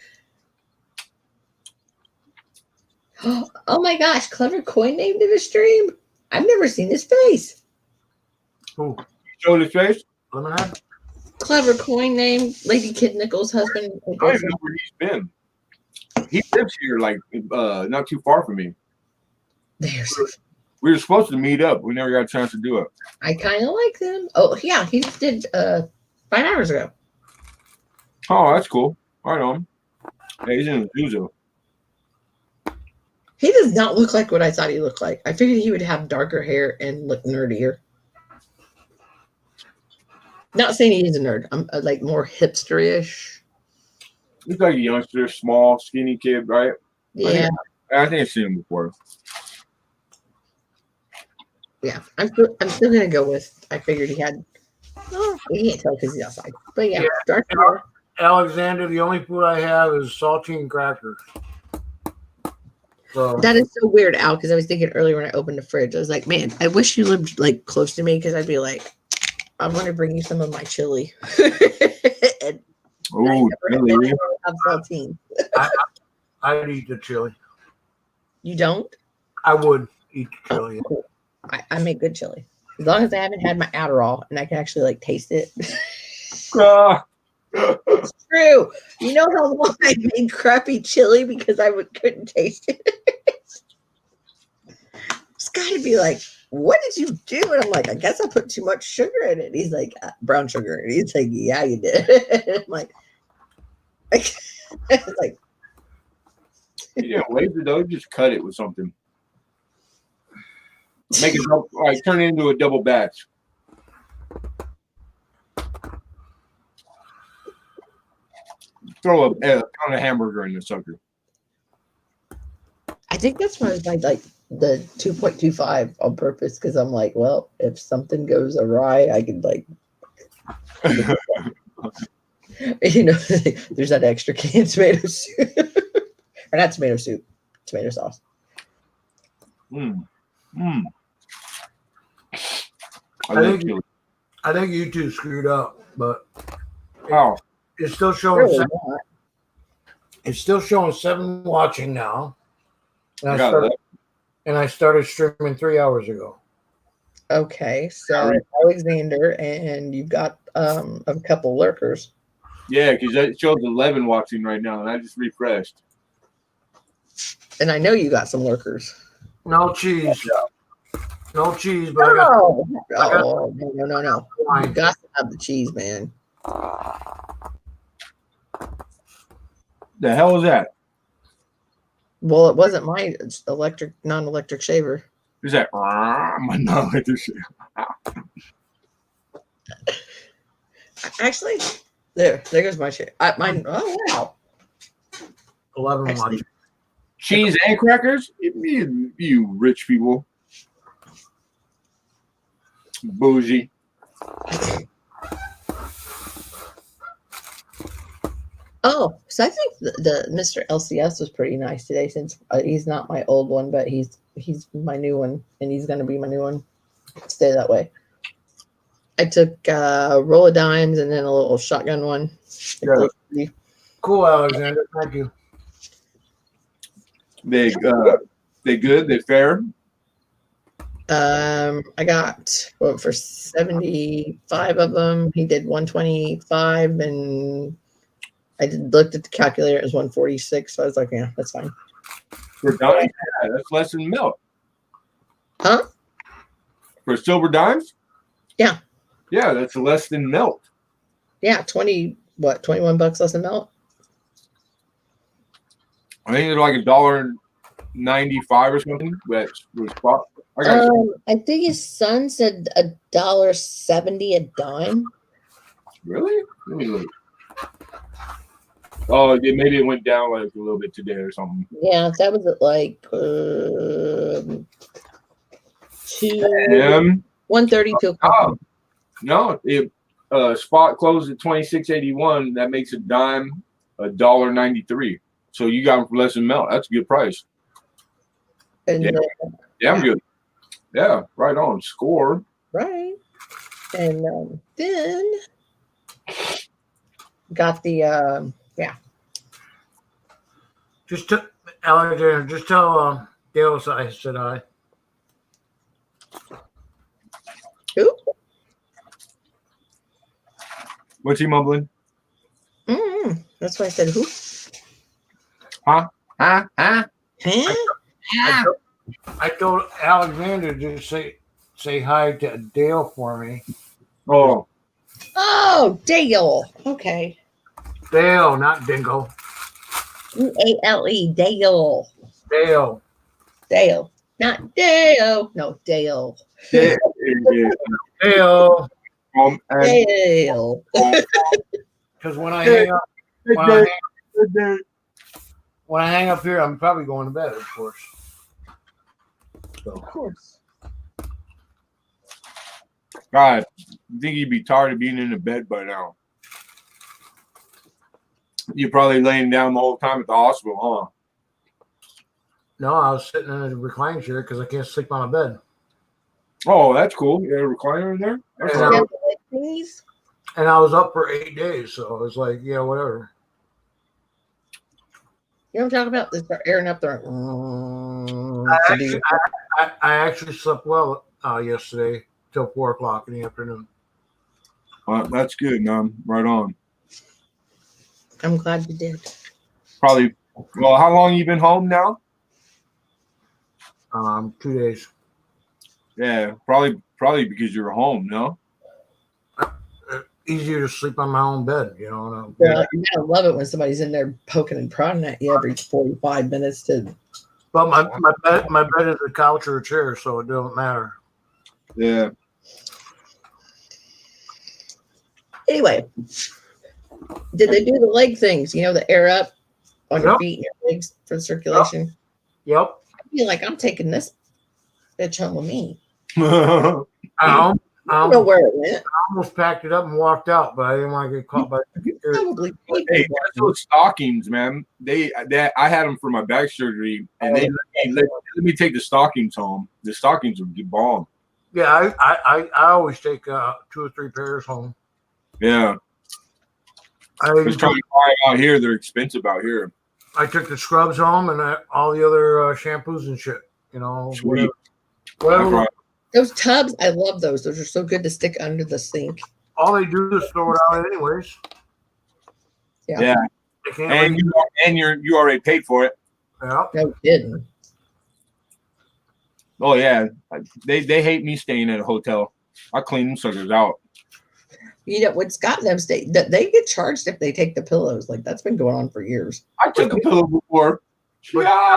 Oh my gosh, Clever Coin named it a stream. I've never seen his face. Who? Showed his face? Lemonade? Clever Coin named Lady Kid Nichols' husband. I don't even know where he's been. He lives here, like, not too far from me. We were supposed to meet up. We never got a chance to do it. I kind of like them. Oh, yeah, he did 5 hours ago. Oh, that's cool. Right on. Hey, he's in Azusa. He does not look like what I thought he looked like. I figured he would have darker hair and look nerdier. Not saying he is a nerd. I'm like more hipster-ish. He's like a youngster, small, skinny kid, right? Yeah. I think I've seen him before. Yeah, I'm still gonna go with. I figured he had. Oh, you can't tell because he's outside. But yeah, dark hair. Alexander, the only food I have is saltine crackers. So that is so weird, Al. Because I was thinking earlier when I opened the fridge, I was like, man, I wish you lived like close to me because I'd be like, I want to bring you some of my chili. Oh, really? Have saltine. I'd eat the chili. You don't? I would eat the chili. Oh, cool. I make good chili. As long as I haven't had my Adderall and I can actually like taste it. Ah. It's true. You know how long I made crappy chili because I couldn't taste it? It's got to be like, what did you do? And I'm like, I guess I put too much sugar in it. He's like, brown sugar. And he's like, yeah, you did. I'm like, it's like, You know, waste it though. Just cut it with something. Make it like turn it into a double batch. Throw a pound of hamburger in the sucker. I think that's why I made like the 2.25 on purpose because I'm like, well, if something goes awry, I can like, you know, there's that extra can of tomato soup, or not tomato soup, tomato sauce. I think you two screwed up, but How? it's still showing. Really It's still showing 7 watching now, and Yeah, I started streaming 3 hours ago. Okay, so Alexander, and you've got a couple lurkers. Yeah, because it shows 11 watching right now, and I just refreshed. And I know you got some lurkers. No cheese. No cheese, but No, I got no. You got to have the cheese, man. The hell is that? Well, it wasn't my non-electric shaver. Is that my non-electric shit? Actually, there goes my share. Mine. Oh wow. 11 Actually, watching. Cheese and crackers? You rich people. Bougie. oh, so I think the Mr. LCS was pretty nice today since he's not my old one, but he's my new one, and he's going to be my new one. Stay that way. I took a roll of dimes and then a little shotgun one. Yeah. Cool, Alexander. Thank you. They good? They fair? I got for 75 of them. He did 125, and I looked at the calculator. It was 146. So I was like, yeah, that's fine. For dimes? Yeah, that's less than milk. Huh? For silver dimes? Yeah. Yeah, that's less than milk. Yeah, 21 bucks less than melt. I think it's like $1.95 or something. That's was spot. I think his son said $1.70 a dime. Really? Let me look. Oh, yeah, maybe it went down like a little bit today or something. Yeah, that was at like 132. Oh, no, it spot closed at $26.81. That makes a dime $1.93. So you got them for less than melt. That's a good price. And Yeah, I'm good. Yeah, right on. Score. right. And then got the Alexander, just tell Dale I said hi. who? What's he mumbling? That's why I said who? Huh? Huh? I told Alexander to say hi to Dale for me. Oh, Oh, Dale. Okay. Dale, not Dingo. Dale. Dale. Dale. Dale. Not Dale. No, Dale. yeah. Dale. Dale. Because when I hang up, when I hang up here, I'm probably going to bed, of course. So. Of course. God, I think you'd be tired of being in the bed by now. You're probably laying down the whole time at the hospital, huh? No, I was sitting in a recline chair because I can't sleep on a bed. Oh, that's cool. You got a recliner in there? That's And, all right. And I was up for 8 days, so I was like, yeah, whatever. You know what I'm talking about? They start airing up there. I actually slept well yesterday. till 4 o'clock in the afternoon. Well, that's good, man. Right on. I'm glad you did. Probably. Well, how long you been home now? 2 days. Yeah, probably because you're home. No. Easier to sleep on my own bed, you know. Yeah, you gotta love it when somebody's in there poking and prodding at you every 45 minutes to. But my bed is a couch or a chair, so it don't matter. Yeah. Anyway, did they do the leg things? You know, the air up on your Yep. feet and your legs for the circulation. Yep. I feel like I'm taking this bitch home with me. I I don't know where it went. almost packed it up and walked out, but I didn't want to get caught by Probably. Hey, that's those stockings, man. I had them for my back surgery, and they let me take the stockings home. The stockings would be bomb. Yeah, I always take 2 or 3 pairs home. Yeah. I was trying to buy them out here. They're expensive out here. I took the scrubs home and all the other shampoos and shit. You know, Sweet. whatever. Those tubs, I love those. Those are so good to stick under the sink. All they do is throw it out anyways. Yeah. They can't And you already paid for it. Yeah. No, it didn't. Oh yeah. They hate me staying at a hotel. I clean them suckers out. You know, when Scott and them stay, they get charged if they take the pillows. Like that's been going on for years. I took a pillow before. Yeah,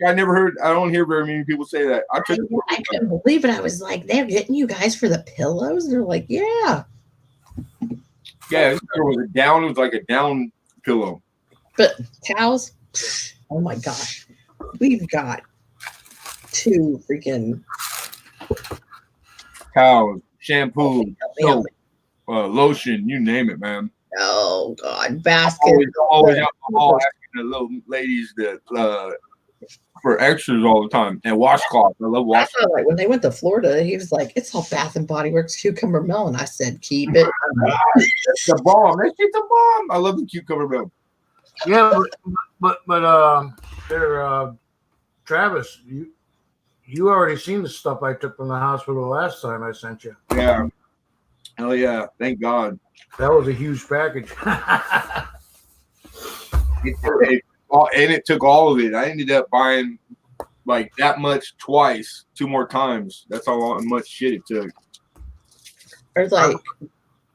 I never heard. I don't hear very many people say that. I couldn't believe it. I was like, they're getting you guys for the pillows. And they're like, yeah. Yeah, there was a down. It was like a down pillow. But towels. Oh my gosh, we've got 2 freaking towels, shampoo, soap, lotion. You name it, man. Oh God, baskets. Always alcohol. The little ladies that for extras all the time, and washcloth. I love washcloth. Like when they went to Florida, he was like, "It's all Bath and Body Works cucumber melon." I said, "Keep it." That's the bomb. That shit's a bomb. I love the cucumber melon. Yeah, but Travis, you already seen the stuff I took from the hospital last time I sent you. Yeah. Hell yeah! Thank God. That was a huge package. It took all of it. I ended up buying like that much twice, 2 more times. That's how much shit it took. Or like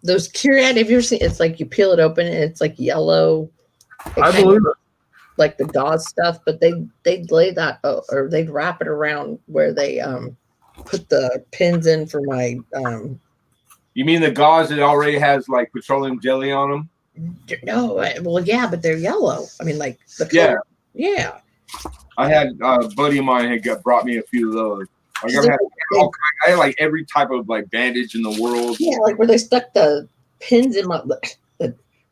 those Curiad. Have you ever seen? It's like you peel it open and it's like yellow. I believe it. Like the gauze stuff, but they'd lay that or they'd wrap it around where they put the pins in for my You mean the gauze that already has like petroleum jelly on them? No, well, yeah, but they're yellow. I mean, like the color. Yeah. I had a buddy of mine had brought me a few of those. Like I had like every type of like bandage in the world. Yeah, like where they stuck the pins in my.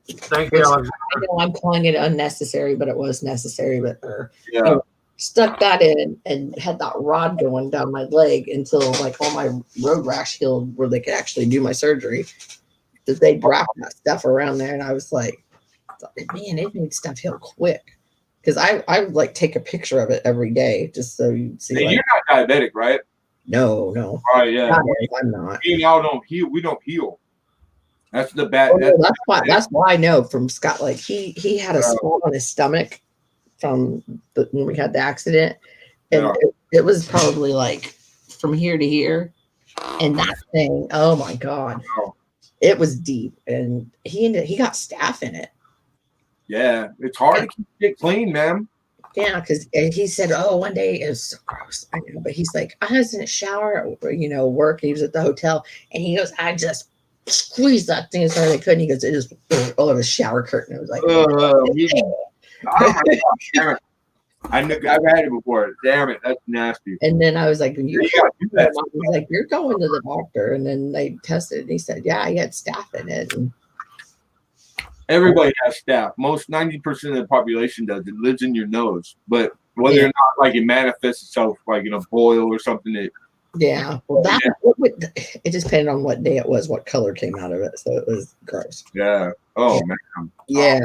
Thank you, Alex. I know I'm calling it unnecessary, but it was necessary. But yeah. Stuck that in and had that rod going down my leg until like all my road rash healed, where they could actually do my surgery. That they wrap that stuff around there, and I was like, man, it needs stuff heal quick. Because I would like take a picture of it every day just so you'd see. Hey, you're not diabetic, right? No. All right, yeah. I'm not. We now don't heal. We don't heal. That's the bad. That's why I know from Scott. Like he had a spot on his stomach from when we had the accident, and it was probably like from here to here, and that thing. Oh my God. It was deep, and he got staph in it. Yeah, it's hard to keep it clean, man. Yeah, because he said, "Oh, one day it was so gross." I know, but he's like, "I was in a shower, work." He was at the hotel, and he goes, "I just squeezed that thing as hard as I could." And he goes, "It just all over the shower curtain." It was like, oh my God, damn it. I've had it before. Damn it, that's nasty. And then I was like, "You was like, you're going to the doctor." And then they tested, and he said, "Yeah, he had staph in it." And everybody has staph. Most 90% of the population does. It lives in your nose, but whether or not like it manifests itself like in a boil or something. Well, it just depended on what day it was, what color came out of it, so it was gross. Yeah. Oh man. Yeah.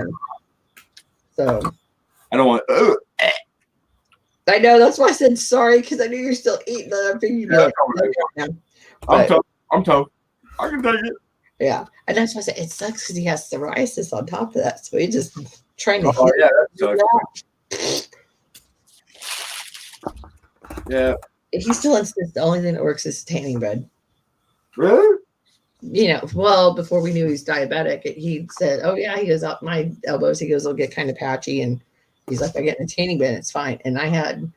So I don't want. I know, that's why I said sorry, because I knew you're still eating. I figured you'd be like, I'm tough. I can take it. Yeah, and that's why I said it sucks because he has psoriasis on top of that, so he just trying to. Oh yeah, that sucks. Yeah. He still insists the only thing that works is tanning bed. Really? You know, well, before we knew he was diabetic, he said, "Oh yeah," he goes, "Up my elbows." He goes, "They'll get kind of patchy," and he's like, "I get in a tanning bed, it's fine." And I had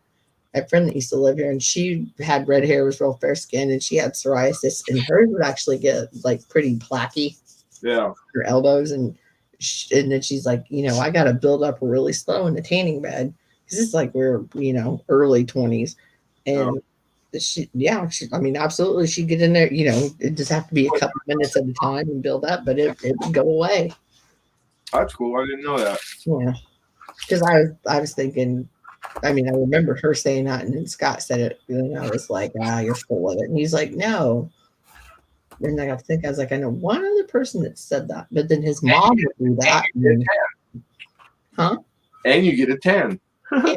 a friend that used to live here, and she had red hair, was real fair skinned, and she had psoriasis, and hers would actually get like pretty placky. Yeah. Her elbows, and then she's like, I got to build up really slow in the tanning bed because it's like we're early 20s, and I mean, absolutely, she'd get in there. It just have to be a couple minutes at a time and build up, but it would go away. That's cool. I didn't know that. Yeah, because I was thinking. I mean, I remember her saying that, and then Scott said it, and I was like, you're full of it. And he's like, no. And I got to think, I was like, I know one other person that said that, but then his mom would do that. Huh? And you get a 10. Yeah.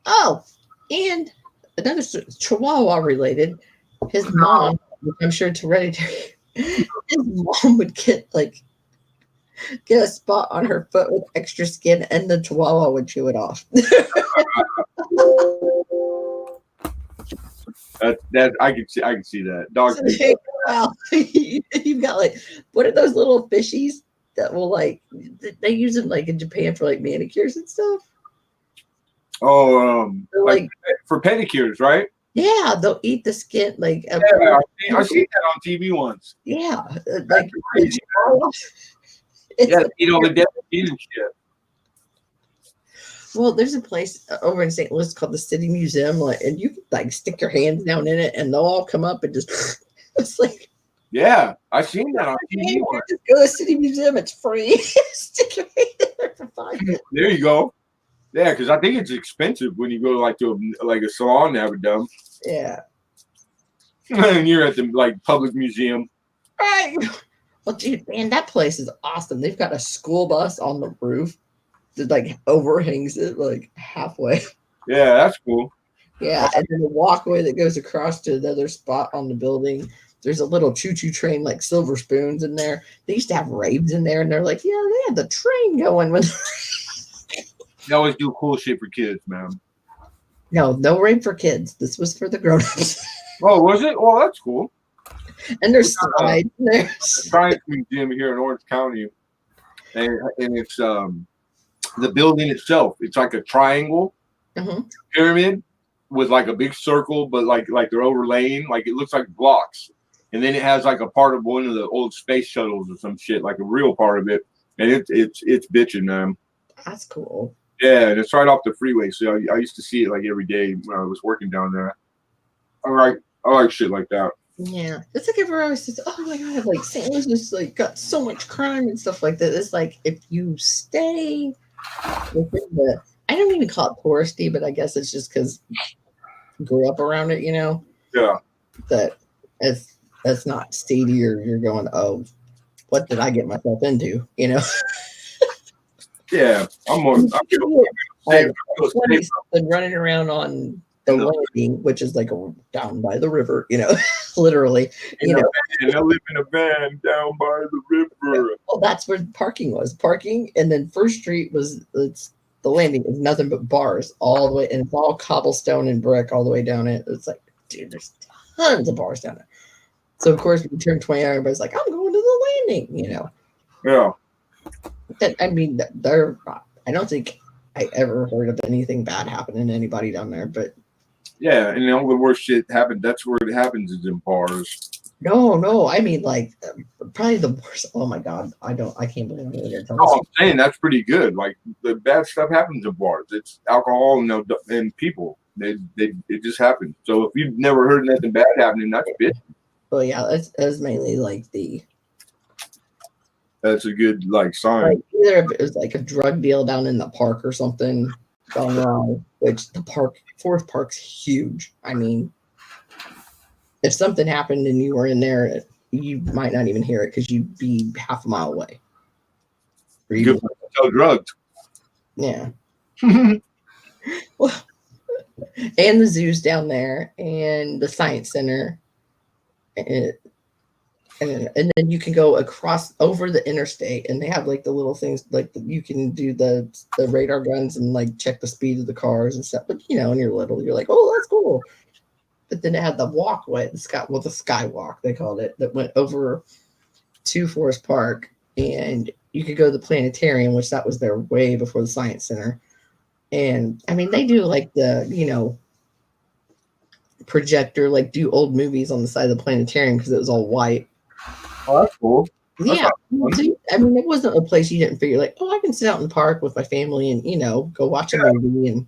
Oh, and another Chihuahua related, his mom, which I'm sure it's hereditary, his mom would get a spot on her foot with extra skin, and the Chihuahua would chew it off. That I can see that. Dogs. Well, you've got what are those little fishies that will they use them in Japan for manicures and stuff? Oh, for pedicures, right? Yeah, they'll eat the skin I seen that on TV once. Yeah, crazy. Yeah, eat all the dead skin and shit. Well, there's a place over in St. Louis called the City Museum, and you can stick your hands down in it, and they'll all come up and just. It's like. Yeah, I seen that on TV. Just go to the City Museum; it's free. Stick your hand in there for $5. There you go. Yeah, because I think it's expensive when you go to a salon to have it done. Yeah. And you're at the public museum. Right. Well, dude, man, that place is awesome. They've got a school bus on the roof that overhangs it halfway. Yeah, that's cool. Yeah, and then the walkway that goes across to another spot on the building. There's a little choo-choo train Silver Spoons in there. They used to have raves in there, and they're like, yeah, they had the train going when. They always do cool shit for kids, man. No rave for kids. This was for the grown-ups. Oh, was it? Oh, that's cool. And there's slides. There's Science Museum here in Orange County, and it's the building itself. It's like a triangle pyramid with a big circle, but like they're overlaying. It looks like blocks, and then it has a part of one of the old space shuttles or some shit, a real part of it, and it's bitching, man. That's cool. Yeah, and it's right off the freeway, so I used to see it every day when I was working down there. I like shit like that. Yeah, it's everyone always says, "Oh my god, St. Louis is got so much crime and stuff like that." It's if you stay within I don't even call it touristy, but I guess it's just because I grew up around it, Yeah. That it's not seedy, or you're going, "Oh, what did I get myself into?" Yeah, I'm more. I'm running around on the landing, which is down by the river, literally. I live in a van down by the river. Well, that's where parking was. Parking, and then First Street it's the landing is nothing but bars all the way, and it's all cobblestone and brick all the way down it. It's dude, there's tons of bars down there. So of course, when you turn 20, everybody's like, "I'm going to the landing," Yeah. I mean, I don't think I ever heard of anything bad happening to anybody down there, but yeah, and all the worst shit happened. That's where it happens, is in bars. No, I mean probably the worst. Oh my god, I can't believe I'm going to I'm saying that's pretty good. The bad stuff happens in bars. It's alcohol and people. It just happens. So if you've never heard nothing bad happening, that's bitch. Well, yeah, that's mainly That's a good sign. Either if it was a drug deal down in the park or something gone wrong, which the Fourth Park's huge. I mean, if something happened and you were in there, you might not even hear it because you'd be half a mile away. Good for sell drugs. Yeah. Well, and the zoo's down there, and the science center, And then you can go across over the interstate, and they have like the little things like you can do the radar guns and like check the speed of the cars and stuff. But when you're little, you're like, oh, that's cool. But then it had the walkway, the skywalk they called it, that went over to Forest Park, and you could go to the planetarium, which that was there way before the Science Center. And I mean, they do like the projector, like do old movies on the side of the planetarium because it was all white. Oh, that's cool. Yeah, I mean, it wasn't a place you didn't figure like, oh, I can sit out in the park with my family and go watch a movie and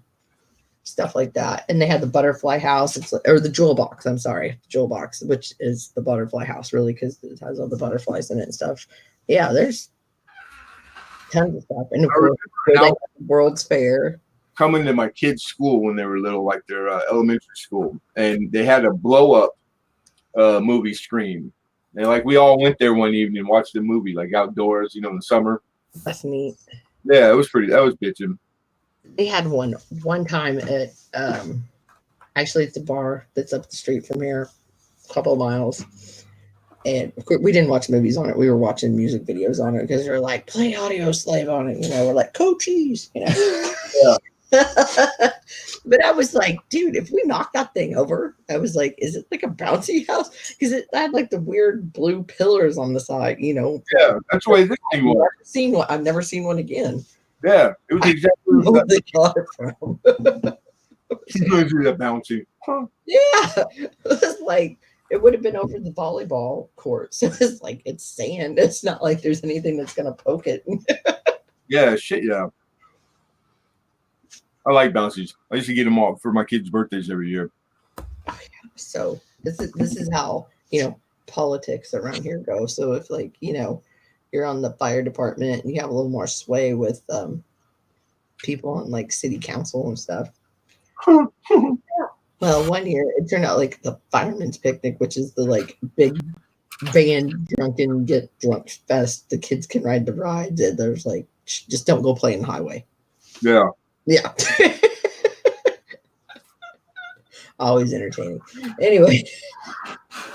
stuff like that. And they had the butterfly house, or the jewel box. I'm sorry, jewel box, which is the butterfly house, really, because it has all the butterflies in it and stuff. Yeah, there's tons of stuff, and of course, they had the World's Fair. Coming to my kids' school when they were little, like their elementary school, and they had a blow up movie screen. And like we all went there one evening and watched the movie, like outdoors, in the summer. That's neat. Yeah, it was pretty. That was bitching. They had one time at actually it's a bar that's up the street from here, a couple of miles. And of course, we didn't watch movies on it. We were watching music videos on it because they're like, play Audio Slave on it. We're like, Coaches, Yeah. But I was like, dude, if we knock that thing over, I was like, is it like a bouncy house? Because it had like the weird blue pillars on the side, Yeah, that's the way this thing was. I've never seen one again. Yeah, it was exactly Where they got it from. that bouncy. Huh. Yeah, it was like it would have been over the volleyball court. So it's like it's sand. It's not like there's anything that's gonna poke it. Yeah, shit, yeah. I like bouncies. I used to get them all for my kids' birthdays every year. So this is how politics around here go. So if you're on the fire department and you have a little more sway with people on like city council and stuff. Well, one year it turned out like the fireman's picnic, which is the like big band drunken get drunk fest. The kids can ride the rides. And there's like just don't go play in the highway. Yeah. Yeah. Always entertaining. Anyway.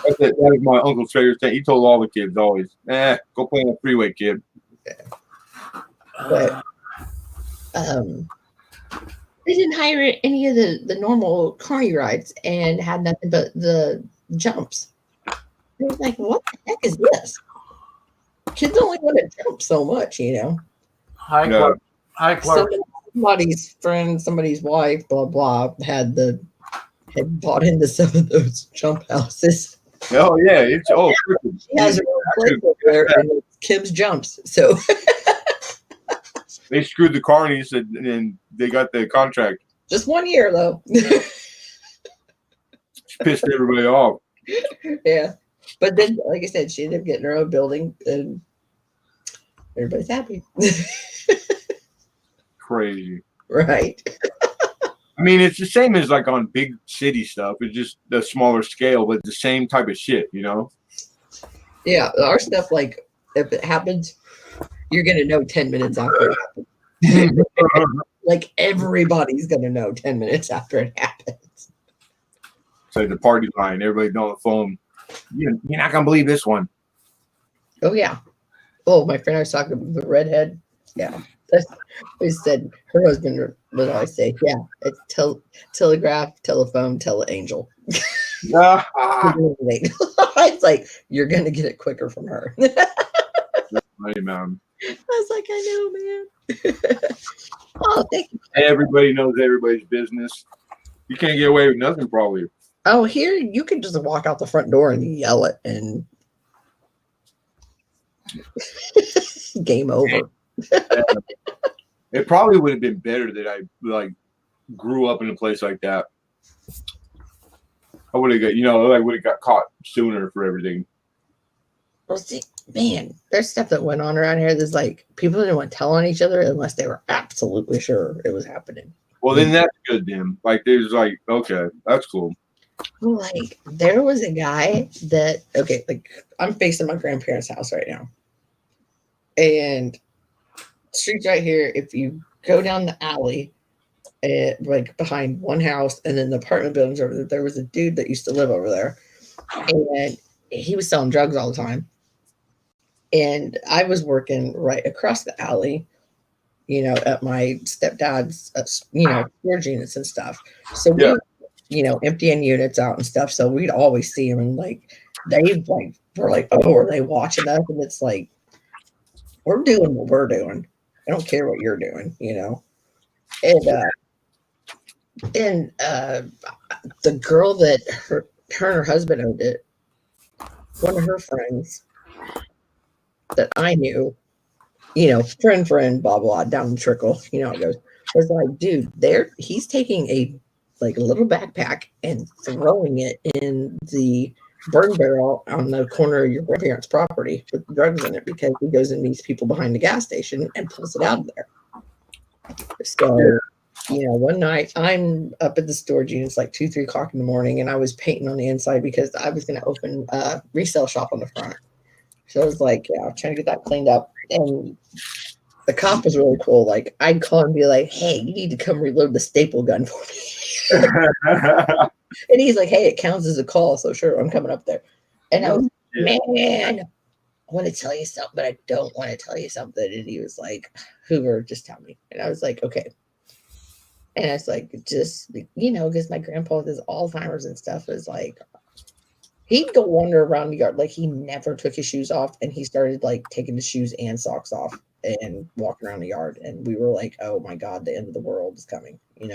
That was my uncle's favorite thing. He told all the kids always, go play on the freeway, kid. But they didn't hire any of the normal carny rides and had nothing but the jumps. They was like, what the heck is this? Kids only want to jump so much, Hi, Clark. Somebody's friend, somebody's wife, blah blah, had bought into some of those jump houses. Oh yeah, she has her own place over there, and it's Kim's Jumps. So they screwed the carnies and they got the contract. Just 1 year though. She pissed everybody off. Yeah, but then, like I said, she ended up getting her own building, and everybody's happy. Crazy, right? I mean, it's the same as like on big city stuff. It's just the smaller scale, but the same type of shit, Yeah, our stuff, like if it happens, you're gonna know 10 minutes after it happens. Like everybody's gonna know 10 minutes after it happens. So the party line, everybody on the phone. You're not gonna believe this one. Oh yeah. Oh, my friend I was talking to, the redhead. Yeah. We said her husband would always say, yeah, it's telegraph, telephone, teleangel. It's like, you're going to get it quicker from her. Right, man. I was like, I know, man. Oh, thank you. Everybody knows everybody's business. You can't get away with nothing, probably. Oh, here, you can just walk out the front door and yell it and game over. It probably would have been better that I grew up in a place like that. I would have got would have got caught sooner for everything. Well, see, man, there's stuff that went on around here that's like people didn't want to tell on each other unless they were absolutely sure it was happening. Well, then that's good, then. Like, there's like, okay, that's cool. Like, there was a guy that, okay, like, I'm facing my grandparents' house right now. And street's right here. If you go down the alley, like behind one house and then the apartment buildings over there was a dude that used to live over there. And he was selling drugs all the time. And I was working right across the alley, at my stepdad's, storage units and stuff. So we, emptying units out and stuff. So we'd always see him, and we're like, oh, are they watching us? And it's like, we're doing what we're doing. I don't care what you're doing, And the girl that her and her husband owned it, one of her friends that I knew, friend, blah, blah, down the trickle, it goes, was like, dude, he's taking a little backpack and throwing it in the burn barrel on the corner of your grandparents' property with drugs in it, because he goes and meets people behind the gas station and pulls it out of there. So, one night I'm up at the storage units like 2-3 o'clock in the morning, and I was painting on the inside because I was going to open a resale shop on the front. So I was like, trying to get that cleaned up. And the cop was really cool. Like, I'd call and be like, hey, you need to come reload the staple gun for me. And he's like, hey, it counts as a call. So sure, I'm coming up there. And I was, man, I want to tell you something, but I don't want to tell you something. And he was like, Hoover, just tell me. And I was like, okay. And I was like, just, because my grandpa with his Alzheimer's and stuff is like, he'd go wander around the yard. Like, he never took his shoes off, and he started taking his shoes and socks off and walking around the yard. And we were like, oh my God, the end of the world is coming, He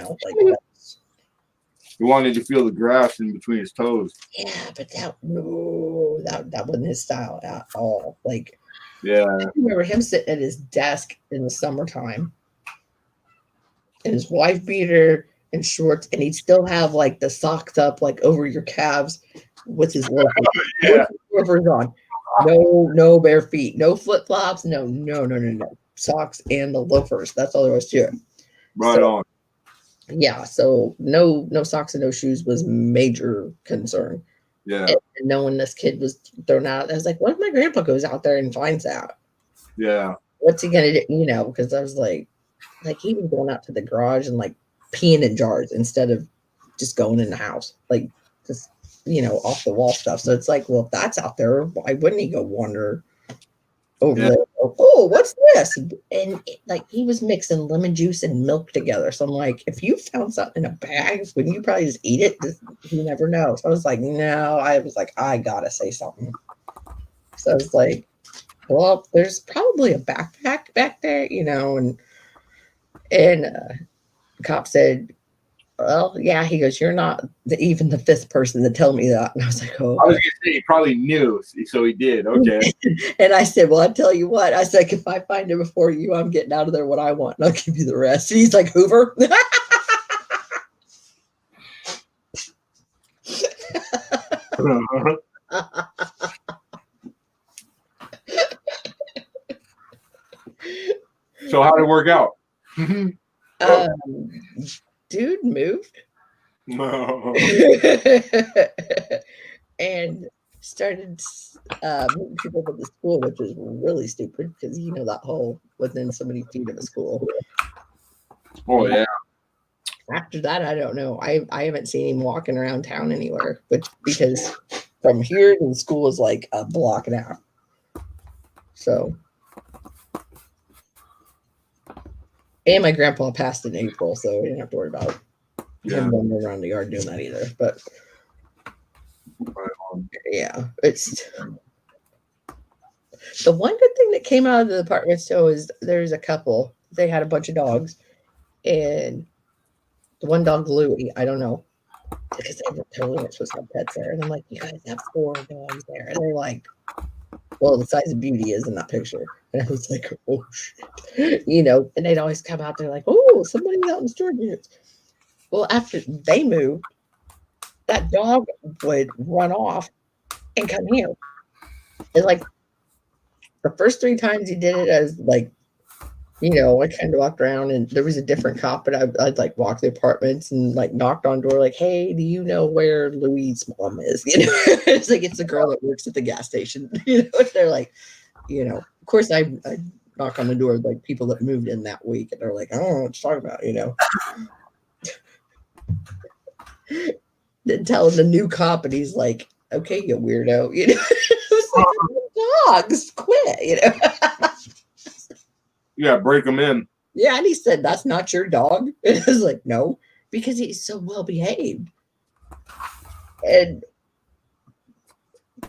wanted to feel the grass in between his toes. Yeah, but that wasn't his style at all. I remember him sitting at his desk in the summertime in his wife beater and shorts, and he'd still have the socks up over your calves with his loafers on. No bare feet, no flip flops, no socks and the loafers. That's all there was to it. Right on. Yeah, so no socks and no shoes was major concern. Yeah. And knowing this kid was thrown out, I was like, what if my grandpa goes out there and finds out? Yeah. What's he gonna do? Because I was like he was going out to the garage and peeing in jars instead of just going in the house, just off the wall stuff. So it's like, well, if that's out there, why wouldn't he go wander over there? Oh, what's this? And he was mixing lemon juice and milk together. So I'm like, if you found something in a bag, wouldn't you probably just eat it? You never know. So I was like, no. I was like, I gotta say something. So I was like, well, there's probably a backpack back there, and the cop said, well, yeah. He goes, you're not even the fifth person to tell me that. And I was like, oh. I was going to say, he probably knew, so he did. Okay. And I said, well, I tell you what. I said, if I find it before you, I'm getting out of there what I want, and I'll give you the rest. And he's like, Hoover. So how did it work out? Dude moved. No. And started moving people to the school, which was really stupid because that whole within so many feet of a school. Oh yeah. After that, I don't know. I haven't seen him walking around town anywhere, because from here to the school is like a block and a half. So, and my grandpa passed in April, so we didn't have to worry about him wandering around the yard doing that either. But yeah, it's the one good thing that came out of the apartment still is there's a couple. They had a bunch of dogs, and the one dog, Louie, I don't know, because they were totally not supposed to have pets there. And I'm like, you guys have 4 dogs there. And they're like, well, the size of Beauty is in that picture. And I was like, oh, shit. And they'd always come out there like, oh, somebody's out in the storage units. Well, after they moved, that dog would run off and come here. And the first 3 times he did it, I was like, I kind of walked around and there was a different cop, but I'd walk the apartments and knocked on door like, hey, do you know where Louise' mom is? It's it's the girl that works at the gas station. They're like, of course I knock on the door of people that moved in that week, and they're like, I don't know what you're talking about, Then telling the new cop, and he's like, okay, you weirdo. You know, it was like, dogs, quit. You know. Yeah, break them in. Yeah, and he said, "That's not your dog." And I was like, "No," because he's so well behaved. And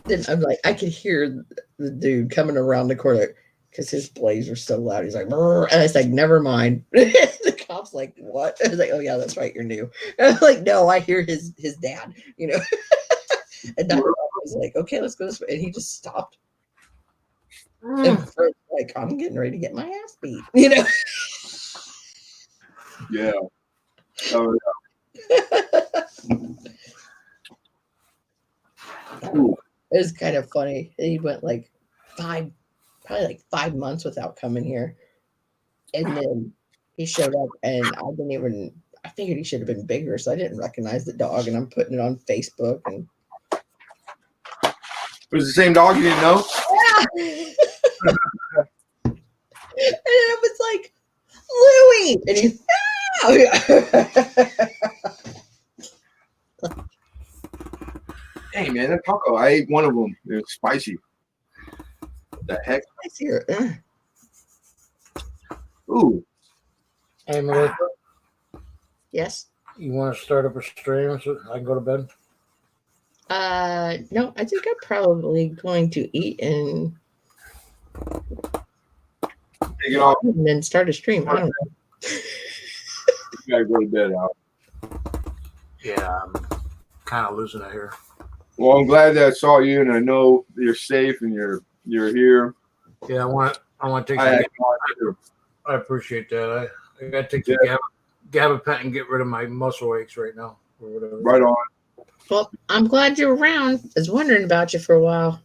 then I'm like, I could hear the dude coming around the corner because his blaze are so loud. He's like, "Brr," and I was like, "Never mind." The cop's like, "What?" I was like, "Oh yeah, that's right, you're new." And I'm like, "No, I hear his dad," you know. And that was like, "Okay, let's go this way," and he just stopped. And Fred's like, "I'm getting ready to get my ass beat," you know. Yeah. Oh, It was kind of funny. He went like probably like 5 months without coming here. And then he showed up and I figured he should have been bigger, so I didn't recognize the dog, and I'm putting it on Facebook and it was the same dog you didn't know? and it was like Louie, and he's Hey man, that taco, I ate one of them. It was spicy. What the heck? Ooh. Hey, Melissa, Yes. you want to start up a stream so I can go to bed? No, I think I'm probably going to eat and Take it off. then start a stream. I don't know. You gotta go to bed, Al. Yeah, I'm kind of losing it here. Well, I'm glad that I saw you, and I know you're safe and you're here. Yeah, I want to take. I appreciate that. I got to take the gabapentin and get rid of my muscle aches right now or whatever. Right on. Well, I'm glad you're around. I was wondering about you for a while.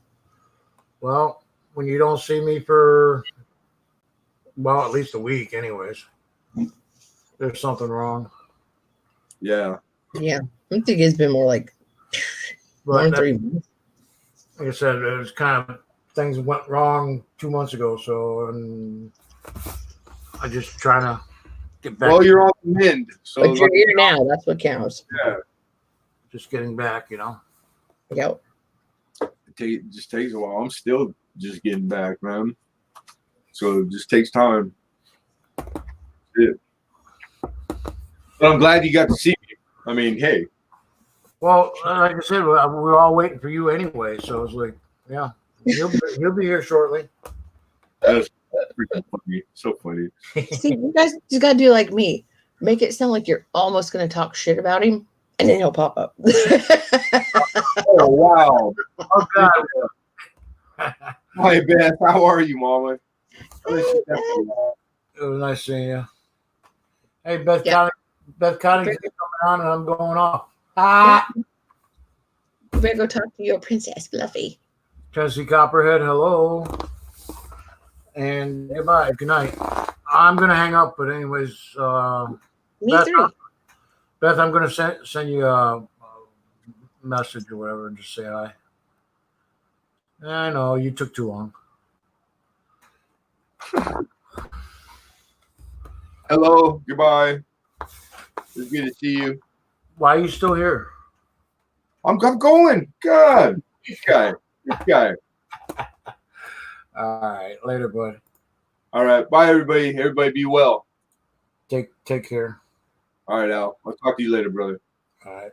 Well, when you don't see me for at least a week, anyways, there's something wrong. Yeah. Yeah, I think it's been more like more than 3 months. Like I said, it was kind of things went wrong 2 months ago, so I just trying to get back. Well, you're on the mend, so But you're here now. That's what counts. Yeah. Just getting back, Yep. It just takes a while. I'm still just getting back, man. So it just takes time. Yeah. But I'm glad you got to see me. I mean, hey. Well, like I said, we're all waiting for you anyway, so it's like, yeah, he'll be here shortly. That's freaking funny. So funny. See, you guys just gotta do like me. Make it sound like you're almost gonna talk shit about him, and then he'll pop up. Oh wow. Oh God. Hi Beth, how are you, Mama? It was nice seeing you. Hey, Beth Yeah. Connie's coming on, and I'm going off. You better go talk to your princess, Fluffy. Tennessee Copperhead, hello. And goodbye. Good night. I'm going to hang up, but anyways. Me Beth, three. Beth, I'm going to send you a message or whatever and just say hi. I know, you took too long. Hello, goodbye. It's good to see you. Why are you still here? I'm going. God, this guy. All right, later, bud. All right, bye everybody. Everybody be well. Take care. All right, Al. I'll talk to you later, brother. All right.